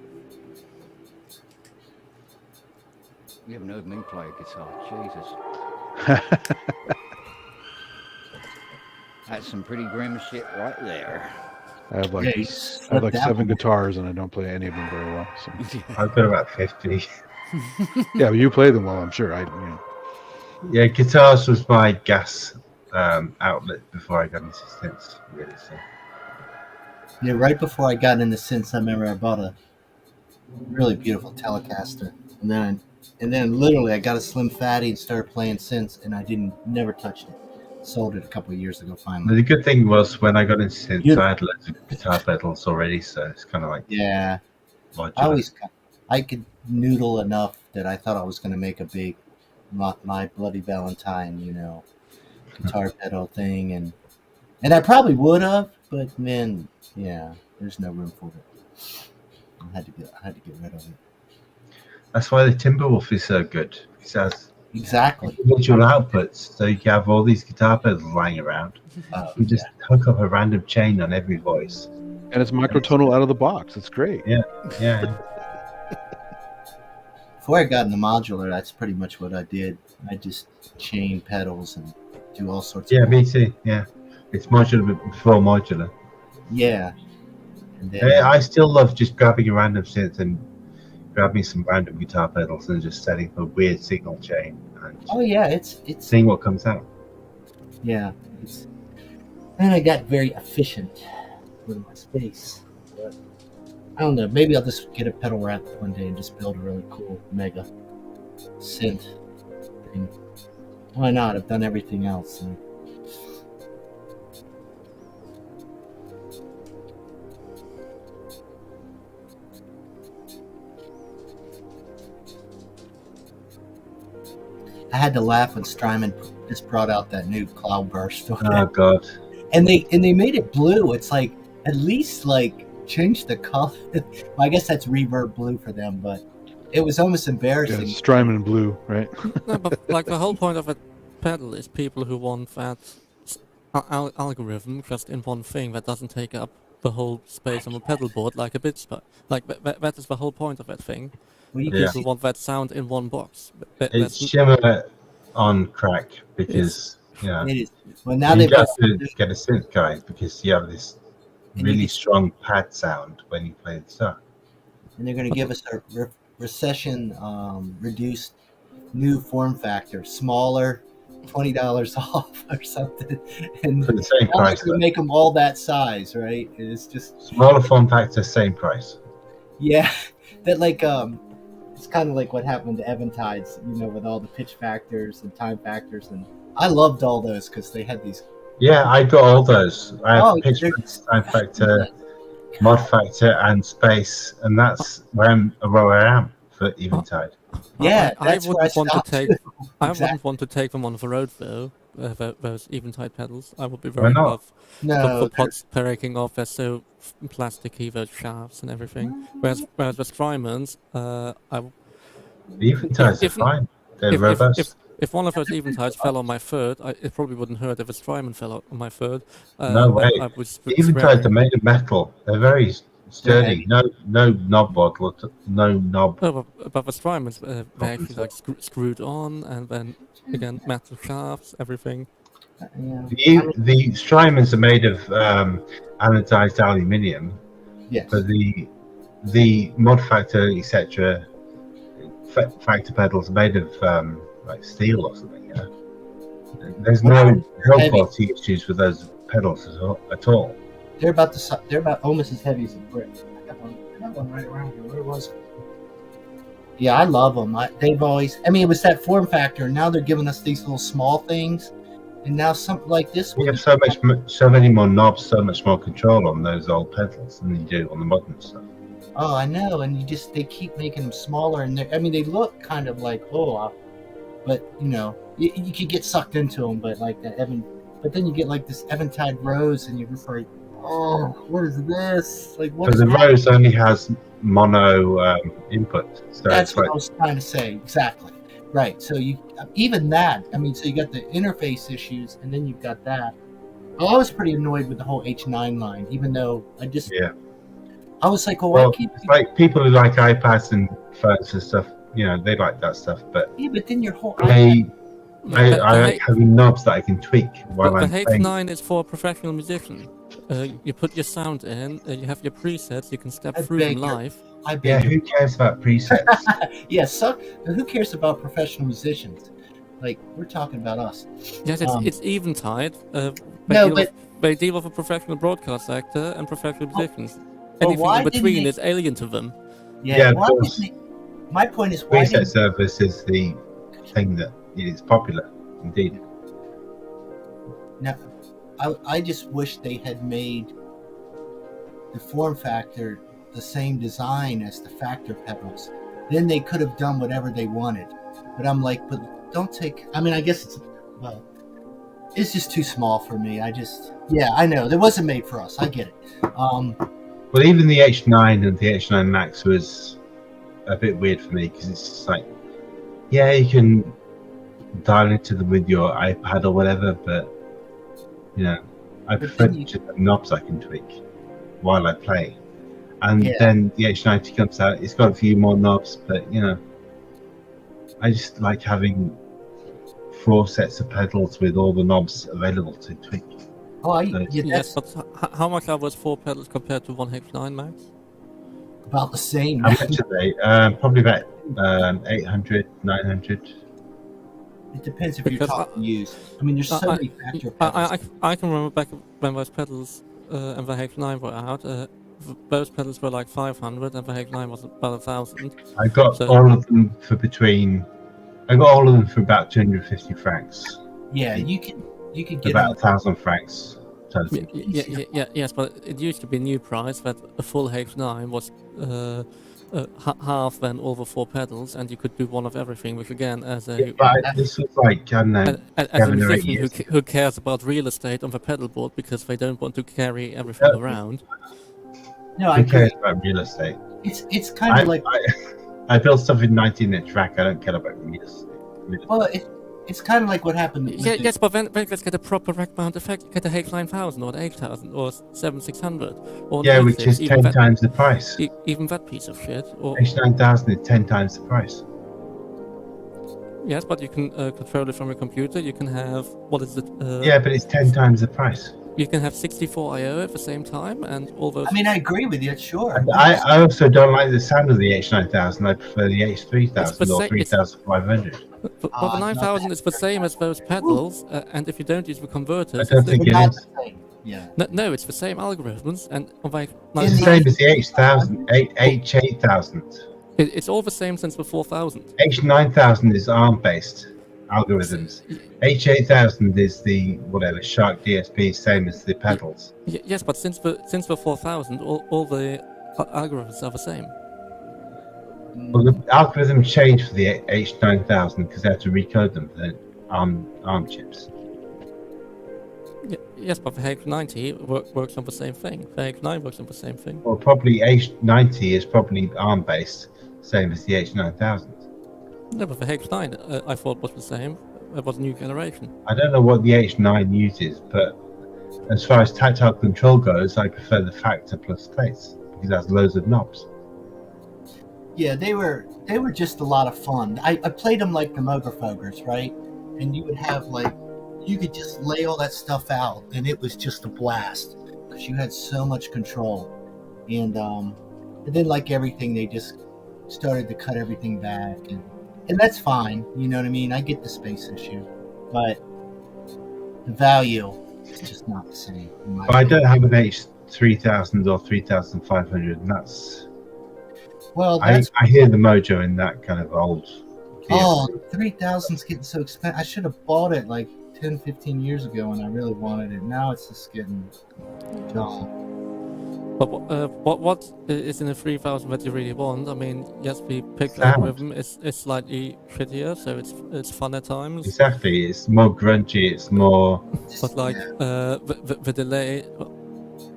You haven't heard me play a guitar, Jesus. That's some pretty grim shit right there. I have like Yeah, I have like 7 guitars, and I don't play any of them very well. So. I've got about 50. Yeah, but you play them well, I'm sure. Yeah, guitars was my gas outlet before I got into synths, really. So. Yeah, right before I got into synths, I remember I bought a really beautiful Telecaster, and then literally I got a Slim Fatty and started playing synths, and I never touched it. Sold it a couple of years ago finally. The good thing was when I got into synths, Yeah. I had loads of guitar pedals already, so it's kind of like Yeah, modular. I could noodle enough that I thought I was going to make a big my Bloody Valentine, guitar pedal thing, and I probably would have, but then yeah, there's no room for it. I had to get rid of it. That's why the Timberwolf is so good. It has Exactly. individual outputs, so you can have all these guitar pedals lying around. You just hook up a random chain on every voice. And it's microtonal out of the box. It's great. Yeah. Before I got into modular, that's pretty much what I did. I just chain pedals and do all sorts Yeah, of me too. Yeah. It's modular before modular. Yeah. And then, I still love just grabbing a random synth and grabbing some random guitar pedals and just setting up a weird signal chain and oh yeah, it's seeing what comes out. yeah. It's, and I got very efficient with my space. But I don't know. Maybe I'll just get a pedal rack one day and just build a really cool mega synth thing. Why not? I've done everything else. And I had to laugh when Strymon just brought out that new Cloudburst, Oh god. and they made it blue. It's like at least like change the color. Well, I guess that's reverb blue for them, but it was almost Yeah, embarrassing. it's Strymon blue, right? No, but like the whole point of a pedal is people who want that algorithm just in one thing that doesn't take up the whole space on the pedal board like a bit like that is the whole point of that thing. Well, you Yeah. can People want that sound in one box. It's That's shimmer on crack because it is. Well, now you they've got got to get a synth guy because you have this And you really can- strong pad sound when you play the guitar. and they're going to give us a recession reduced new form factor, smaller, $20 off or something, and For the same price, to make them all that size, right? It's just smaller form factor, same price. yeah, that like it's kind of like what happened to Eventides, with all the pitch factors and time factors, and I loved all those because they had these. Yeah, I got all those. I have Oh, pitch they're- factor, time factor, mod factor, and space, and that's where I am for Eventide. Yeah, I that's where I wouldn't want to stopped. take. I Exactly. wouldn't want to take them on the road though. Those Eventide pedals, I would be Why very not? tough. No, The pots breaking off, they're so plasticky, those shafts and everything. Whereas the Strymons, Eventides are if- fine. They're if, robust. if one of those Eventides fell on my third, it probably wouldn't hurt if a Strymon fell on my third. No way. I would Eventides are made of metal. They're very sturdy. heavy. No knob bottle. No knob. No, but the Strymons, they're actually like screwed on, and then again metal shafts, everything. yeah. The Strymons are made of anodized aluminium, Yes. but the mod factor, etc. Factor pedals are made of like steel or something. There's no heavy. quality issues with those pedals at all. They're about almost as heavy as a brick. I got one right around here. Where was it? Yeah, I love them. They've always. I mean, it was that form factor. Now they're giving us these little small things, and now something like this We one. have so many more knobs, so much more control on those old pedals than you do on the modern stuff. Oh, I know, and they keep making them smaller, and they look kind of like but you could get sucked into them, but like that but then you get like this Eventide Rose, and you're just like, oh, what is this? Like, what But is the that? Rose only has mono input, so That's it's what like I was trying to say. Exactly. Right. So you even that. I mean, so you got the interface issues, and then you've got that. Well, I was pretty annoyed with the whole H9 line, even though I was like, well, why can't it's like people who like iPads and phones and stuff. They like that stuff, but yeah, but then your whole I The- like having knobs that I can tweak while the I'm playing. H9 is for a professional musician. You put your sound in, you have your presets, you can step I through them beg your- live. I Yeah, bet who cares about presets? yeah, so who cares about professional musicians? Like, we're talking about us. Yes, it's Eventide. No, but They deal with a professional broadcast actor and professional musicians. but Anything why in didn't between they- is alien to them. Yeah, of why course. didn't my point is, why Preset didn't service is the thing that is popular, indeed. now, I just wish they had made the form factor the same design as the factor pedals. Then they could have done whatever they wanted. But I'm like, but don't take. I mean, I guess it's just too small for me. I know it wasn't made for us. I get it. Well, even the H9 and the H9 Max was a bit weird for me because it's just like, yeah, you can dial into them with your iPad or whatever, but you know, I prefer then you- just the knobs I can tweak while I play. And Yeah. then the H90 comes out. It's got a few more knobs, but you know, I just like having 4 sets of pedals with all the knobs available to tweak. Oh, Yes, yeah, Yes, that's but how much are those 4 pedals compared to one H9 Max? about the same. How much are they? Probably about 800, 900. It depends if Because you're talking used. I mean, there's so many factor pedals. I can remember back when those pedals and the H9 were out. Those pedals were like 500, and the H9 was about 1,000. I got So- all of them for about 250 francs. Yeah, you can get About them. 1,000 francs. Total. Yes, but it used to be new price that a full H9 was half then all the 4 pedals, and you could do one of everything. Which again, as a But this was like, I don't know, as a 7 or 8 musician years who cares about real estate on the pedal board because they don't want to carry everything around. No, I Who agree. cares about real estate? It's kind of like I built stuff in 19-inch rack. I don't care about real estate. well, it's kind of like what happened. with the- Yes, but then let's get a proper rack mount effect. You get a H9000 or the 8000 or 7600 or Yeah, the which is 10 times the price. even that piece of shit. Or H9000 is 10 times the price. yes, but you can control it from your computer. You can have what is it? Yeah, but it's 10 times the price. You can have 64 I/O at the same time, and all those. I mean, I agree with you. Sure. I also don't like the sound of the H9000. I prefer the H3000 or same- 3500. but the not 9000 is the same as those pedals, and if you don't use the I converters, don't it's think They're it not is. the same. Yeah. no, it's the same algorithms, and on the It's the 9000, same as the H1000, H8000. it's all the same since the 4000. H9000 is ARM based algorithms. H8000 is the whatever Shark DSP, same as the pedals. Yes, but since the 4000, all the algorithms are the same. Well, the algorithm changed for the H9000 because they had to recode them for the ARM chips. Yes, but the H90 works on the same thing. The H9 works on the same thing. Well, probably H90 is probably ARM based, same as the H9000. No, but the H9 I thought was the same. It was a new generation. I don't know what the H9 uses, but as far as tactile control goes, I prefer the Factor Plus plates because it has loads of knobs. Yeah, they were just a lot of fun. I played them like the Mogurfogers, right? And you would have like you could just lay all that stuff out, and it was just a blast because you had so much control. And then like everything, they just started to cut everything back, and that's fine. You know what I mean? I get the space issue, but the value is just not the same. in my But I opinion. don't have an H3000 or 3500, and that's Well, I that's hear the mojo in that kind of old. oh, 3,000's getting so expensive. I should have bought it like 10, 15 years ago when I really wanted it. Now it's just getting gone. But what is in the 3000 that you really want? I mean, yes, the pick Sound. algorithm is slightly shittier, so it's fun at times. Exactly, it's more grungy. It's more. But like Yeah. the delay,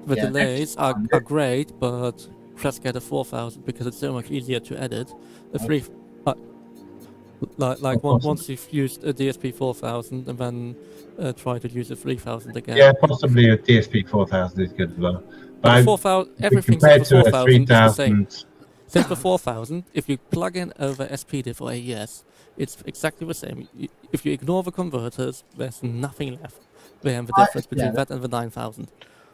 the Yeah, delays that's fun. are great, but just get a 4000 because it's so much easier to edit. The three, like once you've used a DSP 4000 and then try to use a 3000 again. Yeah, possibly a DSP 4000 is good as well. But the But 4000, everything compared since the to a 4000 is the same. 3000, Since the 4000, if you plug in over SPDIF or AES, it's exactly the same. If you ignore the converters, there's nothing left. Then the difference between yeah. that and the 9000.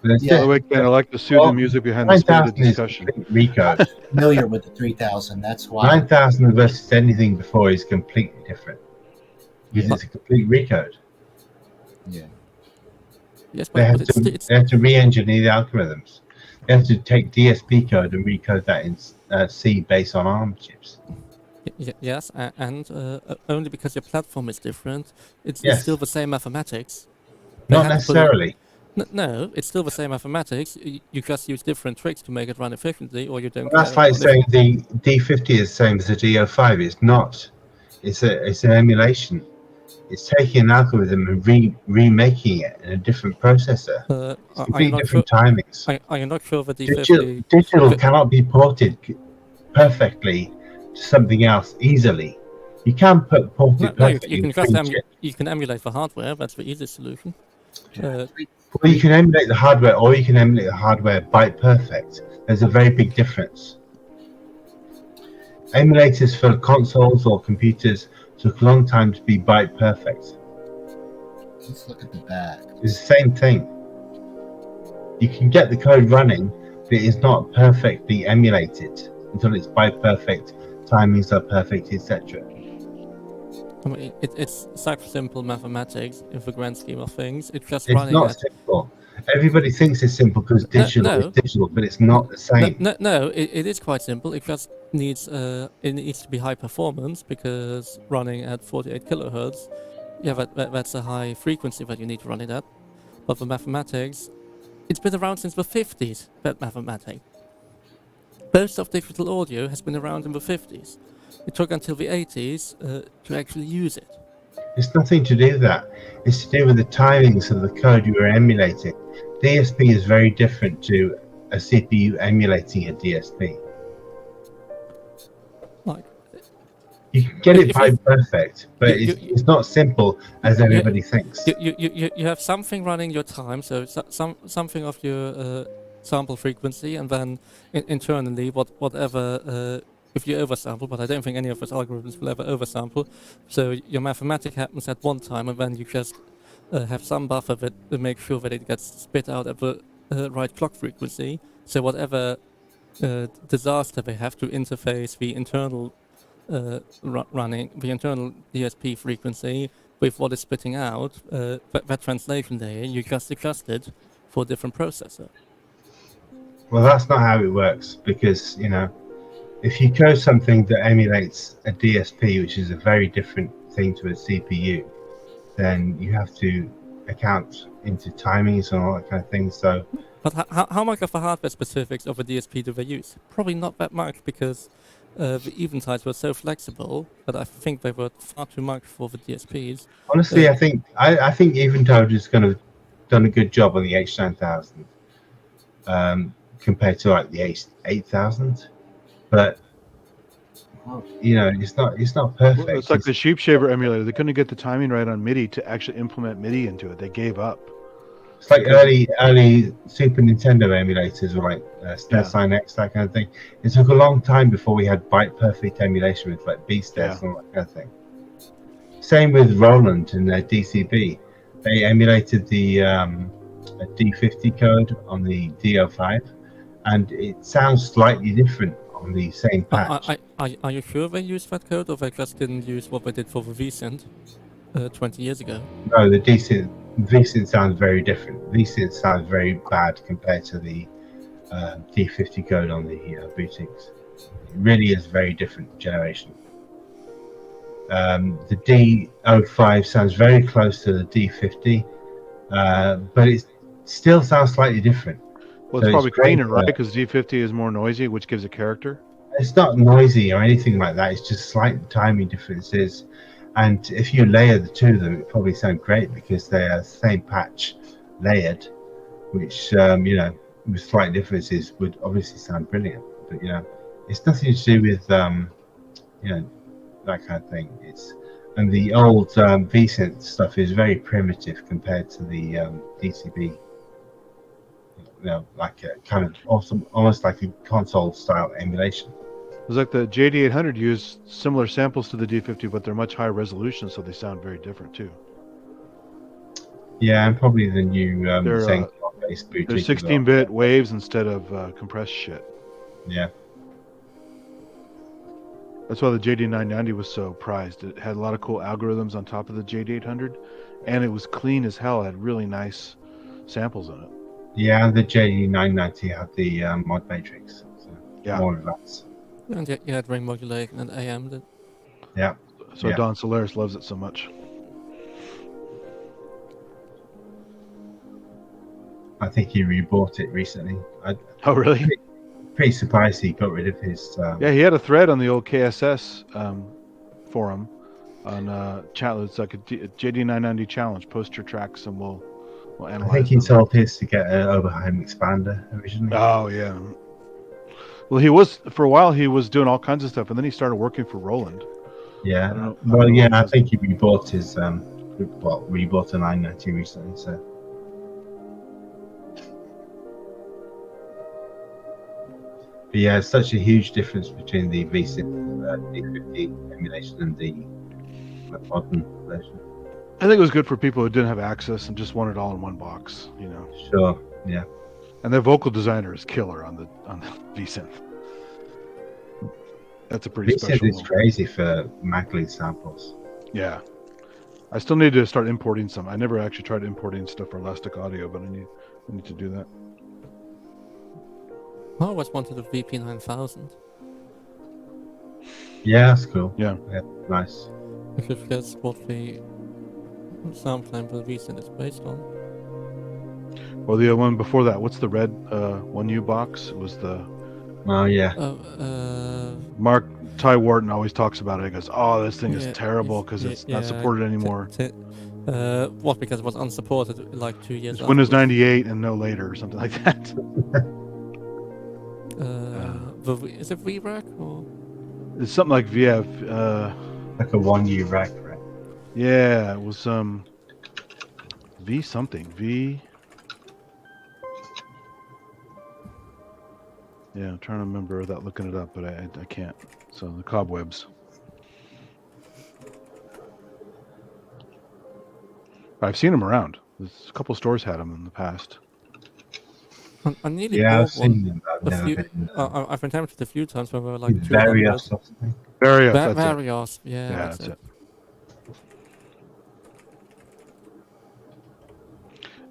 that's Yeah. By the way, Ken, I like to soothe Well, the music behind the spirited 9000 is discussion. complete recode. Familiar with the 3,000. That's why. 9000 versus anything before is completely different. Because it's a complete recode. Yeah. Yes, They but have it's they have to re-engineer the algorithms. They have to take DSP code and recode that in C based on ARM chips. yes, and only because your platform is different, it's Yes. still the same mathematics. They Not had to put necessarily. No, it's still the same mathematics. You just use different tricks to make it run efficiently, or you don't. That's care like about saying the D50 is the same as the D05. It's not. It's an emulation. It's taking an algorithm and remaking it in a different processor. Are you Completely not different sure? timings. Are you not sure that Digital D50? cannot be ported perfectly to something else easily. You can port it No, perfectly you in can just between chips. you can emulate the hardware. That's the easiest solution. Well, you can emulate the hardware, or you can emulate the hardware byte perfect. There's a very big difference. Emulators for consoles or computers took a long time to be byte perfect. Let's look at the back. It's the same thing. You can get the code running, but it is not perfectly emulated until it's byte perfect, timings are perfect, etc. I mean, it's such simple mathematics in the grand scheme of things. It's just It's running not at simple. Everybody thinks it's simple because digital is digital, but it's not the same. No, it is quite simple. It just needs it needs to be high performance because running at 48 kilohertz, yeah, that's a high frequency that you need to run it at. But the mathematics, it's been around since the 50s. That mathematics. Most of digital audio has been around in the 50s. It took until the 80s to actually use it. It's nothing to do with that. It's to do with the timings of the code you were emulating. DSP is very different to a CPU emulating a DSP. Like, you can get it by perfect, but it's not simple as everybody thinks. You have something running your time, so something of your sample frequency, and then internally whatever. If you oversample, but I don't think any of those algorithms will ever oversample. So your mathematics happens at one time, and then you just have some buffer that makes sure that it gets spit out at the right clock frequency. So whatever disaster they have to interface the internal running, the internal DSP frequency with what is spitting out, that translation layer, you just adjust it for a different processor. Well, that's not how it works, because, if you code something that emulates a DSP, which is a very different thing to a CPU, then you have to account into timings and all that kind of thing. So, but how much of the hardware specifics of a DSP do they use? Probably not that much, because the eventides were so flexible that I think they were far too much for the DSPs. Honestly, I think Eventide is going to done a good job on the H9000 compared to like the H8000. But it's not perfect. Well, it's like the Sheepshaver emulator. They couldn't get the timing right on MIDI to actually implement MIDI into it. They gave up. It's like early Super Nintendo emulators, or like SNES X, that kind of thing. It took a long time before we had byte perfect emulation with like BSTES and all that kind of thing. Same with Roland and their DCB. They emulated the D50 code on the D05, and it sounds slightly different on the same patch. Are you sure they used that code, or they just didn't use what they did for the vSynth 20 years ago? No, the vSynth sounds very different. vSynth sounds very bad compared to the D50 code on the bootings. It really is a very different generation. The D05 sounds very close to the D50, but it still sounds slightly different. Well, it's probably cleaner, right? Because D50 is more noisy, which gives a character. It's not noisy or anything like that. It's just slight timing differences. And if you layer the two of them, it probably sound great because they are the same patch layered, which, with slight differences would obviously sound brilliant. But, it's nothing to do with, that kind of thing. And the old vSynth stuff is very primitive compared to the DCB. Like a kind of almost like a console style emulation. It was like the JD800 used similar samples to the D50, but they're much higher resolution, so they sound very different too. Yeah, and probably the new Zenc-based booting. They're 16-bit waves instead of compressed shit. Yeah. That's why the JD990 was so prized. It had a lot of cool algorithms on top of the JD800, and it was clean as hell. It had really nice samples in it. Yeah, the JD990 had the mod matrix. So more advanced. And you had ring modulation and AM. Yeah. So Don Solaris loves it so much. I think he rebought it recently. Oh, really? Pretty surprised he got rid of his... Yeah, he had a thread on the old KSS forum on challenge. It's like a JD990 challenge. Post your tracks and we'll analyze I think he sold his to get an Oberheim expander originally. Oh, yeah. Well, he was for a while. He was doing all kinds of stuff, and then he started working for Roland. Yeah. I don't know Well, what yeah, he I does. think he rebought his rebought a 990 recently. So but yeah, it's such a huge difference between the V6 D50 emulation and the modern version. I think it was good for people who didn't have access and just wanted it all in one box, you know. Sure. Yeah. And the vocal designer is killer on the V-Synth. That's a pretty V6 special is one. crazy for Magley samples. Yeah. I still need to start importing some. I never actually tried importing stuff for Elastic Audio, but I need to do that. I always wanted a VP9000. Yeah, that's cool. Yeah. Nice. Because that's what the sound plan for the VSynth is based on. Well, the one before that, what's the red 1U box? It was the Oh yeah. Mark Ty Wharton always talks about it. He goes, "Oh, this thing is Yeah, terrible it's- because yeah, it's not yeah, supported anymore. What? Because it was unsupported like 2 years It's Windows afterwards. 98 and no later or something like that." Is it VRAC or? It's something like VF. Like a 1U rack, right? Yeah, it was V something V. Yeah, I'm trying to remember without looking it up, but I can't. So the cobwebs. I've seen them around. There's a couple stores had them in the past. I nearly Yeah, I've bought one. seen them. But I've A never few, been. I've been tempted a few times when we were like 200. Various or something. Various, that's it. Varios, yeah, Yeah, that's it.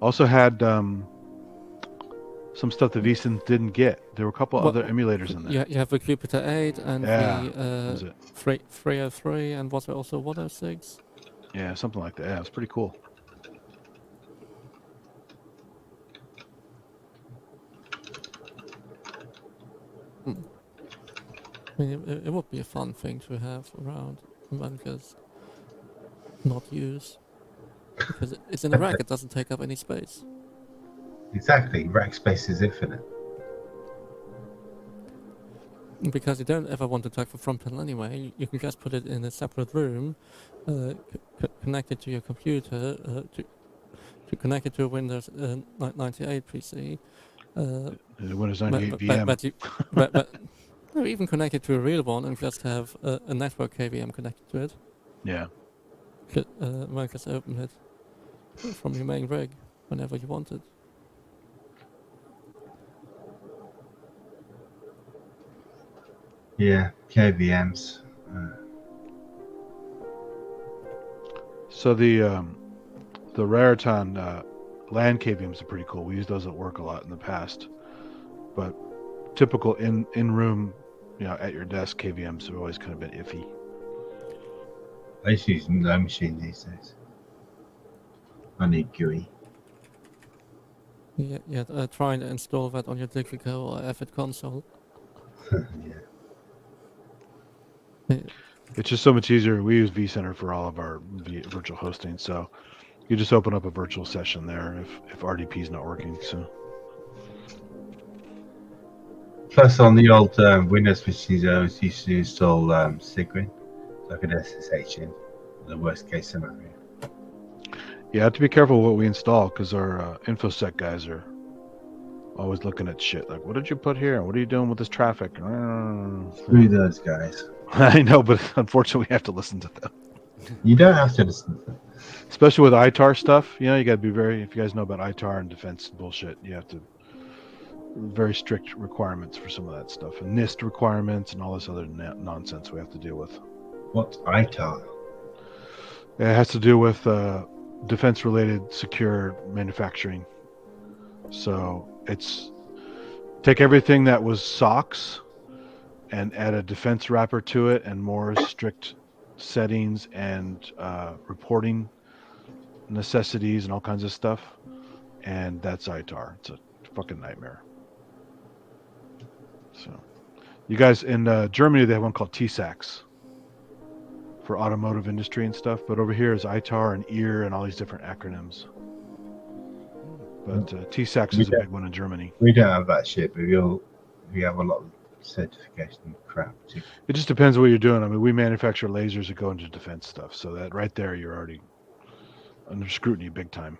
Also had some stuff the VSynth didn't get. There were a couple Well, other emulators in there. Yeah, you have the Jupiter 8 and Yeah, that was the it. 303, and was there also 106? Yeah, something like that. Yeah, it's pretty cool. I mean, it would be a fun thing to have around and then just not use. Because it's in a rack, it doesn't take up any space. Exactly. Rack space is infinite. Because you don't ever want to talk for front panel anyway, you can just put it in a separate room, connect it to your computer, to connect it to a Windows 98 PC. Windows 98 VM. But or even connect it to a real one and just have a network KVM connected to it. Yeah. Then just open it from your main rig whenever you want it. Yeah, KVMs. So the Raritan LAN KVMs are pretty cool. We use those at work a lot in the past. But typical in room, at your desk KVMs have always kind of been iffy. I used to use no machine these days. I need GUI. Yeah, trying to install that on your Digico or Avid console. Yeah. It's just so much easier. We use vCenter for all of our virtual hosting, so you just open up a virtual session there if RDP is not working. So Plus, on the old Windows machines, I always used to install Sigrin, so I could SSH in the worst case scenario. yeah, have to be careful what we install because our InfoSec guys are always looking at shit like, what did you put here? What are you doing with this traffic? Screw those guys. I know, but unfortunately we have to listen to them. You don't have to listen to them. Especially with ITAR stuff, you got to be if you guys know about ITAR and defense bullshit, you have to very strict requirements for some of that stuff, and NIST requirements and all this other nonsense we have to deal with. What's ITAR? It has to do with defense-related secure manufacturing. So it's take everything that was SOX and add a defense wrapper to it and more strict settings and reporting necessities and all kinds of stuff. And that's ITAR. It's a fucking nightmare. So you guys in Germany, they have one called TSAX for automotive industry and stuff. But over here is ITAR and EAR and all these different acronyms. But TSAX is a big one in Germany. We don't have that shit, but we have a lot of certification crap too. It just depends what you're doing. I mean, we manufacture lasers that go into defense stuff, so that right there, you're already under scrutiny big time.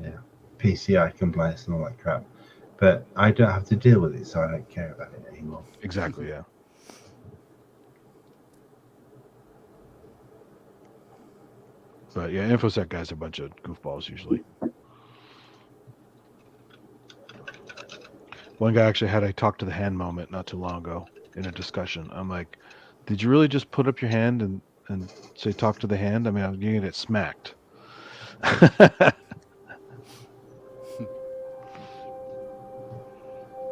Yeah, PCI compliance and all that crap. But I don't have to deal with it, so I don't care about it anymore. Exactly, yeah. But yeah, InfoSec guys are a bunch of goofballs usually. One guy actually had a talk to the hand moment not too long ago in a discussion. I'm like, did you really just put up your hand and say talk to the hand? I mean, you're gonna get smacked.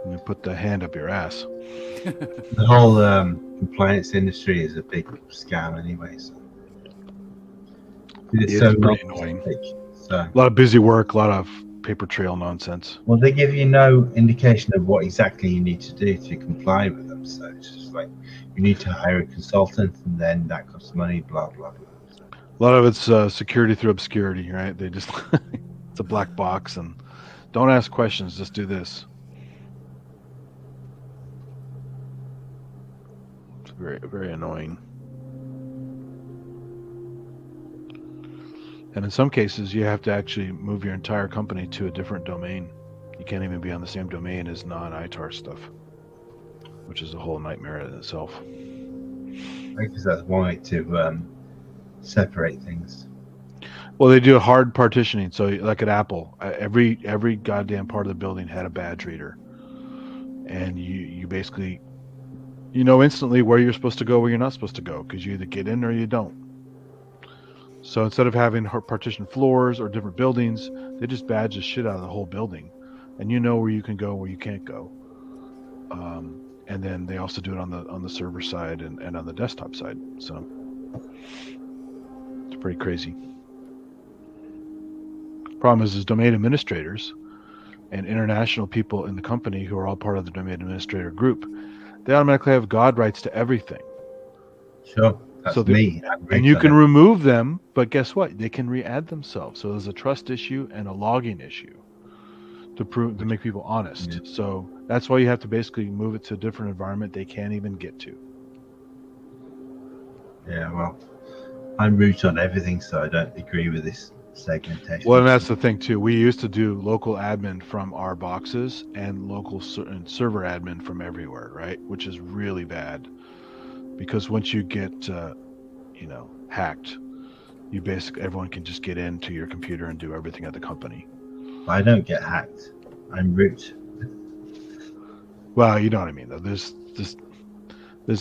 You put the hand up your ass. The whole compliance industry is a big scam anyway. So. It's It's pretty annoying. So. A lot of busy work, a lot of paper trail nonsense. Well, they give you no indication of what exactly you need to do to comply with them. So it's just like you need to hire a consultant, and then that costs money. Blah blah blah. So. A lot of it's security through obscurity, right? They just it's a black box, and don't ask questions. Just do this. It's very very annoying. And in some cases, you have to actually move your entire company to a different domain. You can't even be on the same domain as non-ITAR stuff, which is a whole nightmare in itself. I guess that's one way to separate things. Well, they do a hard partitioning. So, like at Apple, every goddamn part of the building had a badge reader, and you basically, you know instantly where you're supposed to go, where you're not supposed to go, because you either get in or you don't. So instead of having partitioned floors or different buildings, they just badge the shit out of the whole building, and you know where you can go, where you can't go. And then they also do it on the server side and on the desktop side. So it's pretty crazy. Problem is domain administrators and international people in the company who are all part of the domain administrator group, they automatically have God rights to everything. Sure. That's so me. And you can remove them, but guess what? They can re-add themselves. So there's a trust issue and a logging issue to make people honest. Yeah. So that's why you have to basically move it to a different environment they can't even get to. Yeah, well, I'm root on everything, so I don't agree with this segmentation. Well, and that's the thing too. We used to do local admin from our boxes and local server admin from everywhere, right? Which is really bad. Because once you get, hacked, you basically everyone can just get into your computer and do everything at the company. I don't get hacked. I'm root. Well, you know what I mean, though. There's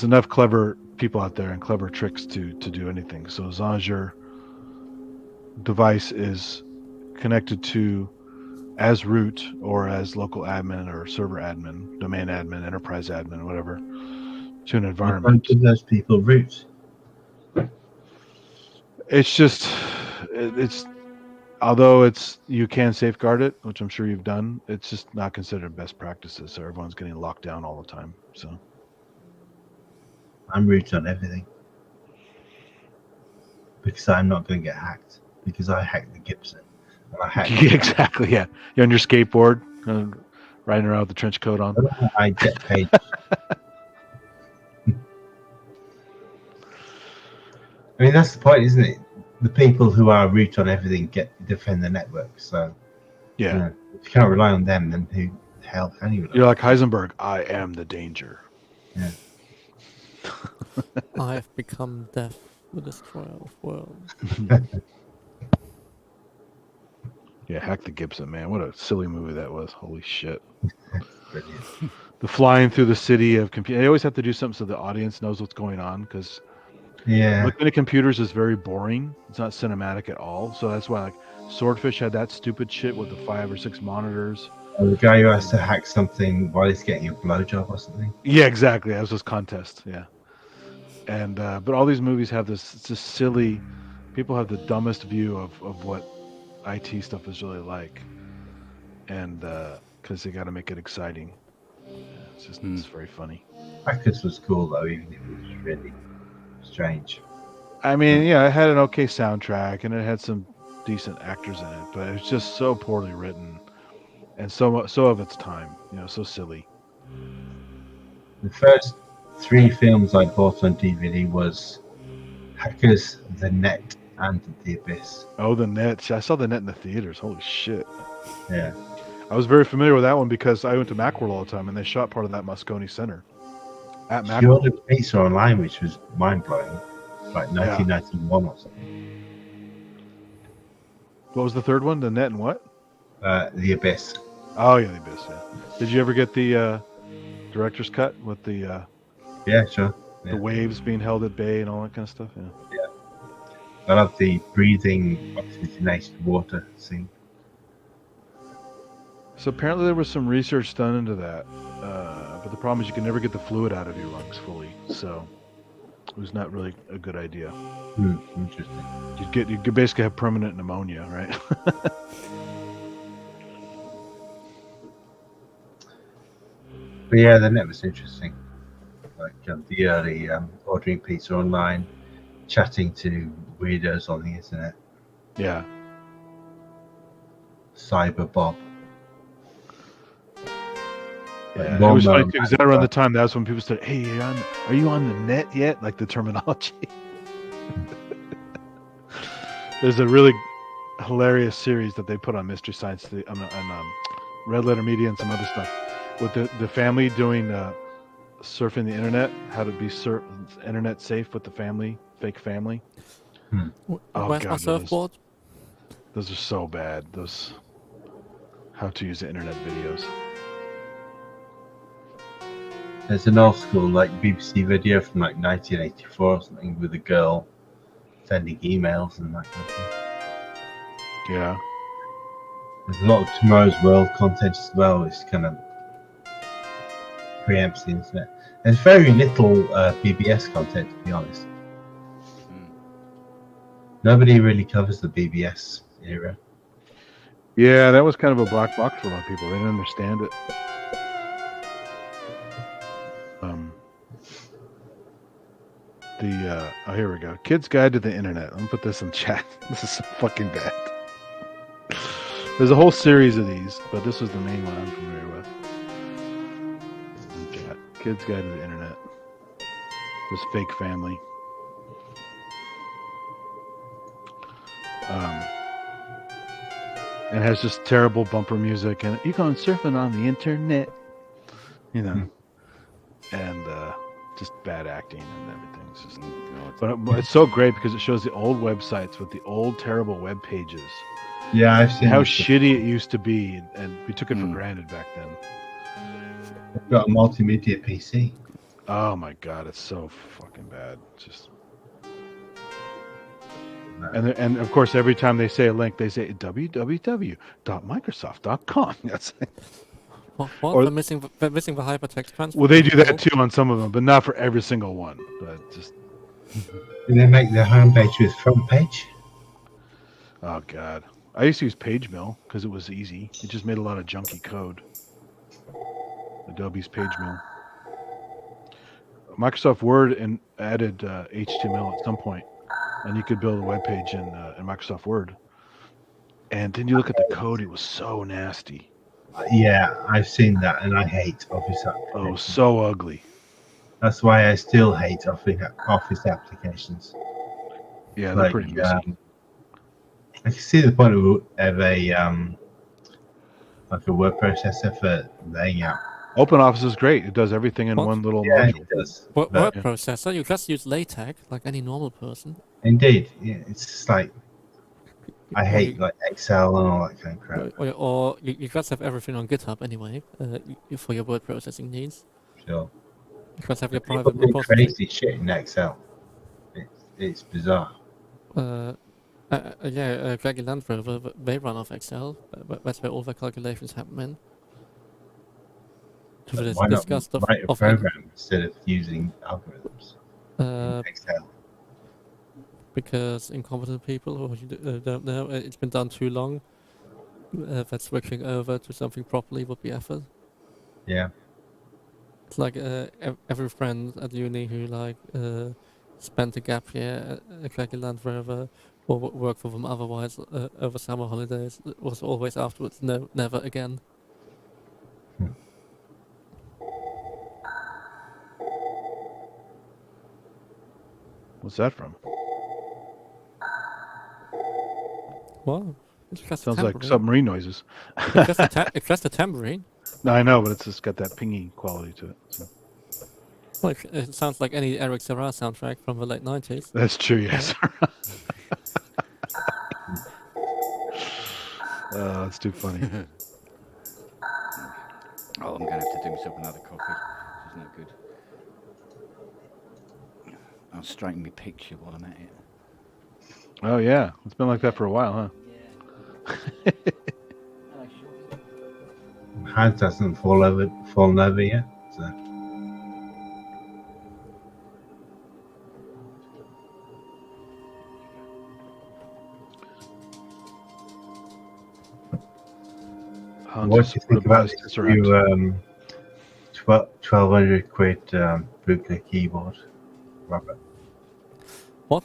enough clever people out there and clever tricks to do anything. So as long as your device is connected to as root or as local admin or server admin, domain admin, enterprise admin, whatever. To an environment. Give those people root. It's just, although you can safeguard it, which I'm sure you've done. It's just not considered best practices, so everyone's getting locked down all the time. So I'm root on everything because I'm not going to get hacked because I hacked the Gibson. And I hacked exactly, yeah. You're on your skateboard, riding around with the trench coat on. I get paid. I mean, that's the point, isn't it? The people who are root on everything defend the network. So, yeah, if you can't rely on them, then who the hell can you rely on? You're like Heisenberg. I am the danger. Yeah. I have become death, the destroyer of worlds. Yeah, Hack the Gibson, man. What a silly movie that was. Holy shit. Brilliant. The flying through the city of computers. They always have to do something so the audience knows what's going on, because looking at computers is very boring. It's not cinematic at all. So that's why, like, Swordfish had that stupid shit with the 5 or 6 monitors. The guy who has to hack something while he's getting a blowjob or something. Yeah, exactly. That was his contest. Yeah. And but all these movies have this just silly. People have the dumbest view of what IT stuff is really like, and because they got to make it exciting. Yeah, it's just it's very funny. Practice was cool though, even if it was really strange. I mean, yeah, it had an okay soundtrack and it had some decent actors in it, but it's just so poorly written and so of its time. So silly. The first 3 films I bought on DVD was Hackers, The Net, and The Abyss. Oh, the Net. I saw the Net in the theaters. Holy shit. Yeah. I was very familiar with that one because I went to Macworld all the time, and they shot part of that Moscone Center at She Macworld. ordered pizza online, which was mind blowing, like 1991 or something. What was the third one? The Net and what? The Abyss. Oh yeah, the Abyss. Yeah. Did you ever get the director's cut with the Yeah, sure. Yeah. waves being held at bay and all that kind of stuff? Yeah. I love the breathing oxygenated water scene. So apparently there was some research done into that, but the problem is you can never get the fluid out of your lungs fully. So it was not really a good idea. Interesting. You could basically have permanent pneumonia, right? But yeah, the Net was interesting. Like the early ordering pizza online, chatting to weirdos on the internet. Yeah. Cyber Bob. Yeah, it was funny because right around the time that's when people said, "Hey, are you on the net yet?" Like the terminology. There's a really hilarious series that they put on Mystery Science on Red Letter Media and some other stuff with the family doing surfing the internet, how to be internet safe with the family, fake family. Where's my surfboard? Those are so bad. Those how to use the internet videos. There's an old school like BBC video from like 1984 or something with a girl sending emails and that kind of thing. Yeah. There's a lot of Tomorrow's World content as well, which kind of preempts the internet. There's very little BBS content, to be honest. Nobody really covers the BBS era. Yeah, that was kind of a black box for a lot of people. They didn't understand it. Oh, here we go. Kid's Guide to the Internet. Let me put this in chat. This is so fucking bad. There's a whole series of these, but this was the main one I'm familiar with. In chat. Kid's Guide to the Internet. This fake family. And has just terrible bumper music, and you going surfing on the internet, you know, and just bad acting and everything. It's just, but it's so great because it shows the old websites with the old terrible web pages. Yeah, I've seen how shitty it used to be, and we took it for granted back then. I've got a multimedia PC. Oh my god, it's so fucking bad. Just. And of course, every time they say a link, they say www.microsoft.com. That's what? Or, they're missing the hypertext transfer. Well, they do that too on some of them, but not for every single one. But just. Do they make their homepage with front page? Oh god, I used to use PageMill because it was easy. It just made a lot of junky code. Adobe's PageMill. Microsoft Word added HTML at some point. And you could build a web page in Microsoft Word. And then you look at the code; it was so nasty. Yeah, I've seen that, and I hate Office applications. Oh, so ugly. That's why I still hate Office applications. Yeah, they're pretty messy. I can see the point of a like a word processor for laying out. OpenOffice is great. It does everything in one little module. It does. Word processor? You just use LaTeX like any normal person. Indeed, yeah, it's just like I hate like Excel and all that kind of crap. Or you just have everything on GitHub anyway for your word processing needs. Sure. You just have your private repository. Crazy shit in Excel. It's bizarre. Dragon Land Rover, they run off Excel. That's where all the calculations happen in. Why not write a program instead of using algorithms in Excel? Because incompetent people who don't know, it's been done too long, that switching over to something properly would be effort. Yeah. It's like every friend at uni who spent a gap year at Dragon Land Rover or worked for them otherwise over summer holidays was always afterwards, no, never again. What's that from? Well, it's just a Sounds like tambourine. submarine noises. It's just a tambourine. No, I know, but it's just got that pingy quality to it. So. Well, it sounds like any Eric Serra soundtrack from the late 90s. That's true, yes. That's too funny. Oh, I'm going to have to do myself another coffee. This is no good. I'll straighten my picture while I'm at it. Oh, yeah. It's been like that for a while, huh? Hans hasn't fallen over yet. So. What do you think about this new 1,200 quid Brooklyn keyboard, Robert? What?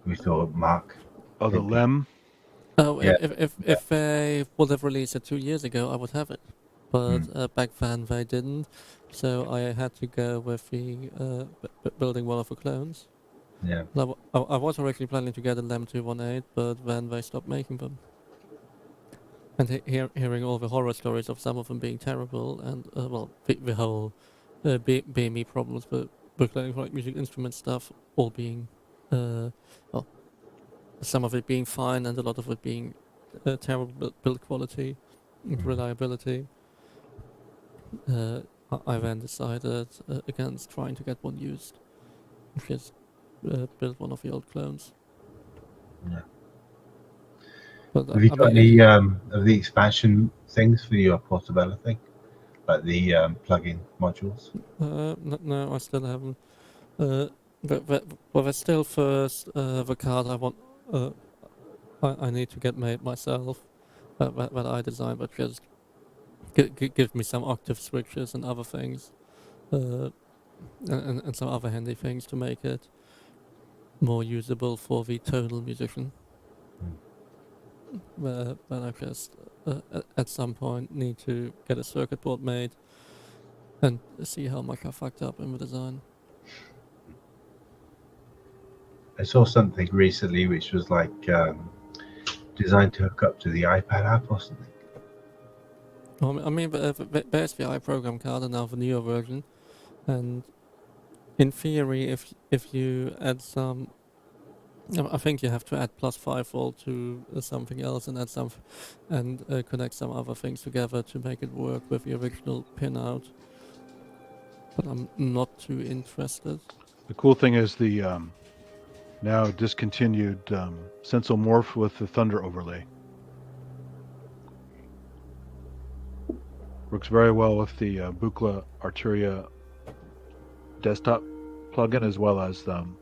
We thought Mark. Oh, the Lem? Oh, Yeah. if they would have released it 2 years ago, I would have it. But back then they didn't, so I had to go with the building one of the clones. Yeah. I was originally planning to get a LEM 218, but then they stopped making them. And hearing all the horror stories of some of them being terrible, and well, the whole BME problems, but electronic music instrument stuff all being, well, some of it being fine and a lot of it being terrible build quality and reliability. I then decided against trying to get one used. Just build one of the old clones. Yeah. But, Have you got any of the expansion things for your portability, like the plug-in modules? No, I still haven't. But there's still first the card I want. I need to get made myself. That I designed, but just give me some octave switches and other things, and some other handy things to make it more usable for the tonal musician. But I just at some point need to get a circuit board made and see how much I fucked up in the design. I saw something recently which was like designed to hook up to the iPad app or something. I mean, there's the iProgram card and now the newer version, and in theory, if you add some, I think you have to add plus 5 volt to something else and add some, and connect some other things together to make it work with the original pinout. But I'm not too interested. The cool thing is the now discontinued Sensomorph with the Thunder overlay. Works very well with the Buchla Arturia desktop plugin as well as some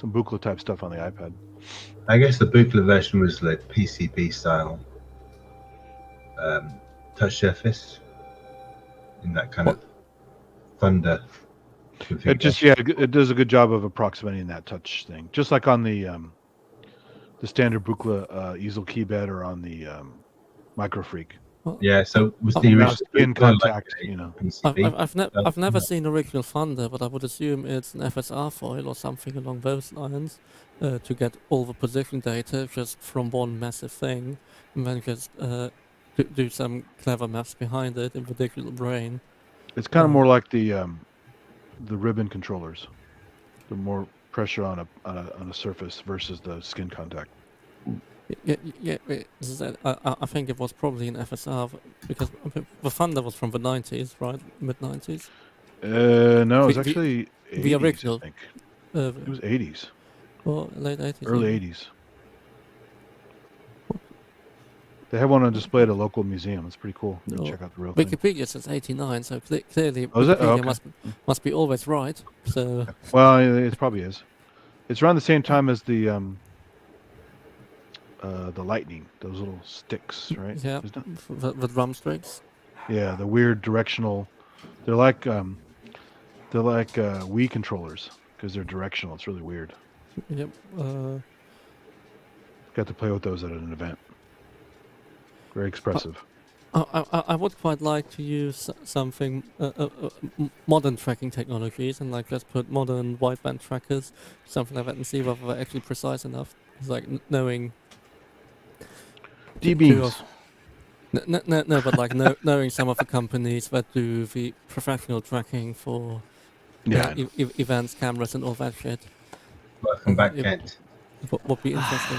Buchla type stuff on the iPad. I guess the Buchla version was like PCB style touch surface in that kind of Thunder. It just it does a good job of approximating that touch thing, just like on the standard Buchla easel keybed or on the MicroFreak. Yeah, so was the original in contact, like you know. PCB? I've never seen original Thunder, but I would assume it's an FSR foil or something along those lines to get all the position data just from one massive thing, and then just do some clever maths behind it in the digital brain. It's kind of more like the ribbon controllers. The more pressure on a surface versus the skin contact. Yeah. I think it was probably an FSR because the Thunder was from the 90s, right? Mid 90s. No, it was actually 80s, the original. I think. It was 80s. Well, late 80s. Early 80s. They have one on display at a local museum. It's pretty cool. Go check out the real thing. Wikipedia says 89, so clearly Oh, is it? Wikipedia Oh, okay. must be always right. So well, it probably is. It's around the same time as the lightning, those little sticks, right? yeah, the drum sticks. Yeah, the weird directional. They're like Wii controllers because they're directional. It's really weird. Yep. Got to play with those at an event. Very expressive. I would quite like to use something modern tracking technologies and like just put modern wideband trackers, something like that, and see whether they're actually precise enough. It's like knowing D-beams. no, but like knowing some of the companies that do the professional tracking for Yeah, I know. events, cameras, and all that shit. Welcome back, It Kent. would be interesting.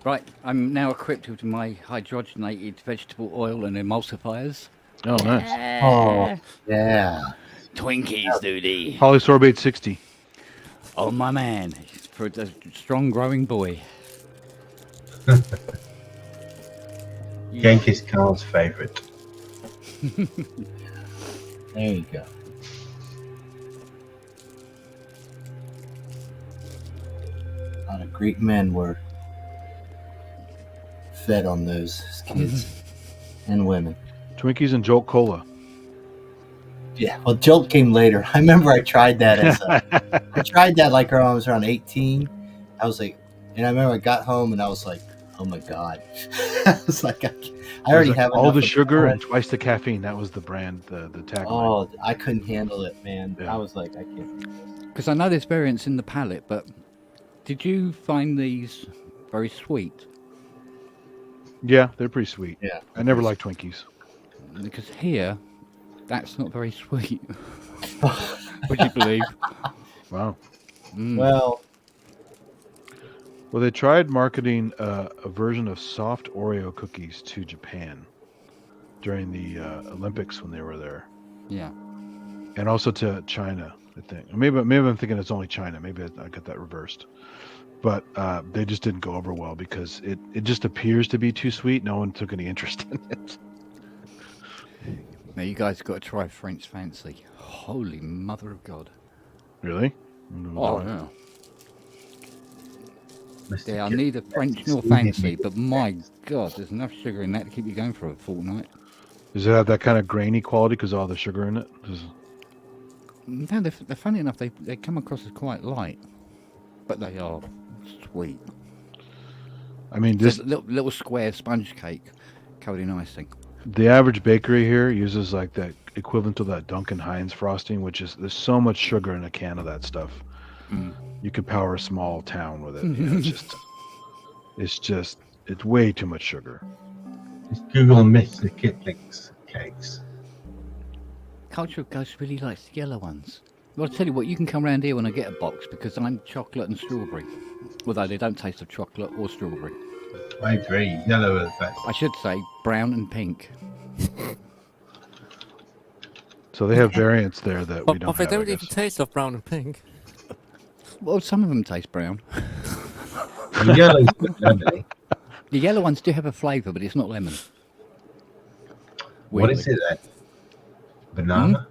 Right, I'm now equipped with my hydrogenated vegetable oil and emulsifiers. Oh, nice. Oh, yeah. Twinkies, duty. Polysorbate 60. Oh, my man. For a strong growing boy. Genghis Khan's favourite. There you go. A lot of great men were fed on those as kids and women. Twinkies and Jolt Cola. Yeah, well, Jolt came later. I remember I tried that I tried that like when I was around 18. I was like, and I remember I got home and I was like, oh my God. I was like, I already have all enough the of sugar it. and twice the caffeine. That was the brand, the tagline. Oh, I couldn't handle it, man. Yeah. I was like, I can't do this. Because I know there's variants in the palate, but did you find these very sweet? Yeah, they're pretty sweet. Yeah. I never liked Twinkies. Because here, that's not very sweet. Would you believe? Wow. Mm. Well, Well, they tried marketing a version of soft Oreo cookies to Japan during the Olympics when they were there, Yeah. and also to China, I think. Maybe I'm thinking it's only China. Maybe I got that reversed. But they just didn't go over well because it just appears to be too sweet. No one took any interest in it. Now you guys got to try French Fancy. Holy mother of God. Really? Oh, yeah. Mr. They are Kent, neither French nor fancy, but my God, there's enough sugar in that to keep you going for a fortnight. Does it have that kind of grainy quality because of all the sugar in it? No, they're funny enough, they come across as quite light, but they are sweet. I mean, This this little square sponge cake covered in icing. the average bakery here uses like that equivalent to that Duncan Hines frosting, which is there's so much sugar in a can of that stuff. Mm. You could power a small town with it. You know, it's way too much sugar. Just Google Mr. Kipling's cakes. Cultural Ghost really likes the yellow ones. Well, I'll tell you what, you can come round here when I get a box because I'm chocolate and strawberry. Although they don't taste of chocolate or strawberry. I agree. Yellow is best. I should say brown and pink. So they have variants there that we But don't they have. I don't even guess. taste of brown and pink. Well, some of them taste brown. The yellow's good lemony. The yellow ones do have a flavour, but it's not lemon. What is Weirdly. it then? Banana?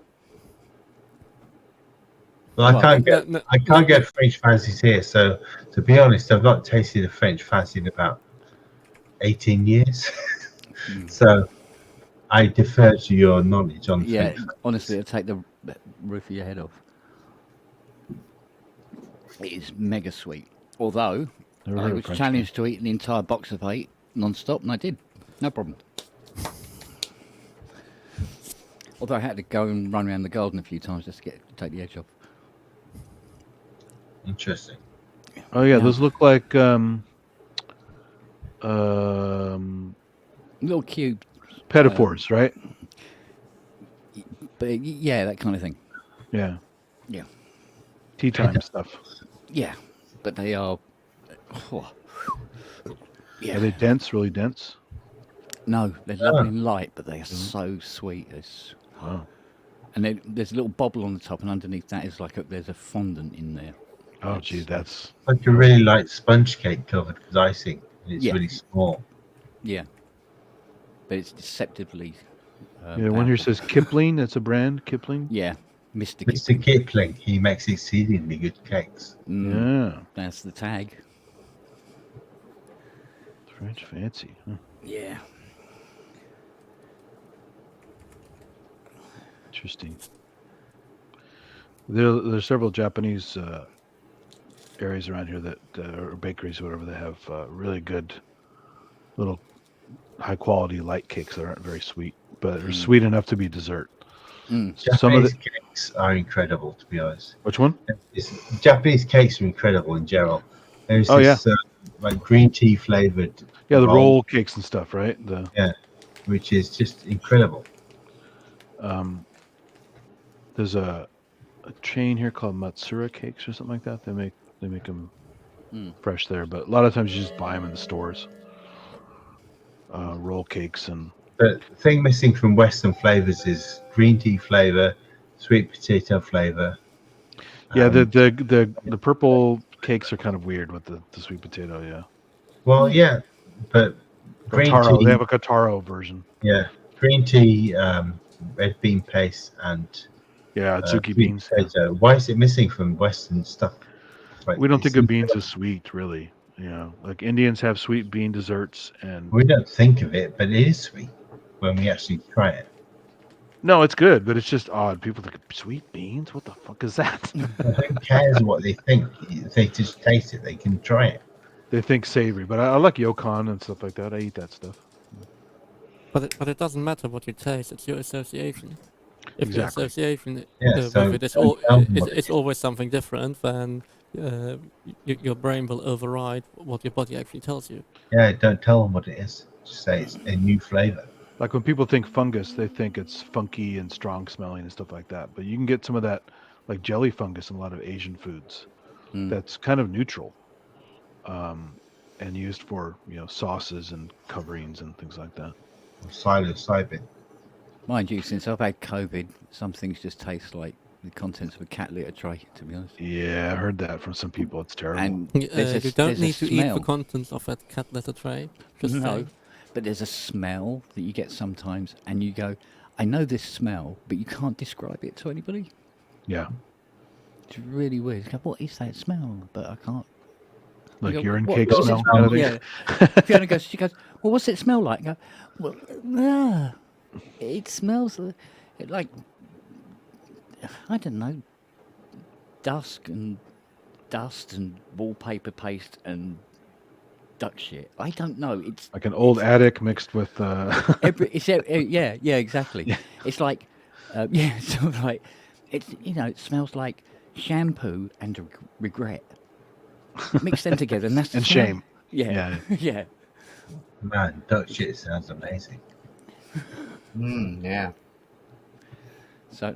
Well, Well, I can't get French fancies here. So to be honest, I've not tasted a French fancy in about 18 years. So I defer to your knowledge on Yeah, French. honestly, it'll take the roof of your head off. It is mega sweet. Although, Never I heard of was French challenged to eat an entire box of 8 non-stop, and I did. No problem. Although I had to go and run around the garden a few times just to take the edge off. Interesting. Oh yeah, Yeah. those look like Little cube, pedophores, right? but yeah, that kind of thing. Yeah. Yeah. Tea time stuff. Yeah, but they are... Yeah. Are they dense? Really dense? No, they're lovely and light, but they are so sweet. It's... Wow. And then there's a little bobble on the top, and underneath that is like there's a fondant in there. Oh, gee, that's Like a really light sponge cake covered with icing. It's Yeah. really small. Yeah. But it's deceptively... yeah. One here powerful. says Kipling. That's a brand, Kipling. Yeah, Mr. Mr. Kipling, he makes exceedingly good cakes. Yeah, That's the tag. French fancy. Huh. Yeah. Interesting. There's several Japanese areas around here that or bakeries or whatever that have really good little high quality light cakes that aren't very sweet, but are sweet enough to be dessert. Mm. Some of Japanese the cakes are incredible, to be honest. which one? Japanese cakes are incredible in general. There's Oh, this like green tea flavored Yeah, the roll, roll cakes and stuff, right? The which is just incredible. there's a chain here called Matsura Cakes or something like that. They make them fresh there, but a lot of times you just buy them in the stores. Roll cakes and But the thing missing from Western flavors is green tea flavor, sweet potato flavor. yeah, the purple cakes are kind of weird with the sweet potato. Yeah, Well, yeah, but green Kotaro. tea. They have a Kotaro version. Yeah, green tea, red bean paste, and Yeah, Atsuki sweet beans. Yeah. potato. Why is it missing from Western stuff? Like, We don't it's think of beans as sweet, really. You know, like Indians have sweet bean desserts, and We don't think of it, but it is sweet when we actually try it. no, it's good, but it's just odd. People think sweet beans. What the fuck is that? Who cares what they think? If they just taste it, they can try it. They think savory, but I like yokon and stuff like that. I eat that stuff. But it doesn't matter what you taste; it's your association. If Exactly. the association Yeah, so with it is don't tell them what it's always something different, then your brain will override what your body actually tells you. Yeah, don't tell them what it is. Just say it's a new flavor. Like when people think fungus, they think it's funky and strong smelling and stuff like that. But you can get some of that, like jelly fungus, in a lot of Asian foods. That's kind of neutral, and used for sauces and coverings and things like that. Psilocybin. Mind you, since I've had COVID, some things just taste like the contents of a cat litter tray, to be honest. Yeah, I heard that from some people. It's terrible. And You don't there's need to eat smell. the contents of that cat litter tray. Just No, saying. but there's a smell that you get sometimes, and you go, I know this smell, but you can't describe it to anybody. Yeah, It's really weird. You go, what is that smell? But I can't. like You go, urine "What- cake what's it smell. smell Kind of like?" thing. Yeah. Fiona goes, she goes, well, what's it smell like? I go, well, it smells like, I don't know, dust and wallpaper paste and duck shit. I don't know. It's Like an old attic mixed with. yeah, exactly. It's like, sort of like, it smells like shampoo and regret. Mix them together, and that's the And smell. shame. Yeah, yeah. Man, duck shit sounds amazing. Yeah. So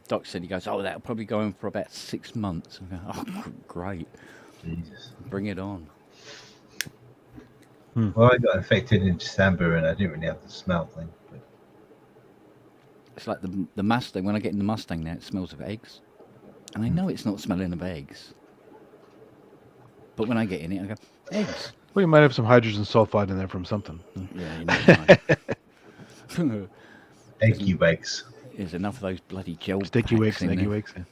Doc said, he goes, oh, that'll probably go on for about 6 months. I go, oh, great, Jesus. bring it on. Well, I got infected in December, and I didn't really have the smell thing. But It's like the Mustang. When I get in the Mustang now, it smells of eggs, and I know it's not smelling of eggs. But when I get in it, I go, eggs. Well, you might have some hydrogen sulfide in there from something. Yeah, you never know. eggy wakes. There's enough of those bloody gel Sticky packs wakes in and eggy there. wakes. Yeah.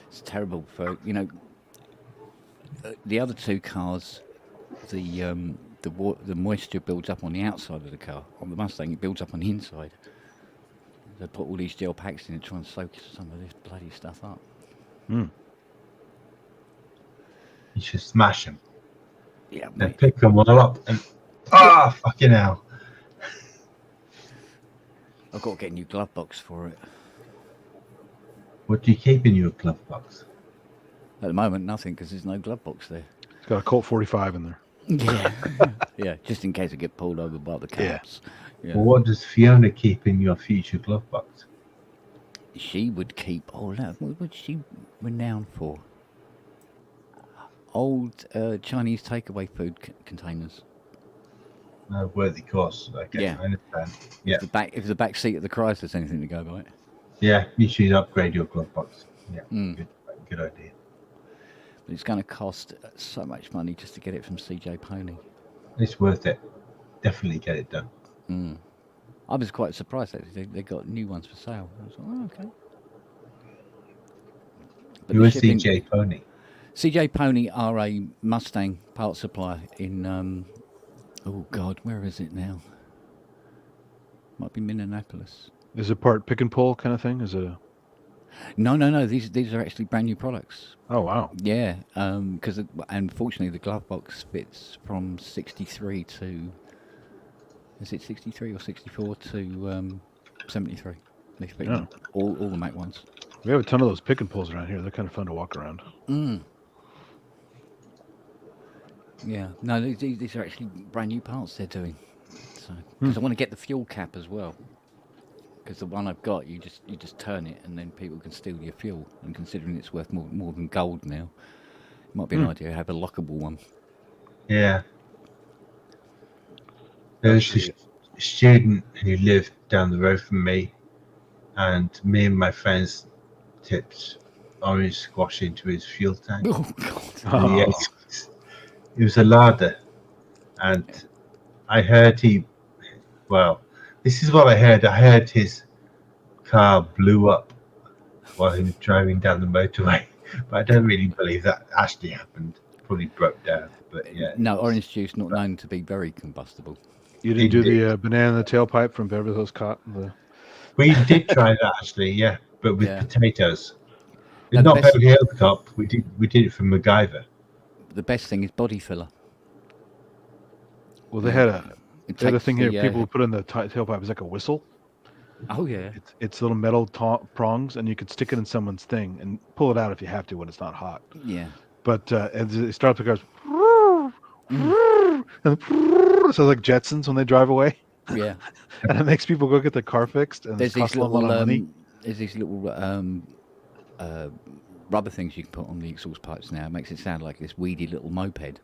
It's terrible for the other two cars. The moisture builds up on the outside of the car. On the Mustang, it builds up on the inside. They put all these gel packs in it, trying to soak some of this bloody stuff up. You should smash them. Yeah, Then mate. pick them all up and fucking hell. I've got to get a new glove box for it. What do you keep in your glove box? At the moment, nothing, because there's no glove box there. It's got a Colt 45 in there. Yeah, yeah, just in case I get pulled over by the cops. Yeah. Well, what does Fiona keep in your future glove box? She would keep. Oh, no, what was she renowned for? Old Chinese takeaway food containers. Worthy cause. Okay, Yeah. I understand. Yeah, If the back seat of the Chrysler's anything to go by it. yeah. You should upgrade your glove box. Yeah, Mm. good idea. But it's going to cost so much money just to get it from CJ Pony. It's worth it. Definitely get it done. Mm. I was quite surprised actually. They got new ones for sale. I was like, oh, okay. But Who the is shipping- CJ Pony? CJ Pony are a Mustang part supplier in, oh God, where is it now? Might be Minneapolis. Is it part pick and pull kind of thing? Is it a No. These are actually brand new products. Oh wow. Yeah, because unfortunately the glove box fits from 63 to, is it 63 or 64 to 73? They fit Yeah. all the Mac ones. We have a ton of those pick and pulls around here. They're kind of fun to walk around. Yeah, no, these are actually brand new parts they're doing. So because I want to get the fuel cap as well. Because the one I've got, you just turn it and then people can steal your fuel. And considering it's worth more than gold now, it might be an idea to have a lockable one. Yeah. There's a student who lived down the road from me, and me and my friends tipped orange squash into his fuel tank. Oh God! And it was a larder, and I heard this is what I heard. I heard his car blew up while he was driving down the motorway, but I don't really believe that actually happened. Probably broke down, but yeah. No, orange juice not known to be very combustible. You didn't do the banana in the tailpipe from Beverly Hills Cop? We did try that actually, yeah, but with potatoes. Now, It's not Beverly Hills Cop. We did it from MacGyver. The best thing is body filler. Well, they had a thing here. People would put in the tailpipe. It's like a whistle. Oh yeah. It's little metal prongs, and you could stick it in someone's thing and pull it out if you have to when it's not hot. Yeah. But as it starts, it goes. And it sounds like Jetsons when they drive away. Yeah. And it makes people go get their car fixed. And there's these little rubber things you can put on the exhaust pipes now. It makes it sound like this weedy little moped.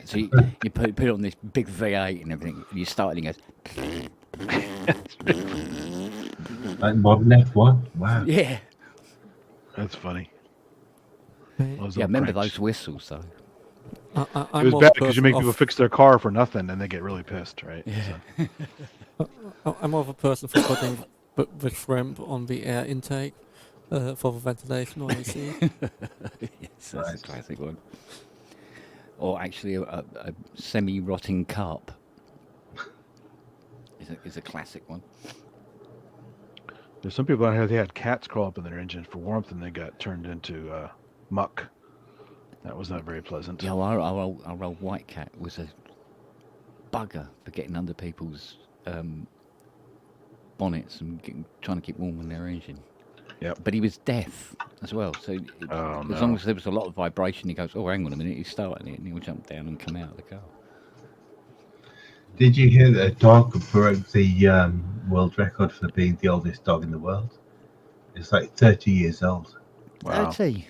So you put it on this big V8 and everything, and you start it and it goes. Like modern F1. Wow. Yeah. That's funny. Yeah, remember those whistles though. It was bad because you make people fix their car for nothing and they get really pissed, right? Yeah. So. I'm more of a person for putting the shrimp on the air intake for the ventilation or AC. Yes, that's a classic one. Or actually a semi-rotting carp is a classic one. There's some people out here, they had cats crawl up in their engine for warmth and they got turned into muck. That was not very pleasant. Yeah, well, our old white cat was a bugger for getting under people's bonnets and trying to keep warm in their engine. Yeah. But he was deaf as well, so as long as there was a lot of vibration, he goes, "Oh, hang on a minute," he's starting it, and he'll jump down and come out of the car. Did you hear that a dog broke the world record for being the oldest dog in the world? It's like 30 years old. Wow. 30?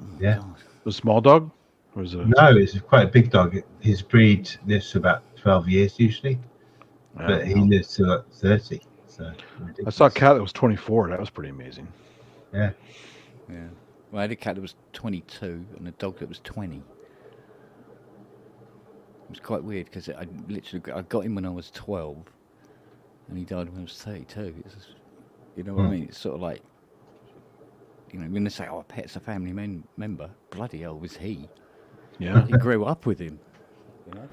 Oh, yeah. God. A small dog? Or is it No, it's quite a big dog. His breed lives for about 12 years usually, but he lives to like 30. So I saw a cat that was 24. That was pretty amazing. Yeah. Yeah. Well, I had a cat that was 22 and a dog that was 20. It was quite weird because I got him when I was 12 and he died when I was 32. You know what I mean? It's sort of like, you know, when they say, "Oh, a pet's a family member," bloody hell was he. Yeah. He grew up with him. You know?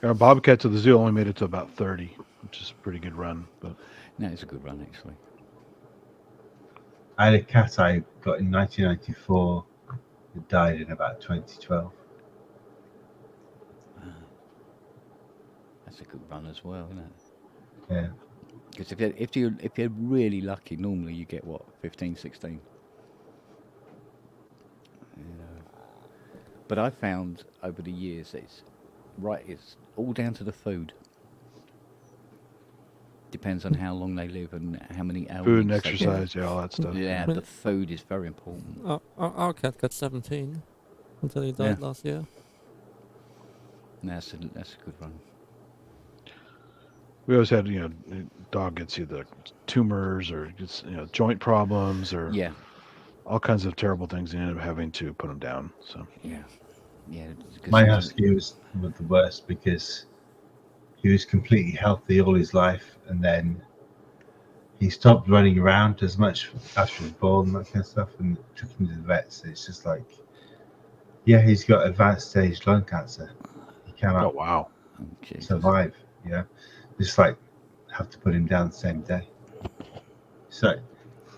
Our bobcat to the zoo only made it to about 30, which is a pretty good run. But no, it's a good run actually. I had a cat I got in 1994 that died in about 2012. That's a good run as well, isn't it? Yeah. Because if you're really lucky, normally you get what, 15, 16. But I found over the years that it's all down to the food. Depends on how long they live and how many hours. food and exercise, all that stuff. Yeah, the food is very important. Our cat got 17 until he died last year. That's a good run. We always had, dog gets either tumors or gets, joint problems or all kinds of terrible things. And end up having to put them down. So yeah. My husky was the worst because he was completely healthy all his life, and then he stopped running around as much after he was born and that kind of stuff, and took him to the vets. It's just like, he's got advanced stage lung cancer. He cannot survive. Just like have to put him down the same day. So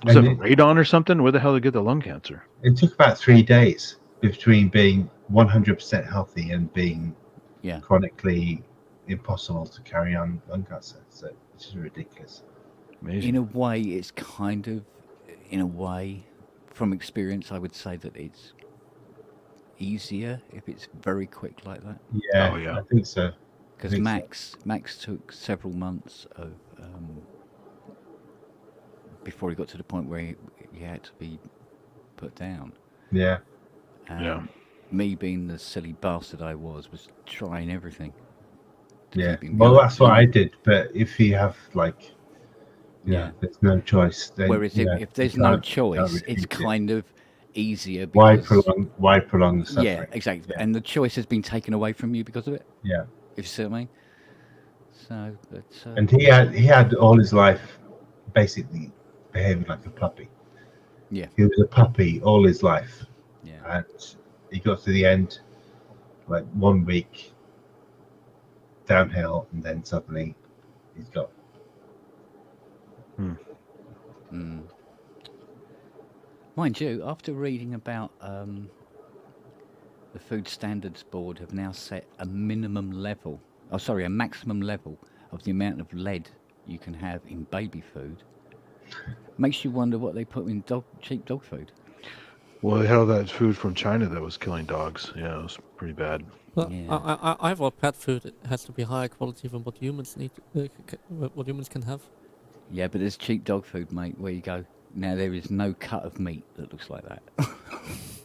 Was And it radon or something? Where the hell did they get the lung cancer? it took about 3 days between being 100% healthy and being Yeah. chronically impossible to carry on lung cancer. So it's just ridiculous. Amazing. In a way, it's kind of, in a way, from experience, I would say that it's easier if it's very quick like that. Yeah, Oh, yeah. I think so. Because think so. Max took several months of before he got to the point where he had to be put down. Yeah. Yeah. Me being the silly bastard I was trying everything to Yeah. keep him Well, going. that's what I did. But if you have like, Yeah. there's no choice. Then, Whereas if there's you no can't choice, it's refuse it. kind of easier Why because prolong the suffering? yeah, exactly. Yeah. And the choice has been taken away from you because of it. Yeah. If you see what I mean. So, but, And he had all his life basically behaving like a puppy. Yeah. He was a puppy all his life. Yeah. And he got to the end, like 1 week downhill, and then suddenly he's got. Mm. Mind you, after reading about the Food Standards Board have now set a maximum level of the amount of lead you can have in baby food. Makes you wonder what they put in cheap dog food. Well, they had all that food from China that was killing dogs. Yeah, it was pretty bad. Well, Yeah. I thought pet food has to be higher quality than what humans need, what humans can have. Yeah, but there's cheap dog food, mate, where you go. Now, there is no cut of meat that looks like that.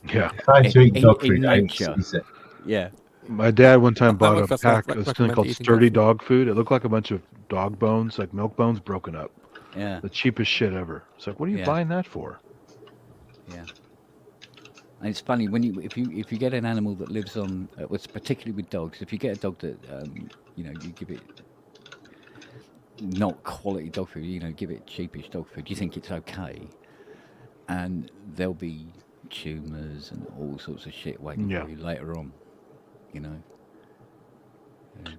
Yeah. If I had to eat dog in food, I would nature. seize it. Yeah. My dad one time I bought would a just pack of something recommend called eating sturdy dog dog food. It looked like a bunch of dog bones, like milk bones, broken up. Yeah. The cheapest shit ever. It's like, what are you Yeah. buying that for? Yeah. And it's funny when if you get an animal that lives on, particularly with dogs, if you get a dog that you give it not quality dog food, give it cheapish dog food, you think it's okay, and there'll be tumours and all sorts of shit waiting Yeah. for you later on.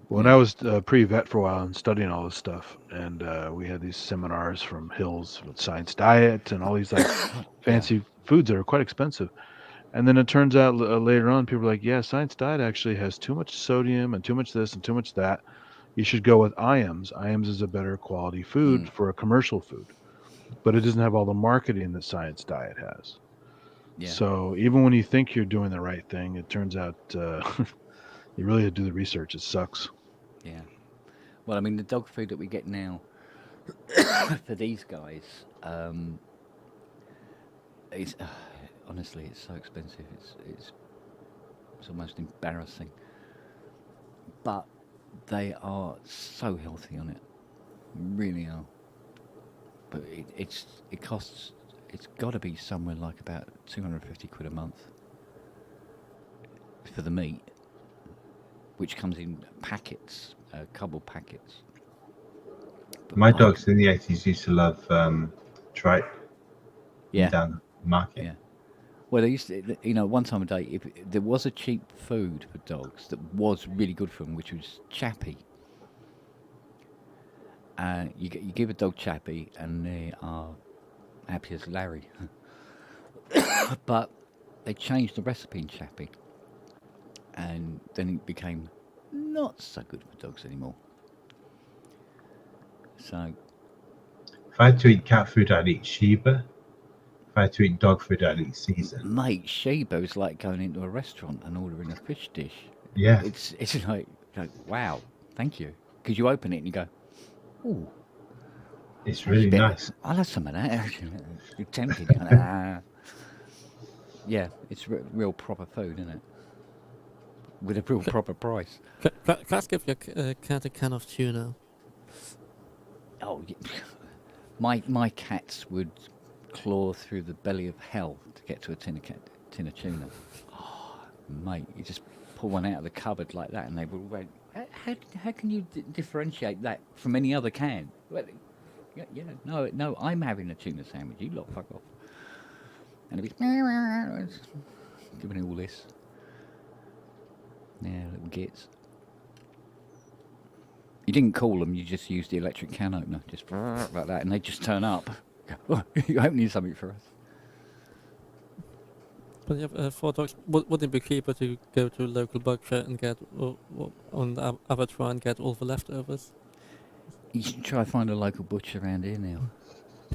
When I was pre-vet for a while and studying all this stuff, and we had these seminars from Hills with Science Diet and all these like fancy foods that are quite expensive. And then it turns out later on, people are like, yeah, Science Diet actually has too much sodium and too much this and too much that. You should go with IAMS. IAMS is a better quality food for a commercial food, but it doesn't have all the marketing that Science Diet has. Yeah. So even when you think you're doing the right thing, it turns out you really have to do the research. It sucks. Yeah. Well, I mean, the dog food that we get now for these guys, is honestly, it's so expensive. It's almost embarrassing. But they are so healthy on it, really are. But it costs. It's got to be somewhere like about 250 quid a month for the meat, which comes in packets, cardboard packets. But My dogs in the 80s used to love tripe. Yeah. Down the market. Yeah. Well, they used to, one time a day, if there was a cheap food for dogs that was really good for them, which was chappy. You give a dog chappy, and they are happy as Larry. But they changed the recipe in chappy, and then it became not so good for dogs anymore. So, If I had to eat cat food, I'd eat Sheba. If I had to eat dog food, I'd eat Caesar. mate, Sheba is like going into a restaurant and ordering a fish dish. Yeah. It's like wow, thank you, because you open it and you go, ooh. It's really nice. I'll have some of that. You're tempted. Yeah, it's real proper food, isn't it? With a real proper price. Let's give your cat a can of tuna. Oh, yeah. My cats would claw through the belly of hell to get to a tin of tuna. Oh, mate, you just pull one out of the cupboard like that, and they will go, how can you differentiate that from any other can? Well, yeah, no, I'm having a tuna sandwich. You lot fuck off. And it'd be giving all this. Yeah, little gits. You didn't call them. You just used the electric can opener, just like that, and they just turn up. You hope need something for us. But yeah, for dogs, would it be cheaper to go to a local butcher and get on the other try and get all the leftovers? You should try to find a local butcher around here now.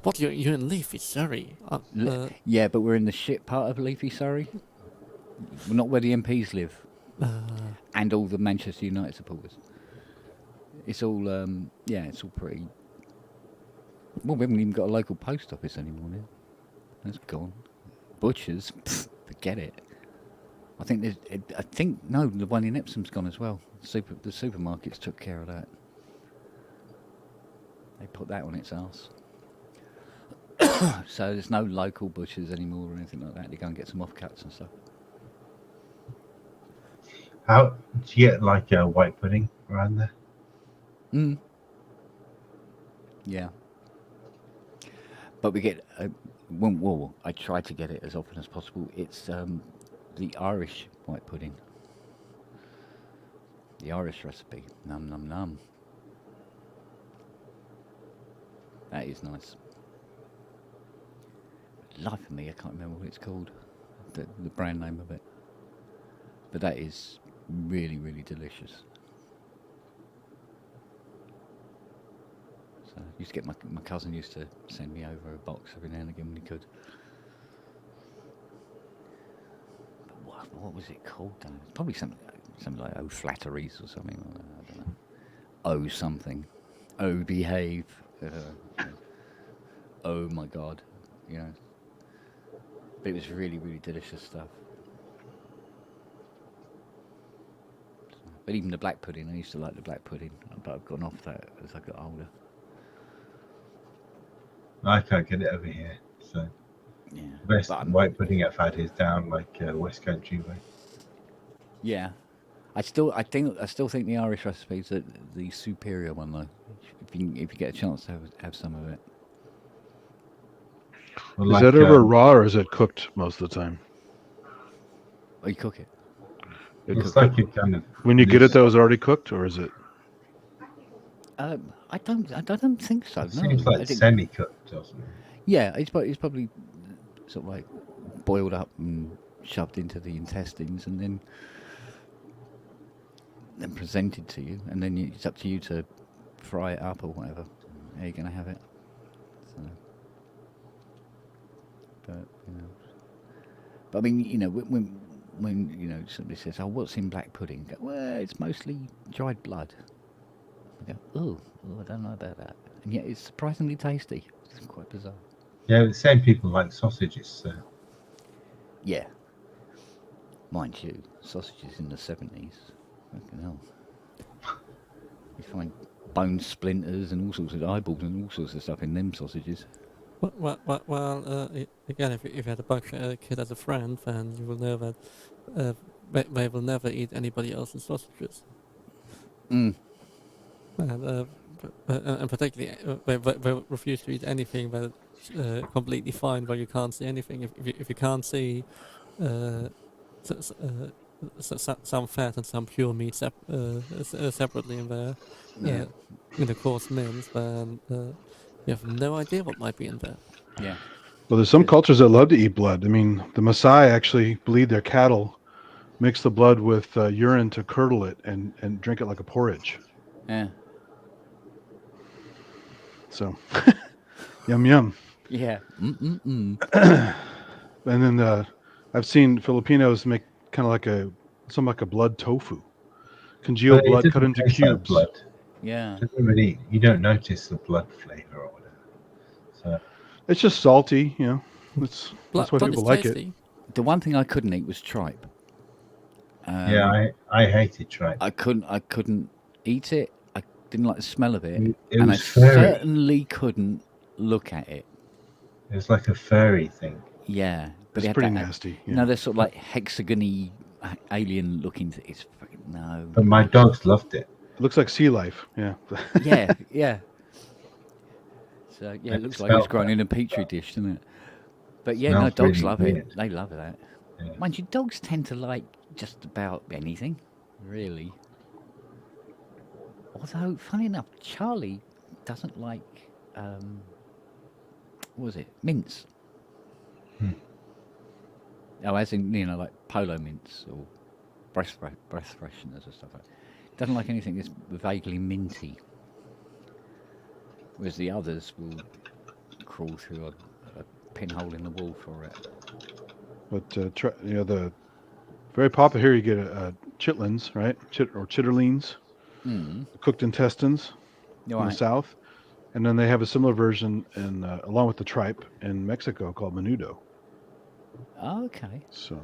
But you're in Leafy, Surrey. Yeah, but we're in the shit part of Leafy, Surrey. We're not where the MPs live. And all the Manchester United supporters. It's all, it's all pretty... Well, we haven't even got a local post office anymore now. That's gone. Butchers, forget it. I think the one in Epsom's gone as well. The supermarkets took care of that. They put that on its arse. So there's no local butchers anymore or anything like that. They go and get some offcuts and stuff. How do you get like a white pudding around there? Yeah. But we get, I try to get it as often as possible. It's the Irish white pudding. The Irish recipe. Num num num. That is nice. Life of me, I can't remember what it's called. The brand name of it. But that is really, really delicious. So I used to get my cousin used to send me over a box every now and again when he could. But what was it called? Probably something like Oh Flatteries or something like that. I don't know. Oh something. Oh behave. Oh my God. You know. But it was really, really delicious stuff. But even the black pudding, I used to like the black pudding, but I've gone off that as I got older. I can't get it over here, so Yeah. the best But white pudding I've had is down like West Country way. yeah. I still think the Irish recipe is the superior one though. If you get a chance to have some of it. Well, Is like, that ever raw or is it cooked most of the time? Oh, you cook it. it's like a kind of When you get it, loose- that was already cooked, or is it? I don't think so. It No, seems I like think- semi-cooked, doesn't it? Yeah, it's probably sort of like boiled up and shoved into the intestines, and then presented to you, and then it's up to you to fry it up or whatever. How you're going to have it. So, but I mean, you know, when you know somebody says, "Oh, what's in black pudding?" I go, well, it's mostly dried blood. I go, oh, I don't know about that, and yet it's surprisingly tasty. It's quite bizarre. Yeah, the same people like sausages. So. Yeah. Mind you, sausages in the 70s. Fucking hell. You find bone splinters and all sorts of eyeballs and all sorts of stuff in them sausages. Well, again, if you had a butcher kid as a friend, then you will know that they will never eat anybody else's sausages. Mm. And particularly, they refuse to eat anything that's completely fine, where you can't see anything. If you can't see some fat and some pure meat separately in there, Yeah. in a coarse mince, then you have no idea what might be in there. Yeah. Well, there's some cultures that love to eat blood. I mean, the Maasai actually bleed their cattle, mix the blood with urine to curdle it, and drink it like a porridge. Yeah. So, yum yum. Yeah. And then I've seen Filipinos make kind of like a blood tofu, congealed But it blood cut doesn't into taste like cubes. blood. Yeah. It doesn't really, you don't notice the blood flavor or whatever. So It's just salty, you know. That's why Blood people is like tasty. The one thing I couldn't eat was tripe. yeah, I hated tripe. I couldn't eat it. I didn't like the smell of it. It and I was furry. certainly couldn't look at it. It was like a furry thing. Yeah. But It's it had pretty that- nasty. No, they're sort of like hexagony alien looking. It's fucking no. But my dogs loved it. It looks like sea life. Yeah. Yeah, yeah. So yeah, it looks like it's grown in a petri dish, doesn't it? But yeah, no, Smells dogs really love weird. it. They love that. Yeah. Mind you, dogs tend to like just about anything, really. Although, funny enough, Charlie doesn't like what was it? Mints. Hmm. Oh, as in, like polo mints or breath fresheners and stuff like that. Doesn't like anything that's vaguely minty. Whereas the others will crawl through a pinhole in the wall for it. But the very popular here, you get chitlins, right? Or chitterlings, cooked intestines in the south, and then they have a similar version in along with the tripe in Mexico called menudo. Oh, okay. So,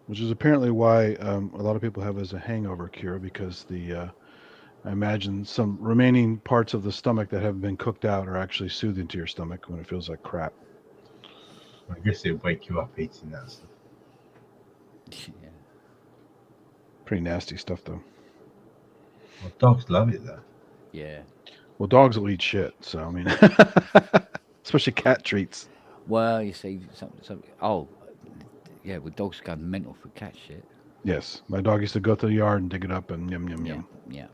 which is apparently why a lot of people have as a hangover cure, because I imagine some remaining parts of the stomach that haven't been cooked out are actually soothing to your stomach when it feels like crap. I guess it'll wake you up eating that stuff. Yeah. Pretty nasty stuff, though. Well, dogs love it, though. Yeah. Well, dogs will eat shit, so I mean, especially cat treats. Well, you see, well, dogs go mental for cat shit. Yes, my dog used to go to the yard and dig it up and yum yum yum. Yeah.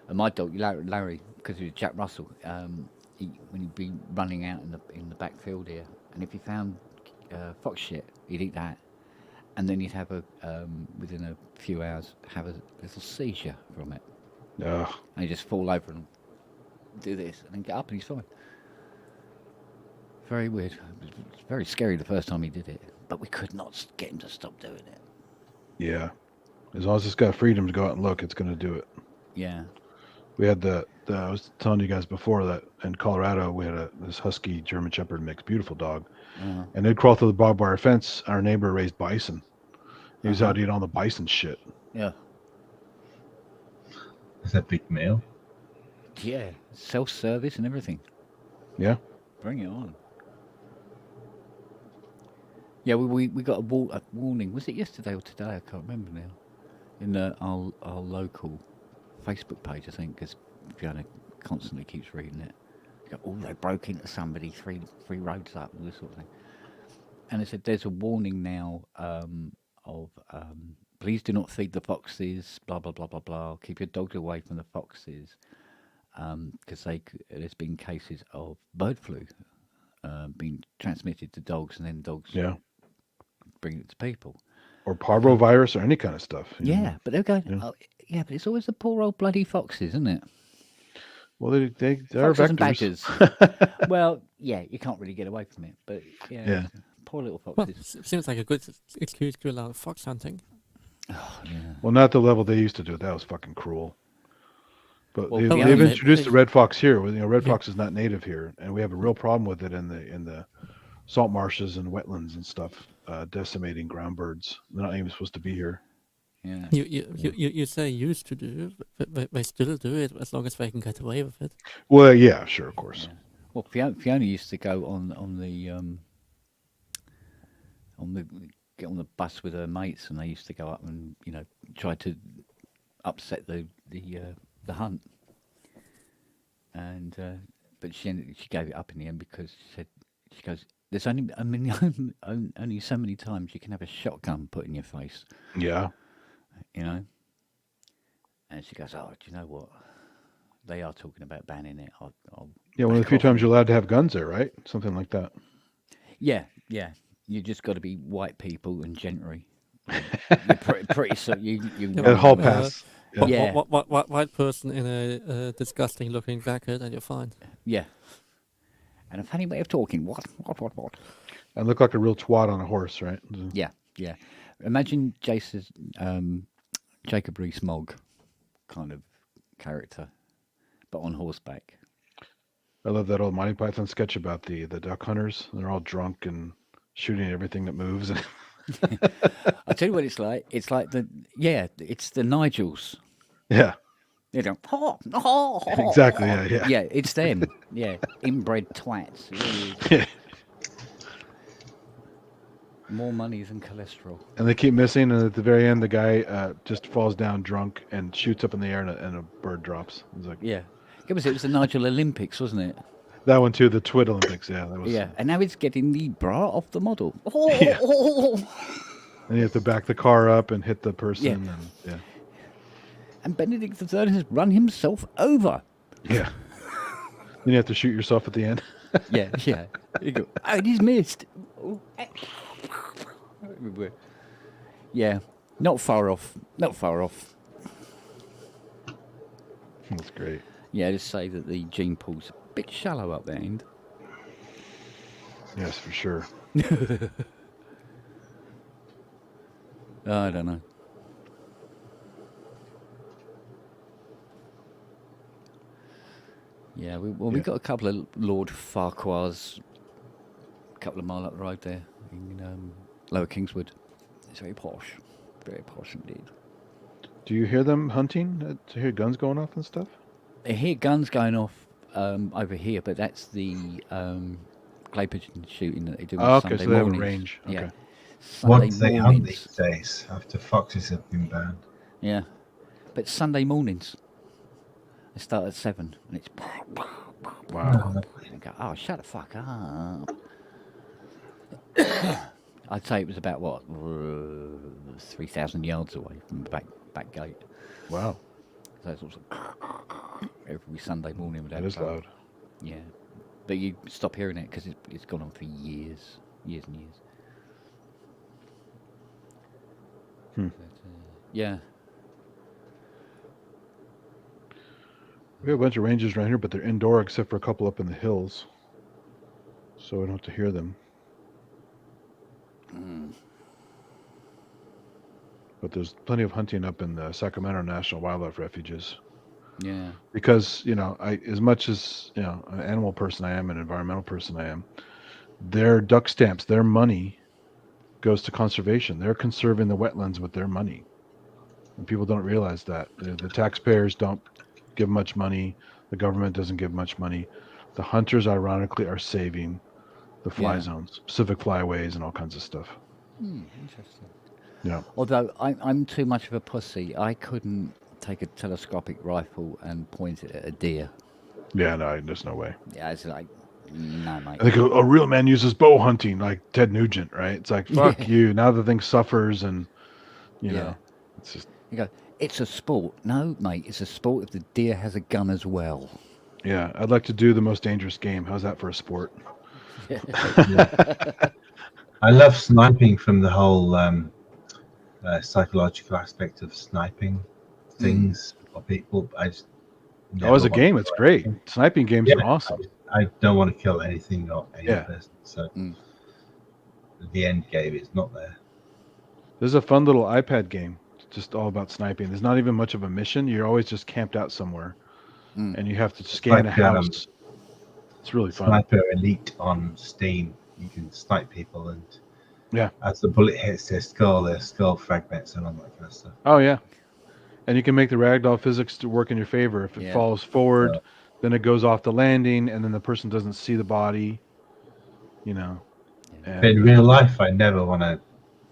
And my dog, Larry, because he was Jack Russell, when he'd be running out in the backfield here, and if he found fox shit, he'd eat that, and then he'd have within a few hours, have a little seizure from it. Ugh. And he'd just fall over and do this, and then get up and he's fine. Very weird. It was very scary the first time he did it, but we could not get him to stop doing it. Yeah, as long as it's got freedom to go out and look, it's going to do it. Yeah. We had I was telling you guys before that in Colorado, we had this husky German Shepherd mix, beautiful dog. And they'd crawl through the barbed wire fence. Our neighbor raised bison. He was out eating all the bison shit. Yeah. Is that big meal? Yeah. Self-service and everything. Yeah. Bring it on. Yeah, we got a warning. Was it yesterday or today? I can't remember now. In our local Facebook page, I think, because Fiona constantly keeps reading it. They broke into somebody three roads up and this sort of thing. And it said there's a warning now of please do not feed the foxes, blah blah blah blah blah. Keep your dogs away from the foxes, because there's been cases of bird flu being transmitted to dogs, and then dogs bring it to people. Or parvovirus or any kind of stuff. Yeah, but they're going. Yeah. Yeah, but it's always the poor old bloody foxes, isn't it? Well, they're foxes vectors. And badgers. Well, yeah, you can't really get away from it, but yeah. Poor little foxes. Well, seems like a good excuse to allow fox hunting. Oh, yeah. Well, not the level they used to do it. That was fucking cruel. But Well, they've introduced the red fox here. Red fox is not native here, and we have a real problem with it in the salt marshes and wetlands and stuff, decimating ground birds. They're not even supposed to be here. Yeah. You say used to do, but they still do it as long as they can get away with it. Well, yeah, sure, of course. Yeah. Well, Fiona used to go on the bus with her mates, and they used to go up and try to upset the hunt. And but she gave it up in the end because she goes, there's only only so many times you can have a shotgun put in your face. Yeah. And she goes, oh, do you know what? They are talking about banning it. I'll one of the few times you're allowed to have guns there, right? Something like that. Yeah. You just got to be white people and gentry. You're pretty so you At hall pass. Yeah. What white person in a disgusting looking jacket and you're fine. Yeah. And a funny way of talking. What? I look like a real twat on a horse, right? Yeah. Imagine Jace's Jacob Rees-Mogg kind of character, but on horseback. I love that old Monty Python sketch about the duck hunters. They're all drunk and shooting everything that moves. I'll tell you what it's like. It's like it's the Nigels. Yeah. They don't. Exactly. Yeah. Yeah, it's them. Yeah, inbred twats. Yeah. More money than cholesterol. And they keep missing, and at the very end, the guy just falls down drunk and shoots up in the air, and a bird drops. It's like, yeah. It was the Nigel Olympics, wasn't it? That one too, the Twit Olympics. Yeah, that was. Yeah, and now it's getting the bra off the model. Yeah. And you have to back the car up and hit the person. Yeah. And Benedict III has run himself over. Yeah. Then you have to shoot yourself at the end. Yeah, yeah. You go, oh, he's missed. Yeah, not far off. Not far off. That's great. Yeah, just say that the gene pool's a bit shallow up there end. Yes, for sure. I don't know. Yeah, we got a couple of Lord Farquhars, a couple of mile up the road there in Lower Kingswood. It's very posh indeed. Do you hear them hunting? Do you hear guns going off and stuff? I hear guns going off over here, but that's the clay pigeon shooting that they do on Okay, Sunday so they have a mornings. range. Okay. Yeah. What Sunday do they hunt mornings. these days after foxes have been banned? Yeah, but Sunday mornings. They start at 7, and it's. Wow. And go, oh, shut the fuck up. I'd say it was about, 3,000 yards away from the back gate. Wow. So it's also every Sunday morning. Would That have is fun. loud. Yeah. But you stop hearing it because it's gone on for years and years. Hmm. But, yeah. We have a bunch of ranges around here, but they're indoor except for a couple up in the hills. So we don't have to hear them. But there's plenty of hunting up in the Sacramento National Wildlife Refuges. Yeah. Because, as much as, an animal person I am, an environmental person I am, their duck stamps, their money goes to conservation. They're conserving the wetlands with their money. And people don't realize that. The taxpayers don't give much money. The government doesn't give much money. The hunters, ironically, are saving the fly zones, Pacific flyways, and all kinds of stuff. Interesting. Yeah. Although I'm too much of a pussy, I couldn't take a telescopic rifle and point it at a deer. Yeah, no, there's no way. Yeah, it's like, no, mate. I think a real man uses bow hunting, like Ted Nugent, right? It's like, fuck you. Now the thing suffers, and you know, it's just. You go, it's a sport. No, mate, it's a sport if the deer has a gun as well. Yeah, I'd like to do the most dangerous game. How's that for a sport? I love sniping from the whole psychological aspect of sniping things for people. I just as a game, it's great. Sniping games are awesome. I don't want to kill anything or any person, so the end game is not there. There's a fun little iPad game, just all about sniping. There's not even much of a mission. You're always just camped out somewhere, and you have to scan a house. It's really fun. Sniper Elite on Steam. You can snipe people, and as the bullet hits their skull fragments and all that kind of stuff. Oh yeah, and you can make the ragdoll physics to work in your favor. If it falls forward, then it goes off the landing, and then the person doesn't see the body. You know. And in real life, I never want to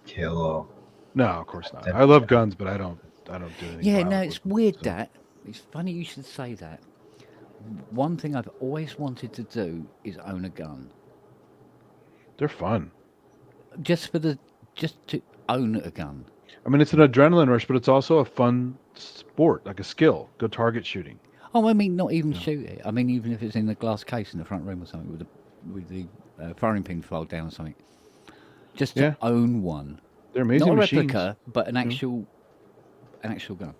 kill or. No, of course not. I love guns, but I don't do anything. Yeah, no, it's weird that. It's funny you should say that. One thing I've always wanted to do is own a gun. They're fun. Just to own a gun. I mean, it's an adrenaline rush, but it's also a fun sport, like a skill. Go target shooting. Oh, I mean, not even shoot it. I mean, even if it's in the glass case in the front room or something with the firing pin fold down or something. Just to own one. They're amazing not a machines. replica, but an actual gun.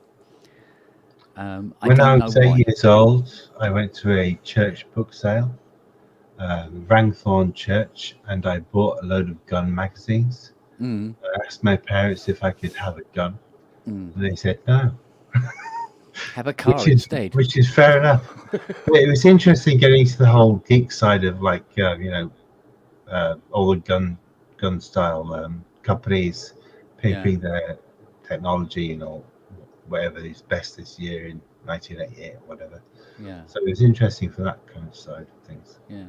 When I was 8 years old, I went to a church book sale, Wrangthorne Church, and I bought a load of gun magazines. I asked my parents if I could have a gun, and they said no. Have a car instead. Which is fair enough. It was interesting getting to the whole geek side of all the gun style companies pimping their technology and all. Whatever is best this year in 1988 or whatever. Yeah. So it was interesting for that kind of side of things. Yeah.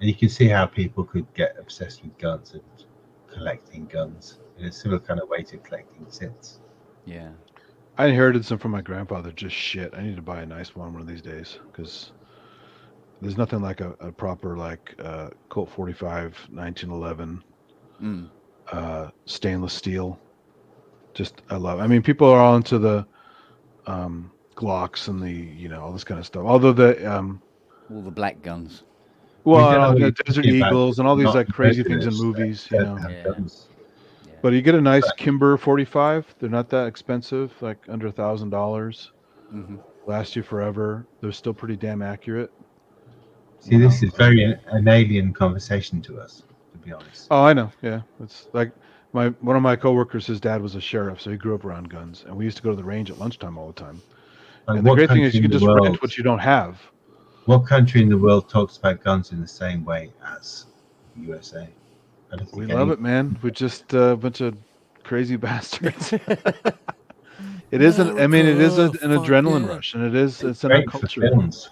And you can see how people could get obsessed with guns and collecting guns in a similar kind of way to collecting synths. Yeah. I inherited some from my grandfather. Just shit. I need to buy a nice one of these days because there's nothing like a proper Colt 45 1911 stainless steel. Just I love. I mean, people are all into the Glocks and the all this kind of stuff. Although All the black guns. We don't know well, what the you're Desert talking about. Eagles and all these Not like crazy things in murderers movies, that have Yeah. guns. Yeah. But you get a nice Kimber 45. They're not that expensive, like under $1,000. Hmm. Last you forever. They're still pretty damn accurate. See, this is very an alien conversation to us, to be honest. Oh, I know. Yeah, it's like one of my coworkers. His dad was a sheriff, so he grew up around guns, and we used to go to the range at lunchtime all the time. Like, And the what great thing is country you in can the just rent world- what you don't have. What country in the world talks about guns in the same way as the USA? I don't We think love any- it, man. We're just a bunch of crazy bastards. It is an adrenaline rush, and it's in our Great for culture. films.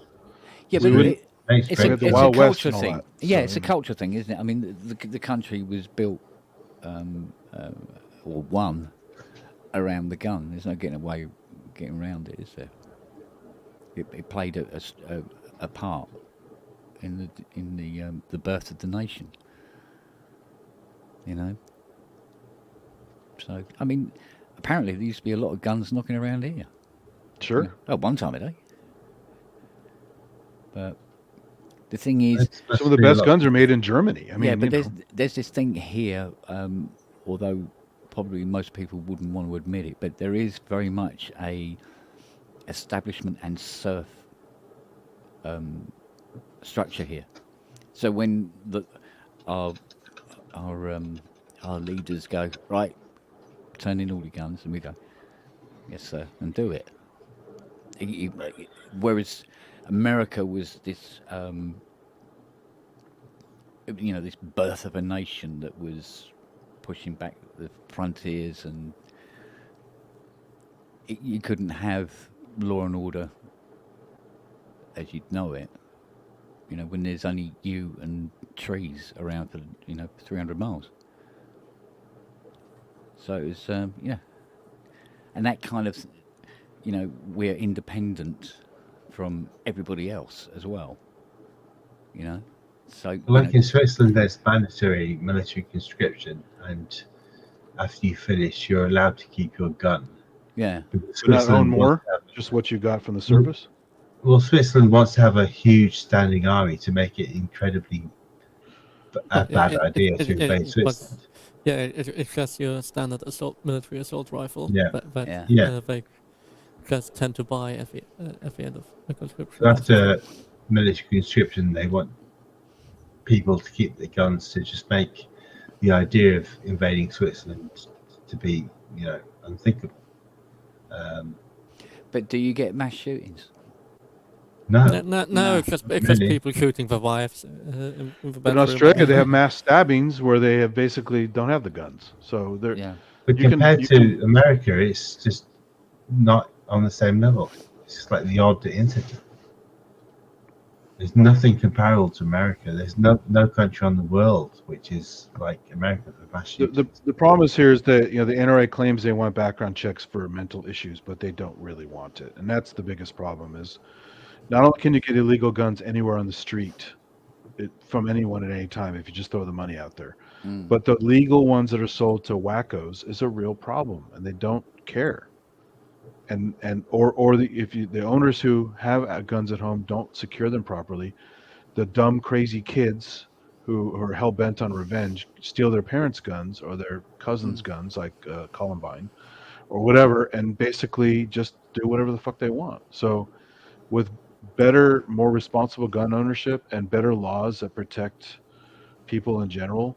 Yeah, We but wouldn't- it's We a, had the it's a Wild West culture and all thing. that, Yeah, so, it's a culture thing, isn't it? I mean, the country was built or won around the gun. There's no getting around it, is there? It played a part in the birth of the nation. You know. So I mean, apparently there used to be a lot of guns knocking around here. Sure. At one time of day. But the thing is, Some of the best guns are made in Germany. I mean, yeah, but you know. there's this thing here, although probably most people wouldn't want to admit it, but there is very much a establishment and serf structure here. So when our leaders go, right, turn in all your guns, and we go, yes sir, and do it. Whereas America was this this birth of a nation that was pushing back the frontiers, and you couldn't have law and order as you'd know it, when there's only you and trees around for 300 miles. So it's and that kind of we're independent from everybody else as well, so Like in Switzerland, there's mandatory military conscription, and after you finish, you're allowed to keep your gun. yeah. Do not own more, just what you got from the service. Well, Switzerland wants to have a huge standing army to make it incredibly a bad idea to invade Switzerland. Yeah, it's just your standard military assault rifle. Yeah. That Yeah. they just tend to buy at the end of the conscription. So after military conscription, they want people to keep their guns to just make the idea of invading Switzerland to be, unthinkable. But do you get mass shootings? No. No, it's just people shooting for wives. In the In bedroom. Australia, they have mass stabbings where they have basically don't have the guns. So they're Yeah. But compared to America, it's just not on the same level. It's just like the odd incident. There's nothing comparable to America. There's no country on the world which is like America for mass shootings. The problem is here is that the NRA claims they want background checks for mental issues, but they don't really want it, and that's the biggest problem. Is not only can you get illegal guns anywhere on the street from anyone at any time if you just throw the money out there, but the legal ones that are sold to wackos is a real problem, and they don't care. And the owners who have guns at home don't secure them properly, the dumb crazy kids who are hell bent on revenge steal their parents' guns or their cousins' guns, like Columbine or whatever, and basically just do whatever the fuck they want. So with better, more responsible gun ownership and better laws that protect people in general,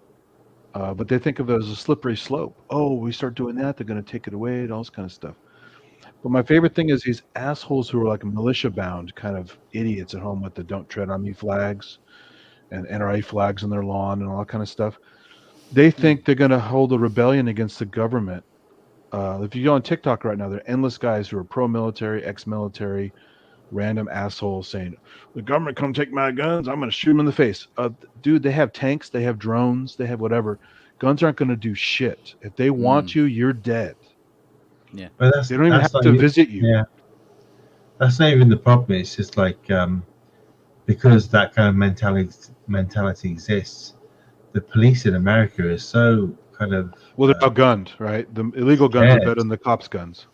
but they think of it as a slippery slope. Oh, we start doing that, they're going to take it away and all this kind of stuff. But my favorite thing is these assholes who are like militia-bound kind of idiots at home with the "Don't Tread on Me" flags and NRA flags on their lawn and all that kind of stuff. They think they're going to hold a rebellion against the government. If you go on TikTok right now, there are endless guys who are pro-military, ex-military, random assholes saying, "The government come take my guns, I'm going to shoot them in the face." Dude, they have tanks, they have drones, they have whatever. Guns aren't going to do shit. If they want you, you're dead. Yeah, But they don't even have to visit you. Yeah, that's not even the problem. It's just like because that kind of mentality exists. The police in America is so kind of Well, they're outgunned, right? The illegal guns are better than the cops' guns.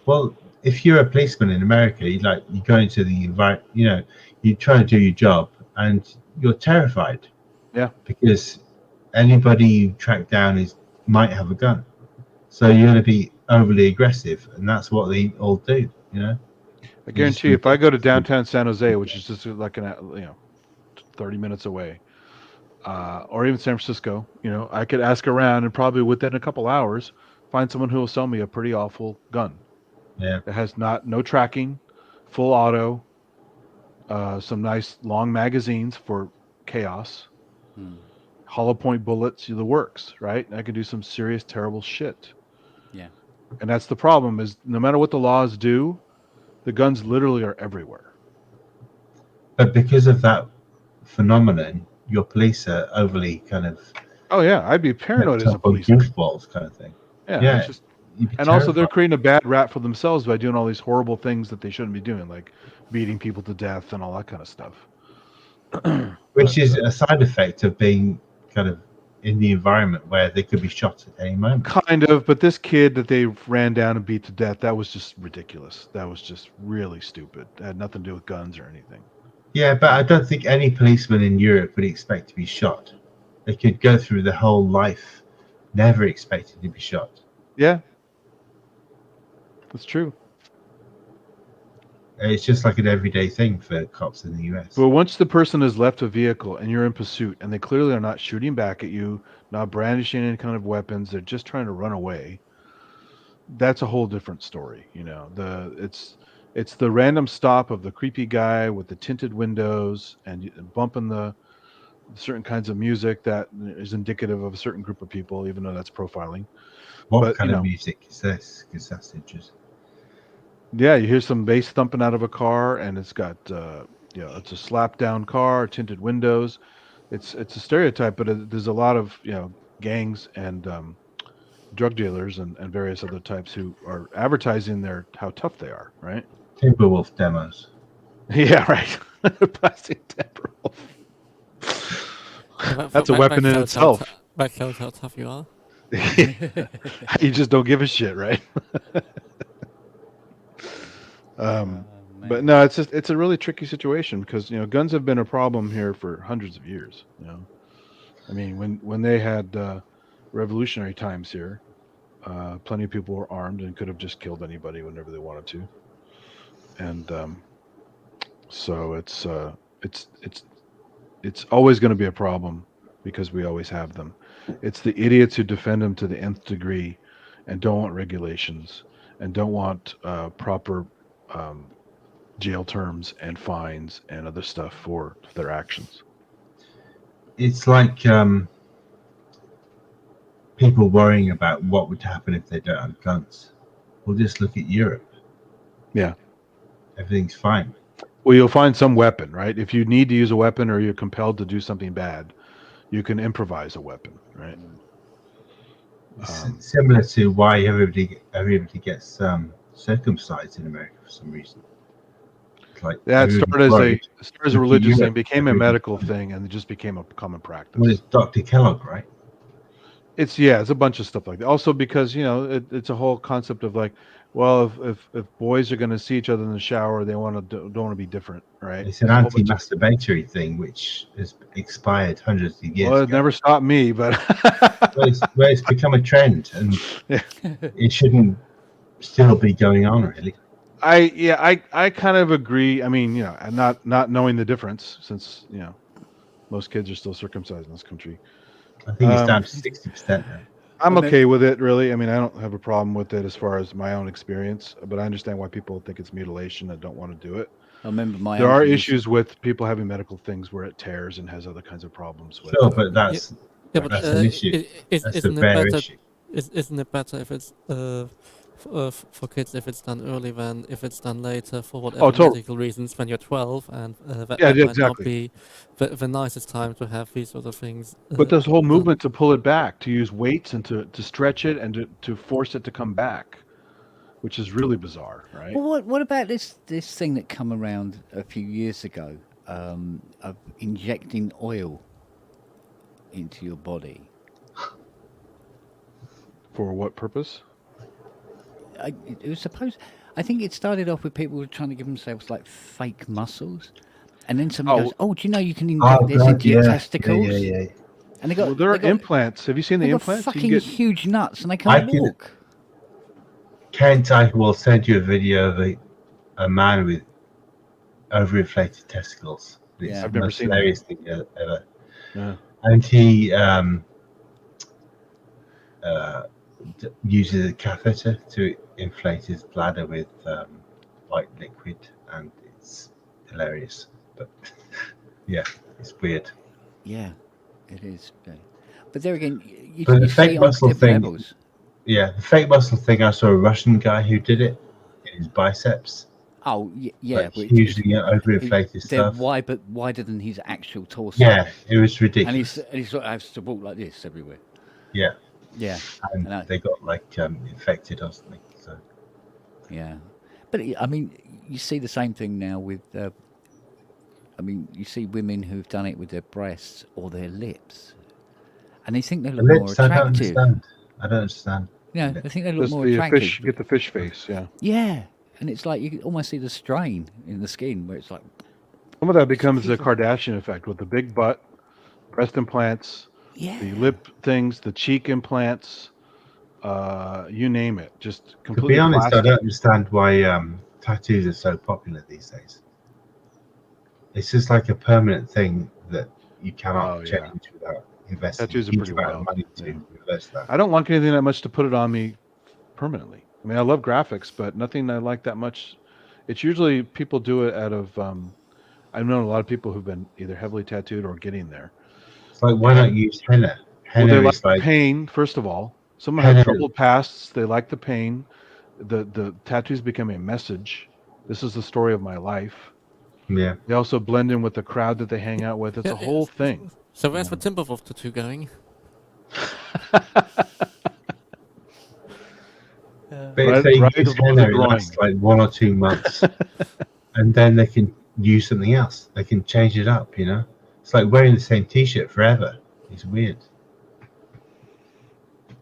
Well, if you're a policeman in America, you go into the environment, you try to do your job, and you're terrified. Yeah. Because anybody you track down might have a gun, so you're going to be overly aggressive, and that's what they all do. I guarantee if I go to downtown San Jose, which is just like 30 minutes away, or even San Francisco, I could ask around and probably within a couple hours find someone who will sell me a pretty awful gun. Yeah. It has no tracking, full auto, some nice long magazines for chaos, hollow point bullets, the works, right? I can do some serious, terrible shit. Yeah. And that's the problem is no matter what the laws do, the guns literally are everywhere. But because of that phenomenon, your police are overly kind of. Oh yeah, I'd be paranoid as a policeman. Goofballs kind of thing. Yeah. It's just, and also they're creating a bad rap for themselves by doing all these horrible things that they shouldn't be doing, like beating people to death and all that kind of stuff. Which is a side effect of being kind of in the environment where they could be shot at any moment. Kind of, but this kid that they ran down and beat to death, that was just ridiculous. That was just really stupid. It had nothing to do with guns or anything. Yeah, but I don't think any policeman in Europe would expect to be shot. They could go through their whole life never expecting to be shot. Yeah. That's true. It's just like an everyday thing for cops in the US. But once the person has left a vehicle and you're in pursuit and they clearly are not shooting back at you, not brandishing any kind of weapons, they're just trying to run away, that's a whole different story. It's the random stop of the creepy guy with the tinted windows and bumping the certain kinds of music that is indicative of a certain group of people, even though that's profiling. What kind of music is this? Because that's interesting. Yeah, you hear some bass thumping out of a car, and it's got it's a slap down car, tinted windows. It's a stereotype, but there's a lot of gangs and drug dealers and various other types who are advertising how tough they are, right? Timberwolf demos. Yeah, right. Plastic Timberwolf. That's a weapon in itself. That shows how tough you are. You just don't give a shit, right? But no, it's a really tricky situation because guns have been a problem here for hundreds of years. I mean, when they had revolutionary times here, plenty of people were armed and could have just killed anybody whenever they wanted to, and so it's always going to be a problem because we always have them. It's the idiots who defend them to the nth degree and don't want regulations and don't want proper jail terms and fines and other stuff for their actions. It's like people worrying about what would happen if they don't have guns. We'll just look at Europe. Yeah. Everything's fine. Well, you'll find some weapon, right? If you need to use a weapon or you're compelled to do something bad, you can improvise a weapon, right? Similar to why everybody gets circumcised in America for some reason. Like that started as a religious thing, became a medical thing, and it just became a common practice. Well, it's Dr. Kellogg, right? It's a bunch of stuff like that. Also because it's a whole concept of like, well, if boys are going to see each other in the shower, they don't want to be different, right? It's an anti-masturbatory thing which has expired hundreds of years. Well, it never stopped me, but it's become a trend, and it shouldn't still be going on, really. I kind of agree. I mean, not knowing the difference, since most kids are still circumcised in this country. I think it's down to 60% now. I'm okay with it, really. I mean, I don't have a problem with it as far as my own experience, but I understand why people think it's mutilation and don't want to do it. I remember there are issues with people having medical things where it tears and has other kinds of problems with. Sure, but that's an issue. That's a fair issue. Isn't it better if it's for kids if it's done early than if it's done later for whatever medical reasons when you're 12, and that might not be the nicest time to have these sort of things. But there's a whole movement to pull it back, to use weights and to stretch it and to force it to come back, which is really bizarre, right? Well, what about this thing that come around a few years ago of injecting oil into your body? For what purpose? it was supposed. I think it started off with people trying to give themselves like fake muscles, and then someone goes, "Oh, do you know you can inject Oh this God, into your yeah, testicles?" yeah. And they got Well, there are they got, implants. Have you seen the they got implants? You fucking can get. huge nuts, and they I can't can- walk. Kent, I will send you a video of a man with overinflated testicles. It's Yeah. the I've never most seen that. hilarious thing ever. Yeah. And he uses a catheter to inflate his bladder with white liquid, and it's hilarious. But yeah, it's weird. Yeah, it is. But there again, you, But the you see fake it on muscle different thing, levels. yeah, the fake muscle thing. I saw a Russian guy who did it in his biceps. Oh, yeah, Like but hugely overinflated they're stuff. but wider than his actual torso. Yeah, it was and ridiculous. he sort of has to walk like this everywhere. Yeah, Yeah, and they got like infected or something. So yeah. But I mean, you see the same thing now with. I mean, you see women who've done it with their breasts or their lips, and they think they the look more lips, I don't attractive. understand. I don't understand. Yeah, they think they look Just more the attractive. fish. Get the fish face. Yeah. Yeah, and it's like you can almost see the strain in the skin where it's like. Some of that becomes the Kardashian effect with the big butt, breast implants, Yeah. the lip things, the cheek implants, you name it. Just To completely be honest, plastic. I don't understand why tattoos are so popular these days. It's just like a permanent thing that you cannot Oh, yeah. change without investing Tattoos are a huge pretty amount of wild. money to Yeah. reverse that. I don't like anything that much to put it on me permanently. I mean, I love graphics, but nothing I like that much. It's usually people do it out of. I've known a lot of people who've been either heavily tattooed or getting there. It's like, why not use henna? Well, Henna they like is the like pain, first of all. Some Henna- have troubled pasts. They like the pain. The tattoos become a message. This is the story of my life. yeah. They also blend in with the crowd that they hang out with. It's a whole thing. So where's the Timberwolf tattoo going? But if they right use above the henna, it groin. lasts like 1 or 2 months, and then they can use something else. They can change it up. You know, it's like wearing the same T-shirt forever. It's weird.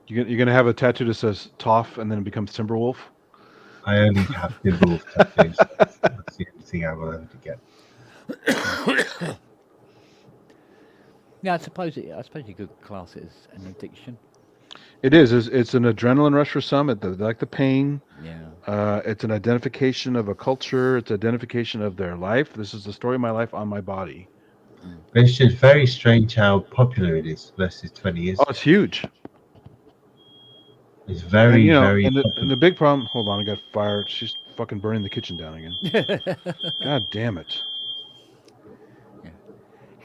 You're gonna have a tattoo that says Toph and then it becomes Timberwolf. I only have Timberwolf tattoos. That's the only thing I will ever get. Yeah, I suppose you could class it as an addiction. It is. It's an adrenaline rush for some. They like the pain. Yeah. It's an identification of a culture. It's identification of their life. This is the story of my life on my body. But it's just very strange how popular it is versus 20 years Oh, ago. it's huge. It's very, very and popular. the big problem. Hold on, I got fired. She's fucking burning the kitchen down again. God damn it.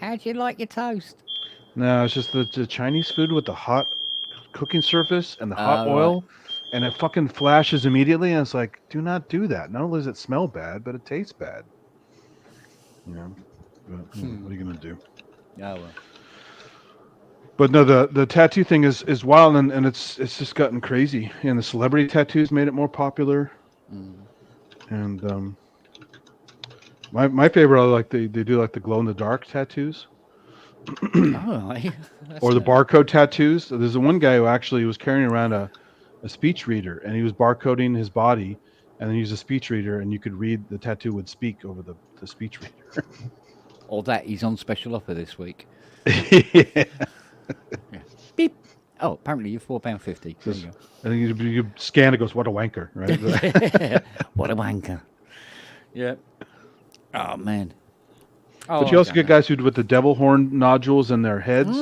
How'd you like your toast? No, it's just the Chinese food with the hot cooking surface and the hot Right. oil, and it fucking flashes immediately. And it's like, do not do that. Not only does it smell bad, but it tastes bad. You know, but, what are you gonna do? Oh well. But no, the tattoo thing is wild, and it's just gotten crazy. And the celebrity tattoos made it more popular. And my favorite, I like they do like the glow in the dark tattoos. Oh, Or the barcode tattoos. There's the one guy who actually was carrying around a speech reader, and he was barcoding his body, and then he used a speech reader, and you could read the tattoo would speak over the speech reader. Or that he's on special offer this week. Yeah. Yeah. Beep. Oh, apparently you're £4.50. There you go. And you scan it, goes, what a wanker, right? What a wanker. Yeah. Oh man. Oh, But you also get guys who with the devil horn nodules in their heads,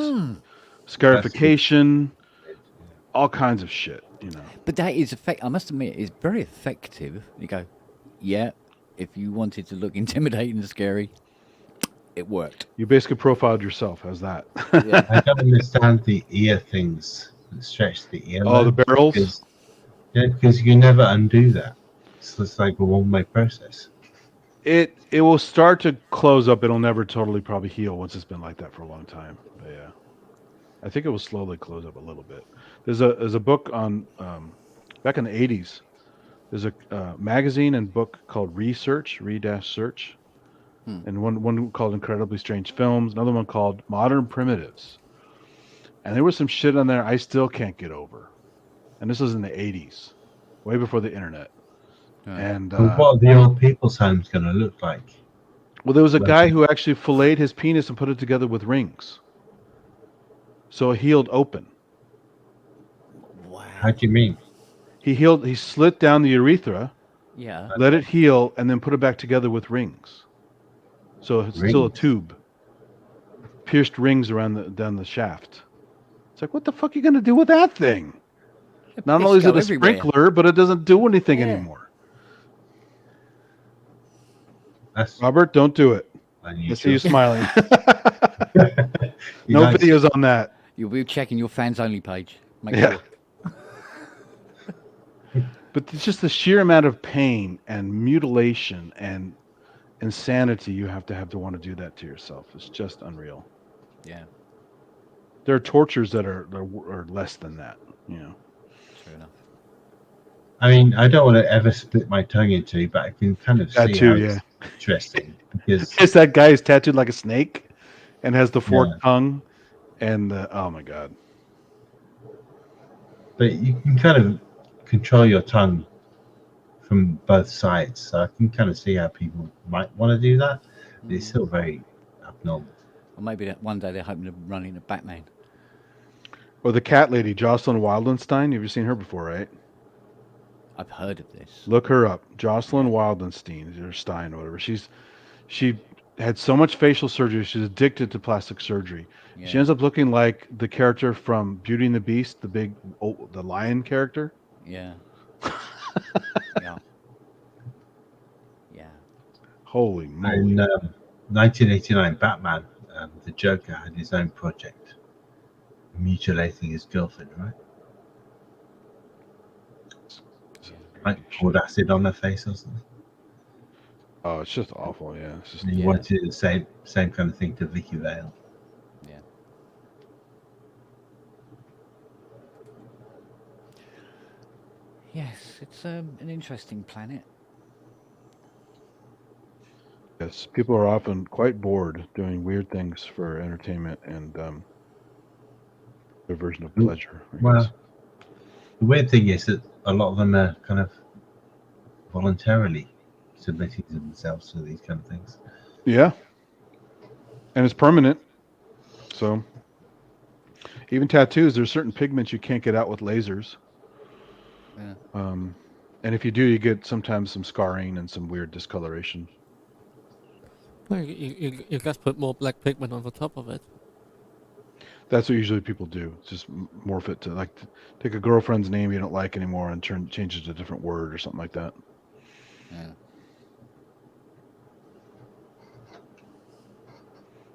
scarification, all kinds of shit, you know. But that is I must admit, it's very effective. You go, yeah. If you wanted to look intimidating and scary, it worked. You basically profiled yourself. How's that? Yeah. I don't understand the ear things that stretch the ear. Oh, the barrels? Because you can never undo that. So it's like a one-way process. It will start to close up. It'll never totally probably heal once it's been like that for a long time. But yeah, I think it will slowly close up a little bit. There's a book on back in the 80s. There's a magazine and book called Research, Re-Search, and one called Incredibly Strange Films, another one called Modern Primitives. And there was some shit on there I still can't get over. And this was in the 80s. way before the internet. Right. And But what are the old people's homes going to look like? well, there was a Well, guy who actually filleted his penis and put it together with rings, so it healed open. Wow. How do you mean? He slit down the urethra, Yeah. let it heal, and then put it back together with rings. So it's still a Rings? tube, pierced rings around down the shaft. It's like, what the fuck are you gonna do with that thing? Not only is it a sprinkler, but it doesn't do anything anymore. That's Robert, don't do it. unusual. Let's see you smiling. You No like- videos on that. You'll be checking your fans only page. Make Yeah. sure. But it's just the sheer amount of pain and mutilation and insanity you have to want to do that to yourself. It's just unreal. Yeah. There are tortures that are less than that, you know. True enough. I mean, I don't want to ever split my tongue in two, but I can kind of see Tattoo, how yeah. it's interesting because Is that guy is tattooed like a snake and has the forked tongue and the, oh my god. but you can kind of control your tongue from both sides, so I can kind of see how people might want to do that. It's still very abnormal. Or maybe that one day they're hoping to run into Batman. Or the cat lady, Jocelyn Wildenstein. You've seen her before, right? I've heard of this. Look her up. Jocelyn Wildenstein or Stein or whatever. She had so much facial surgery. She's addicted to plastic surgery. Yeah. She ends up looking like the character from Beauty and the Beast, the lion character. Yeah. Yeah. Yeah. Holy moly. In 1989, Batman, the Joker had his own project, mutilating his girlfriend, right? Like poured acid on her face or something. Oh, it's just awful. Yeah. It's just, And he wanted to do the same kind of thing to Vicky Vale. Yeah. Yes, it's an interesting planet. yes. People are often quite bored doing weird things for entertainment and their version of pleasure. I Well, guess. the weird thing is that a lot of them are kind of voluntarily submitting themselves to these kind of things. Yeah. And it's permanent. So even tattoos, there's certain pigments you can't get out with lasers. Yeah. And if you do, you get sometimes some scarring and some weird discoloration. Well, you just put more black pigment on the top of it. That's what usually people do. Just morph it to take a girlfriend's name you don't like anymore and change it to a different word or something like that. Yeah.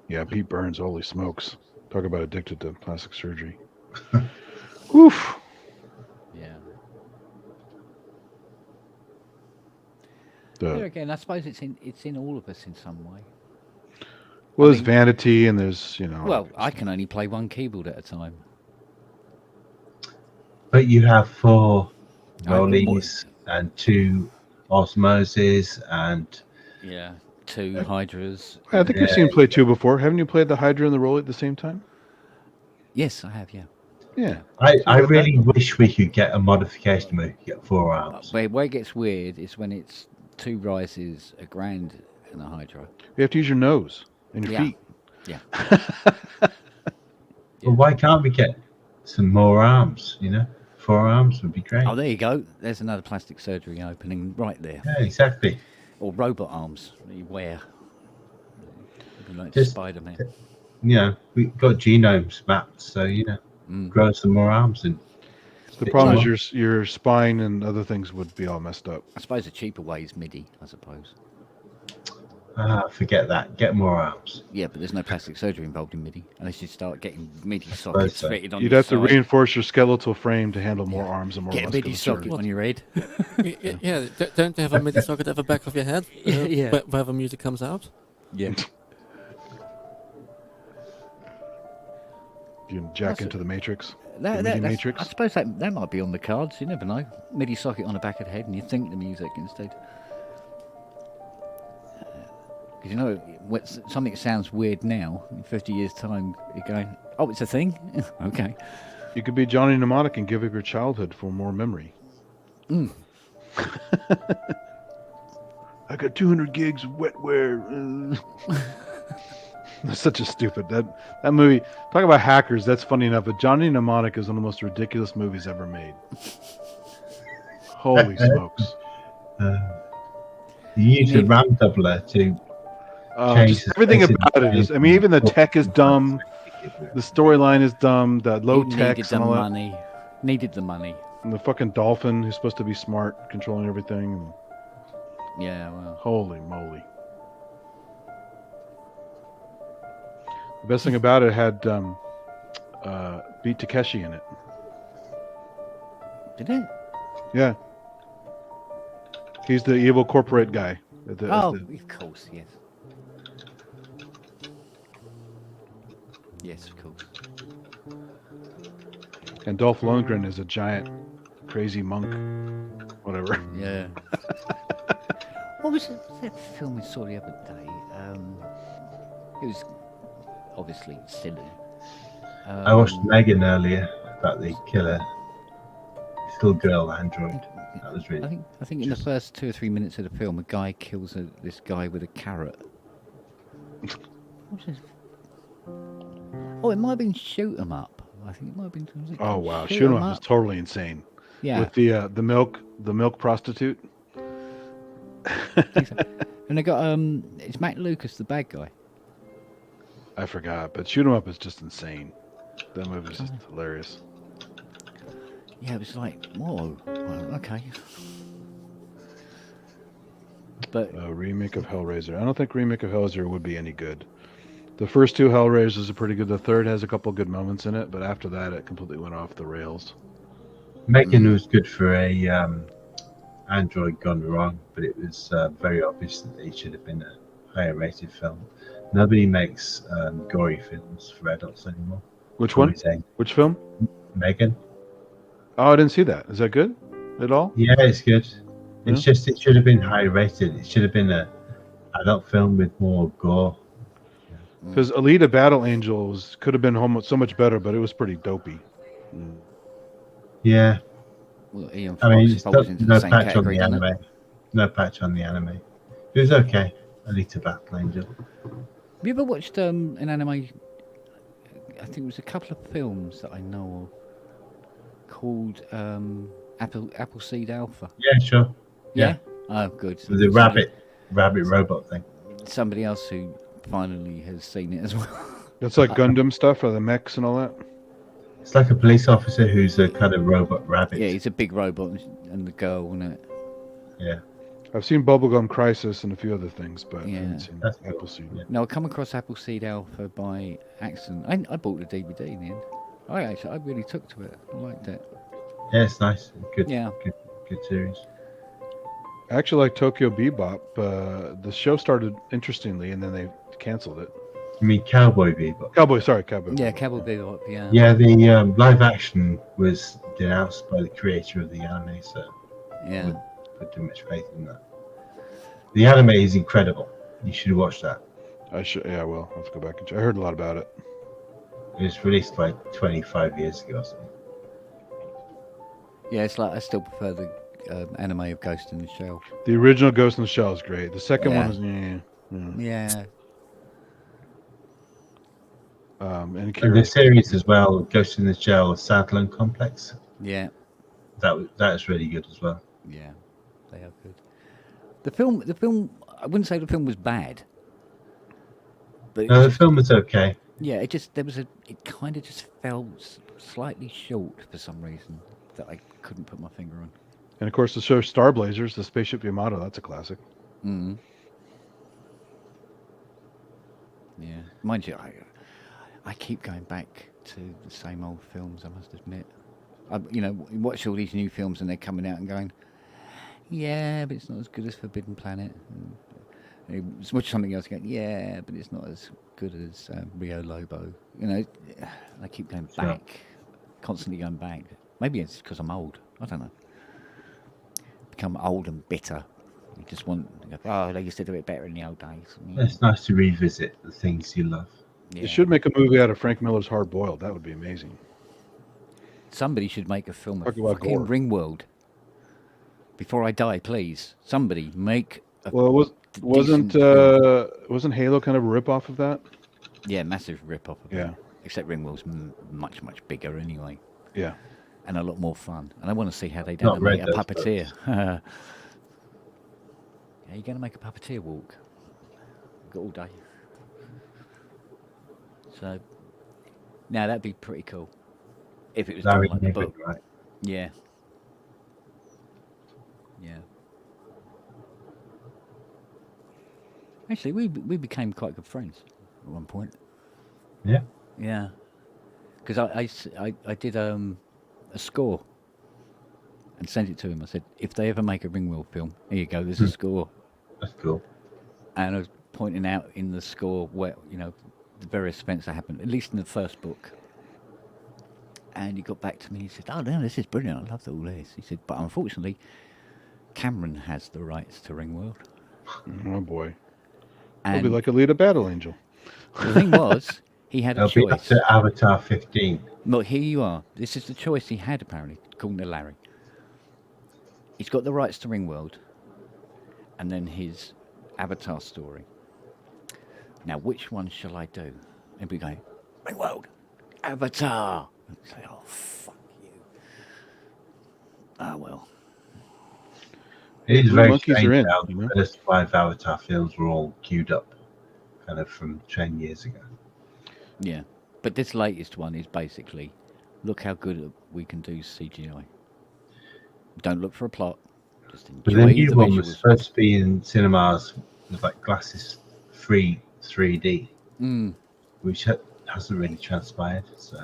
Yeah, Pete Burns, holy smokes. Talk about addicted to plastic surgery. Oof. Yeah. The- There again, I suppose it's in all of us in some way. well, I there's mean- vanity and there's, you know. Well, I can only play one keyboard at a time. But you have 4 I have Rollies and 2 Osmoses and Yeah. 2 Hydras. I think we've seen you play 2 before. Haven't you played the Hydra and the Rolly at the same time? Yes, I have. Yeah. Yeah. I really wish we could get a modification where you could get 4 arms. Where it gets weird is when it's 2 rises, a grand, and a Hydra. You have to use your nose and your Yeah. feet. Yeah. Well, why can't we get some more arms? 4 arms would be great. Oh, there you go. There's another plastic surgery opening right there. Yeah, exactly. Or robot arms that you wear. It'd be like Just- Spider-Man. We've got genomes mapped, so Mm. grow some more arms and The problem is your spine and other things would be all messed up. I suppose a cheaper way is MIDI, I suppose. forget that. Get more arms. Yeah, but there's no plastic surgery involved in MIDI unless you start getting MIDI suppose sockets so. fitted on You'd your have to side. reinforce your skeletal frame to handle more arms and more Get a MIDI musculature. socket on your head. Yeah, don't they have a MIDI socket at the back of your head? Yeah. Where the music comes out? Yeah. You can jack That's into the Matrix. That, The MIDI that's- matrix? I suppose that might be on the cards. You never know. MIDI socket on the back of the head, and you think the music instead. Because something sounds weird now. In 50 years' time, you're going, "Oh, it's a thing." Okay. You could be Johnny Mnemonic and give up your childhood for more memory. I got 200 gigs of wetware. That's such a stupid that movie. Talk about hackers. That's funny enough. But Johnny Mnemonic is one of the most ridiculous movies ever made. Holy smokes! You use a RAM doubler to change just the everything space about it is. I mean, even the tech is dumb. The storyline is dumb. The low tech Needed the and all that. money. Needed the money. And the fucking dolphin who's supposed to be smart, controlling everything. Yeah, well. Holy moly! The best thing about it had Beat Takeshi in it. Did it? Yeah. He's the evil corporate guy. Of course, yes. Yes, of course. And Dolph Lundgren is a giant, crazy monk. Whatever. Yeah. What was that film we saw the other day? It was obviously silly. I watched Megan earlier about the killer little girl android. That was really. I think in the first 2 or 3 minutes of the film, a guy kills this guy with a carrot. What's this? Oh, it might have been Shoot 'em Up. I think it might have been. Oh wow, Shoot 'em Up is totally insane. Yeah. With the milk prostitute. And they got it's Matt Lucas, the bad guy. I forgot, but Shoot 'em Up is just insane. That movie's just hilarious. Yeah, it was like, whoa, well, okay. But A remake of Hellraiser. I don't think remake of Hellraiser would be any good. The first 2 Hellraisers are pretty good. The third has a couple good moments in it, but after that, it completely went off the rails. Megan was good for a android gone wrong, but it was very obvious that it should have been a higher rated film. Nobody makes gory films for adults anymore. Which one? Which film? Megan. Oh, I didn't see that. Is that good at all? Yeah, it's good. It's just it should have been high rated. It should have been a adult film with more gore. Because Alita Battle Angels could have been so much better, but it was pretty dopey. Yeah. Well, Ian I mean, Fox falls into no the same patch on category, the doesn't it? anime. No patch on the anime. It was okay. Alita Battle Angel. Have you ever watched an anime? I think it was a couple of films that I know of called Appleseed Alpha. Yeah, sure. Yeah? Oh, good. The rabbit robot thing. Somebody else who finally has seen it as well. That's like Gundam stuff, or the mechs and all that. It's like a police officer who's a kind of robot rabbit. Yeah, he's a big robot and the girl, isn't it? Yeah. I've seen Bubblegum Crisis and a few other things, but I Yeah. haven't seen That's cool. Appleseed. Yeah. No, I come across Appleseed Alpha by accident. I bought the DVD in the end. I really took to it. I liked it. Yeah, it's nice. Good. Yeah. Good series. I actually like Tokyo Bebop. The show started interestingly, and then they canceled it. You mean Cowboy Bebop? Cowboy Yeah, Bebop. Cowboy Bebop, yeah. Yeah, the live action was denounced by the creator of the anime, so Yeah. put too much faith in that. The anime is incredible. You should watch that. I should. Yeah, well, I'll have to go back and check. I heard a lot about it. It was released like 25 years ago or something. Yeah, it's like I still prefer the anime of Ghost in the Shell. The original Ghost in the Shell is great. The second Yeah. one was Yeah. and And Akira. the series as well, Ghost in the Shell, Southland Complex. Yeah. That is really good as well. Yeah. They are good. The film. I wouldn't say the film was bad. But No, the film was okay. yeah, it kind of just fell slightly short for some reason that I couldn't put my finger on. And of course, the show Star Blazers, the Spaceship Yamato. That's a classic. Mm. Yeah, mind you, I keep going back to the same old films. I must admit, you watch all these new films and they're coming out and going, yeah, but it's not as good as Forbidden Planet. And you watch something else, going, yeah, but it's not as good as Rio Lobo. I keep going back, constantly going back. Maybe it's because I'm old. I don't know. Become old and bitter. You just want to go, they used to do it better in the old days. It's nice to revisit the things you love. Yeah. You should make a movie out of Frank Miller's Hard Boiled. That would be amazing. Somebody should make a film of Talk about fucking gore. Ringworld. Before I die, please, somebody make a Well, wasn't decent film. wasn't Halo kind of a rip off of that? Yeah, massive rip-off of Yeah. that. Except Ringworld's much bigger anyway, Yeah. and a lot more fun. And I want to see how they Not animate read a those puppeteer. books. Are you going to make a puppeteer walk? Got all day. So, now that'd be pretty cool if it was done Larry like the Niven, book. right? Yeah. Yeah. Actually, we became quite good friends at one point. Yeah. Yeah. Because I did a score and sent it to him. I said, if they ever make a Ringworld film, here you go, there's a score. That's cool. And I was pointing out in the score where, the various events that happened, at least in the first book. And he got back to me and he said, oh, no, this is brilliant. I love all this. He said, but unfortunately, Cameron has the rights to Ringworld. Oh boy. And It'll be like Alita Battle Angel. the thing was, he had a It'll be up choice. to Avatar 15. Look, here you are. This is the choice he had, apparently, according to Larry. He's got the rights to Ringworld, and then his Avatar story. Now, which one shall I do? And we go, Ringworld, Avatar. And say, oh, fuck you. Ah, well. It is Blue very monkeys strange are in, how you know? the first 5 Avatar films were all queued up, kind of from 10 years ago. Yeah. But this latest one is basically, look how good we can do CGI. Don't look for a plot. Just But enjoy the new the one was visuals. supposed to be in cinemas with like glasses free 3D, Mm. which hasn't really transpired. So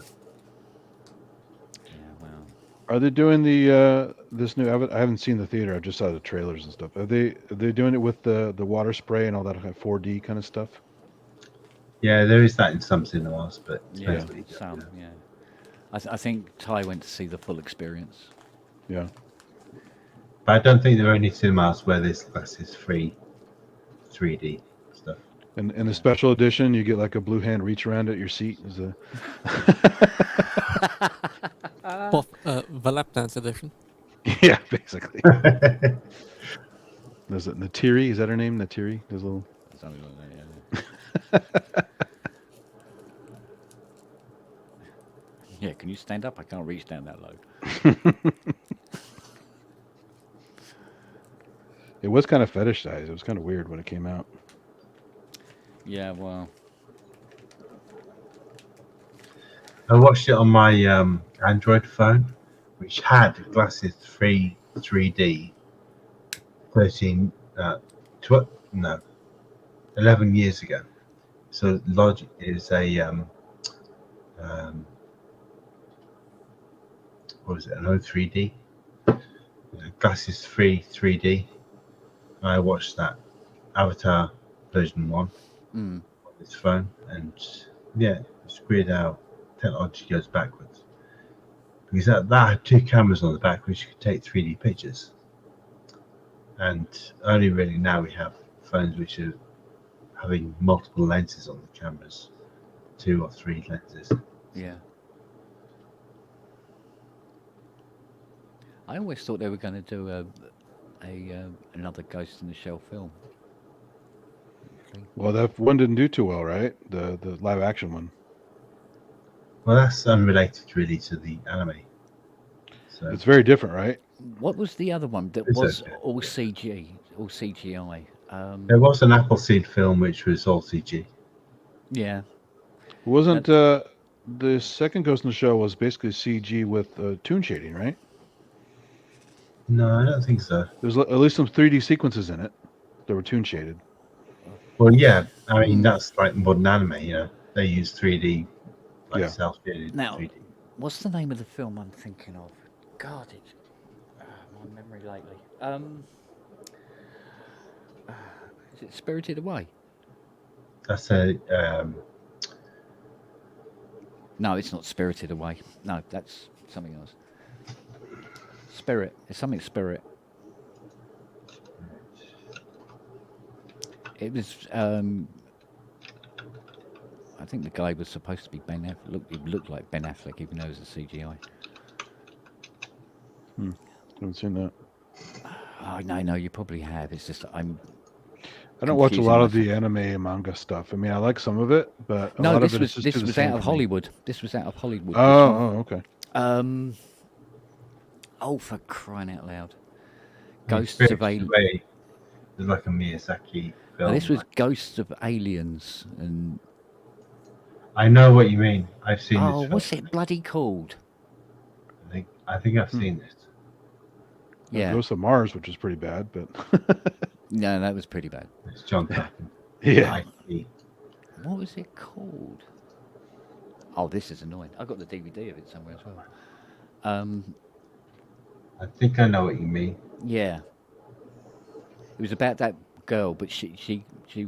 Yeah, well. Are they doing the this new I haven't seen the theater, I just saw the trailers and stuff. Are they doing it with the water spray and all that kind of 4D kind of stuff? yeah, there is that in some cinemas, but Yeah, depends what you go, some, yeah. yeah. I think Ty went to see the full experience. Yeah. But I don't think there are any cinemas where there's glasses free 3D stuff. And in the special edition, you get like a blue hand reach around at your seat. Is a The lap dance edition. yeah, basically. There's Natiri, is that her name? Natiri? There's a little. Something like that, yeah. Yeah, can you stand up? I can't reach down that low. It was kind of fetishized. It was kind of weird when it came out. Yeah, well, I watched it on my Android phone, which had glasses free 3D 11 years ago. So Logic is a what was it, an O3D? Glasses free 3D. I watched that Avatar version 1 on this phone, and yeah, it's weird how technology goes backwards. Because that had 2 cameras on the back which could take 3D pictures. And only really now we have phones which are having multiple lenses on the cameras, 2 or 3 lenses. yeah. I always thought they were going to do another Ghost in the Shell film. Well, that one didn't do too well, right? The live action one. Well, that's unrelated really to the anime. So It's very different, right? What was the other one that It's was okay. all CG, all CGI? there was an Appleseed film which was all CG. Yeah. Wasn't the second Ghost in the Shell was basically CG with toon shading, right? No, I don't think so. There's at least some 3D sequences in it that were toon shaded. Well, yeah, I mean that's like modern anime. You know, they use 3D, like Yeah. self-shaded Now, 3D. what's the name of the film I'm thinking of? God, it's my memory lately. Is it Spirited Away? That's a No, it's not Spirited Away. No, that's something else. Spirit. It's something Spirit. It was. I think the guy was supposed to be Ben Affleck. It looked like Ben Affleck, even though it was a CGI. Haven't seen that. Oh no, you probably have. It's just I don't watch a confusing lot of myself. the anime and manga stuff. I mean, I like some of it, but a No, lot this of it is was just this too the was same out of for me. Hollywood. This was out of Hollywood. Oh, okay. Oh, for crying out loud! I mean, Ghosts Spirited of Aliens. Away is like a Miyazaki film. This was Ghosts of Aliens, and I know what you mean. I've seen this film. what's it bloody called? I think I've seen it. Yeah, Ghost of Mars, which was pretty bad, but no, that was pretty bad. It's John Carpenter. yeah. I see. What was it called? Oh, this is annoying. I got the DVD of it somewhere as well. I think I know what you mean. Yeah, it was about that girl, but she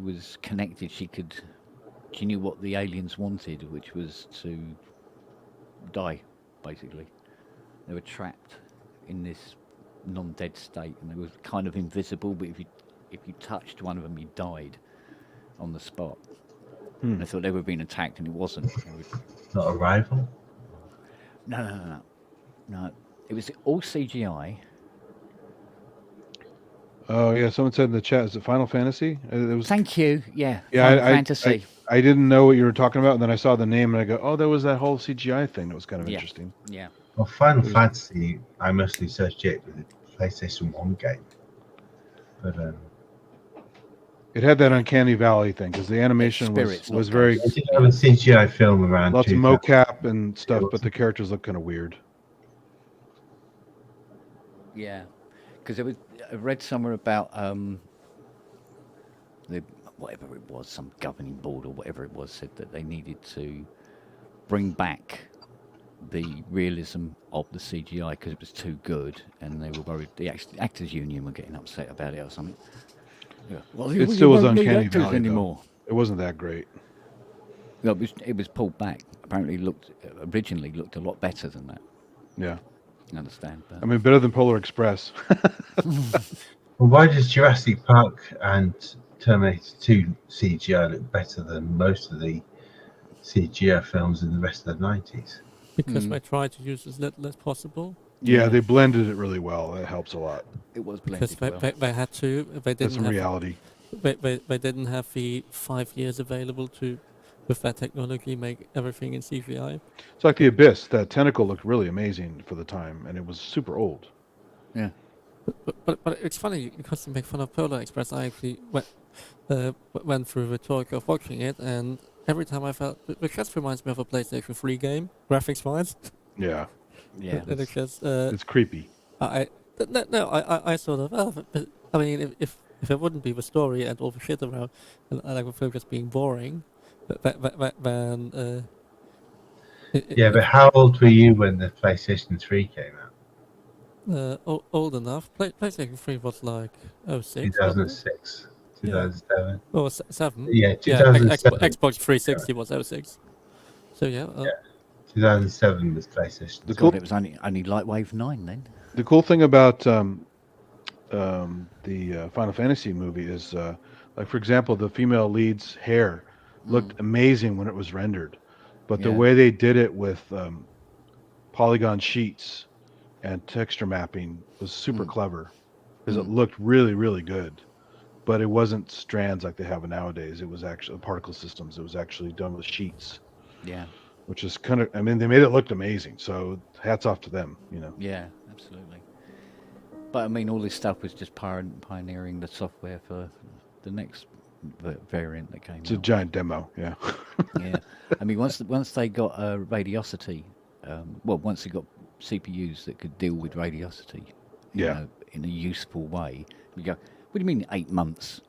was connected. She knew what the aliens wanted, which was to die, basically. They were trapped in this non-dead state, and they were kind of invisible. But if you touched one of them, you died on the spot. And I thought they were being attacked, and it wasn't. Not Arrival. No. It was all CGI. Oh yeah, someone said in the chat, is it Final Fantasy? It was. Thank you. Yeah. Yeah, Final Fantasy. I didn't know what you were talking about, and then I saw the name, and I go, oh, there was that whole CGI thing that was kind of interesting. Yeah. Well, Final Fantasy, I mostly associate with the PlayStation 1 game. But It had that uncanny valley thing because the animation spirits, was not very I did have a CGI film around lots of 2000. mocap and stuff, but the characters look kind of weird. Yeah. Because I read somewhere about whatever it was, some governing board or whatever it was, said that they needed to bring back the realism of the CGI because it was too good, and they were worried. The actors' union were getting upset about it or something. Yeah. Well, It still was won't need uncanny actors valley anymore. though. It wasn't that great. No, it was pulled back. Apparently, originally looked a lot better than that. Yeah, I understand, but I mean, better than Polar Express. Well, why does Jurassic Park and Terminator 2 CGI look better than most of the CGI films in the rest of the 90s? Because they try to use as little as possible. Yeah, they blended it really well. That helps a lot. it was Because blended well. they had to. They That's didn't some have. reality. They didn't have the 5 years available to, with that technology, make everything in CGI. It's like the Abyss. That tentacle looked really amazing for the time, and it was super old. Yeah. But it's funny because to make fun of Polar Express, I actually went through the talk of watching it, and every time I felt it just reminds me of a PlayStation 3 game, graphics wise. Yeah, Yeah. And it's just it's creepy. I sort of I mean if it wouldn't be the story and all the shit around, and I would feel just being boring, then Yeah, but how old were you when the PlayStation 3 came out? old enough. PlayStation 3 was like 06. 2006, 2007. Oh, 7. Yeah, 2007. Xbox 360 was 06. So yeah. 2007 was PlayStation. The God, cool, it was only Lightwave 9 then. the cool thing about the Final Fantasy movie is, like for example, the female lead's hair looked amazing when it was rendered, but the Yeah. way they did it with polygon sheets and texture mapping was super clever because it looked really, really good. But it wasn't strands like they have nowadays. It was actually particle systems. It was actually done with sheets, Yeah. which is kind of, I mean, they made it look amazing. So hats off to them, you know. Yeah, absolutely. But I mean, all this stuff was just pioneering the software for the next variant that came It's a out. giant demo, yeah. Yeah. I mean, once they got radiosity, once they got CPUs that could deal with radiosity, Yeah. in a useful way, you go, what do you mean 8 months?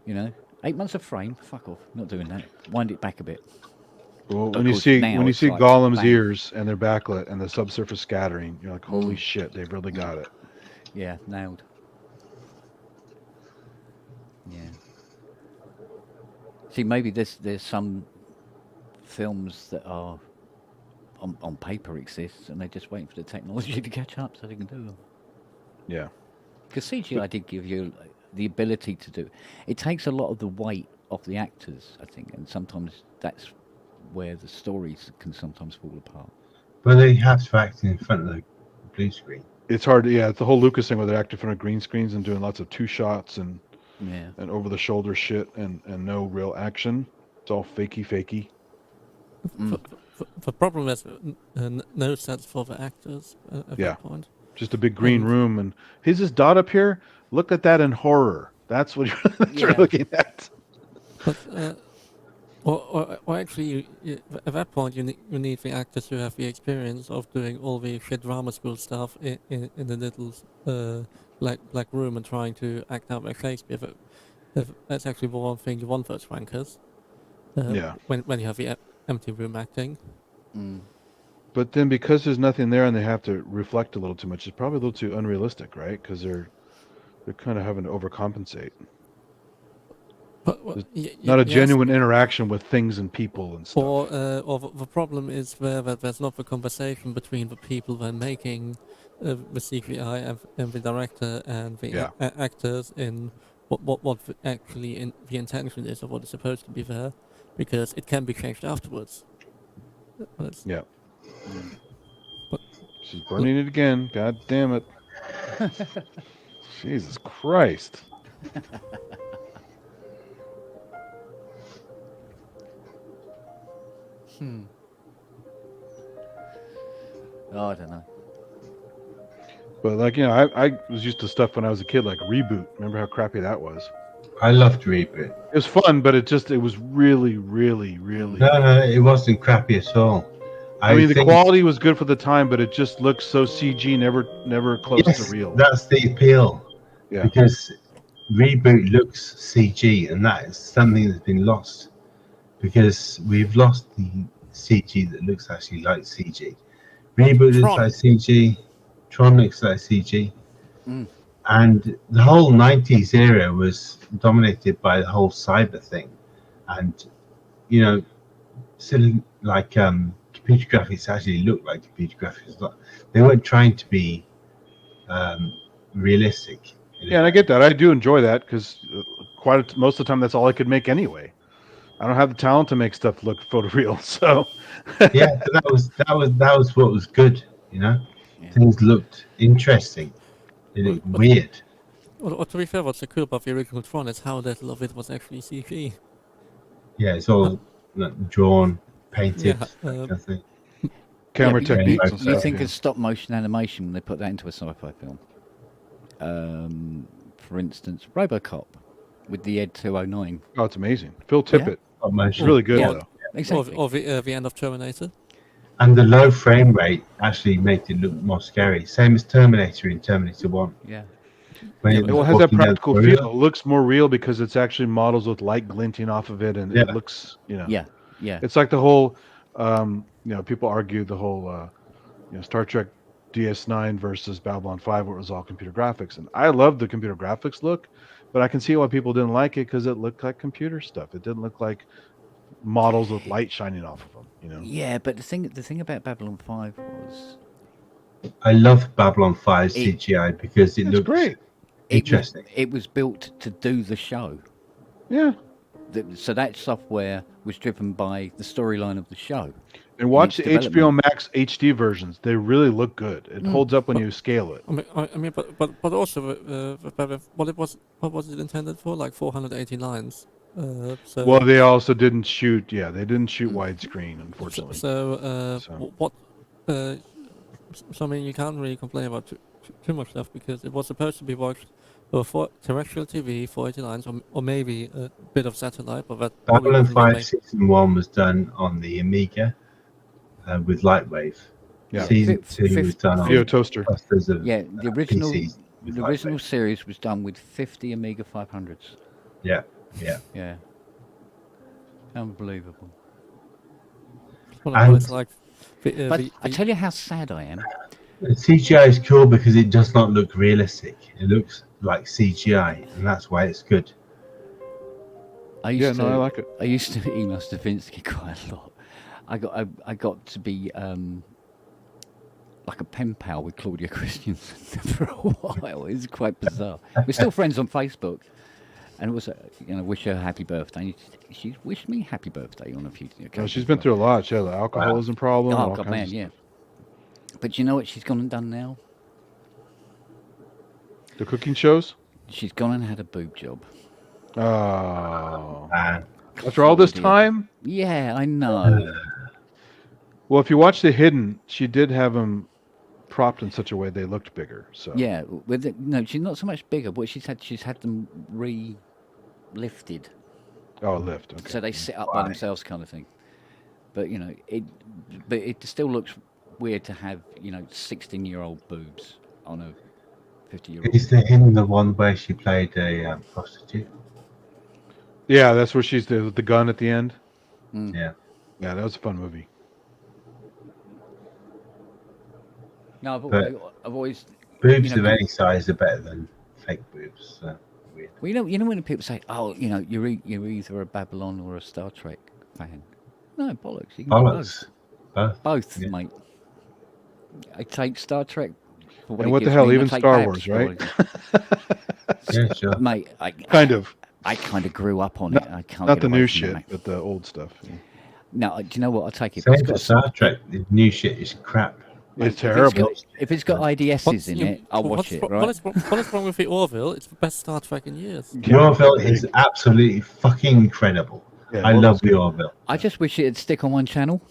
8 months of frame? Fuck off, not doing that. Wind it back a bit. Well, Of when you course, see now when you it's see like, Gollum's bang. ears and they're backlit and the subsurface scattering, you're like, holy shit, they've really got it. Yeah, nailed. Yeah. See, maybe there's some films that are on paper exist, and they're just waiting for the technology to catch up so they can do them. Yeah. Because CGI did give you the ability to do. It takes a lot of the weight off the actors, I think, and sometimes that's where the stories can sometimes fall apart. But they have to act in front of the blue screen. it's hard. Yeah, it's the whole Lucas thing where they're acting in front of green screens and doing lots of 2 shots and Yeah. over the shoulder shit and no real action. It's all fakey. The problem is no sense for the actors at Yeah. that point. Just a big green And- room, and here's this dot up here. Look at that in horror. That's what you're Yeah. looking at. But or actually, at that point, you need the actors who have the experience of doing all the shit drama school stuff in the little black room and trying to act out their Shakespeare. That's actually the one thing you want those wankers. Yeah. When you have the empty room acting. Mm. But then because there's nothing there and they have to reflect a little too much, it's probably a little too unrealistic, right? Because they're kind of having to overcompensate. But Not a yes, genuine interaction with things and people and stuff. or the problem is that there's not the conversation between the people that are making the CGI and the director and the Yeah. actors in what actually the intention is of what is supposed to be there, because it can be changed afterwards. Yeah. But- She's burning it again. God damn it. Jesus Christ. Oh, I don't know. But like, I was used to stuff when I was a kid, like Reboot. Remember how crappy that was? I loved Reboot. It was fun, but it was really. No, it wasn't crappy at all. I mean, the think- quality was good for the time, but it just looked so CG, never close Yes, to real. that's the appeal. Yeah. Because Reboot looks CG, and that is something that's been lost. Because we've lost the CG that looks actually like CG. Reboot looks Tron. like CG. Tron looks like CG. Mm. And the whole 90s era was dominated by the whole cyber thing. And, silly, like computer graphics actually looked like computer graphics. They weren't trying to be realistic. Yeah, and I get that. I do enjoy that because most of the time that's all I could make anyway. I don't have the talent to make stuff look photoreal, so Yeah, but that was what was good. Yeah. Things looked interesting. They looked weird. Well, to be fair, what's so cool about the original Tron is how little of it was actually CG. Yeah, it's all drawn, painted, Yeah, that kind of thing. camera but techniques you- and You stuff. think yeah. of stop motion animation when they put that into a sci-fi film? For instance, RoboCop with the Ed 209. Oh, it's amazing. Phil Tippett. Stop It's motion. really good Yeah. though. Exactly. Or the end of Terminator. And the low frame rate actually made it look more scary. Same as Terminator in Terminator 1. Yeah. When It was has that walking down practical the feel. corridor. It looks more real because it's actually models with light glinting off of it, and Yeah. it looks, Yeah. Yeah. It's like the whole, people argue the whole, Star Trek DS9 versus Babylon 5, where it was all computer graphics, and I love the computer graphics look, but I can see why people didn't like it because it looked like computer stuff. It didn't look like models with light shining off of them. Yeah, but the thing about Babylon 5 was I love Babylon 5 It- CGI because it It's looks great. interesting. it was built to do the show. Yeah. So that software was driven by the storyline of the show. And watch the its HBO Max HD versions. They really look good. It holds up when you scale it. I mean, but also, what was it intended for? Like 480 lines. So Well, they also didn't shoot. Yeah, they didn't shoot widescreen, unfortunately. So, So- what? So I mean, you can't really complain about too much stuff because it was supposed to be watched for terrestrial TV, 480 lines, or maybe a bit of satellite, but that probably Babylon wasn't 5 really- Season 1 was done on the Amiga with Lightwave. Yeah. Season Fif- 2 fif- was done on Video toaster. clusters of Yeah, the original PCs with the original Lightwave. series was done with 50 Amiga 500s. Yeah. Yeah. Unbelievable. Well, it's like But I tell you how sad I am. The CGI is cool because it does not look realistic. It looks like CGI, and that's why it's good. I used Yeah, to no, I like it. I used to email Stravinsky quite a lot. I got to be like a pen pal with Claudia Christensen for a while. It's quite bizarre. We're still friends on Facebook, and it was wish her a happy birthday. And she wished me happy birthday on a few occasions. Well, she's been through a lot. She had an alcoholism problem. Oh all God, kinds man, of yeah. stuff. But you know what she's gone and done now? The cooking shows. She's gone and had a boob job. Oh, Man. after all this dear. time. Yeah, I know. Well, if you watch The Hidden, she did have them propped in such a way they looked bigger. So Yeah, no, she's not so much bigger, but she's had them re-lifted, Oh, lift. Okay. so they sit up by Right. themselves, kind of thing. But but it still looks weird to have 16-year-old boobs on a 50-year-old. Is the in the one where she played a prostitute? Yeah, that's where she's the gun at the end. Yeah. Yeah, that was a fun movie. No, But- I've always. Boobs You know, of any size are better than fake boobs. So weird. Well, when people say, "Oh, you're either a Babylon or a Star Trek fan," no bollocks. You can be Bollocks. both. Both. Both, Yeah. mate. I take Star Trek. For And it what the gives hell, me, and I even take Star Babs Wars, for what right? it gives- Yeah, sure. Mate, Kind of. I kind of grew up on it. I can't. Not get the away new from it, shit, mate. but the old stuff. Yeah. No, do you know what? I'll take it. Same It's for got- Star Trek. The new shit is crap. mate, It's terrible. If it's got IDSs in it, I'll watch what's it. wrong- Right? What is wrong with the Orville? It's the best Star Trek in years. Orville is absolutely fucking incredible. Yeah, I Orville's love the good. Orville. I just wish it'd stick on one channel.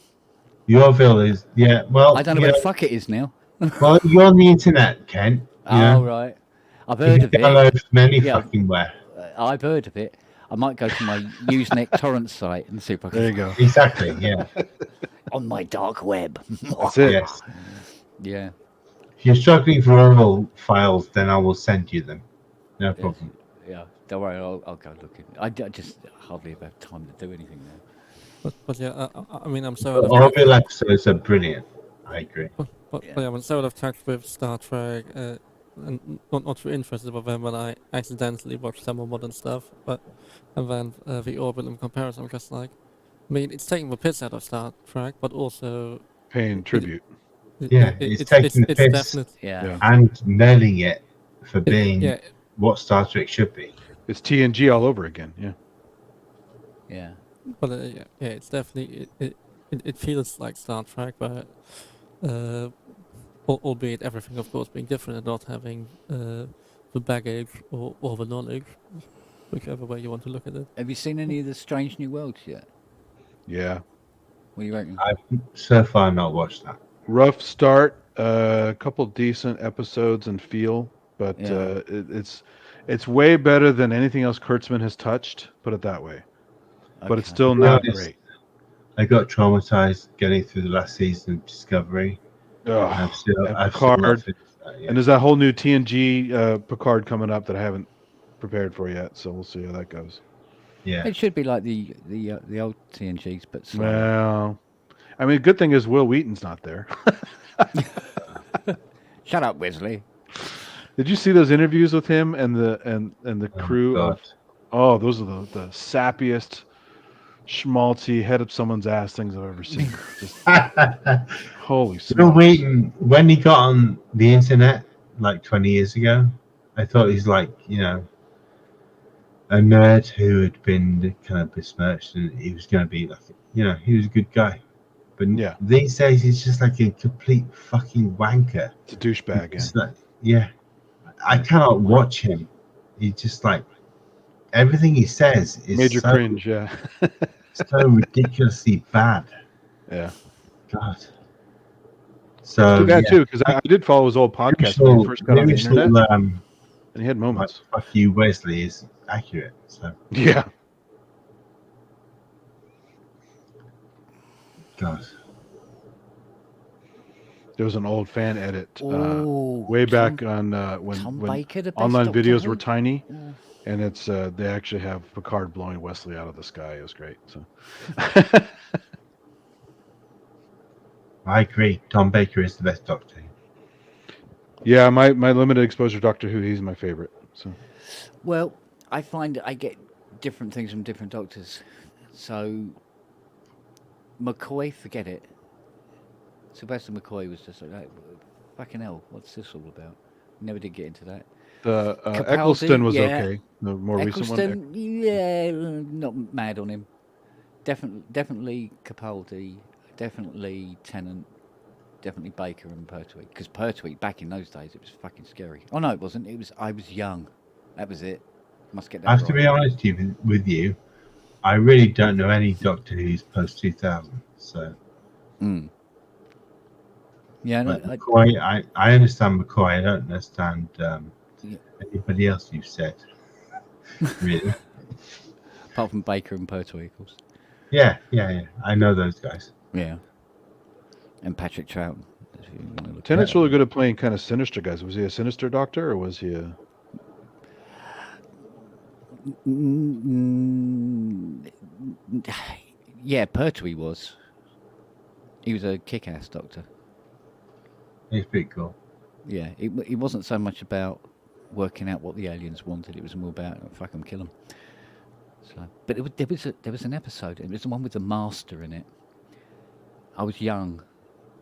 The Orville is well. I don't know you where the fuck it is now. Well, you're on the internet, Ken. You know? Oh right, I've You heard can of it. download from any Yeah. fucking where. I've heard of it. I might go to my Usenet torrent site and see if I can There you go. Exactly. Yeah. on my dark web. That's it. Yes. Yeah. If you're struggling for Orville files, then I will send you them. No problem. Yeah. Don't worry, I'll go looking. I just hardly have time to do anything now. But yeah, I mean, I'm so out of Orville episodes are brilliant. I agree. But Yeah. yeah, I'm so out of touch with Star Trek, and not too interested with them when I accidentally watch some more modern stuff. And then the Orville in comparison, I'm just like, I mean, it's taking the piss out of Star Trek, but also Paying tribute. Yeah, it's taking the piss. definite. Yeah. Yeah. And nailing it for being Yeah, what Star Trek should be. It's TNG all over again. Yeah. Yeah. but yeah, it's definitely it feels like Star Trek, but albeit everything, of course, being different and not having the baggage or the knowledge, whichever way you want to look at it. Have you seen any of the Strange New Worlds yet? Yeah. What do you reckon? I've so far not watched that. Rough start. A couple decent episodes and feel, but Yeah. it's way better than anything else Kurtzman has touched. Put it that way. But it's Okay. still To be not honest, great. I got traumatized getting through the last season of Discovery. Ugh. I've still and not Picard. finished that yet. And there's that whole new TNG Picard coming up that I haven't prepared for yet. So we'll see how that goes. Yeah. It should be like the old TNGs, but slower. Well, I mean, good thing is Will Wheaton's not there. Shut up, Wesley. Did you see those interviews with him and the crew God. of? Oh, those are the sappiest, schmaltzy, head up someone's ass things I've ever seen. Just holy Bill smokes. Wheaton, when he got on the internet like 20 years ago, I thought he's like, a nerd who had been kind of besmirched, and he was going to be like, he was a good guy. But Yeah. these days, he's just like a complete fucking wanker. It's a douchebag. Yeah. It's like, yeah, I cannot watch him. He's just like, everything he says is Major so, cringe. Yeah. so ridiculously bad. Yeah. God. Too So bad yeah. too, because I did follow his old podcast when he first got on the internet, and he had like, moments. fuck you, Wesley is accurate. So Yeah. God. There was an old fan edit Oh, way Tom- back on Tom when Baker, the best online Doctor videos Who? were tiny, Yeah. and it's they actually have Picard blowing Wesley out of the sky. It was great. So I agree. Tom Baker is the best Doctor. yeah, my limited exposure Doctor Who, he's my favorite. So Well, I find I get different things from different doctors. So McCoy, forget it. Sylvester McCoy was just like, fucking hell, what's this all about? Never did get into that. the Capaldi, Eccleston was yeah. okay. The more recent one. Eccleston, yeah, not mad on him. Definitely Capaldi, definitely Tennant, definitely Baker and Pertwee. Because Pertwee, back in those days, it was fucking scary. Oh no, it wasn't. I was young. That was it. Must get that I have to right. be honest with you. I really don't know any Doctor Who's post 2000. So, Yeah, no, but McCoy, I understand McCoy. I don't understand anybody else you've said. Really? apart from Baker and Pertwee, of course. Yeah. I know those guys. Yeah. And Patrick Troughton. Tennant's really good at playing kind of sinister guys. Was he a sinister doctor or was he a? Yeah, Pertwee was. He was a kick-ass doctor. He's pretty cool. Yeah, it wasn't so much about working out what the aliens wanted. It was more about fuck them, kill them. So, but there was an episode. It was the one with the master in it. I was young,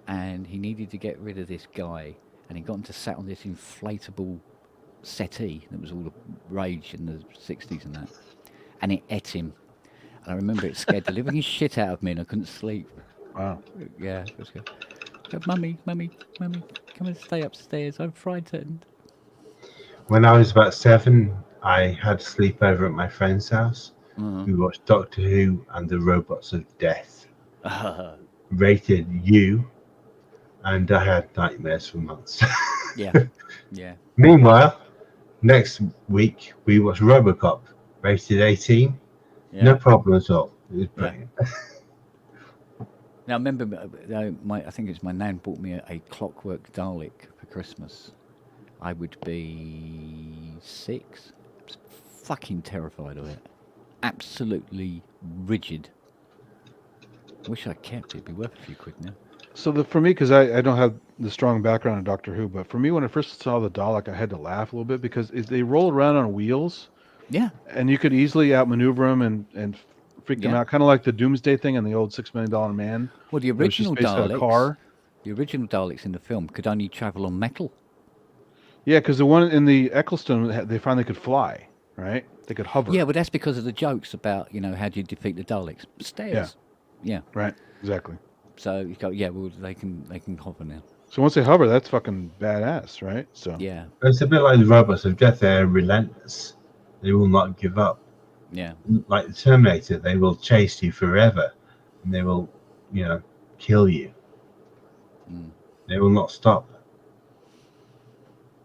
and he needed to get rid of this guy, and he got him to sat on this inflatable settee that was all the rage in the 60s and that, and it ate him. And I remember it scared the living shit out of me, and I couldn't sleep. Wow. Yeah, it was good. Mummy, come and stay upstairs. I'm frightened. When I was about 7, I had a sleepover at my friend's house. We watched Doctor Who and the Robots of Death, rated U, and I had nightmares for months. Yeah. Meanwhile, next week we watched RoboCop, rated 18. Yeah. No problem at all. It was brilliant. Now, I remember, I think it was my nan bought me a Clockwork Dalek for Christmas. I would be 6. I was fucking terrified of it. Absolutely rigid. Wish I kept it. It'd be worth a few quid now. So for me, because I don't have the strong background in Doctor Who, but for me, when I first saw the Dalek, I had to laugh a little bit because they roll around on wheels. Yeah. And you could easily outmaneuver them and freak them out, kind of like the Doomsday thing in the old $6 Million Man. Well, the original Daleks, the original Daleks in the film could only travel on metal. Yeah, because the one in the Eccleston, they finally could fly, right? They could hover. Yeah, but that's because of the jokes about, how do you defeat the Daleks? Stairs. Yeah. Right. Exactly. So you go, they can hover now. So once they hover, that's fucking badass, right? So yeah, it's a bit like the Robots of Death. They're relentless. They will not give up. Yeah. Like the Terminator, they will chase you forever, and they will, kill you. They will not stop.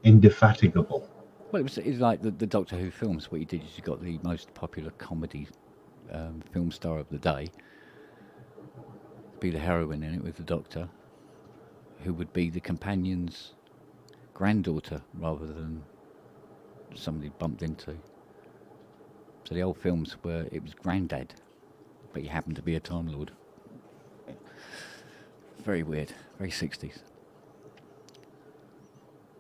Indefatigable. Well, it's like the Doctor Who films. What you did is you got the most popular comedy film star of the day, be the heroine in it with the Doctor, who would be the companion's granddaughter rather than somebody bumped into. So the old films it was Grandad, but he happened to be a Time Lord. Very weird, very 60s.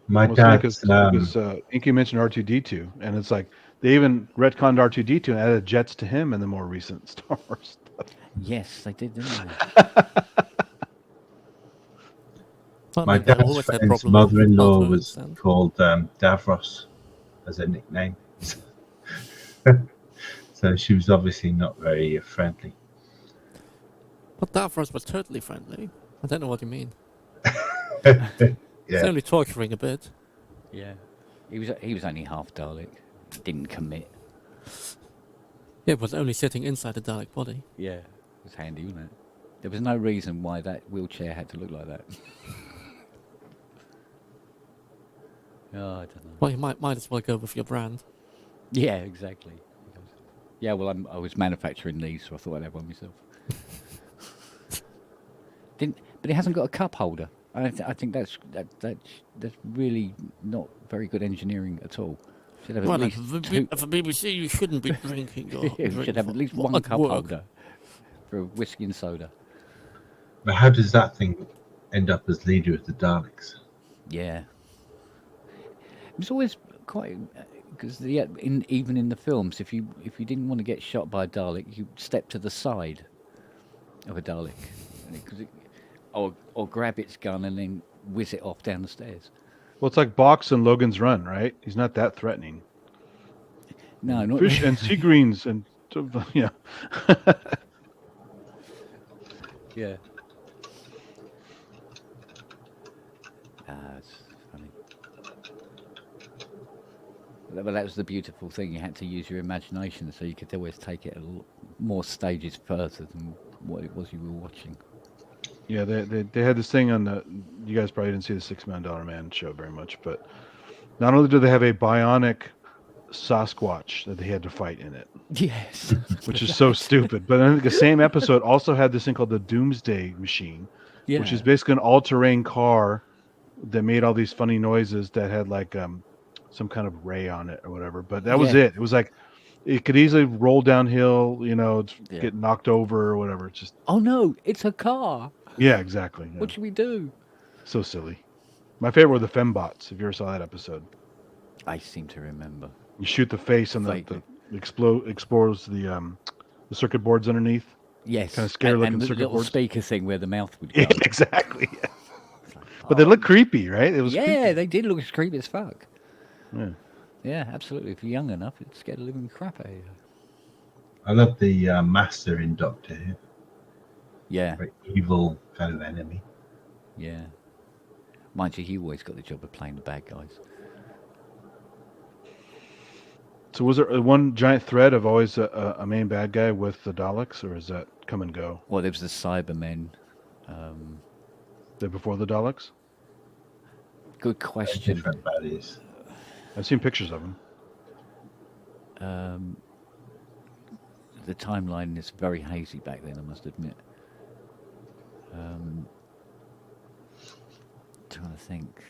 My dad's... Because Inky mentioned R2-D2, and it's like they even retconned R2-D2 and added jets to him in the more recent Star Wars stuff. Yes, they did, didn't they? My dad's friend's mother-in-law was called Davros as a nickname. So she was obviously not very friendly. But Davros was totally friendly. I don't know what you mean. Yeah. It's only torturing a bit. Yeah. He was only half Dalek. Didn't commit. Yeah, it was only sitting inside the Dalek body. Yeah. It was handy, wasn't it? There was no reason why that wheelchair had to look like that. Oh, I don't know. Well, you might as well go with your brand. Yeah, exactly. Yeah, well, I was manufacturing these, so I thought I'd have one myself. But it hasn't got a cup holder. I think that's really not very good engineering at all. Should have at least for BBC, you shouldn't be drinking. You should have at least one cup holder for a whiskey and soda. But how does that thing end up as leader of the Daleks? Yeah, it was always quite because even in the films, if you didn't want to get shot by a Dalek, you step to the side of a Dalek, or grab its gun and then whiz it off down the stairs. Well, it's like Box and Logan's Run, right? He's not that threatening. No, not fish and sea greens and yeah. Yeah. It's funny. But that was the beautiful thing. You had to use your imagination, so you could always take it more stages further than what it was you were watching. Yeah, they had this thing on the. You guys probably didn't see the $6 Million Man show very much, but not only do they have a bionic Sasquatch that they had to fight in it, Yes. which is so stupid. But I think the same episode also had this thing called the Doomsday Machine, Yeah. which is basically an all-terrain car that made all these funny noises that had like some kind of ray on it or whatever. But that was it. It was like it could easily roll downhill, get knocked over or whatever. It's just Oh no, it's a car. yeah, exactly. Yeah. What should we do? So silly. My favorite were the fembots. If you ever saw that episode, I seem to remember. you shoot the face and the explodes the circuit boards underneath. Yes. Kind of scary looking and the circuit little boards. speaker thing where the mouth would go. Yeah, exactly. Yeah. It's like, But they look creepy, right? It was creepy. they did look as creepy as fuck. Yeah. Yeah, absolutely. If you're young enough, it'd scare the living crap out of you. I love the master in Doctor Who. Yeah, Very evil kind of enemy. yeah. Mind you, he always got the job of playing the bad guys. So was there one giant thread of always a main bad guy with the Daleks, or is that come and go? Well, there was the Cybermen. They're before the Daleks? Good question. Different baddies. I've seen pictures of them. The timeline is very hazy back then, I must admit. Trying to think.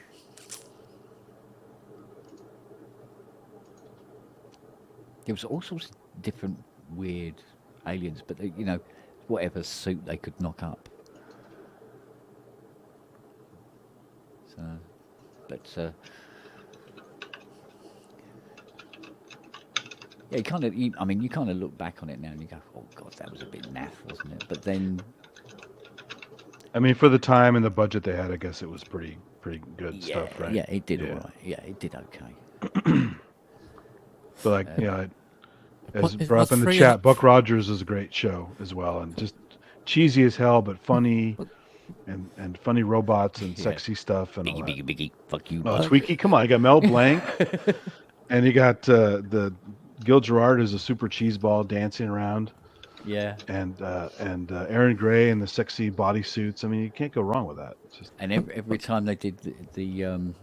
There was all sorts of different weird aliens, but they, whatever suit they could knock up. So, but yeah, you kind of look back on it now and you go, "Oh God, that was a bit naff, wasn't it?" But then, I mean, for the time and the budget they had, I guess it was pretty good stuff, right? yeah, it did all right. Yeah, it did okay. But like, as It brought was up in the free chat, up. Buck Rogers is a great show as well, and just cheesy as hell, but funny, and funny robots and Yeah. sexy stuff and all that. Biggie, fuck you. Oh, Tweaky, come on! You got Mel Blanc, and you got the Gil Gerard is a super cheeseball dancing around, Yeah, and Aaron Gray and the sexy bodysuits. I mean, you can't go wrong with that. It's just, and every time they did the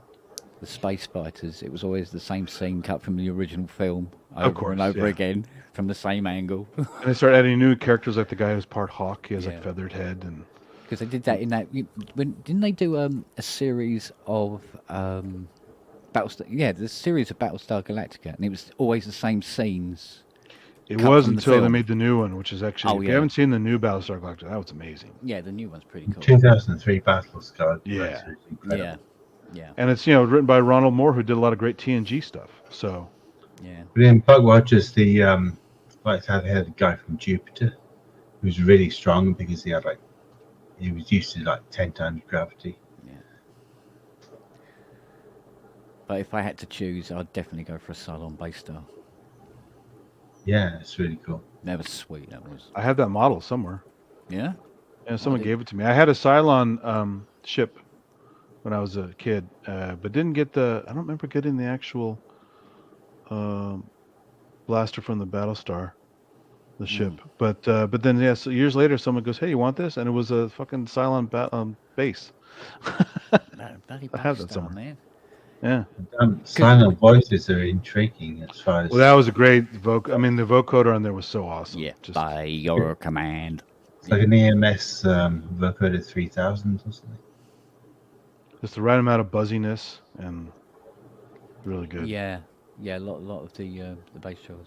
space fighters, it was always the same scene cut from the original film over and over again from the same angle. and they start adding new characters like the guy who's part hawk. He has Yeah. like feathered head and. Because they did that in that. Didn't they do a series of Battlestar? Yeah, the series of Battlestar Galactica, and it was always the same scenes. It cut was from the until they film. made the new one, which is actually. Oh, if yeah. you haven't seen the new Battlestar Galactica, that was amazing. Yeah, the new one's pretty cool. 2003 Battlestar. Yeah. Yeah, yeah, And it's written by Ronald Moore, who did a lot of great TNG stuff. So yeah. But in Buck Rogers, like how they had a guy from Jupiter who was really strong because he was used to like 10 times gravity. But if I had to choose, I'd definitely go for a Cylon base star. Yeah, it's really cool. That was sweet. That was. I have that model somewhere. Yeah. And someone did- gave it to me. I had a Cylon ship when I was a kid, but didn't get I don't remember getting the actual blaster from the Battlestar, the ship. But then so years later, someone goes, "Hey, you want this?" And it was a fucking Cylon base. No, bloody I have base that star, somewhere. man. Yeah. Silent voices are intriguing as far as. Well, that was a great voc. I mean, the vocoder on there was so awesome. Yeah. Just By your command. It's like an EMS vocoder 3000 or something. just the right amount of buzziness and really good. Yeah. Yeah. A lot of the base shows.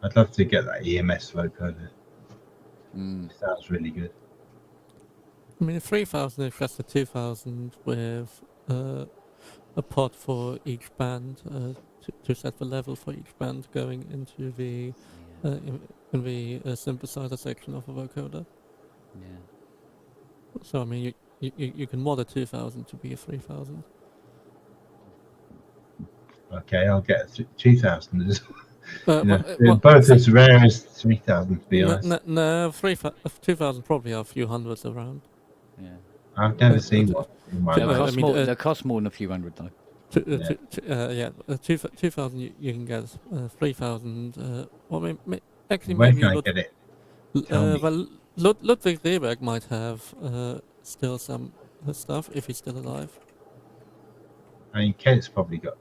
I'd love to get that EMS vocoder. Mm. It sounds really good. I mean, 3000 is just a 2000 with a pod for each band to set the level for each band going into the in the synthesizer section of a vocoder. Yeah. So I mean, you can mod a 2000 to be a 3000. Okay, I'll get a 2000 as Well, they're both as rare as 3000 to be honest. no, 2000 probably are a few hundreds around. Yeah. I've never seen one in my Yeah, They I life. mean, they cost more than a few hundred though. 2,000 you can get 3,000. Well, actually, Where maybe can I get it? Tell me. well, Ludwig Rehberg might have still some stuff if he's still alive. I mean, Kent's probably got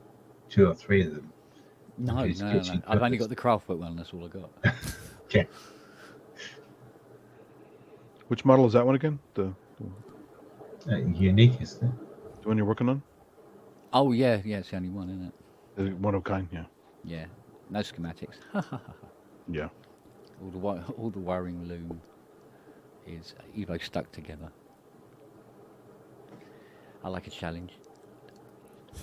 2 or 3 of them. No, His no. kitchen I've only cupboards. got the Kraftwerk one. That's all I got. Okay. Which model is that one again? The Unique, isn't it? one you're working on? Oh yeah, it's the only one, isn't it? Is it one of a kind? Yeah. Yeah, no schematics. Yeah. All the wiring loom is Evo stuck together. I like a challenge.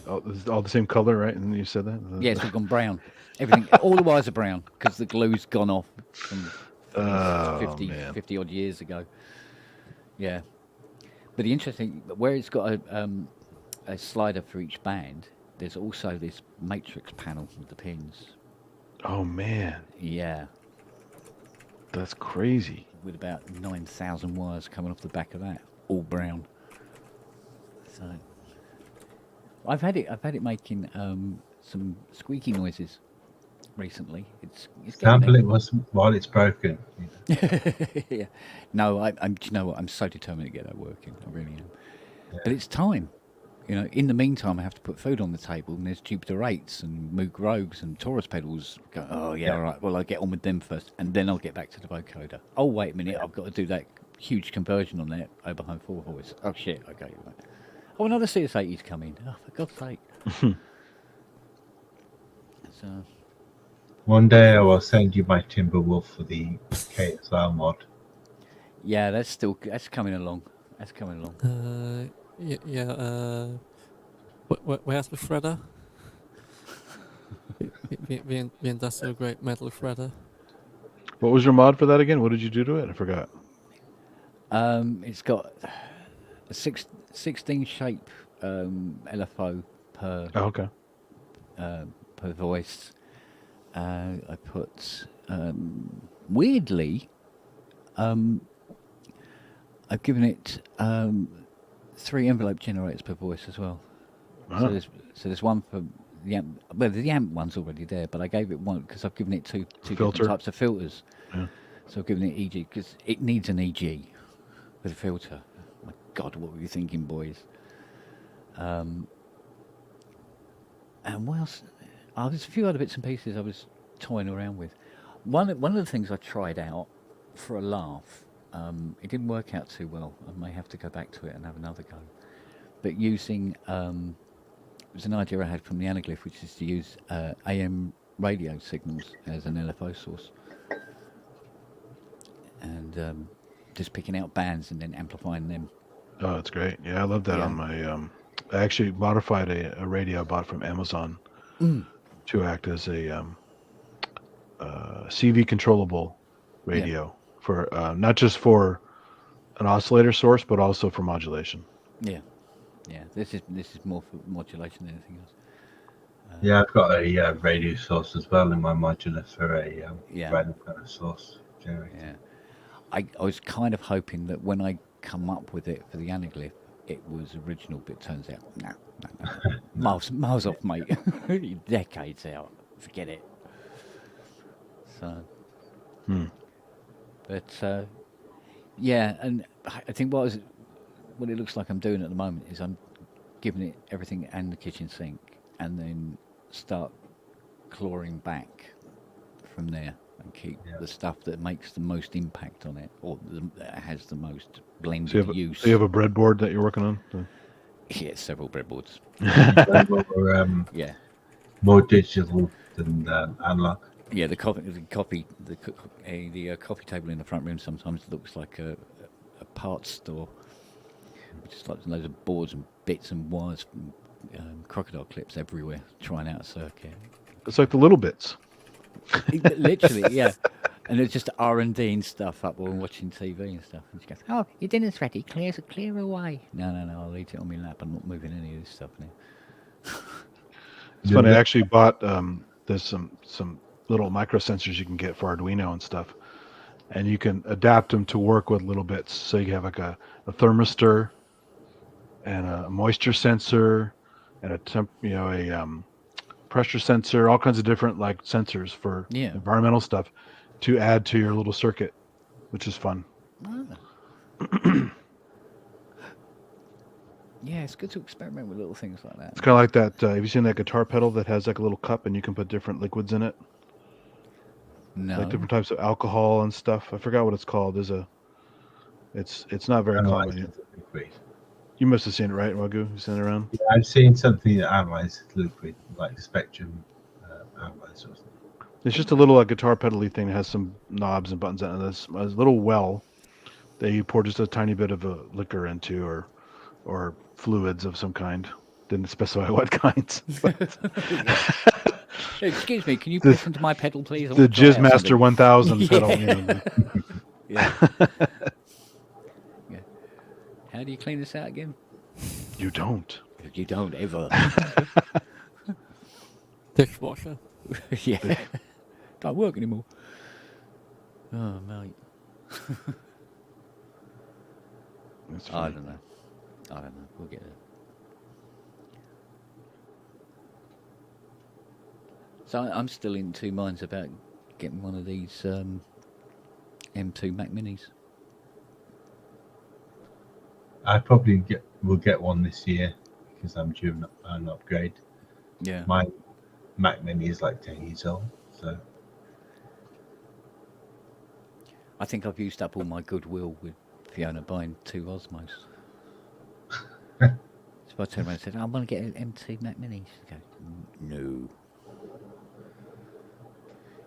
Oh, it's all the same color, right? And you said that? Yeah, it's all gone brown. Everything, all the wires are brown because the glue's gone off from 50 odd years ago. Yeah, but the interesting, where it's got a slider for each band, there's also this matrix panel with the pins. Oh man, Yeah, that's crazy. with about 9,000 wires coming off the back of that, all brown. So I've had it making some squeaky noises recently. It's Can't getting believe it was while it's broken. yeah. No, I'm. Do you know what? I'm so determined to get that working. I really am. Yeah. But it's time. You know. In the meantime, I have to put food on the table, and there's Jupiter 8s and Moog Rogues and Taurus pedals. Go, oh yeah, all right. Well, I'll get on with them first, and then I'll get back to the vocoder. Oh wait a minute, I've got to do that huge conversion on that Oberheim 4 voice. Oh shit. Okay. Right. Oh, another CS80's coming. Oh, for God's sake. So. One day I will send you my Timberwolf for the KSR mod. Yeah, that's coming along. That's coming along. Where's the shredder? the industrial grade metal shredder. What was your mod for that again? What did you do to it? I forgot. It's got a 16 shape LFO per Oh, okay. per voice. I put weirdly, I've given it 3 envelope generators per voice as well. Uh-huh. So there's one for the amp. Well, the amp one's already there, but I gave it one because I've given it two different Filter. types of filters. Yeah. So I've given it EG because it needs an EG with a filter. My God, what were you thinking, boys? And what else? Oh, there's a few other bits and pieces I was toying around with. One of the things I tried out for a laugh, it didn't work out too well. I may have to go back to it and have another go. But using, it was an idea I had from the Anaglyph, which is to use AM radio signals as an LFO source. And just picking out bands and then amplifying them. Oh, that's great. Yeah, I love that Yeah. on my. I actually modified a radio I bought from Amazon to act as a CV controllable radio for not just for an oscillator source, but also for modulation. Yeah. This is more for modulation than anything else. Yeah, I've got a radio source as well in my modular for a random kind of source generator. Yeah. I was kind of hoping that when I come up with it for the Anaglyph, it was original, but it turns out, no. miles off, mate. You're decades out. Forget it. So, but yeah, and I think what it looks like I'm doing at the moment is I'm giving it everything and the kitchen sink, and then start clawing back from there and keep the stuff that makes the most impact on it, or that has the most blended use. So you have a breadboard that you're working on? Yeah, several breadboards. Or, more digital than analog. Yeah, the coffee table in the front room sometimes looks like a parts store, which is like loads of boards and bits and wires, and, crocodile clips everywhere, trying out a circuit. It's like the little bits. Literally, yeah. And it's just R&D and stuff up while we're watching TV and stuff. And she goes, "Oh, your dinner's ready. Clear away." No. I'll eat it on my lap. I'm not moving any of this stuff now. It's funny. I actually bought. There's some little micro sensors you can get for Arduino and stuff, and you can adapt them to work with little bits. So you have like a thermistor and a moisture sensor, and a pressure sensor, all kinds of different like sensors for Yeah. environmental stuff to add to your little circuit, which is fun. Ah. Yeah, it's good to experiment with little things like that. It's kind of like that. Have you seen that guitar pedal that has like a little cup and you can put different liquids in it? No. Like different types of alcohol and stuff. I forgot what it's called. It's not very common. Analyzes the liquid. You must have seen it, right, Wagyu? You seen it around? Yeah, I've seen something that analyzes liquid, like spectrum analyzer or something. It's just a little guitar pedal-y thing that has some knobs and buttons on it. There's a little well that you pour just a tiny bit of a liquor into, or fluids of some kind. Didn't specify what kinds. Excuse me, can you press into my pedal, please? I The want to try out Jizzmaster something. 1000 pedal. You know. Yeah. Yeah. How do you clean this out again? You don't. You don't ever. Dishwasher. Yeah. Don't work anymore. Oh, mate. That's I funny. don't know. We'll get there. So I'm still in two minds about getting one of these M2 Mac Minis. I probably will get one this year because I'm due an upgrade. Yeah. My Mac Mini is like 10 years old, so I think I've used up all my goodwill with Fiona buying two Osmos. So I turned around and said, I want to get an M2 Mac Mini. She goes, no.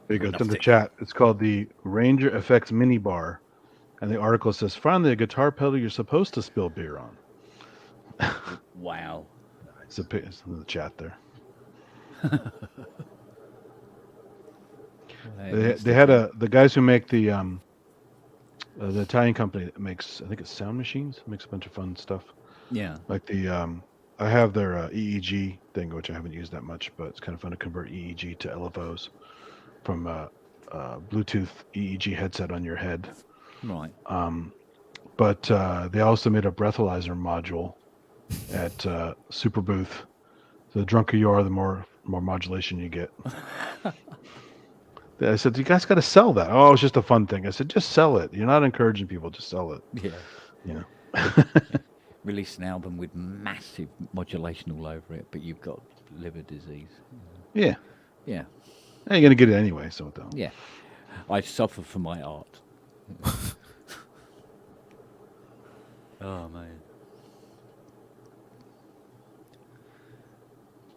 There you go. It's in the Enough chat. It's called the Ranger FX Mini Bar, and the article says, "Finally, a guitar pedal you're supposed to spill beer on." Wow. It's in the chat there. They had the guys who make the Italian company that makes, I think it's Sound Machines, makes a bunch of fun stuff. Yeah. Like I have their EEG thing, which I haven't used that much, but it's kind of fun to convert EEG to LFOs from Bluetooth EEG headset on your head. Right. But they also made a breathalyzer module at Super Booth. The drunker you are, the more modulation you get. I said, you guys got to sell that. Oh, it's just a fun thing. I said, just sell it. You're not encouraging people, just sell it. Yeah. You know. Release an album with massive modulation all over it, but you've got liver disease. Yeah. Yeah. You're going to get it anyway, so don't. Yeah. I suffer for my art. Oh, man.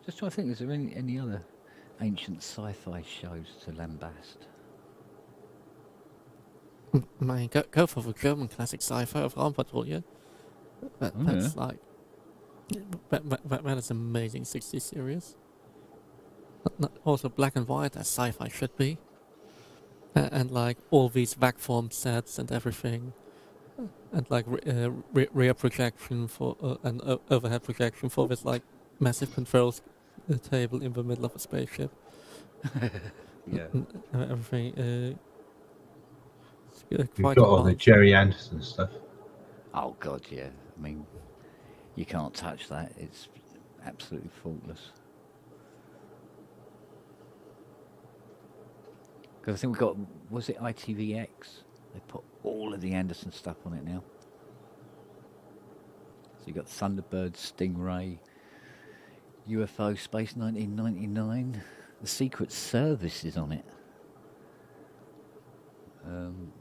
Just trying to think, is there any other ancient sci-fi shows to lambast? Man, go for the German classic sci-fi of Raumpatrouille. That's like... That is amazing 60s series. Also black and white as sci-fi should be. And like all these vac form sets and everything. And like rear projection for and overhead projection for this like massive controls table in the middle of a spaceship. Yeah. Everything. we've Quite got all the advanced. Jerry Anderson stuff. Oh, God, yeah. I mean, you can't touch that. It's absolutely faultless. Because I think we've got, was it ITVX? They put all of the Anderson stuff on it now. So you've got Thunderbird, Stingray, UFO Space 1999. The Secret Service is on it.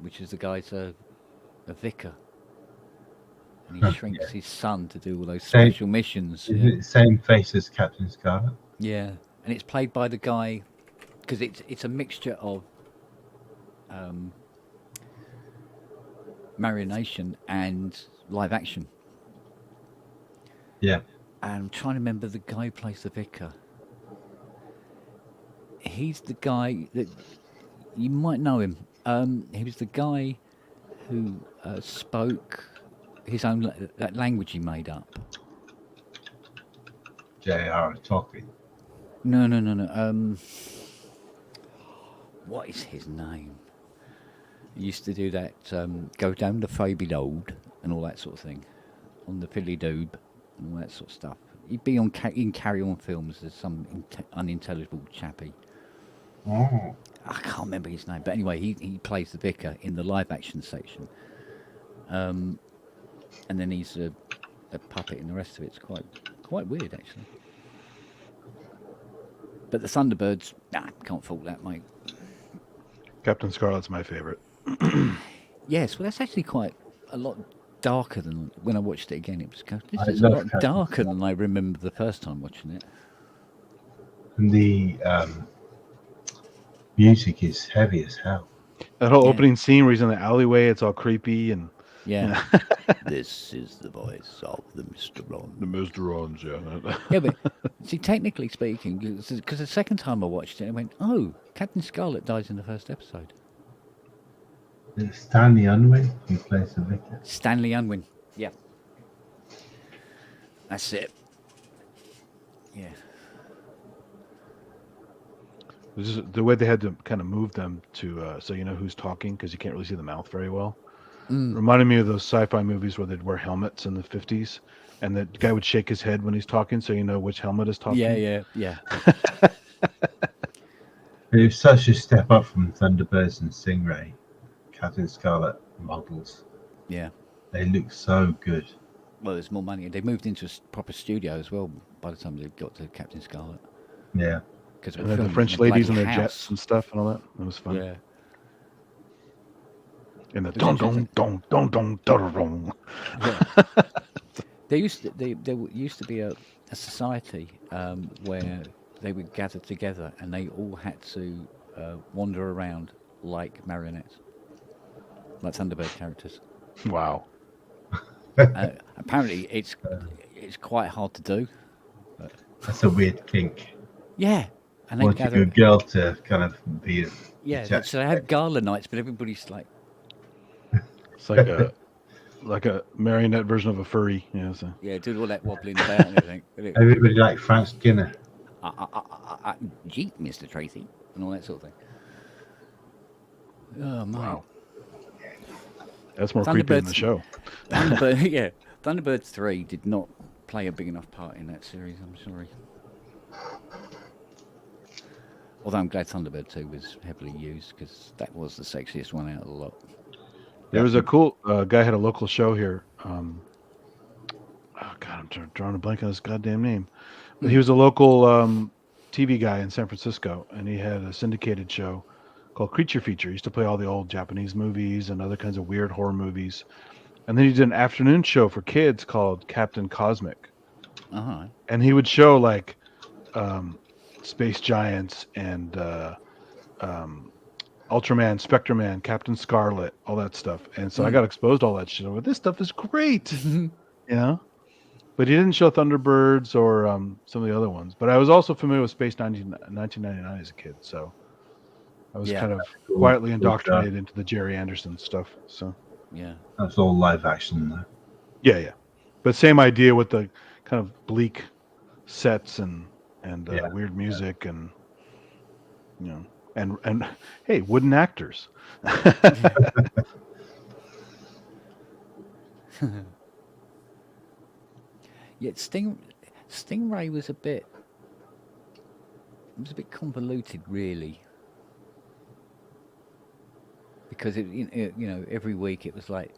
Which is the guy's a vicar. And he shrinks his son to do all those Same- special missions. Is Yeah. it the same face as Captain Scarlet? Yeah, and it's played by the guy, because it's a mixture of marionation and live action. Yeah. And I'm trying to remember the guy who plays the vicar. He's the guy that you might know him. He was the guy who spoke his own that language he made up. J.R. Tolkien. No. What is his name? He used to do that, go down the Faby Road and all that sort of thing on the Philly Doob. and all that sort of stuff. He'd be on in Carry On films as some unintelligible chappie. Oh. I can't remember his name, but anyway, he plays the vicar in the live action section. And then he's a puppet in the rest of it. It's quite weird, actually. But the Thunderbirds, can't fault that, mate. Captain Scarlet's my favorite. Yes, well, that's actually quite a lot darker than when I watched it again. It was this I is a love lot Captain darker than I remember the first time watching it. And the music is heavy as hell. That whole Yeah. opening scene where he's in the alleyway, it's all creepy and Yeah. This is the voice of the Mr. Ron. the Mr. Orange, yeah. Yeah, but see, technically speaking, because the second time I watched it, I went, "Oh, Captain Scarlet dies in the first episode." It's Stanley Unwin who plays the vicar. Stanley Unwin. Yeah. That's it. Yeah. It was just the way they had to kind of move them to so you know who's talking because you can't really see the mouth very well. Reminded me of those sci-fi movies where they'd wear helmets in the 50s, and the guy would shake his head when he's talking, so you know which helmet is talking. Yeah. It was such a step up from Thunderbirds and Stingray, Captain Scarlet models. Yeah. They look so good. Well, there's more money. They moved into a proper studio as well by the time they got to Captain Scarlet. Yeah. Because And then the French ladies and their jets and stuff and all that. It was fun. Yeah. And the dong dong dong dong dong dong dong. Yeah. There used to be a society where they would gather together and they all had to wander around like marionettes, like Thunderbird characters. Wow. Apparently, it's quite hard to do. That's a weird kink. Yeah, and they Want a gather. good girl to kind of be a Yeah, Jack- so they have gala nights, but everybody's like, It's like a marionette version of a furry. Yeah. So. yeah, doing all that wobbling about and everything. Everybody like Frank Skinner. Gee, Mr. Tracy, and all that sort of thing. Oh my! Wow. That's more creepy than the show. Thunderbirds 3 did not play a big enough part in that series. I'm sorry. Although I'm glad Thunderbird 2 was heavily used because that was the sexiest one out of the lot. There was a cool guy had a local show here. Oh God, I'm drawing a blank on his goddamn name. But he was a local TV guy in San Francisco, and he had a syndicated show called Creature Feature. He used to play all the old Japanese movies and other kinds of weird horror movies. And then he did an afternoon show for kids called Captain Cosmic. Uh-huh. And he would show like Space Giants and Ultraman, Spectreman, Captain Scarlet, all that stuff. And so I got exposed to all that shit. I went, this stuff is great, you know? But he didn't show Thunderbirds or some of the other ones. But I was also familiar with Space 1999 as a kid, so I was kind of quietly indoctrinated into the Jerry Anderson stuff. So Yeah. That's all live action though. yeah. But same idea with the kind of bleak sets and weird music and you know and hey, wooden actors. Yeah, Stingray was a bit convoluted, really, because every week it was like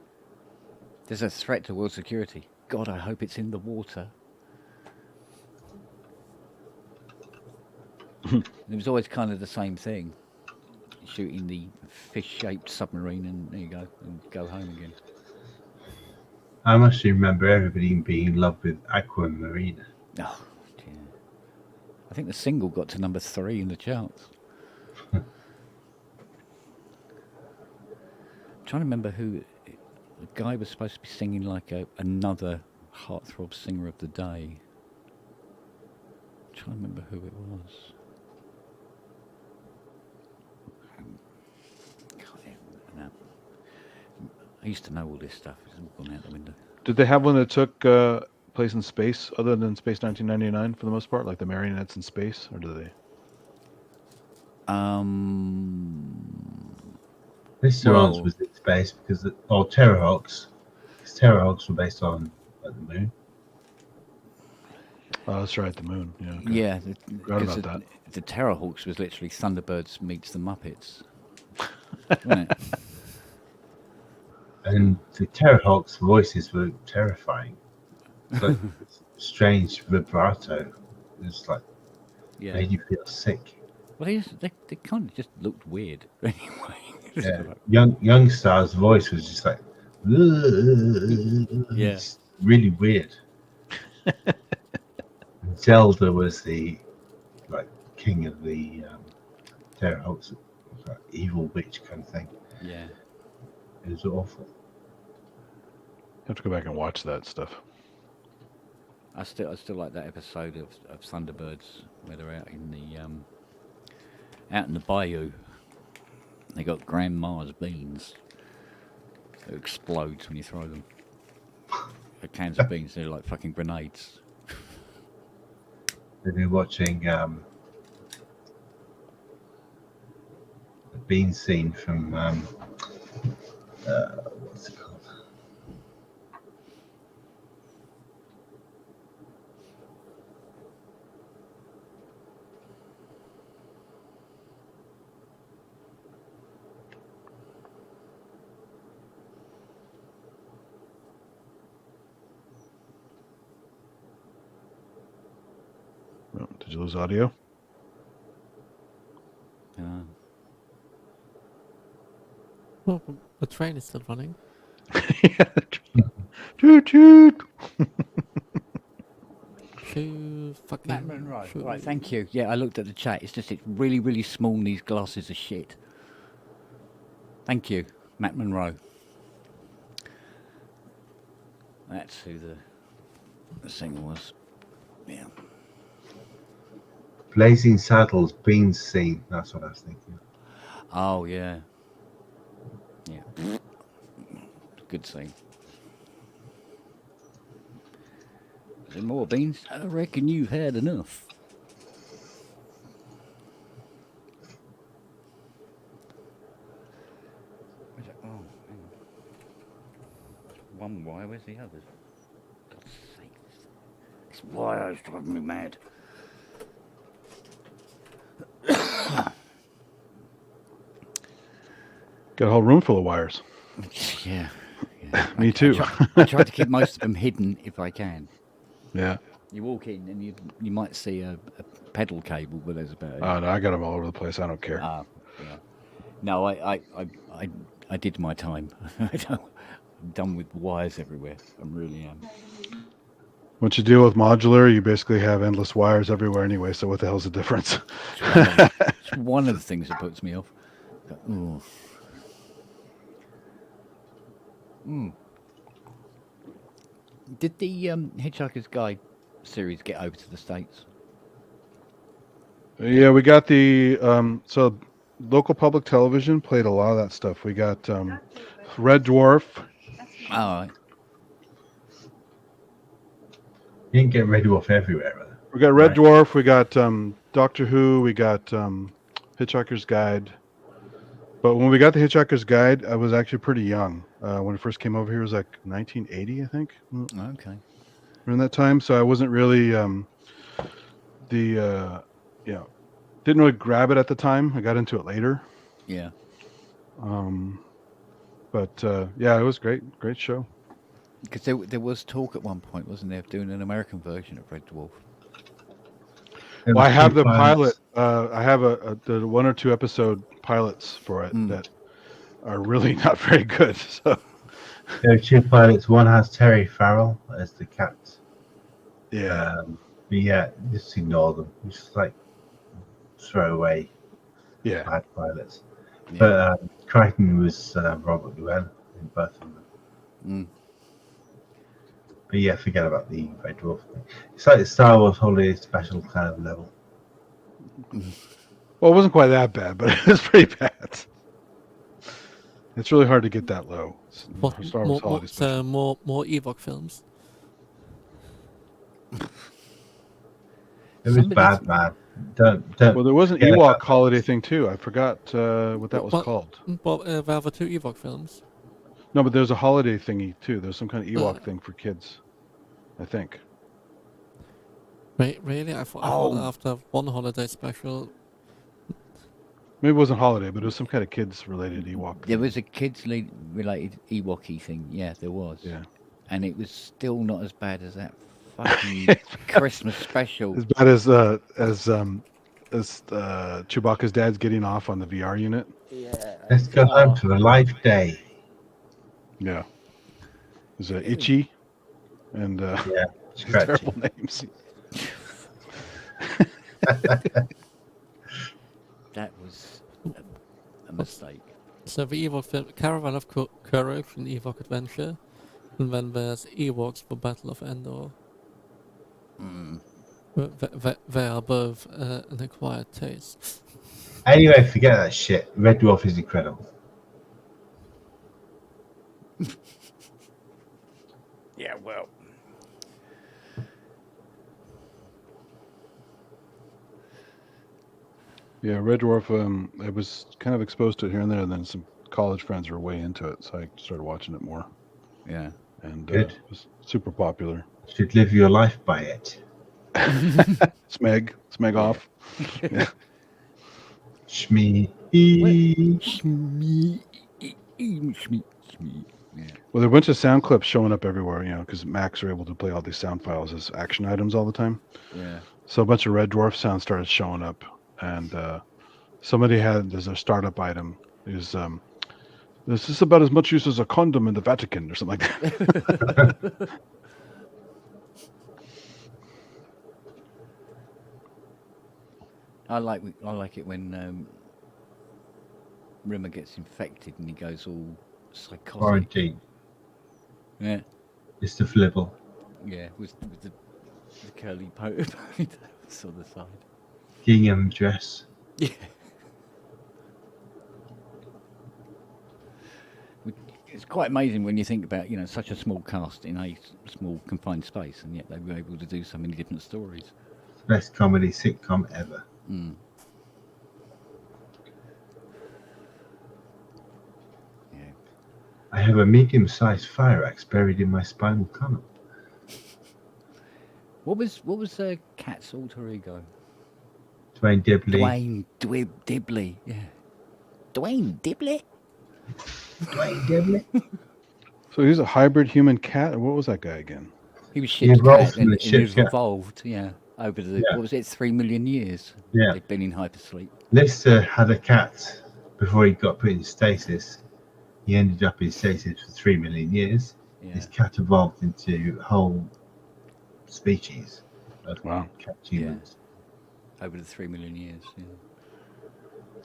there's a threat to world security. God, I hope it's in the water. It was always kind of the same thing, shooting the fish-shaped submarine, and there you go, and go home again. I must remember everybody being in love with Aquamarina. Oh, dear. I think the single got to number 3 in the charts. I'm trying to remember who the guy was supposed to be singing like another heartthrob singer of the day. I'm trying to remember who it was. I used to know all this stuff. It's all gone out the window. Did they have one that took place in space other than Space 1999 for the most part, like the marionettes in space, or do they? This Orange was in space because Terrorhawks. Because Terrorhawks were based on the moon. Oh, that's right, the moon. Yeah. Okay. Yeah, Forgot because about the Terrorhawks was literally Thunderbirds meets the Muppets, wasn't it? And the Terrorhawks' voices were terrifying. It's like strange vibrato. It's like Yeah. made you feel sick. Well, they kind of just looked weird anyway. Yeah. Young Star's voice was just like, Yeah. it's really weird. Zelda was the like king of the Terrorhawks, like evil witch kind of thing. Yeah. It was awful. Have to go back and watch that stuff. I still like that episode of Thunderbirds where they're out in the bayou. They got grandma's beans. It explodes when you throw them. The cans of beans, they're like fucking grenades. They've been watching the bean scene from what's it called? Oh, did you lose audio? Well, the train is still running. Toot toot. So fucking. Right, thank you. Yeah, I looked at the chat. It's really, really small and these glasses are shit. Thank you, Matt Monroe. That's who the singer was. Yeah. Blazing Saddles bean scene. That's what I was thinking. Oh, yeah. Yeah. Good scene. Is there more beans? I reckon you've had enough. Where's it? Oh, hang on. One wire, where's the others? God's sake. This wire is driving me mad. Got a whole room full of wires. Yeah. Me too. I try to keep most of them hidden if I can. Yeah. You walk in and you might see a pedal cable, but there's about. Oh no, I got them all over the place. I don't care. Yeah. No, I did my time. I'm done with wires everywhere. I really am. Once you deal with modular, you basically have endless wires everywhere anyway. So what the hell's the difference? It's one of the things that puts me off. Ooh. Did the Hitchhiker's Guide series get over to the States? Yeah, we got the so local public television played a lot of that stuff. We got Red Dwarf. All right. You can get Red Dwarf everywhere. Right? We got Red Dwarf. We got Doctor Who. We got Hitchhiker's Guide. But when we got the Hitchhiker's Guide, I was actually pretty young. When it first came over here, it was like 1980, I think. Okay. Around that time, so I wasn't really didn't really grab it at the time. I got into it later. Yeah. But yeah, it was great show. Because there was talk at one point, wasn't there, of doing an American version of Red Dwarf? Well, I have the pilot. I have the 1 or 2 episode pilots for it that are really not very good. So there are 2 pilots. One has Terry Farrell as the cat. Yeah. But yeah, just ignore them. Just like throw away bad pilots. Yeah. But Crichton was Robert Llewellyn in both of them. But yeah, forget about the Red Dwarf thing. It's like the Star Wars Holiday Special kind of level. Well, it wasn't quite that bad, but it was pretty bad. It's really hard to get that low. Star Wars Holiday Special. More Ewok films. It was bad, man. Don't. Well, there was an Ewok holiday thing too. I forgot what that was called. Well, there were 2 Ewok films. No, but there's a holiday thingy too. There's some kind of Ewok thing for kids, I think. Wait, really? I thought Oh. after one holiday special. Maybe it wasn't holiday, but it was some kind of kids related Ewok. There thing. was a kids related Ewok thing. Yeah, there was. Yeah. And it was still not as bad as that fucking Christmas special. As bad as Chewbacca's dad's getting off on the VR unit. Yeah. Let's go home to a live day. Yeah. There's Itchy and Yeah, his terrible names. That was a mistake. So the Ewok film, Caravan of Courage and Ewok Adventure, and then there's Ewoks for Battle of Endor. Mm. They are both an acquired taste. Anyway, forget that shit. Red Dwarf is incredible. Yeah, well. Yeah, Red Dwarf. I was kind of exposed to it here and there, and then some college friends were way into it, so I started watching it more. Yeah. And Good. it was super popular. Should live your life by it. Smeg off. Yeah. Shmee. Yeah. Well, there are a bunch of sound clips showing up everywhere, because Macs are able to play all these sound files as action items all the time. Yeah. So a bunch of Red Dwarf sounds started showing up, and somebody there's a startup item is this is about as much use as a condom in the Vatican or something like that. I like it when Rimmer gets infected and he goes all psychotic. Quarantine. Yeah. Mr. Flibble. Yeah, with the curly ponytails on the side. Gingham dress. Yeah. It's quite amazing when you think about, such a small cast in a small confined space, and yet they were able to do so many different stories. Best comedy sitcom ever. Mm. Yeah. I have a medium-sized fire axe buried in my spinal column. What was Cat's alter ego? Dwayne Dibley. Dwayne Dibley. Yeah. Dwayne Dibley. Dwayne Dibley. So he's a hybrid human cat. What was that guy again? He was He ship's evolved cat from and the he was ship's cat. evolved, over the, Yeah. what was it, 3 million years? Yeah. They've been in hypersleep. Lister had a cat before he got put in stasis. He ended up in stasis for 3 million years. Yeah. His cat evolved into a whole species of Wow. cat humans. Over the 3 million years. Yeah.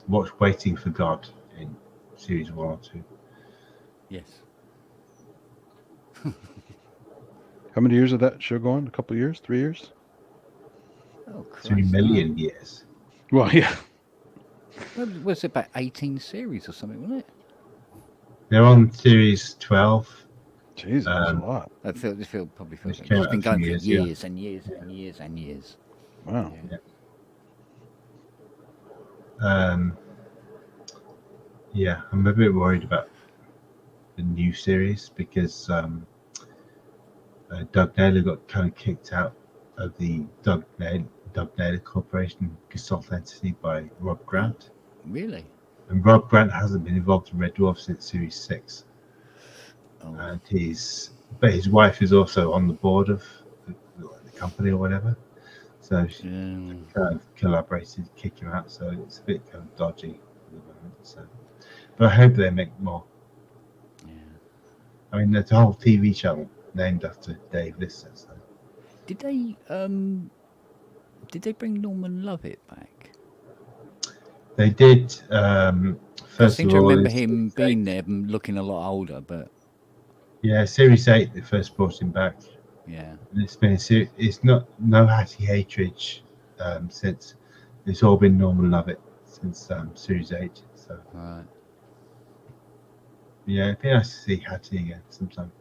Watch Waiting for God in series 1 or 2. Yes. How many years did that show go on? A couple of years? 3 years? Oh, Christ. 3 million years. Well, yeah. Well, was it about 18 series or something, wasn't it? They're on series 12. Jesus, that's a lot. I feel probably feels Which like came it's been out going some for years, yeah. years and years and years and years. Wow. Yeah, I'm a bit worried about the new series because Doug Naylor got kind of kicked out of the Doug Naylor Corporation Gestalt entity by Rob Grant. Really? And Rob Grant hasn't been involved in Red Dwarf since series 6. Oh. And his wife is also on the board of the company or whatever. So she kind of collaborated to kick him out. So it's a bit kind of dodgy at the moment. So, but I hope they make more. Yeah. I mean, there's a whole TV channel named after Dave Lister. So. Did they bring Norman Lovett back? They did. I First seem of to all, remember in him Series being 8. there, and looking a lot older, but Yeah, series 8. They first brought him back. yeah. And it's been it's not no Hattie Hatridge since. It's all been Norman Lovett since series 8. So Right. yeah, it'd be nice to see Hattie again sometime.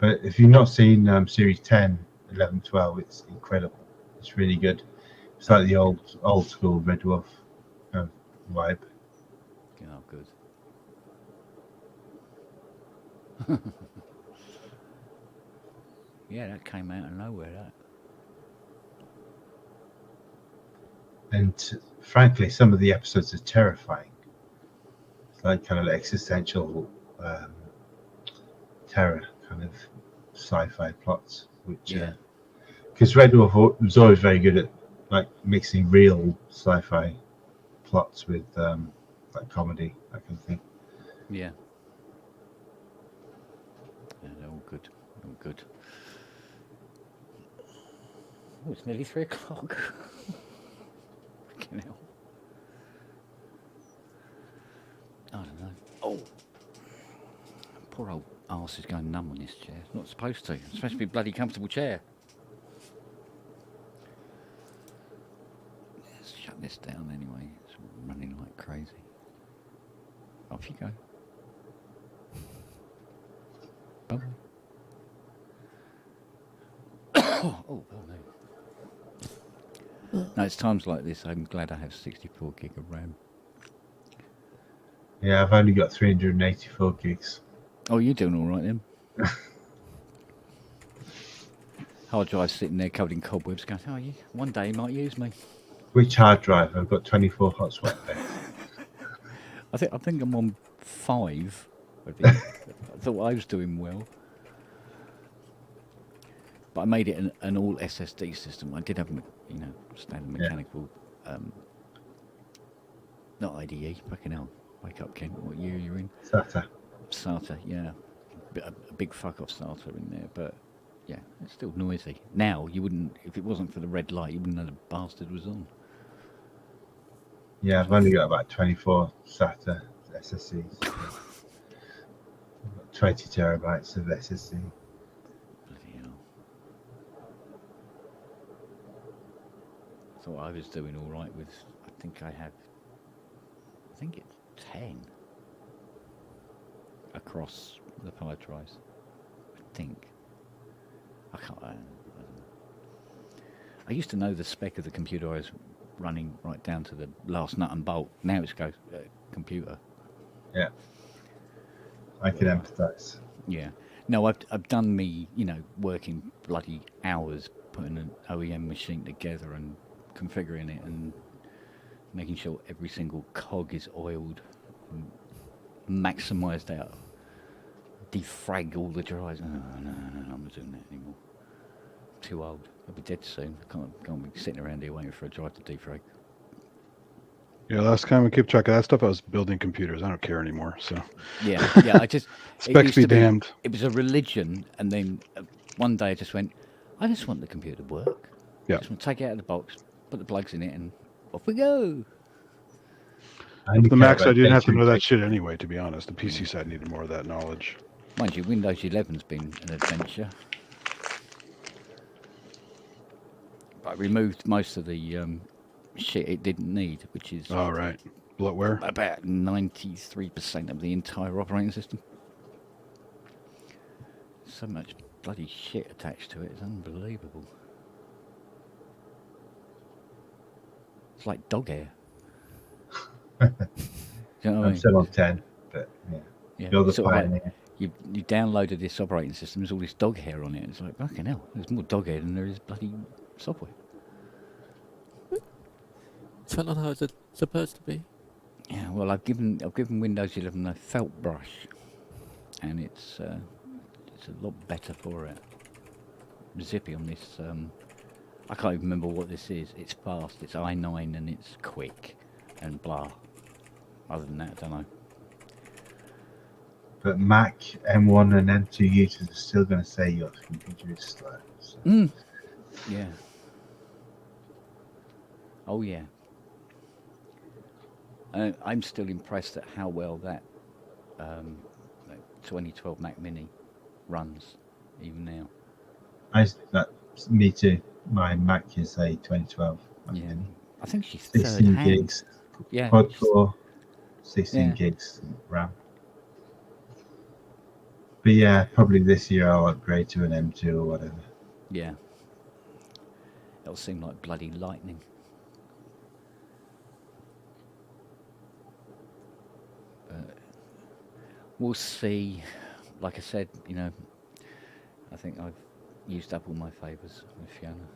But if you've not seen series 10, 11, 12, it's incredible. It's really good. It's like the old school Red Dwarf vibe. Oh, good. Yeah, that came out of nowhere. That. And frankly, some of the episodes are terrifying. It's like kind of existential terror, kind of sci-fi plots. Which, Yeah. because Red Wolf was always very good at like mixing real sci-fi plots with like comedy, that kind of thing. Yeah. Yeah, they're all good. All good. Oh, it's nearly 3 o'clock. Fucking hell. I don't know. Oh. Poor old arse is going numb on this chair. It's not supposed to. It's supposed to be a bloody comfortable chair. Let's shut this down anyway. It's running like crazy. Off you go. Bye. Oh, no. No, it's times like this. I'm glad I have 64 gig of RAM. Yeah, I've only got 384 gigs. Oh, you're doing all right then. Hard drive sitting there covered in cobwebs going, oh, one day you might use me. Which hard drive? I've got 24 hot swap there. I think I'm on 5. I thought I was doing well. But I made it an all SSD system. I did have, standard mechanical, not IDE. Fucking hell. Wake up, Ken. What year are you in? SATA, yeah. A big fuck off SATA in there, but yeah, it's still noisy. Now, you wouldn't, if it wasn't for the red light, you wouldn't know the bastard was on. Yeah, I've only got about 24 SATA SSDs. 20 terabytes of SSD. Bloody hell. Thought I was doing all right with, I think it's 10 across the power drives. I think. I don't know. I used to know the spec of the computer I was running right down to the last nut and bolt. Now it's computer. Yeah. I can empathise. Yeah. No, I've done me, working bloody hours putting an OEM machine together and configuring it and making sure every single cog is oiled and maximised out. Defrag all the drives. No, I'm not doing that anymore. Too old. I'll be dead soon. I can't be sitting around here waiting for a drive to defrag. Yeah, last time we kept track of that stuff, I was building computers. I don't care anymore. So Yeah. I just specs be damned. It was a religion, and then one day I just went, I just want the computer to work. Yeah. I just want to take it out of the box, put the plugs in it, and off we go. With the Mac side, you didn't have to know that shit anyway, to be honest. The PC side needed more of that knowledge. Mind you, Windows 11's been an adventure. But I removed most of the shit it didn't need, which is Oh, right. Bloatware? about 93% of the entire operating system. So much bloody shit attached to it, it's unbelievable. It's like dog hair. Do you know what I I'm mean? still on 10, but yeah. You're the sort of like, pioneer. you downloaded this operating system, there's all this dog hair on it. It's like, fucking hell, there's more dog hair than there is bloody software. It's not how it's supposed to be. Yeah, well, I've given Windows 11 a felt brush, and it's a lot better for it. Zippy on this. I can't even remember what this is. It's fast. It's i9 and it's quick, and blah. Other than that, I don't know. But Mac, M1 and M2 users are still going to say your computer is slow. So. Yeah. Oh yeah. I'm still impressed at how well that 2012 Mac Mini runs, even now. Me too. My Mac is a 2012 Mac Yeah. Mini. I think she's 16 third hand. gigs. Yeah. Quad core, 16 Yeah. gigs RAM. But yeah, probably this year I'll upgrade to an M2 or whatever. Yeah. It'll seem like bloody lightning. We'll see. Like I said, I think I've used up all my favours with Fiona.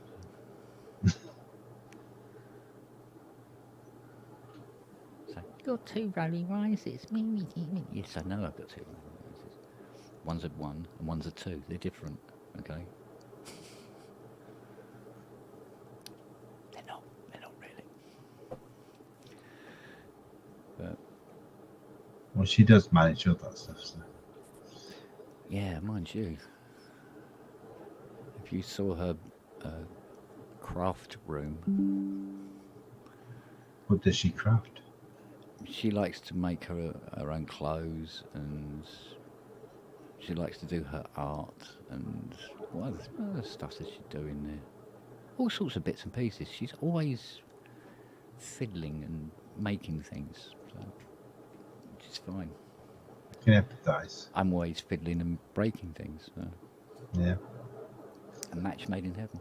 So, got 2 rolling rises. Yes, I know I've got 2 rolling rises. One's a 1 and one's a 2. They're different, okay? They're not really. But, Well, she does manage all that stuff. So. yeah, mind you. If you saw her craft room, What does she craft? she likes to make her own clothes, and she likes to do her art, and what other stuff does she do in there? All sorts of bits and pieces. She's always fiddling and making things, so which is fine. I can empathise. I'm always fiddling and breaking things, so Yeah. a match made in heaven.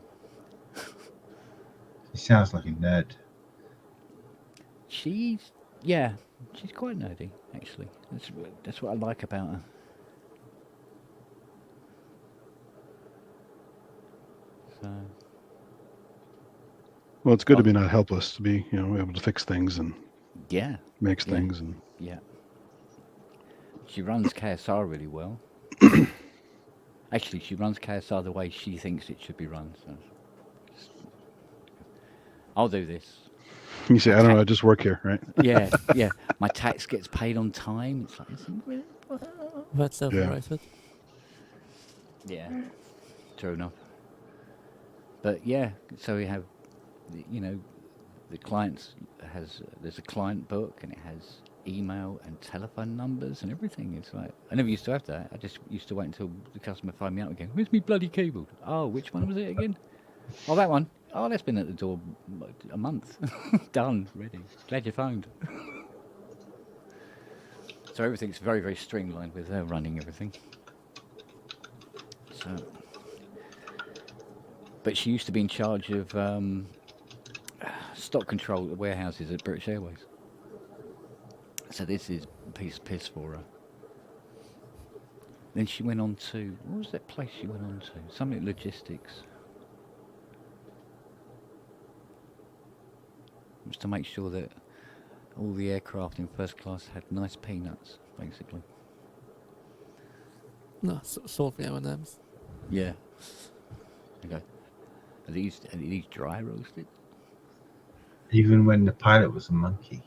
She sounds like a nerd. She's quite nerdy, actually. That's what I like about her. So, Well, it's good to be not helpless, to be, able to fix things and yeah, makes Yeah. things. And yeah. She runs KSR really well. Actually, she runs KSR the way she thinks it should be run. So, I'll do this. you say, I don't know, I just work here, right? Yeah, yeah. My tax gets paid on time. It's like, isn't it really? That's overrated. Yeah, true enough. But yeah, so we have, the clients there's a client book, and it has email and telephone numbers and everything. It's like, I never used to have that. I just used to wait until the customer phoned me up again. Where's me bloody keyboard? Oh, which one was it again? Oh, that one. Oh, that's been at the door a month. Done, ready. Glad you phoned. So everything's very, very streamlined with her running everything. So, but she used to be in charge of stock control at warehouses at British Airways. So this is a piece of piss for her. Then she went on to, what was that place she went on to? Something logistics. It was to make sure that all the aircraft in first class had nice peanuts, basically. No, salty M&Ms. Yeah. Okay. Are these dry roasted? Even when the pilot was a monkey.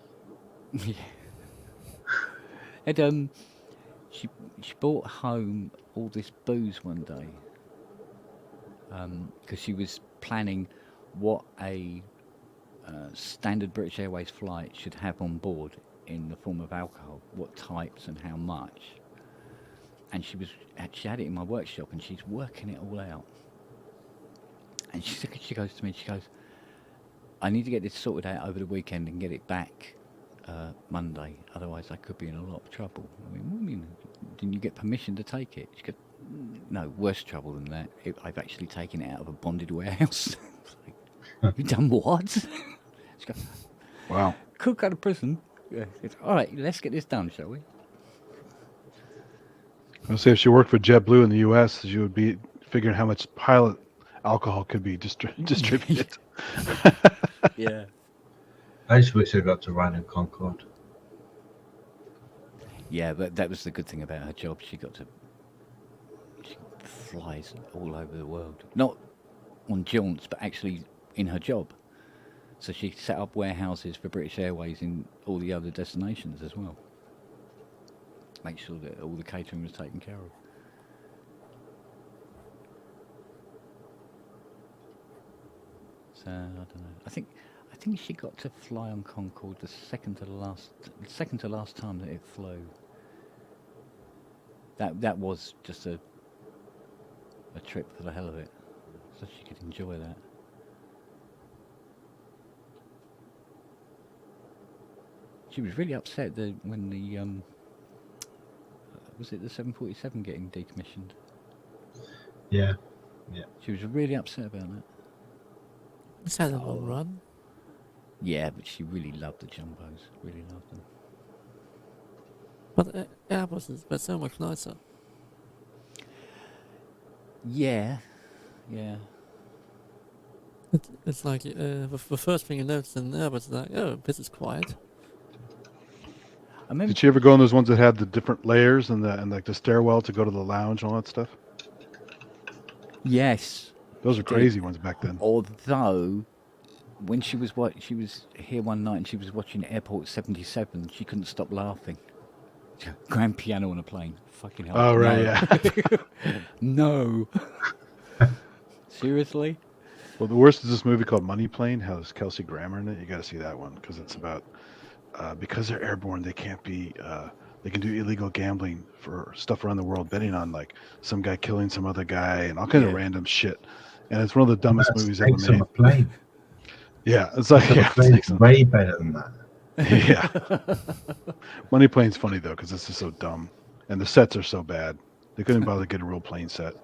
Yeah. And she brought home all this booze one day because she was planning what a standard British Airways flight should have on board in the form of alcohol, what types and how much. And she had it in my workshop, and she's working it all out. And she goes to me, she goes, I need to get this sorted out over the weekend and get it back Monday, otherwise I could be in a lot of trouble. I mean, what do you mean? Didn't you get permission to take it? She goes, no, worse trouble than that. I've actually taken it out of a bonded warehouse. Like, you done what? She goes, Wow. cook out of prison. Yeah. All right, let's get this done, shall we? I'll say if she worked for JetBlue in the U.S., she would be figuring how much pilot alcohol could be distributed. Yeah. I just wish I got to ride in Concorde. Yeah, but that was the good thing about her job. She flies all over the world. Not on jaunts, but actually in her job. So she set up warehouses for British Airways in all the other destinations as well. Make sure that all the catering was taken care of. So I don't know. I think she got to fly on Concorde the second to last time that it flew. That was just a trip for the hell of it, so she could enjoy that. She was really upset when the was it the 747 getting decommissioned? Yeah. She was really upset about that. It's had a long run. Yeah, but she really loved the jumbos. Really loved them. But Airbus is so much nicer. Yeah, Yeah. It's like the first thing you notice in there was like, oh, this is quiet. I remember. Did you ever go on those ones that had the different layers and like the stairwell to go to the lounge and all that stuff? Yes. Those are did. crazy ones back then. Although, when she was here one night and she was watching Airport 77, she couldn't stop laughing. Grand piano on a plane. Fucking hell. Oh, right, no. No. Seriously? Well, the worst is this movie called Money Plane. Has Kelsey Grammer in it. You got to see that one because it's about because they're airborne, they can't be. They can do illegal gambling for stuff around the world, betting on like some guy killing some other guy and all kinds of random shit. And it's one of the dumbest movies ever made. On a plane. Yeah, it's like it's way better than that. Yeah. Money Plane's funny though because it's just so dumb, and the sets are so bad. They couldn't bother to get a real plane set.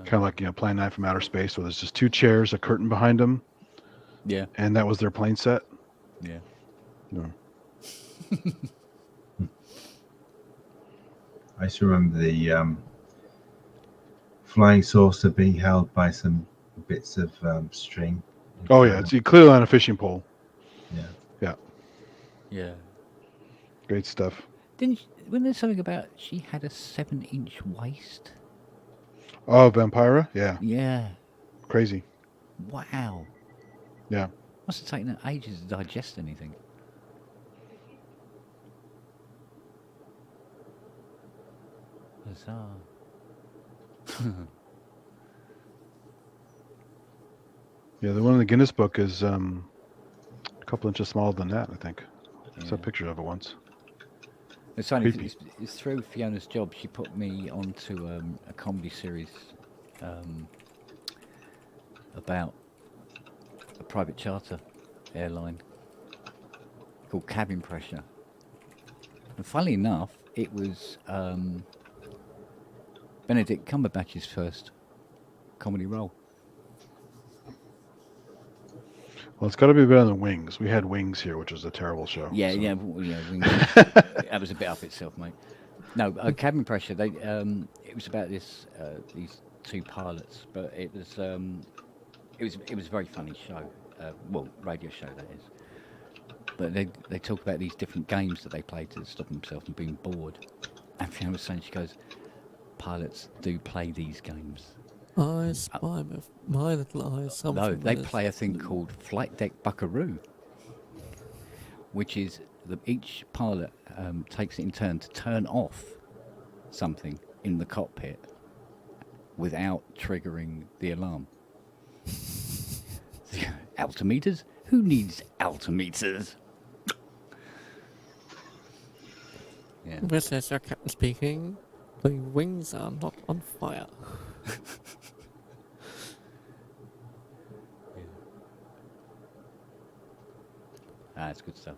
Kind of like Plan 9 from Outer Space, where there's just two chairs, a curtain behind them. Yeah. And that was their plane set. Yeah. No. I just remember the flying saucer being held by some bits of string. Oh yeah, it's clearly on a fishing pole. Yeah. Yeah. Yeah. Great stuff. Wasn't there something about she had a 7-inch waist? Oh, Vampira? Yeah. Yeah. Crazy. Wow. Yeah. Must have taken her ages to digest anything. Bizarre. Yeah, the one in the Guinness book is a couple inches smaller than that, I think. I saw a picture of it once. It's funny, Creepy. it's through Fiona's job. She put me onto a comedy series about a private charter airline called Cabin Pressure. And funnily enough, it was Benedict Cumberbatch's first comedy role. Well, it's got to be better than Wings. We had Wings here, which was a terrible show. Yeah, so. yeah, that was a bit up itself, mate. No, Cabin Pressure. It was about these two pilots, but it was a very funny show. Radio show that is. But they talk about these different games that they play to stop themselves from being bored. And Fiona was saying, she goes, pilots do play these games. I spy with my little eyes. No, they play a thing called Flight Deck Buckaroo, which is each pilot takes it in turn to turn off something in the cockpit without triggering the alarm. Altimeters? Who needs altimeters? Yeah. This is your captain speaking. The wings are not on fire. That's good stuff.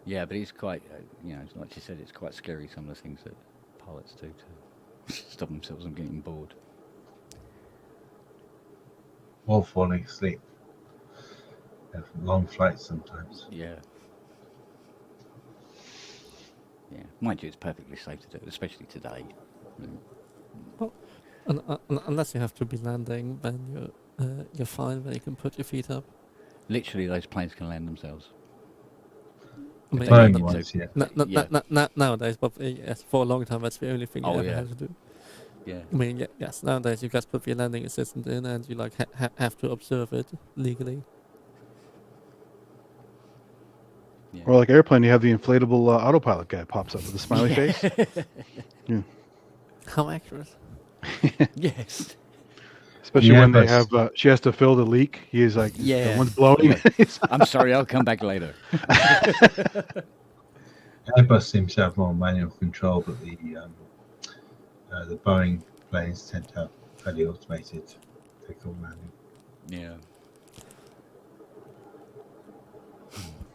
Yeah, but it's quite, like you said, it's quite scary, some of the things that pilots do to stop themselves from getting bored. Or falling asleep. They have long flights sometimes. Yeah. Yeah, mind you, it's perfectly safe to do, especially today. Well, unless you have to be landing, then you're fine. Then you can put your feet up. Literally, those planes can land themselves. I mean, Flying but- ones, yeah. Nowadays, but yes, for a long time, that's the only thing you Oh, ever yeah. had to do. Yeah. I mean, yes, nowadays you just put your landing assistant in, and you like have to observe it legally. Yeah. Or like Airplane, you have the inflatable autopilot guy pops up with a smiley face. How accurate? Yes. Especially Yeah, when they but- have, she has to fill the leak. He is like, Yeah. the one's blowing. I'm sorry, I'll come back later. Airbus seems to have more manual control, but the Boeing planes tend to have fairly automated vehicle landing. Yeah.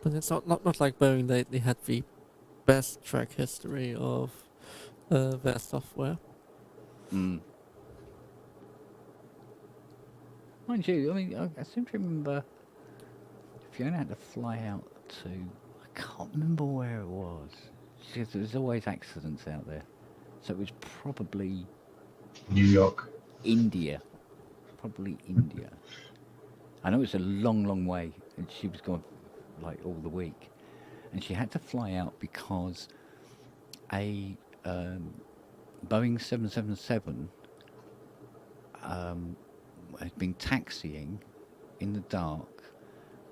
But it's not like Boeing. They had the best track history of their software. Mm. Mind you, I mean, I seem to remember Fiona had to fly out to, I can't remember where it was. There's always accidents out there. So it was probably New York. India. Probably India. I know it's a long, long way, and she was gone like all the week. And she had to fly out because a Boeing 777 had been taxiing in the dark,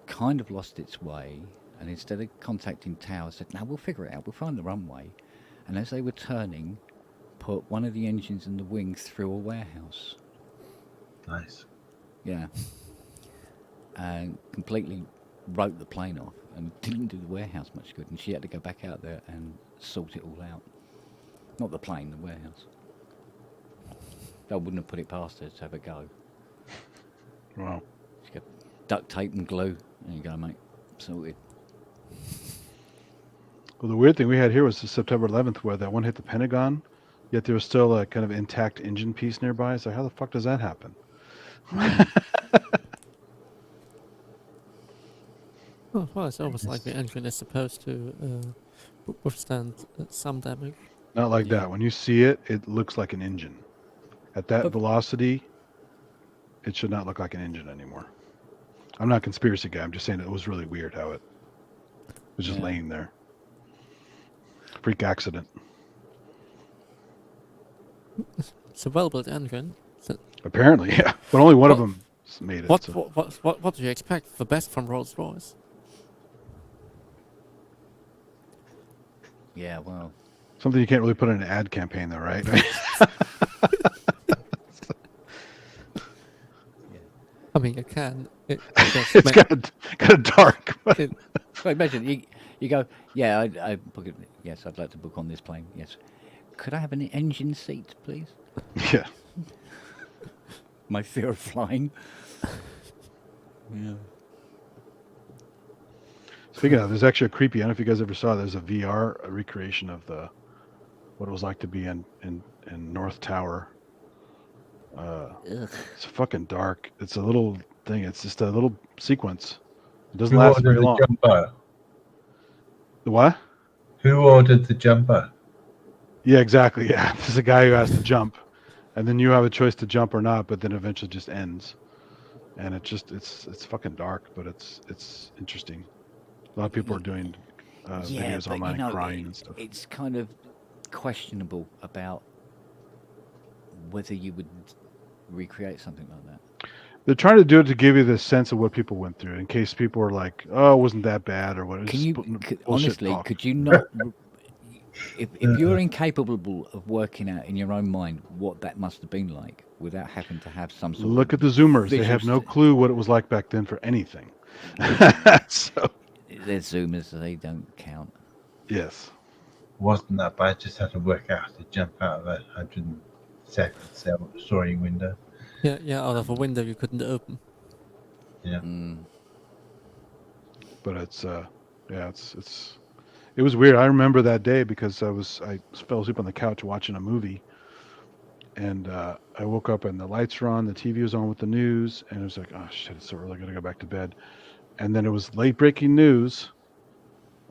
kind of lost its way, and instead of contacting tower, said, "No, we'll figure it out. We'll find the runway." And as they were turning, put one of the engines in the wings through a warehouse. Nice. Yeah. And completely wrote the plane off and didn't do the warehouse much good. And she had to go back out there and sort it all out. Not the plane, the warehouse. I wouldn't have put it past her to have a go. Wow. She got duct tape and glue. There you go, mate. Sorted. Well, the weird thing we had here was the September 11th, where that one hit the Pentagon, yet there was still a kind of intact engine piece nearby. So how the fuck does that happen? Oh, well, it's almost like the engine is supposed to withstand some damage. Not like Yeah. that. When you see it, it looks like an engine. At that But- velocity, it should not look like an engine anymore. I'm not a conspiracy guy. I'm just saying it was really weird how it was just Yeah. laying there. Freak accident. It's a well-built engine. So Apparently, yeah. But only one of What- them made it. what, so- what do you expect? The best from Rolls-Royce? Yeah, well. Something you can't really put in an ad campaign, though, right? I mean, you can. It's kind of dark. But it, Well, imagine you go, yeah, I book it. Yes, I'd like to book on this plane. Yes. Could I have an engine seat, please? yeah. My fear of flying. Yeah. Speaking of, there's actually a creepy. I don't know if you guys ever saw. There's a VR recreation of what it was like to be in North Tower. Ugh. It's fucking dark. It's a little thing. It's just a little sequence. It doesn't Who last ordered very the long. jumper? The what? Who ordered the jumper? Yeah, exactly. Yeah, there's a guy who has to jump, and then you have a choice to jump or not. But then eventually just ends, and it's fucking dark, but it's interesting. A lot of people are doing Yeah, videos but online you know, and crying and stuff. it's kind of questionable about whether you would recreate something like that. They're trying to do it to give you the sense of what people went through, in case people are like, "Oh, it wasn't that bad," or what. It's Can just you putting bullshit honestly? talk. Could you not? If you're incapable of working out in your own mind what that must have been like without having to have some sort Look of at the Zoomers; they visual have no st- clue what it was like back then for anything. So They're Zoomers, they don't count. yes, Wasn't that bad? Just had to work out how to jump out of a 100-story window. yeah, out of a window you couldn't open. Yeah. but it's it was weird. I remember that day because I fell asleep on the couch watching a movie, and I woke up and the lights were on, the TV was on with the news, and it was like, oh shit, it's so early, I gotta go back to bed. And then it was late breaking news.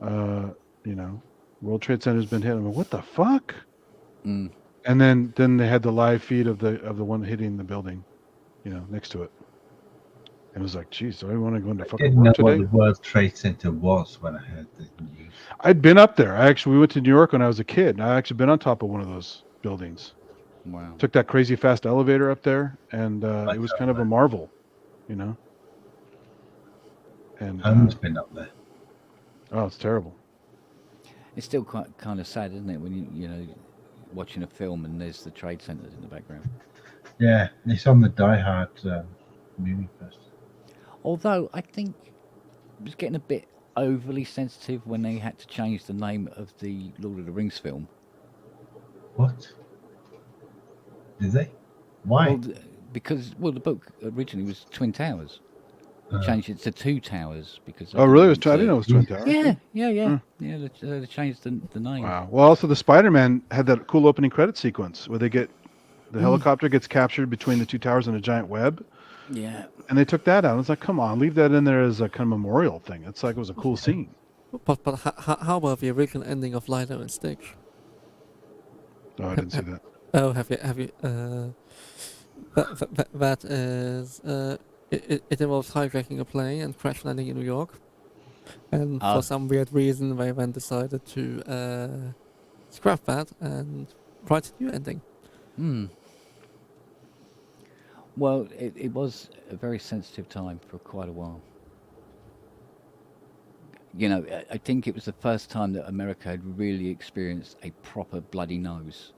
World Trade Center's been hit. I'm like, what the fuck? Mm. And then they had the live feed of the one hitting the building, next to it. And it was like, geez, do I want to go into I fucking didn't know work what today? the World Trade Center was when I heard the news. I'd been up there. We went to New York when I was a kid. And I actually been on top of one of those buildings. Wow. Took that crazy fast elevator up there, and it was kind of a marvel, And Home's been up there. oh, it's terrible. It's still quite kind of sad, isn't it, when you watching a film and there's the trade centers in the background. Yeah, it's on the Die Hard movie poster. Although I think it was getting a bit overly sensitive when they had to change the name of the Lord of the Rings film. What? Did they? Why? Well, because the book originally was Twin Towers. They changed it to Two Towers because. Oh, really? I wanted didn't know it was Twin Towers. Yeah. They changed the name. Wow. Well, also the Spider-Man had that cool opening credit sequence where the helicopter gets captured between the two towers in a giant web, Yeah. and they took that out. It's like, come on, leave that in there as a kind of memorial thing. It's like it was a cool scene. But how about the original ending of Lilo and Stitch? Oh, I didn't see that. Oh, have you? That is it involves hijacking a plane and crash landing in New York, and Ah. for some weird reason they then decided to scrap that and write a new ending. Hmm. Well, it was a very sensitive time for quite a while. You know, I think it was the first time that America had really experienced a proper bloody nose.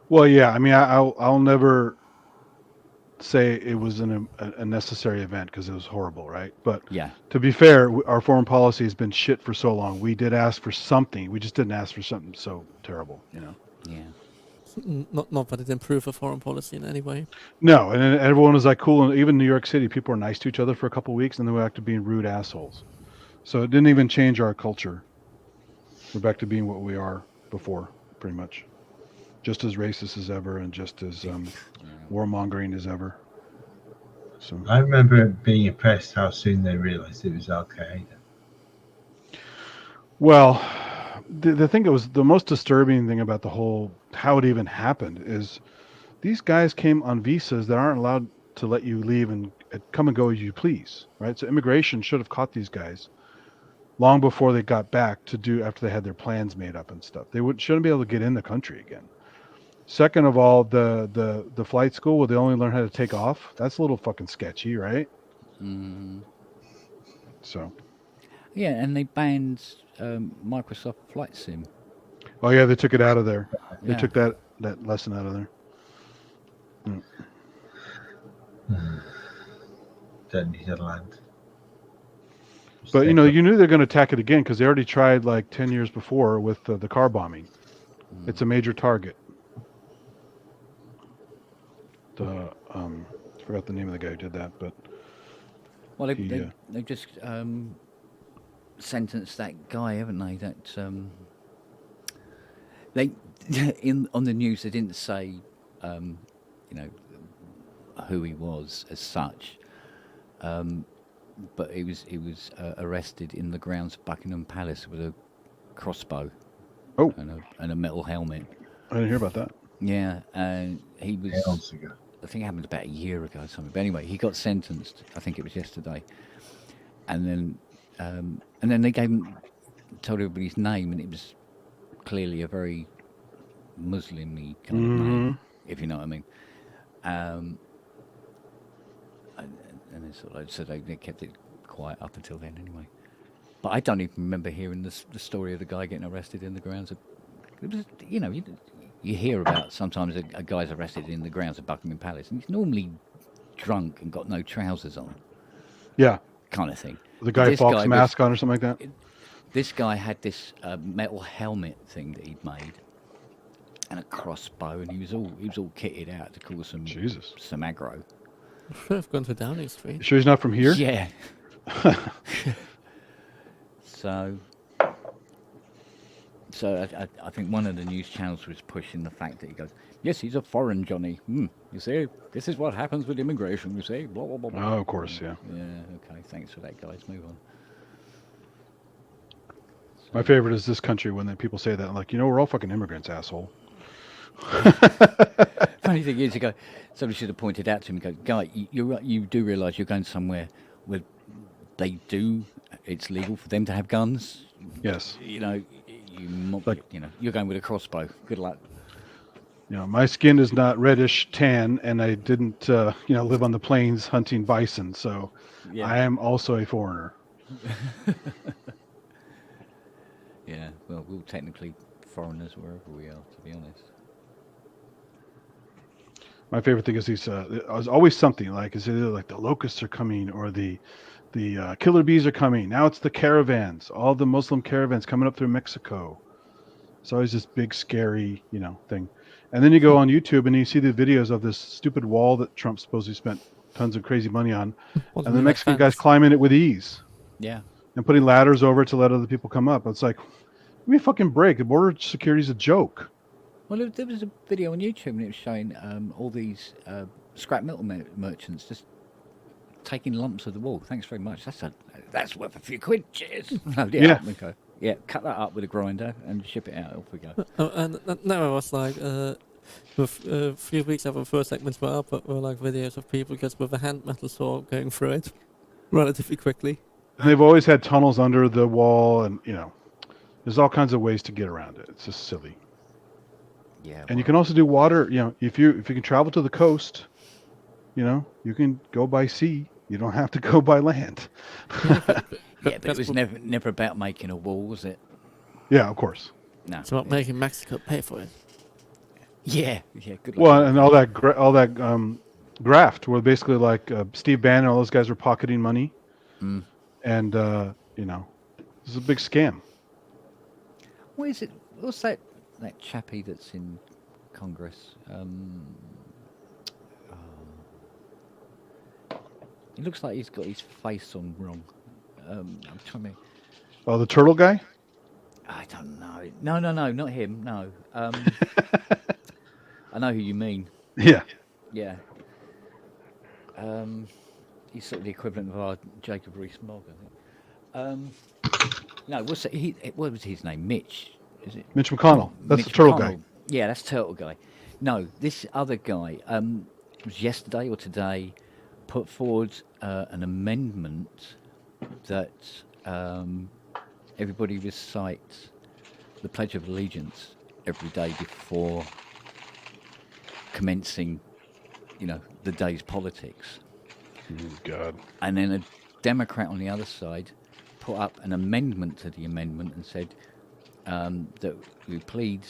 Well, yeah. I mean, I'll never say it was a necessary event because it was horrible, right? But Yeah. to be fair, our foreign policy has been shit for so long. We did ask for something. We just didn't ask for something so terrible, you know. Yeah. Not that it improved the foreign policy in any way. No, and then everyone was like cool, and even New York City, people were nice to each other for a couple of weeks, and then we went back to being rude assholes. So it didn't even change our culture. We're back to being what we are before, pretty much, just as racist as ever, and just as warmongering as ever. So I remember being impressed how soon they realised it was Al Qaeda. well, the thing that was the most disturbing thing about the whole how it even happened is these guys came on visas that aren't allowed to let you leave and come and go as you please, right? So immigration should have caught these guys long before they got back to do after they had their plans made up and stuff. They shouldn't be able to get in the country again. Second of all, the flight school where they only learn how to take off, that's a little fucking sketchy, right? Mm. So Yeah, and they banned Microsoft Flight Sim. oh yeah, they took it out of there. They Yeah. took that lesson out of there. Don't need to land. But you know, you knew they're going to attack it again because they already tried like 10 years before with the car bombing. It's a major target. I forgot the name of the guy who did that, but Well, he, they just sentenced that guy, haven't they? That they on the news they didn't say, you know, who he was as such, but he was arrested in the grounds of Buckingham Palace with a crossbow oh, and a metal helmet. I didn't hear about that. Yeah, and he was. months ago. I think it happened about a year ago or something. But anyway, he got sentenced. I think it was yesterday, and then they told everybody his name, and it was clearly a very Muslim-y kind of name, if you know what I mean. And then so they kept it quiet up until then, anyway. But I don't even remember hearing the story of the guy getting arrested in the grounds of. It was, you know, you hear about sometimes a guy's arrested in the grounds of Buckingham Palace, and he's normally drunk and got no trousers on. Yeah, kind of thing. the Guy Fawkes mask on or something like that. This guy had this metal helmet thing that he'd made, and a crossbow, and he was all kitted out to cause some aggro. Should have gone to Downing Street. Sure, he's not from here. Yeah. So I think one of the news channels was pushing the fact that he goes, yes, he's a foreign Johnny. You see, this is what happens with immigration, you see. Blah, blah, blah, blah. Oh, of course, yeah. Yeah, okay, thanks for that, guys. Move on. My favorite is this country when people say that. I'm like, you know, we're all fucking immigrants, asshole. Funny thing is, somebody should have pointed out to him, Guy, you do realise you're going somewhere where it's legal for them to have guns? Yes. You know, you're going with a crossbow. Good luck. You know, my skin is not reddish tan, and I didn't, live on the plains hunting bison, so yeah. I am also a foreigner. Yeah, well, we're technically foreigners wherever we are, to be honest. My favorite thing is there's always something like it's either like the locusts are coming or the killer bees are coming. Now it's the caravans, all the Muslim caravans coming up through Mexico. It's always this big, scary, thing. And then you go on YouTube and you see the videos of this stupid wall that Trump supposedly spent tons of crazy money on, and the Mexican guys climbing it with ease. Yeah. And putting ladders over it to let other people come up. It's like, give me a fucking break. The border security is a joke. Well, there was a video on YouTube and it was showing all these scrap metal merchants just taking lumps of the wall. Thanks very much. That's worth a few quid. Cheers. Load it Yeah. up and go. Yeah, cut that up with a grinder and ship it out. Off we go. And now I was like, with a few weeks after the first segments were up, but were like videos of people just with a hand metal saw going through it relatively quickly. And they've always had tunnels under the wall, and there's all kinds of ways to get around it. It's just silly. Yeah. And you can also do water. If you can travel to the coast, you can go by sea. You don't have to go by land. Yeah, but it was never about making a wall, was it? Yeah, of course. No. It's about making Mexico pay for it. Yeah. Good luck. Well, and all that graft, where basically like Steve Bannon and all those guys were pocketing money, and this is a big scam. What is it? What's that chappie that's in Congress? He looks like he's got his face on wrong. I'm trying to. Oh, the turtle guy? I don't know. No, not him. No. I know who you mean. Yeah. Yeah. He's sort of the equivalent of our Jacob Rees-Mogg, I think. No, what was his name? Mitch, is it? Mitch McConnell. That's Mitch the turtle McConnell. guy. Yeah, that's Turtle Guy. No, this other guy, it was yesterday or today, put forward an amendment that everybody recite the Pledge of Allegiance every day before commencing, the day's politics. Oh, God. And then a Democrat on the other side put up an amendment to the amendment and said that we plead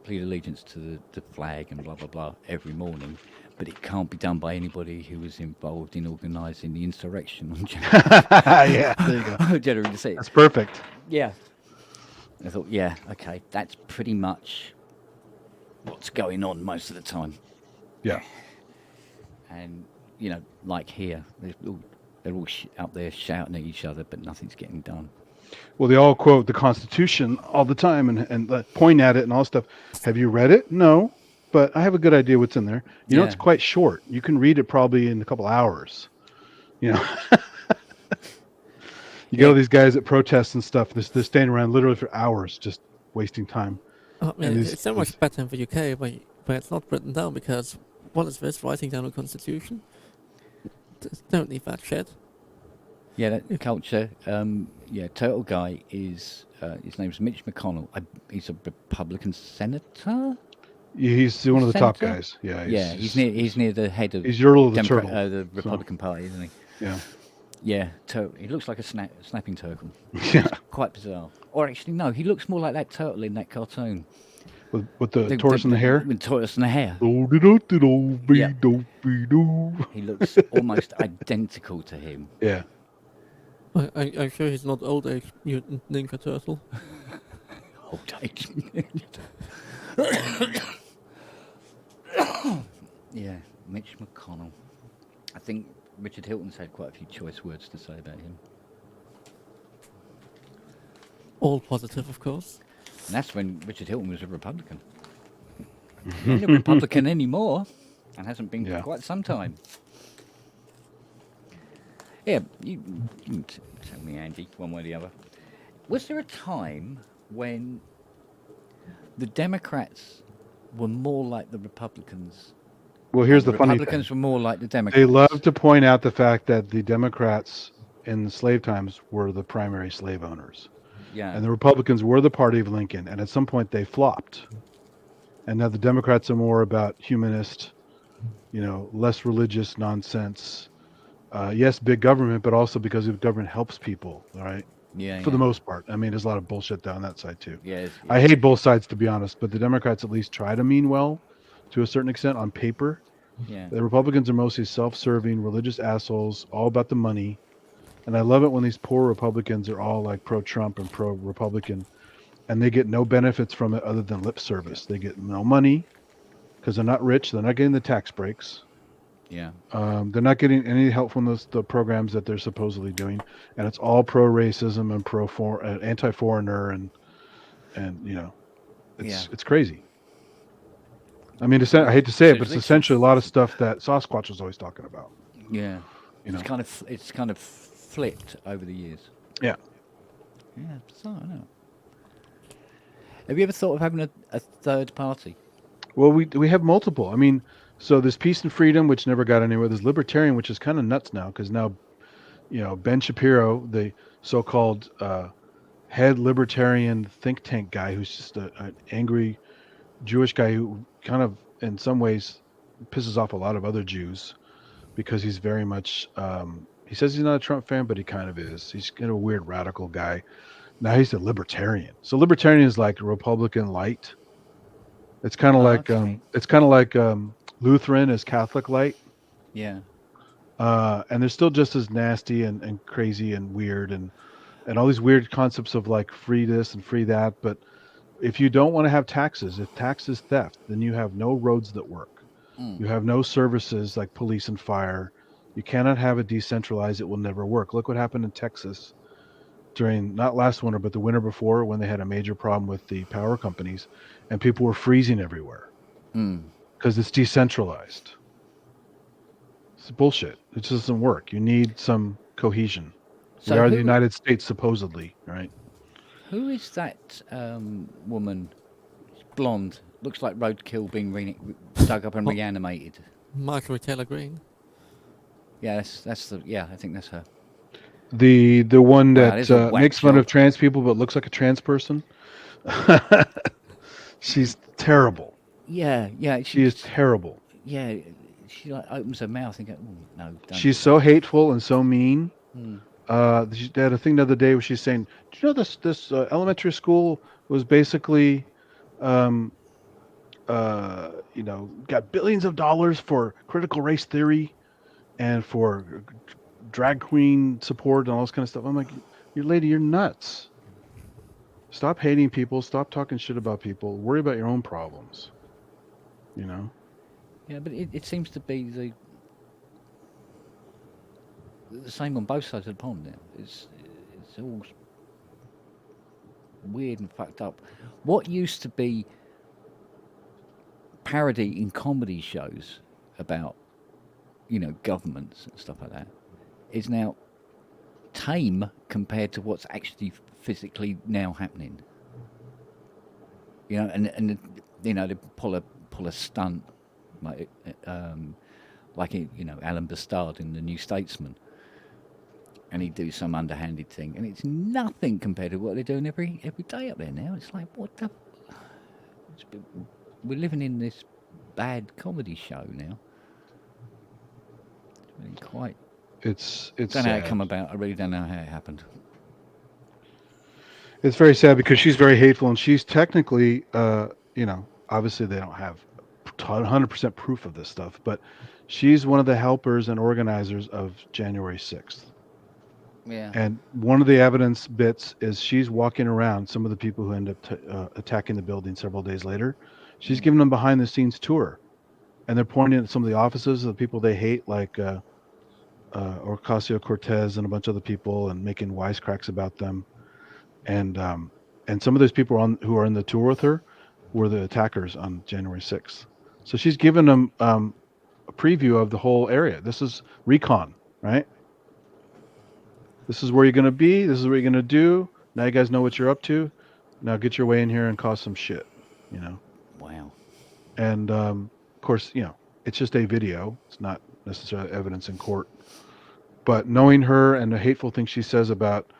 allegiance to the flag and blah, blah, blah every morning, but it can't be done by anybody who was involved in organising the insurrection on January. Yeah, there you go. January the 6th. That's perfect. Yeah. I thought, yeah, okay, that's pretty much what's going on most of the time. Yeah. And, like here, they're all out there shouting at each other, but nothing's getting done. Well, they all quote the Constitution all the time and point at it and all stuff. Have you read it? No, but I have a good idea what's in there. It's quite short. You can read it probably in a couple hours. You get all these guys that protest and stuff. They're standing around literally for hours, just wasting time. I mean, it's so much better in the UK where it's not written down, because what is this, writing down a constitution? Don't need that shit. Yeah, that culture. Turtle Guy is his name's Mitch McConnell. He's a Republican senator. He's one of the top Senator? guys. Yeah. He's near the head of He's Yertle of the Turtle. the Republican Party, isn't he? Yeah. Yeah, he looks like a snapping turtle. Yeah. Quite bizarre. Or actually, no, he looks more like that turtle in that cartoon. With the tortoise and the hair? With the tortoise and the hair. Yeah. He looks almost identical to him. Yeah. I'm sure he's not old age mutant Ninja Turtle. Old age. Yeah, Mitch McConnell. I think Richard Hilton's had quite a few choice words to say about him. All positive, of course. And that's when Richard Hilton was a Republican. He ain't a Republican anymore, and hasn't been for quite some time. Yeah, you can tell me, Andy, one way or the other. Was there a time when the Democrats were more like the Republicans? Well, here's the funny thing. Republicans were more like the Democrats. They love to point out the fact that the Democrats in the slave times were the primary slave owners. Yeah. And the Republicans were the party of Lincoln, and at some point they flopped. And now the Democrats are more about humanist, less religious nonsense. Yes, big government, but also because government helps people, all right? Yeah. For the most part. I mean, there's a lot of bullshit down that side too. Yeah. I hate both sides, to be honest, but the Democrats at least try to mean well to a certain extent on paper. Yeah. The Republicans are mostly self-serving, religious assholes, all about the money. And I love it when these poor Republicans are all like pro-Trump and pro-Republican, and they get no benefits from it other than lip service. They get no money because they're not rich. They're not getting the tax breaks. Yeah. They're not getting any help from the programs that they're supposedly doing, and it's all pro-racism and anti-foreigner, and it's crazy. I mean, I hate to say it, but it's Literally. essentially a lot of stuff that Sasquatch was always talking about. Yeah. You know? It's kind of flipped over the years. Yeah. Yeah, bizarre, isn't it? Have you ever thought of having a third party? Well, we have multiple. I mean, so there's Peace and Freedom, which never got anywhere. There's Libertarian, which is kind of nuts now, because now, Ben Shapiro, the so-called head libertarian think tank guy, who's just an angry Jewish guy who kind of, in some ways, pisses off a lot of other Jews, because he's very much. He says he's not a Trump fan, but he kind of is. He's kind of a weird radical guy. Now he's a libertarian. So libertarian is like Republican light. It's kind of like Lutheran is Catholic light. Yeah. And they're still just as nasty and crazy and weird and all these weird concepts of like free this and free that. But if you don't want to have taxes, if tax is theft, then you have no roads that work. You have no services like police and fire. You cannot have it decentralized. It will never work. Look what happened in Texas during not last winter, but the winter before, when they had a major problem with the power companies and people were freezing everywhere because it's decentralized. It's bullshit. It just doesn't work. You need some cohesion. So we are the United States, supposedly, right? Who is that woman? Blonde. Looks like roadkill being dug up and reanimated. Marjorie Taylor Greene. Yeah, that's the. Yeah, I think that's her. The one Wow, it is a that whack makes fun job. of trans people but looks like a trans person. She's terrible. Yeah. She is terrible. Yeah, she like opens her mouth and goes, "No, don't." She's so hateful and so mean. She had a thing the other day where she's saying, "Do you know this elementary school was basically, got billions of dollars for critical race theory, and for drag queen support and all this kind of stuff." I'm like, you're nuts. Stop hating people. Stop talking shit about people. Worry about your own problems. Yeah, but it seems to be the same on both sides of the pond now. It's all weird and fucked up. What used to be parody in comedy shows about, governments and stuff like that, is now tame compared to what's actually physically now happening. And they pull a stunt like Alan Bastard in The New Statesman, and he'd do some underhanded thing, and it's nothing compared to what they're doing every day up there now. It's like, what the? We're living in this bad comedy show now. It's really quite. It's Don't know how it sad. come about. I really don't know how it happened. It's very sad because she's very hateful, and she's technically, obviously they don't have 100% proof of this stuff, but she's one of the helpers and organizers of January 6th. Yeah. And one of the evidence bits is she's walking around some of the people who end up attacking the building several days later. She's giving them behind the scenes tour, and they're pointing at some of the offices of the people they hate, like Ocasio-Cortez and a bunch of other people, and making wisecracks about them. And some of those people who are in the tour with her were the attackers on January 6th. So she's given them a preview of the whole area. This is recon, right? This is where you're going to be. This is what you're going to do. Now you guys know what you're up to. Now get your way in here and cause some shit, Wow. And of course, it's just a video. It's not necessarily evidence in court. But knowing her and the hateful things she says about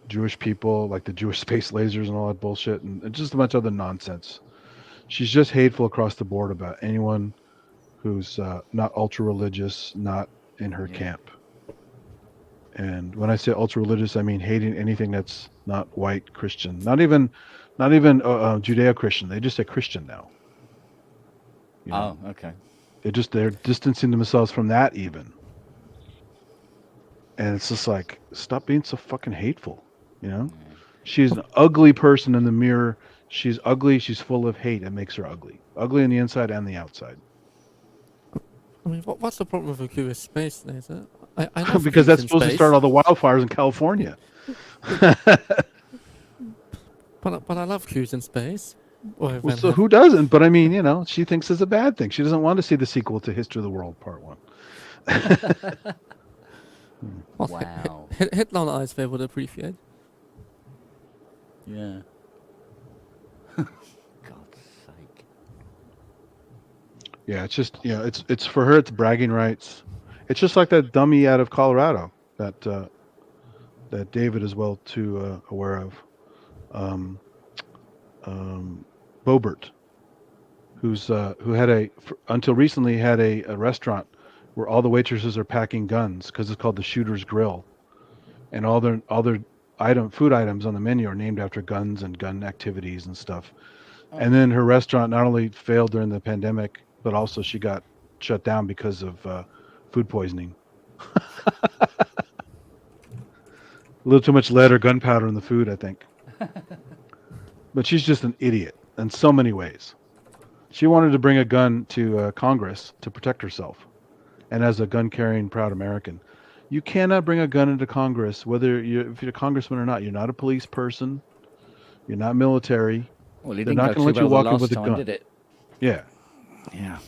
Jewish people, like the Jewish space lasers and all that bullshit, and just a bunch of other nonsense. She's just hateful across the board about anyone who's not ultra religious, not in her camp. And when I say ultra religious, I mean hating anything that's not white Christian, not even Judeo-Christian. They just say Christian now. Oh, okay. They're distancing themselves from that even. And it's just like, stop being so fucking hateful, She's an ugly person in the mirror. She's ugly. She's full of hate. It makes her ugly. Ugly on the inside and the outside. I mean, what's the problem with a curious space laser? I love Because views that's in supposed to space, start all the wildfires in California. But I love views in space. Or Well, then so have, who doesn't? But I mean, she thinks it's a bad thing. She doesn't want to see the sequel to History of the World Part 1. what Wow. Hitler eyes they would appreciate. Yeah. God's sake. Yeah, it's just it's for her. It's bragging rights. It's just like that dummy out of Colorado that that David is well too aware of, Bobert, who had until recently had a restaurant where all the waitresses are packing guns because it's called the Shooter's Grill, and all their food items on the menu are named after guns and gun activities and stuff. And then her restaurant not only failed during the pandemic, but also she got shut down because of food poisoning. A little too much lead or gunpowder in the food, I think. But she's just an idiot in so many ways. She wanted to bring a gun to Congress to protect herself. And as a gun-carrying, proud American, you cannot bring a gun into Congress, if you're a congressman or not. You're not a police person. You're not military. Well, it They're didn't not go going to too let you well walk in the with last a time, gun. did it? Yeah. Yeah.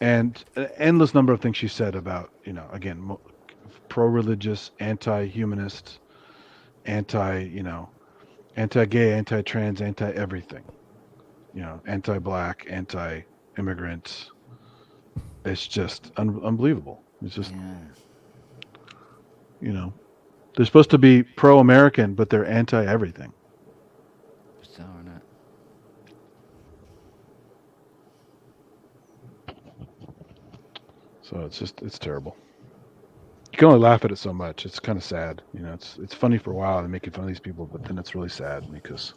And an endless number of things she said about, again, pro-religious, anti-humanist, anti-gay, anti-trans, anti-everything. Anti-black, anti-immigrant. It's just unbelievable. It's just, they're supposed to be pro-American, but they're anti-everything. Bizarre, isn't it? So it's terrible. You can only laugh at it so much. It's kind of sad. It's funny for a while and making fun of these people, but then it's really sad because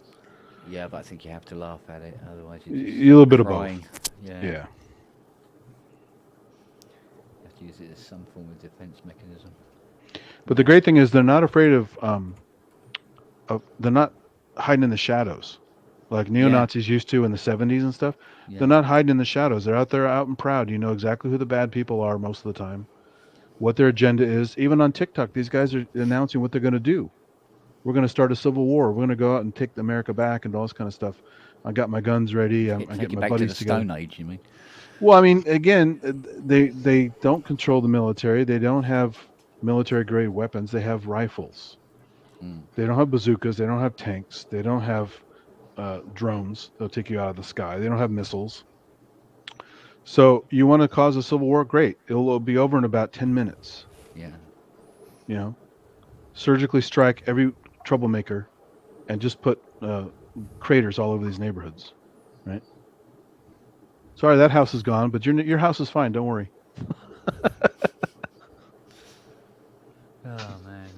Yeah, but I think you have to laugh at it, otherwise you're you're just a little bit of both. crying. Yeah. Yeah. You have to use it as some form of defense mechanism. But the great thing is they're not afraid of they're not hiding in the shadows like neo-Nazis used to in the 70s and stuff. Yeah. They're not hiding in the shadows. They're out there out and proud. You know exactly who the bad people are most of the time, what their agenda is. Even on TikTok, these guys are announcing what they're going to do. We're going to start a civil war. We're going to go out and take America back and all this kind of stuff. I got my guns ready. I'm Take getting it my back to buddies the together. Stone Age, you mean? Well, I mean, again, they don't control the military. They don't have military-grade weapons. They have rifles. They don't have bazookas. They don't have tanks. They don't have drones. They'll take you out of the sky. They don't have missiles. So you want to cause a civil war? Great. It'll be over in about 10 minutes. Yeah. Surgically strike every troublemaker and just put craters all over these neighborhoods, right? Sorry, that house is gone, but your house is fine. Don't worry. Oh, man.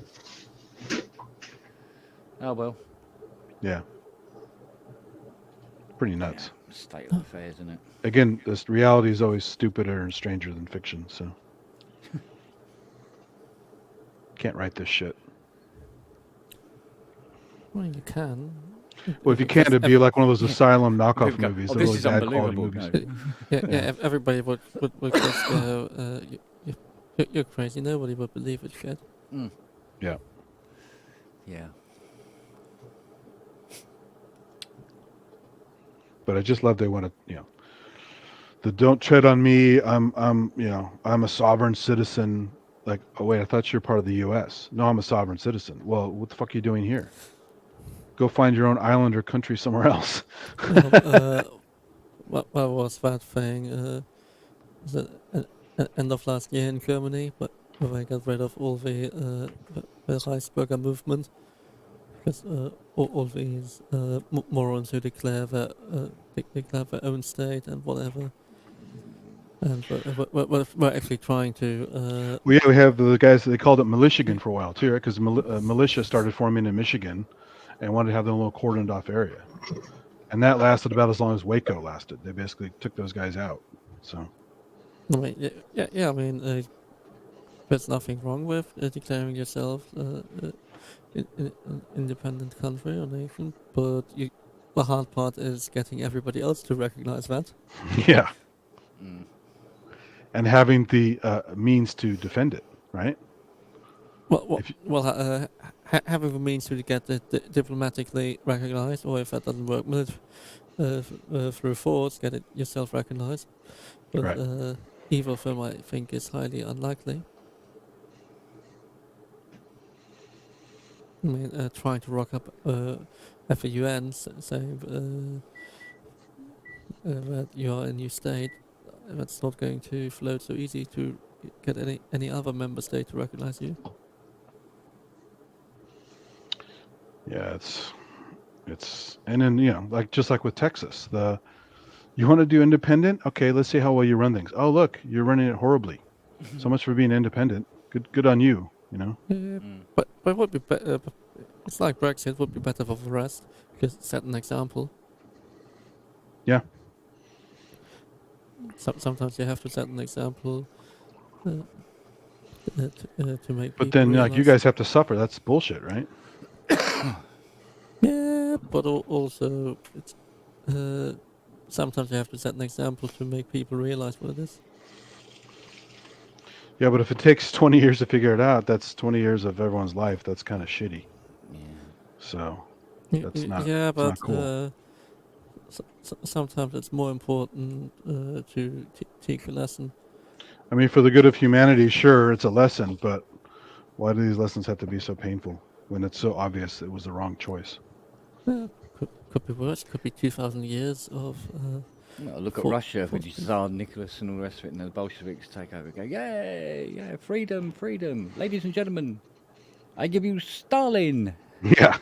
Oh, well. Yeah. Pretty nuts. Yeah. State of affairs, isn't it? Again, this reality is always stupider and stranger than fiction, so. Can't write this shit. Well, you can. Well, if you can, it'd be like one of those asylum knockoff Go, movies. oh, the this really is bad quality unbelievable. movies. No. Yeah, everybody would just go, you're crazy. Nobody would believe it, shit. Yeah. Yeah. But I just love they want to, the don't tread on me. I'm a sovereign citizen. Like, oh wait, I thought you're part of the U.S. No, I'm a sovereign citizen. Well, what the fuck are you doing here? Go find your own island or country somewhere else. What was that thing? Was it end of last year in Germany, but where they got rid of all the Reichsbürger movement, because all these morons who declare their own state and whatever, and we're actually trying to. We have the guys. They called it Militiagan for a while too, right? Because militia started forming in Michigan, and wanted to have their little cordoned off area, and that lasted about as long as Waco lasted. They basically took those guys out. So. I mean, yeah. I mean, there's nothing wrong with declaring yourself an independent country or nation, but the hard part is getting everybody else to recognize that. Yeah. And having the means to defend it, right? Having the means to get it diplomatically recognized, or if that doesn't work, through force, get it yourself recognized. But Right. either of them, I think, is highly unlikely. I mean, trying to rock up at the UN, saying that you are a new state, that's not going to float so easy to get any other member state to recognize you. Yeah, it's and then like just like with Texas, you want to do independent? Okay, let's see how well you run things. Oh, look, you're running it horribly. So much for being independent. Good on you. Yeah, but it would be better. It's like Brexit. It would be better for the rest. Just set an example. Yeah. Sometimes you have to set an example to make. But people then like you realize. guys have to suffer. That's bullshit, right? Yeah, but also it's sometimes you have to set an example to make people realize what it is. Yeah, but if it takes 20 years to figure it out, that's 20 years of everyone's life. That's kind of shitty. Yeah. So That's not but cool. Sometimes it's more important to teach a lesson. I mean, for the good of humanity, sure, it's a lesson, but why do these lessons have to be so painful when it's so obvious it was the wrong choice? Could be worse. Could be 2,000 years of. Well, look at Russia with Tsar Nicholas and all the rest of it, and the Bolsheviks take over. Go, yay, yeah, freedom, freedom, ladies and gentlemen, I give you Stalin. Yeah.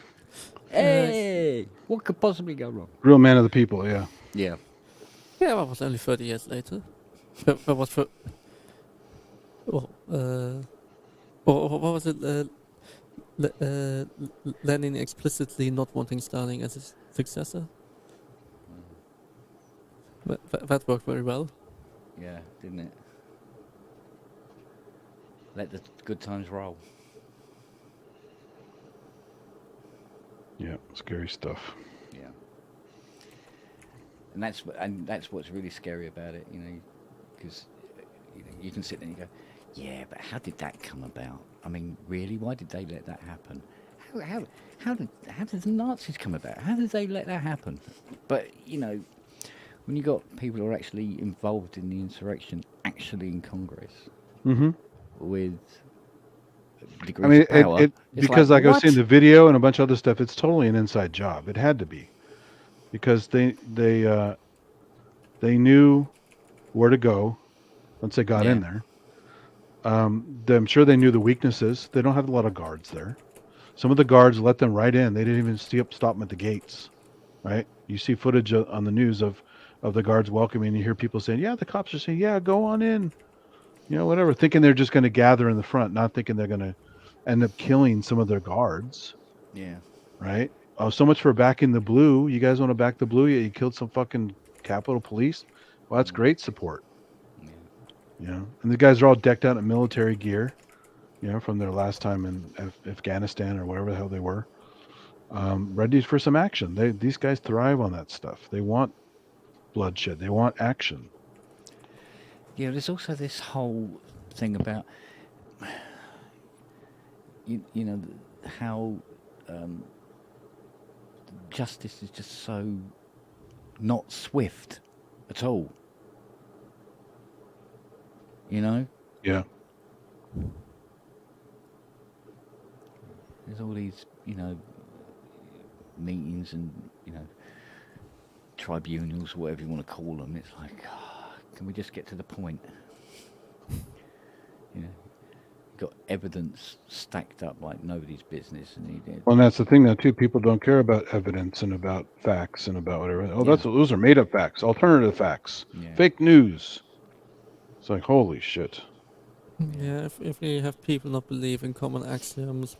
Hey, what could possibly go wrong? Real man of the people, yeah. Yeah. Yeah, that was only 30 years later. But was for. Well, what was it? Lenin explicitly not wanting Stalin as his successor. That worked very well. Yeah, didn't it? Let the good times roll. Yeah, scary stuff. Yeah. And that's what's really scary about it, because you can sit there and you go, yeah, but how did that come about? I mean, really, why did they let that happen? How did the Nazis come about? How did they let that happen? But when you got people who are actually involved in the insurrection, actually in Congress, with degrees of power, because like I was saying, the video and a bunch of other stuff, it's totally an inside job. It had to be, because they knew where to go once they got in there. I'm sure they knew the weaknesses. They don't have a lot of guards there. Some of the guards let them right in. They didn't even stop them at the gates, right? You see footage on the news of the guards welcoming. You hear people saying, yeah, the cops are saying, yeah, go on in. Whatever, thinking they're just going to gather in the front, not thinking they're going to end up killing some of their guards. Yeah. Right? Oh, so much for backing the blue. You guys want to back the blue? Yeah, you killed some fucking Capitol Police? Well, that's great support. Yeah. And the guys are all decked out in military gear, from their last time in Afghanistan or wherever the hell they were. Ready for some action. These guys thrive on that stuff. They want bloodshed. They want action. Yeah, there's also this whole thing about, how justice is just so not swift at all. Yeah. There's all these, meetings and, tribunals, whatever you want to call them. It's like, can we just get to the point? Got evidence stacked up like nobody's business. Well, and that's the thing, though, too. People don't care about evidence and about facts and about whatever. Oh, those are made-up facts, alternative facts, fake news. It's like, holy shit. Yeah, if you have people not believe in common axioms,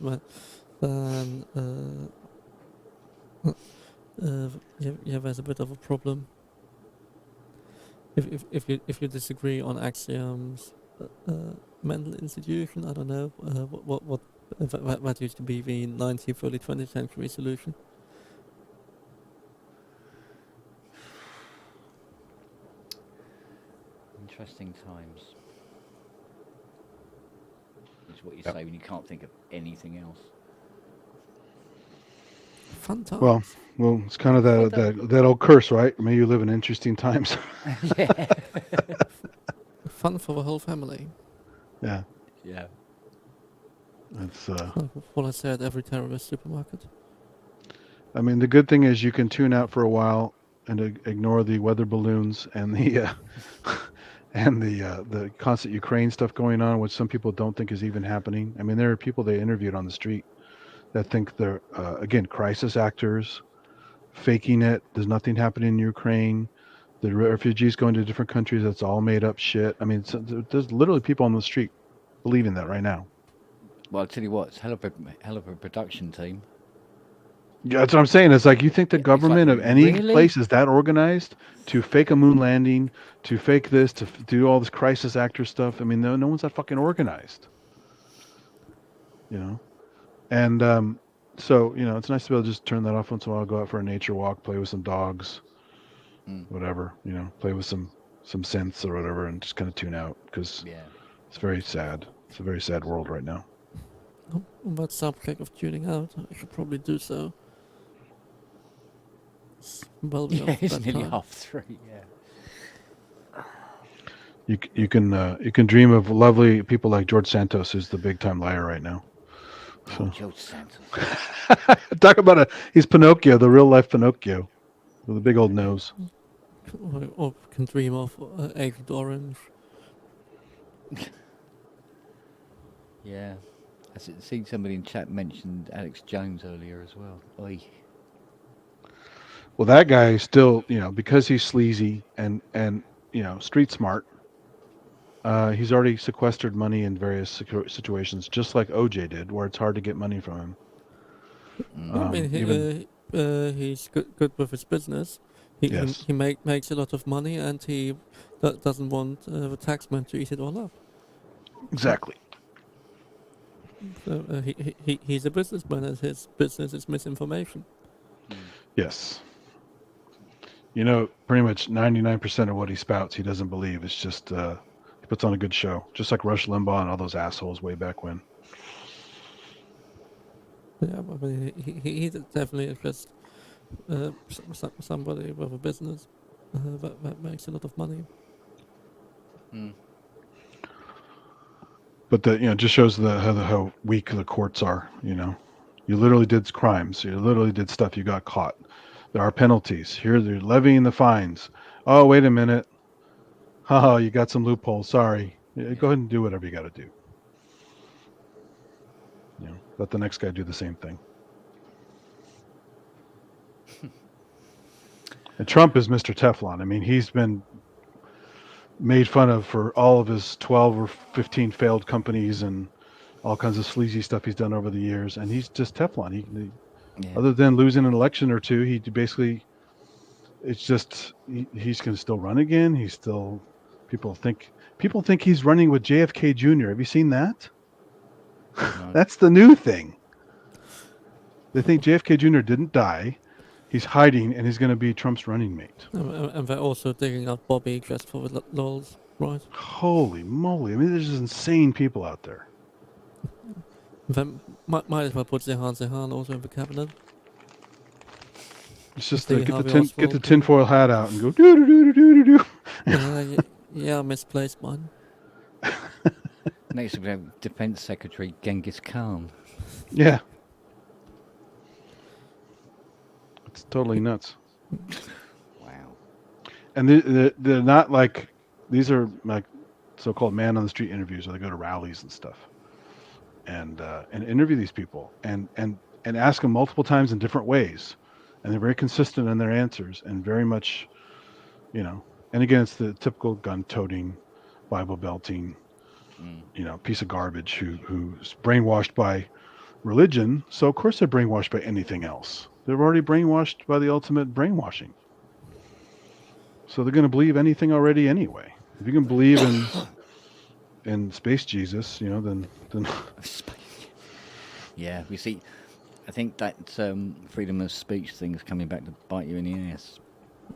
then there's a bit of a problem. If you disagree on axioms, mental institution, I don't know what that used to be the 19th, early 20th century solution. Interesting times. Is what you say when you can't think of anything else. Fun times. Well, it's kind of that old curse, right? May you live in interesting times. Yeah. Fun for the whole family. Yeah, Yeah. it's. Like what I say at every terrorist supermarket. I mean, the good thing is you can tune out for a while and ignore the weather balloons and the and the constant Ukraine stuff going on, which some people don't think is even happening. I mean, there are people they interviewed on the street that think they're again crisis actors, faking it. There's nothing happening in Ukraine. The refugees going to different countries. That's all made up shit. I mean, there's literally people on the street believing that right now. Well, I'll tell you what, it's hell of a production team. Yeah, that's what I'm saying. It's like you think the It's like, government of any really? place is that organized to fake a moon landing, to fake this, to do all this crisis actor stuff. I mean, no one's that fucking organized. You know, and so it's nice to be able to just turn that off once in a while, go out for a nature walk, play with some dogs, whatever. Play with some synths or whatever, and just kind of tune out because it's very sad. It's a very sad world right now. On that subject of tuning out, I should probably do so. It's well beyond It's that nearly time. 3:30. Yeah. You can dream of lovely people like George Santos, who's the big time liar right now. Oh, George Santos. Talk about he's Pinocchio, the real life Pinocchio, with a big old nose. Or can dream of Agent Orange. Yeah. I seen somebody in chat mentioned Alex Jones earlier as well. Oi. Well, that guy still, because he's sleazy and street smart, he's already sequestered money in various situations, just like OJ did, where it's hard to get money from him. I mean, he's good with his business. He makes a lot of money, and he doesn't want the taxman to eat it all up. Exactly. So he's a businessman, and his business is misinformation. Yes. Pretty much 99% of what he spouts, he doesn't believe. It's just he puts on a good show, just like Rush Limbaugh and all those assholes way back when. Yeah, I mean, he's definitely just somebody with a business that makes a lot of money. But that just shows how weak the courts are. You literally did crimes. You literally did stuff. You got caught. There are penalties. Here they're levying the fines. Oh, wait a minute. Oh, you got some loopholes. Sorry. Go ahead and do whatever you got to do. Let the next guy do the same thing. And Trump is Mr. Teflon. I mean, he's been made fun of for all of his 12 or 15 failed companies and all kinds of sleazy stuff he's done over the years. And he's just Teflon. Other than losing an election or two, he basically, it's just, he's going to still run again. He's still, people think he's running with JFK Jr. Have you seen that? No. That's the new thing. They think JFK Jr. didn't die. He's hiding, and he's going to be Trump's running mate. And they're also digging out Bobby just for the lols, right? Holy moly. I mean, there's just insane people out there. They might as well put Zehan also in the cabinet. It's just get the tinfoil hat out and go do. Yeah, misplaced mine. Next we have Defense Secretary Genghis Khan. Yeah. It's totally nuts. Wow. And they're not like, these are like so-called man on the street interviews where they go to rallies and stuff and interview these people and ask them multiple times in different ways. And they're very consistent in their answers and very much, and again, it's the typical gun-toting, Bible-belting, piece of garbage who's brainwashed by religion. So of course they're brainwashed by anything else. They're already brainwashed by the ultimate brainwashing. So they're going to believe anything already anyway. If you can believe in space Jesus, then. Yeah, we see. I think that freedom of speech thing is coming back to bite you in the ass.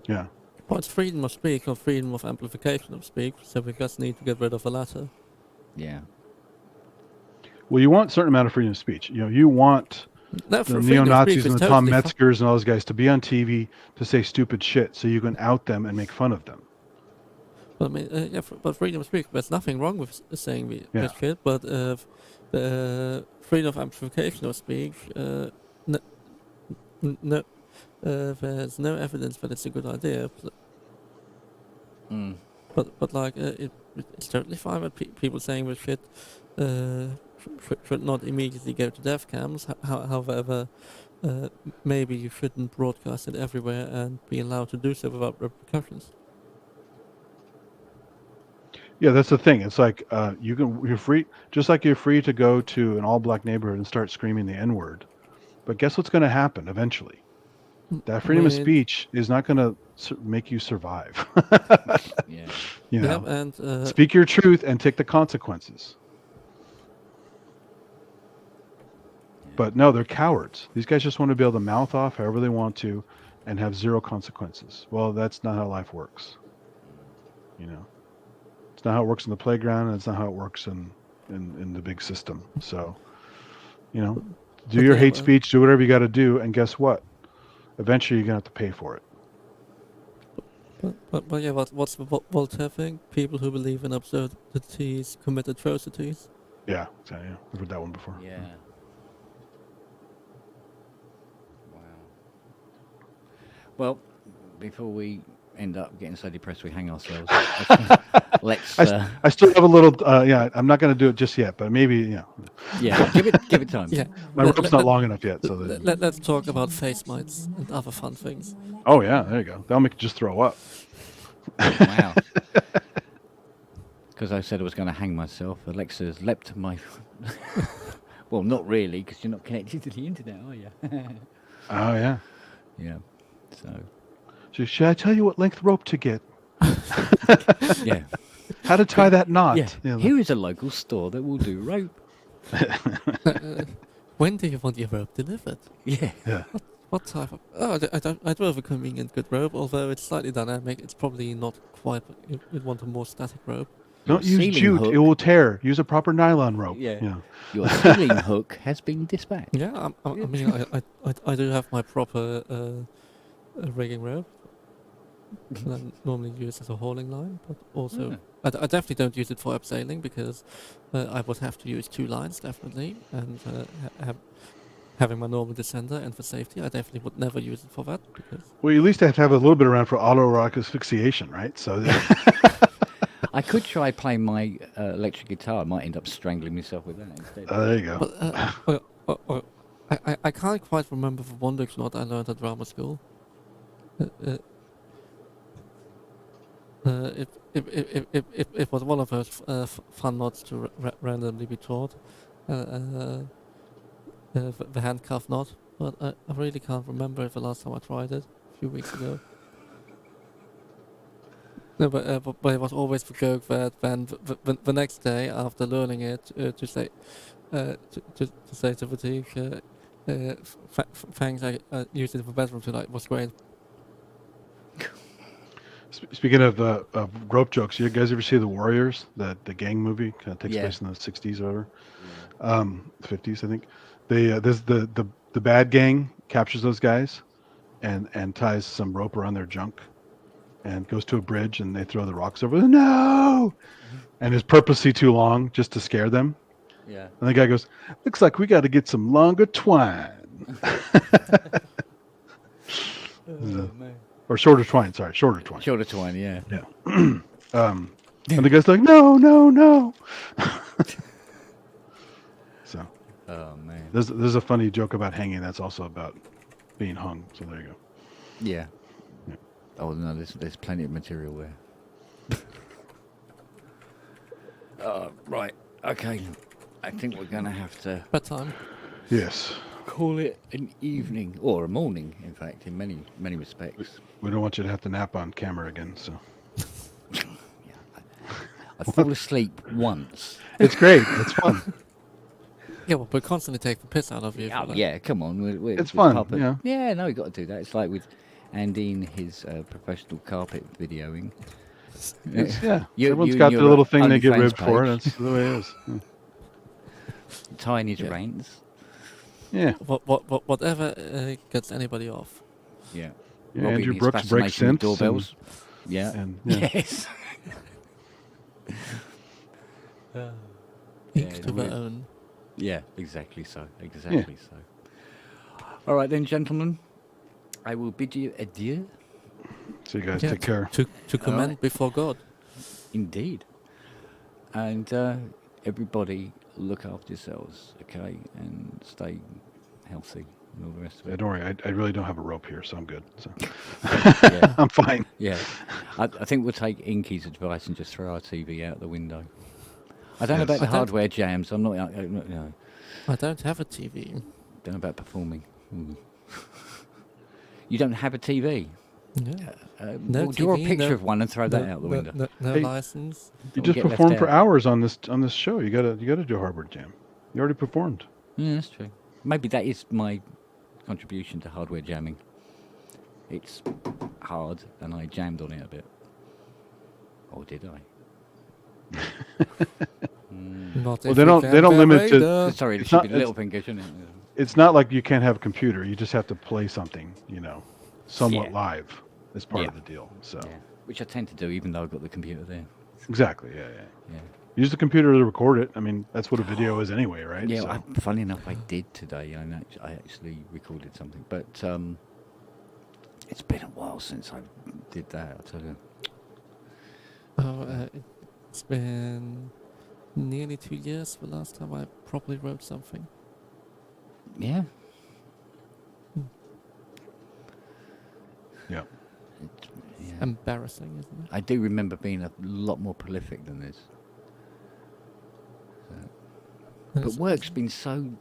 Yeah. Well, it's freedom of speech or freedom of amplification of speech, so we just need to get rid of the latter. Yeah. Well, you want a certain amount of freedom of speech. You want No, the freedom of neo-Nazis speech and is the Tom totally Metzgers and all those guys to be on TV to say stupid shit so you can out them and make fun of them. But I mean, but freedom of speech. There's nothing wrong with saying Yeah. this shit. But the freedom of amplification of speech, no, there's no evidence that it's a good idea. Mm. But like, it's totally fine that people saying this shit should not immediately go to death camps. However, maybe you shouldn't broadcast it everywhere and be allowed to do so without repercussions. Yeah, that's the thing. It's like you're free, just like you're free to go to an all-black neighborhood and start screaming the N-word. But guess what's going to happen eventually? That freedom of speech is not going to make you survive. Yeah. You know, and speak your truth and take the consequences. But no, they're cowards. These guys just want to be able to mouth off however they want to and have zero consequences. Well, that's not how life works. It's not how it works in the playground, and it's not how it works in the big system. So, do your hate speech, do whatever you got to do, and guess what? Eventually, you're gonna have to pay for it. But yeah, what's the Voltaire thing? People who believe in absurdities commit atrocities. Yeah, I've heard that one before. Yeah. Wow. Well, before we end up getting so depressed we hang ourselves, let's. I still have a little. I'm not going to do it just yet, but maybe. Yeah, give it time. Yeah, my rope's not long enough yet. So let's talk about face mites and other fun things. Oh yeah, there you go. That'll make you just throw up. Wow. Because I said I was going to hang myself, Alexa's leapt to my. Well, not really, because you're not connected to the internet, are you? Oh yeah. Yeah. So. Should I tell you what length rope to get? Yeah. How to tie that knot? Yeah. Here is a local store that will do rope. When do you want your rope delivered? Yeah. What type of? Oh, I do have a convenient good rope, although it's slightly dynamic. It's probably not quite. You'd want a more static rope. Don't use jute; it will tear. Use a proper nylon rope. Yeah. Your ceiling hook has been dispatched. Yeah, I mean, I do have my proper rigging rope. That I normally use as a hauling line, but also I definitely don't use it for abseiling because I would have to use 2 lines definitely, and having my normal descender, and for safety, I definitely would never use it for that because. Well, you at least have to have a little bit around for autoerotic asphyxiation, right? So. I could try playing my electric guitar. I might end up strangling myself with that instead. Oh, there you go. But, I can't quite remember the one knot I learned at drama school. It was one of those fun knots to randomly be taught, the handcuff knot, but I really can't remember it the last time I tried it, a few weeks ago. No, but it was always the joke that then the next day after learning it to say to the teacher, thanks, I used it in the bedroom tonight. It was great. Speaking of rope jokes, you guys ever see The Warriors, the gang movie? Kind of takes place in the 60s or whatever, 50s, I think. There's the bad gang captures those guys and ties some rope around their junk and goes to a bridge and they throw the rocks over. No! And it's purposely too long just to scare them. Yeah. And the guy goes, looks like we got to get some longer twine. Man. Or shorter twine, sorry, shorter twine. Shorter twine, yeah. Yeah. And the guy's like, no. So. Oh man. There's a funny joke about hanging that's also about being hung. So there you go. Yeah. Oh no, there's plenty of material there. Right. Okay. I think we're gonna have to Bedtime. Yes. call it an evening or a morning. In fact, in many respects. We don't want you to have to nap on camera again. So. I fall asleep once. It's great. It's fun. Yeah, well, we constantly take the piss out of you. Oh, yeah, come on. It's fun. Yeah. Yeah, no, we got to do that. It's like with Andy and his professional carpet videoing. Yeah. You Everyone's and got their your little thing they get OnlyFans ribbed for. page. That's the way it is. Yeah. Tiny's Yeah. rants. Yeah. Whatever gets anybody off. Yeah. Yeah, Robbie Andrew and his Brooks breaks fascination with synths doorbells. Yeah. and yeah. Yes. Each to their weird. own. Yeah, exactly so. Exactly so. All right then, gentlemen. I will bid you adieu. So you guys Yeah, take care. To commend right. before God. Indeed. And everybody look after yourselves, okay? And stay healthy and all the rest of Yeah, it. don't worry. I really don't have a rope here, so I'm good. So Yeah. I'm fine. Yeah. I think we'll take Inky's advice and just throw our TV out the window. I don't know Yes. about the I don't- hardware jams. I'm not, no, I don't have a TV. don't know about performing. You don't have a TV? Yeah. No We'll draw a TV, picture no- of one and throw that out the window. No Hey. license. You Don't just get left performed for out. hours on this show. You gotta do a hardware jam. You already performed. Yeah, that's true. Maybe that is my contribution to hardware jamming. It's hard, and I jammed on it a bit. Or did I? Not Well, if they you don't- can they don't bear limit to- radar. Sorry, it It's should not- be the little finger, shouldn't it? It's not like you can't have a computer. You just have to play something, somewhat Yeah. live as part Yeah. of the deal. So Yeah. Which I tend to do, even though I've got the computer there. exactly, yeah. Yeah. Use the computer to record it. I mean, that's what a video is anyway, right? Yeah, So, funny enough, I did today. I actually recorded something, but it's been a while since I did that. I'll tell you. Oh, it's been nearly 2 years the last time I probably wrote something. Yeah. yeah. Yeah. Embarrassing, isn't it? I do remember being a lot more prolific than this. But It's- work's been so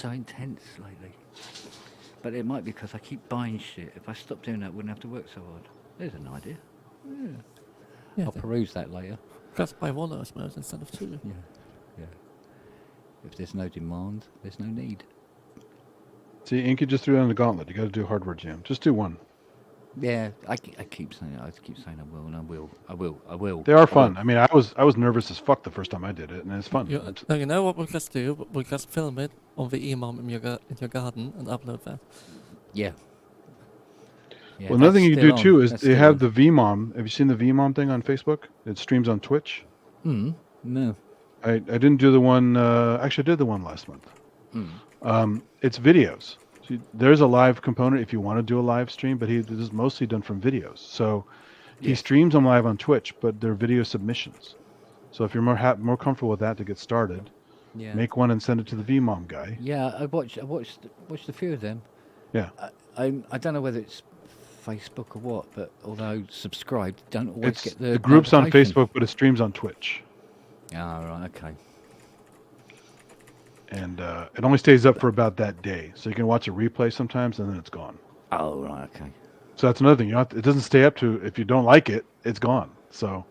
intense lately. But it might be because I keep buying shit. If I stopped doing that, I wouldn't have to work so hard. There's an idea. Yeah, I'll peruse that later. just buy one Osmos instead of 2. Yeah. If there's no demand, there's no need. See, Inky just threw down the gauntlet. You got to do a hardware jam. Just do one. Yeah, I keep saying it. I keep saying I will, and I will. They are fun. I mean, I was nervous as fuck the first time I did it, and it's fun. You know what we'll just do? We'll just film it on the EMOM in your garden and upload that. Yeah. Yeah, Well, another thing that's you can do still too on. is That's they still have on. the VMOM. Have you seen the VMOM thing on Facebook? It streams on Twitch. No. I didn't do the one. Actually, I did the one last month. It's videos. See, there's a live component if you want to do a live stream, but this is mostly done from videos. So he streams them live on Twitch, but they're video submissions. So if you're more comfortable with that to get started, Yeah. make one and send it to the VMOM guy. Yeah, I watched a few of them. Yeah. I don't know whether it's Facebook or what, but although subscribed, don't always It's get the group's on notification. Facebook, but it streams on Twitch. Ah, right, okay. And it only stays up for about that day. So you can watch a replay sometimes, and then it's gone. Oh, right, okay. So that's another thing. It doesn't stay up to, if you don't like it, it's gone. So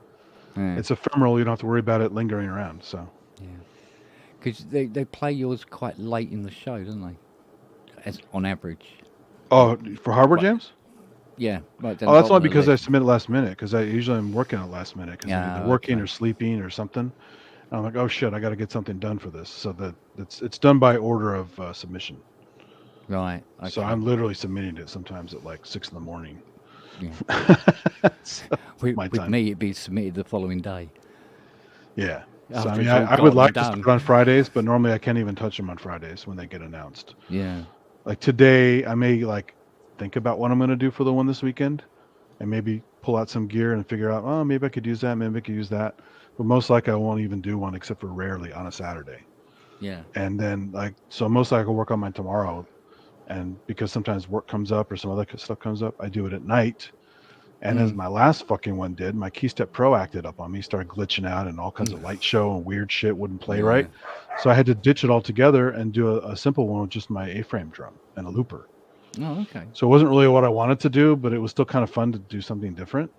Yeah. it's ephemeral. You don't have to worry about it lingering around. So Yeah. Because they play yours quite late in the show, don't they? As on average. for hardware What? jams? Yeah. Right, Oh, that's only because I submit last minute, because I usually am working at last minute, because I'm Yeah, either working okay. or sleeping or something. And I'm like, oh shit, I got to get something done for this. So that it's done by order of submission. Right. Okay. So I'm literally submitting it sometimes at like 6 a.m. Yeah. So, With my time. me, it'd be submitted the following day. Yeah. So After I mean, it's all I would gotten like to done. start on Fridays, but normally I can't even touch them on Fridays when they get announced. Yeah. Like today, I may think about what I'm going to do for the one this weekend, and maybe pull out some gear and figure out, oh, maybe I could use that, maybe I could use that. But most likely, I won't even do one except for rarely on a Saturday. Yeah. And then so most likely I'll work on mine tomorrow, and because sometimes work comes up or some other stuff comes up, I do it at night. And as my last fucking one did, my Keystep Pro acted up on me, started glitching out, and all kinds of light show and weird shit wouldn't play right. So I had to ditch it all together and do a simple one with just my A-frame drum and a looper. Oh, okay. So it wasn't really what I wanted to do, but it was still kind of fun to do something different.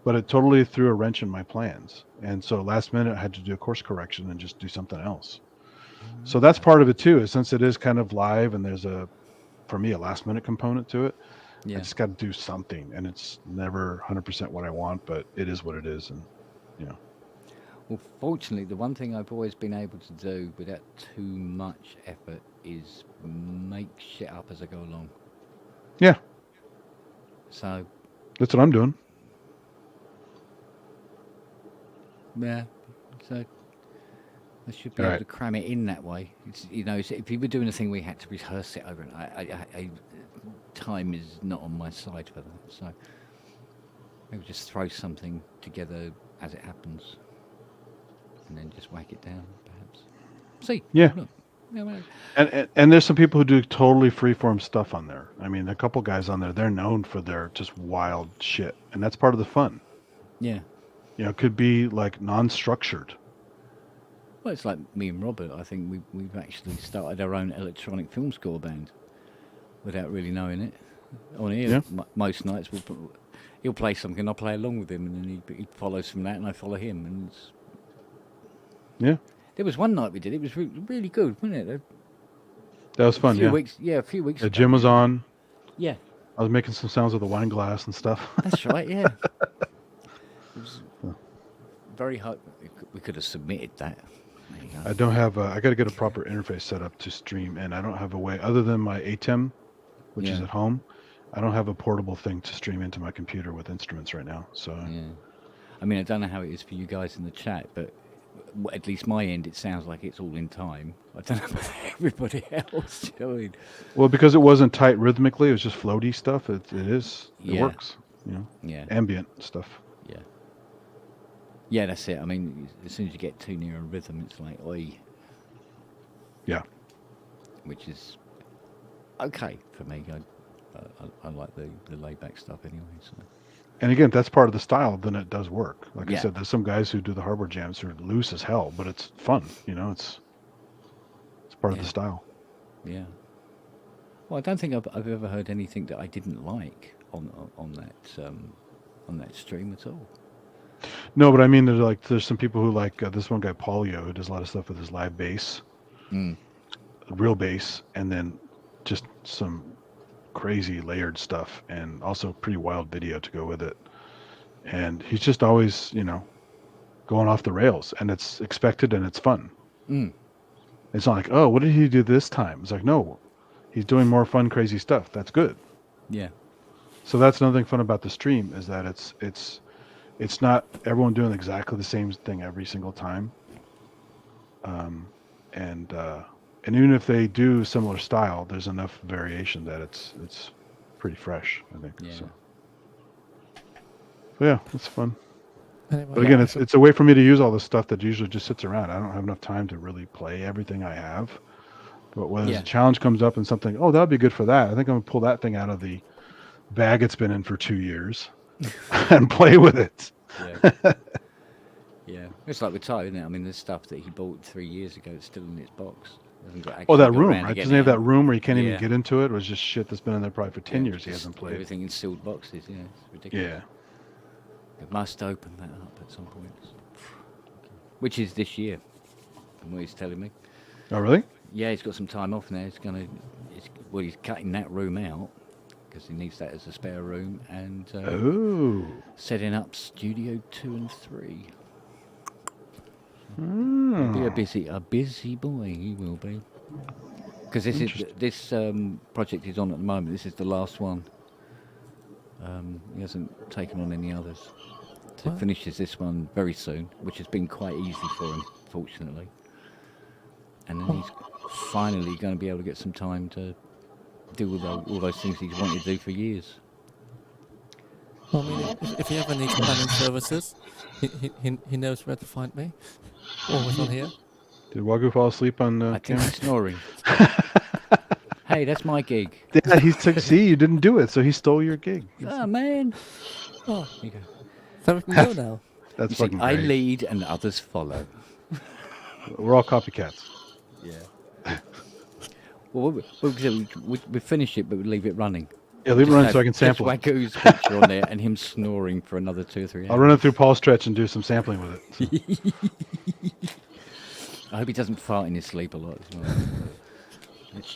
But it totally threw a wrench in my plans. And so last minute I had to do a course correction and just do something else. So that's part of it too, is since it is kind of live and there's for me, a last minute component to it. Yeah. I just got to do something, and it's never 100% what I want, but it is what it is. And Well, fortunately, the one thing I've always been able to do without too much effort is make shit up as I go along. Yeah, So, that's what I'm doing. yeah. So I should be All able right. to cram it in that way. It's, if you were doing a thing we had to rehearse it over, and time is not on my side for that. So maybe just throw something together as it happens, and then just whack it down, perhaps. See? Yeah. Look. Yeah, well, And there's some people who do totally freeform stuff on there. I mean, a couple guys on there, they're known for their just wild shit, and that's part of the fun. yeah. It could be like non-structured. Well, it's like me and Robert. I think we've actually started our own electronic film score band without really knowing it. On here, Yeah. Most nights he'll play something, I'll play along with him, and then he follows from that, and I follow him. And Yeah, there was one night we did. It was really good, wasn't it? that was fun. A few Yeah, weeks. Yeah, a few weeks. the ago. gym was on. Yeah, I was making some sounds with a wine glass and stuff. that's right. Yeah. It was very hard. We could have submitted that. There you go. I don't have. I got to get a proper interface set up to stream, and I don't have a way other than my ATEM, which is Yeah. at home. I don't have a portable thing to stream into my computer with instruments right now. So Yeah. I mean, I don't know how it is for you guys in the chat, but at least my end, it sounds like it's all in time. I don't know about everybody else. You know what I mean? well, because it wasn't tight rhythmically, it was just floaty stuff. It Yeah. works. Yeah. Ambient stuff. Yeah. Yeah, that's it. I mean, as soon as you get too near a rhythm, it's like, oi. Yeah. Which is okay for me. I like the laid back stuff anyway. So. And again, if that's part of the style, then it does work. Like I Yeah. said, there's some guys who do the hardware jams who are loose as hell, but it's fun. It's part of the Yeah. style. Yeah. Well, I don't think I've ever heard anything that I didn't like on that stream at all. No, but I mean, there's some people who like this one guy, Paulio, who does a lot of stuff with his live bass, real bass, and then just some crazy layered stuff, and also pretty wild video to go with it. And he's just always, going off the rails, and it's expected and it's fun. Mm. It's not like, oh, what did he do this time? It's like, no, he's doing more fun, crazy stuff. That's good. Yeah. So that's another thing fun about the stream is that it's not everyone doing exactly the same thing every single time. And even if they do similar style, there's enough variation that it's pretty fresh, I think. Yeah. So yeah, it's fun. Anyway, But again, it's a way for me to use all the stuff that usually just sits around. I don't have enough time to really play everything I have. But when Yeah. a challenge comes up and something, oh, that'd be good for that. I think I'm gonna pull that thing out of the bag it's been in for 2 years and play with it. Yeah. Yeah. It's like with Ty, isn't it? I mean, there's stuff that he bought 3 years ago. It's still in its box. Hasn't got Oh, actually that got room, around to right? getting Doesn't he have it that out. room where you can't Yeah. even get into it? It was just shit that's been in there probably for 10 years he Just hasn't played. everything in sealed boxes. Yeah, it's ridiculous. Yeah. It must open that up at some point. Which is this year, from what he's telling me. Oh, really? Yeah, he's got some time off now. He's cutting that room out because he needs that as a spare room, and Oh. setting up Studio 2 and 3. Hmm. He'll be a busy boy. He will be. Because this project he's on at the moment. This is the last one. He hasn't taken on any others. So he finishes this one very soon, which has been quite easy for him, fortunately. And then he's finally going to be able to get some time to do all those things he's wanted to do for years. Well, I mean, if he ever needs planning services, he knows where to find me. Always on here. Did Wagyu fall asleep on I think camera? he's snoring. Hey, that's my gig. Yeah, he took. See, you didn't do it, so he stole your gig. Oh, man. Oh, Here you go. so we can go now. That's You see, fucking I great. lead and others follow. We're all copycats. Yeah. Well, we finish it, but we leave it running. Yeah, leave it running so I can sample it. Waggu's picture on there and him snoring for another 2 or 3 hours. I'll run it through Paul Stretch and do some sampling with it. So. I hope he doesn't fart in his sleep a lot as well.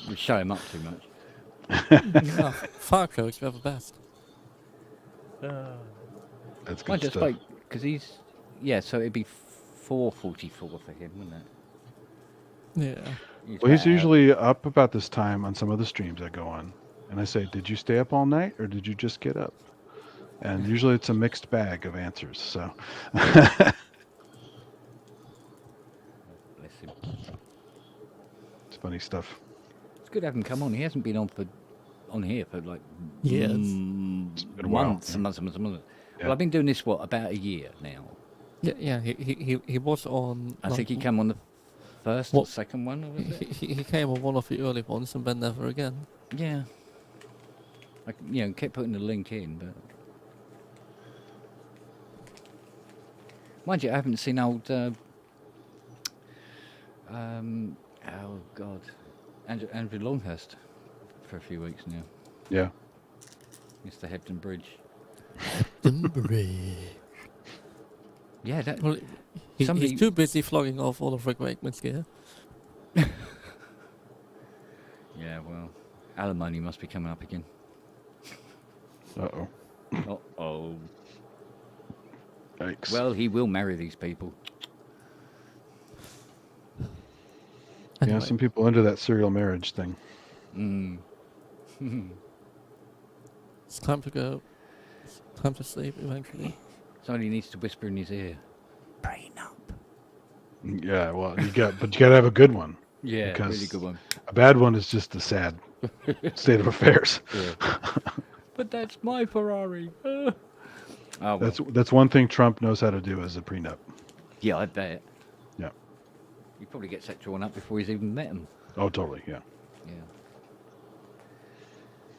We show him up too much. Oh, fire codes, we're the best. That's I good just stuff. spoke because he's so it'd be before 44 for him, wasn't it? Yeah. Well, he's about- usually up about this time on some of the streams I go on, and I say, "Did you stay up all night, or did you just get up?" And usually it's a mixed bag of answers. So, Bless him. it's funny stuff. It's good to have him come on. He hasn't been on here for like Years. been a while, months and months and months and months. Yeah. Well, I've been doing this about a year now. Yeah. He was on. I think he came on the first or What- second one, or was it? He came on one of the early ones and then never again. Yeah. I kept putting the link in, but mind you, I haven't seen old. Oh God, Andrew Longhurst for a few weeks now. Yeah. Mr. Hebden Bridge. Yeah, that. Well, Somebody- he's too busy flogging off all of Rick Wakeman's gear. Yeah, well, alimony must be coming up again. Uh-oh. Oh. Yikes. Well, he will marry these people. yeah, Anyway, some people into that serial marriage thing. Mm. it's time to go. It's time to sleep eventually. Somebody needs to whisper in his ear. Prenup. Yeah, well, but you gotta have a good one. Yeah, Because- really good one. A bad one is just a sad state of affairs. Yeah. But that's my Ferrari. Oh, well. That's one thing Trump knows how to do as a prenup. Yeah, I bet. Yeah. He probably gets that drawn up before he's even met him. Oh, totally. Yeah. Yeah.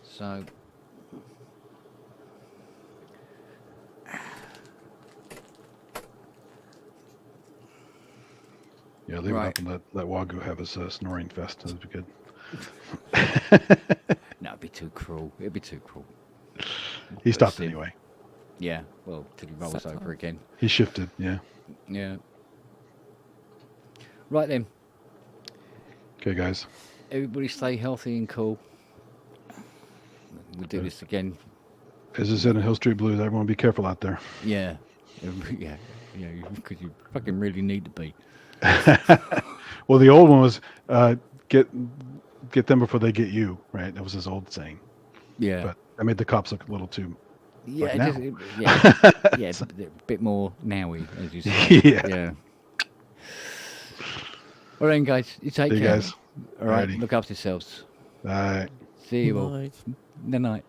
So. Yeah. Leave Right. it up and let Wagyu have his snoring fest. That'd be good. No, it'd be too cruel. It'd be too cruel. He stopped see. anyway. Yeah. Well, till he rolls Satire. over again. He shifted. Yeah. Yeah. Right then. Okay, guys. Everybody stay healthy and cool. We'll do this again. As I said in Hill Street Blues, everyone be careful out there. Yeah. Yeah. Yeah. Because you fucking really need to be. Well, the old one was get them before they get you, right? That was his old saying. Yeah. But I made the cops look a little too. Yeah, Like it now. just- yeah, yeah, a bit more nowy, as you say. Yeah. Yeah. All right, guys. You take See you care. guys. All right. Alrighty. Look after yourselves. All right. See you all. Night. Good night.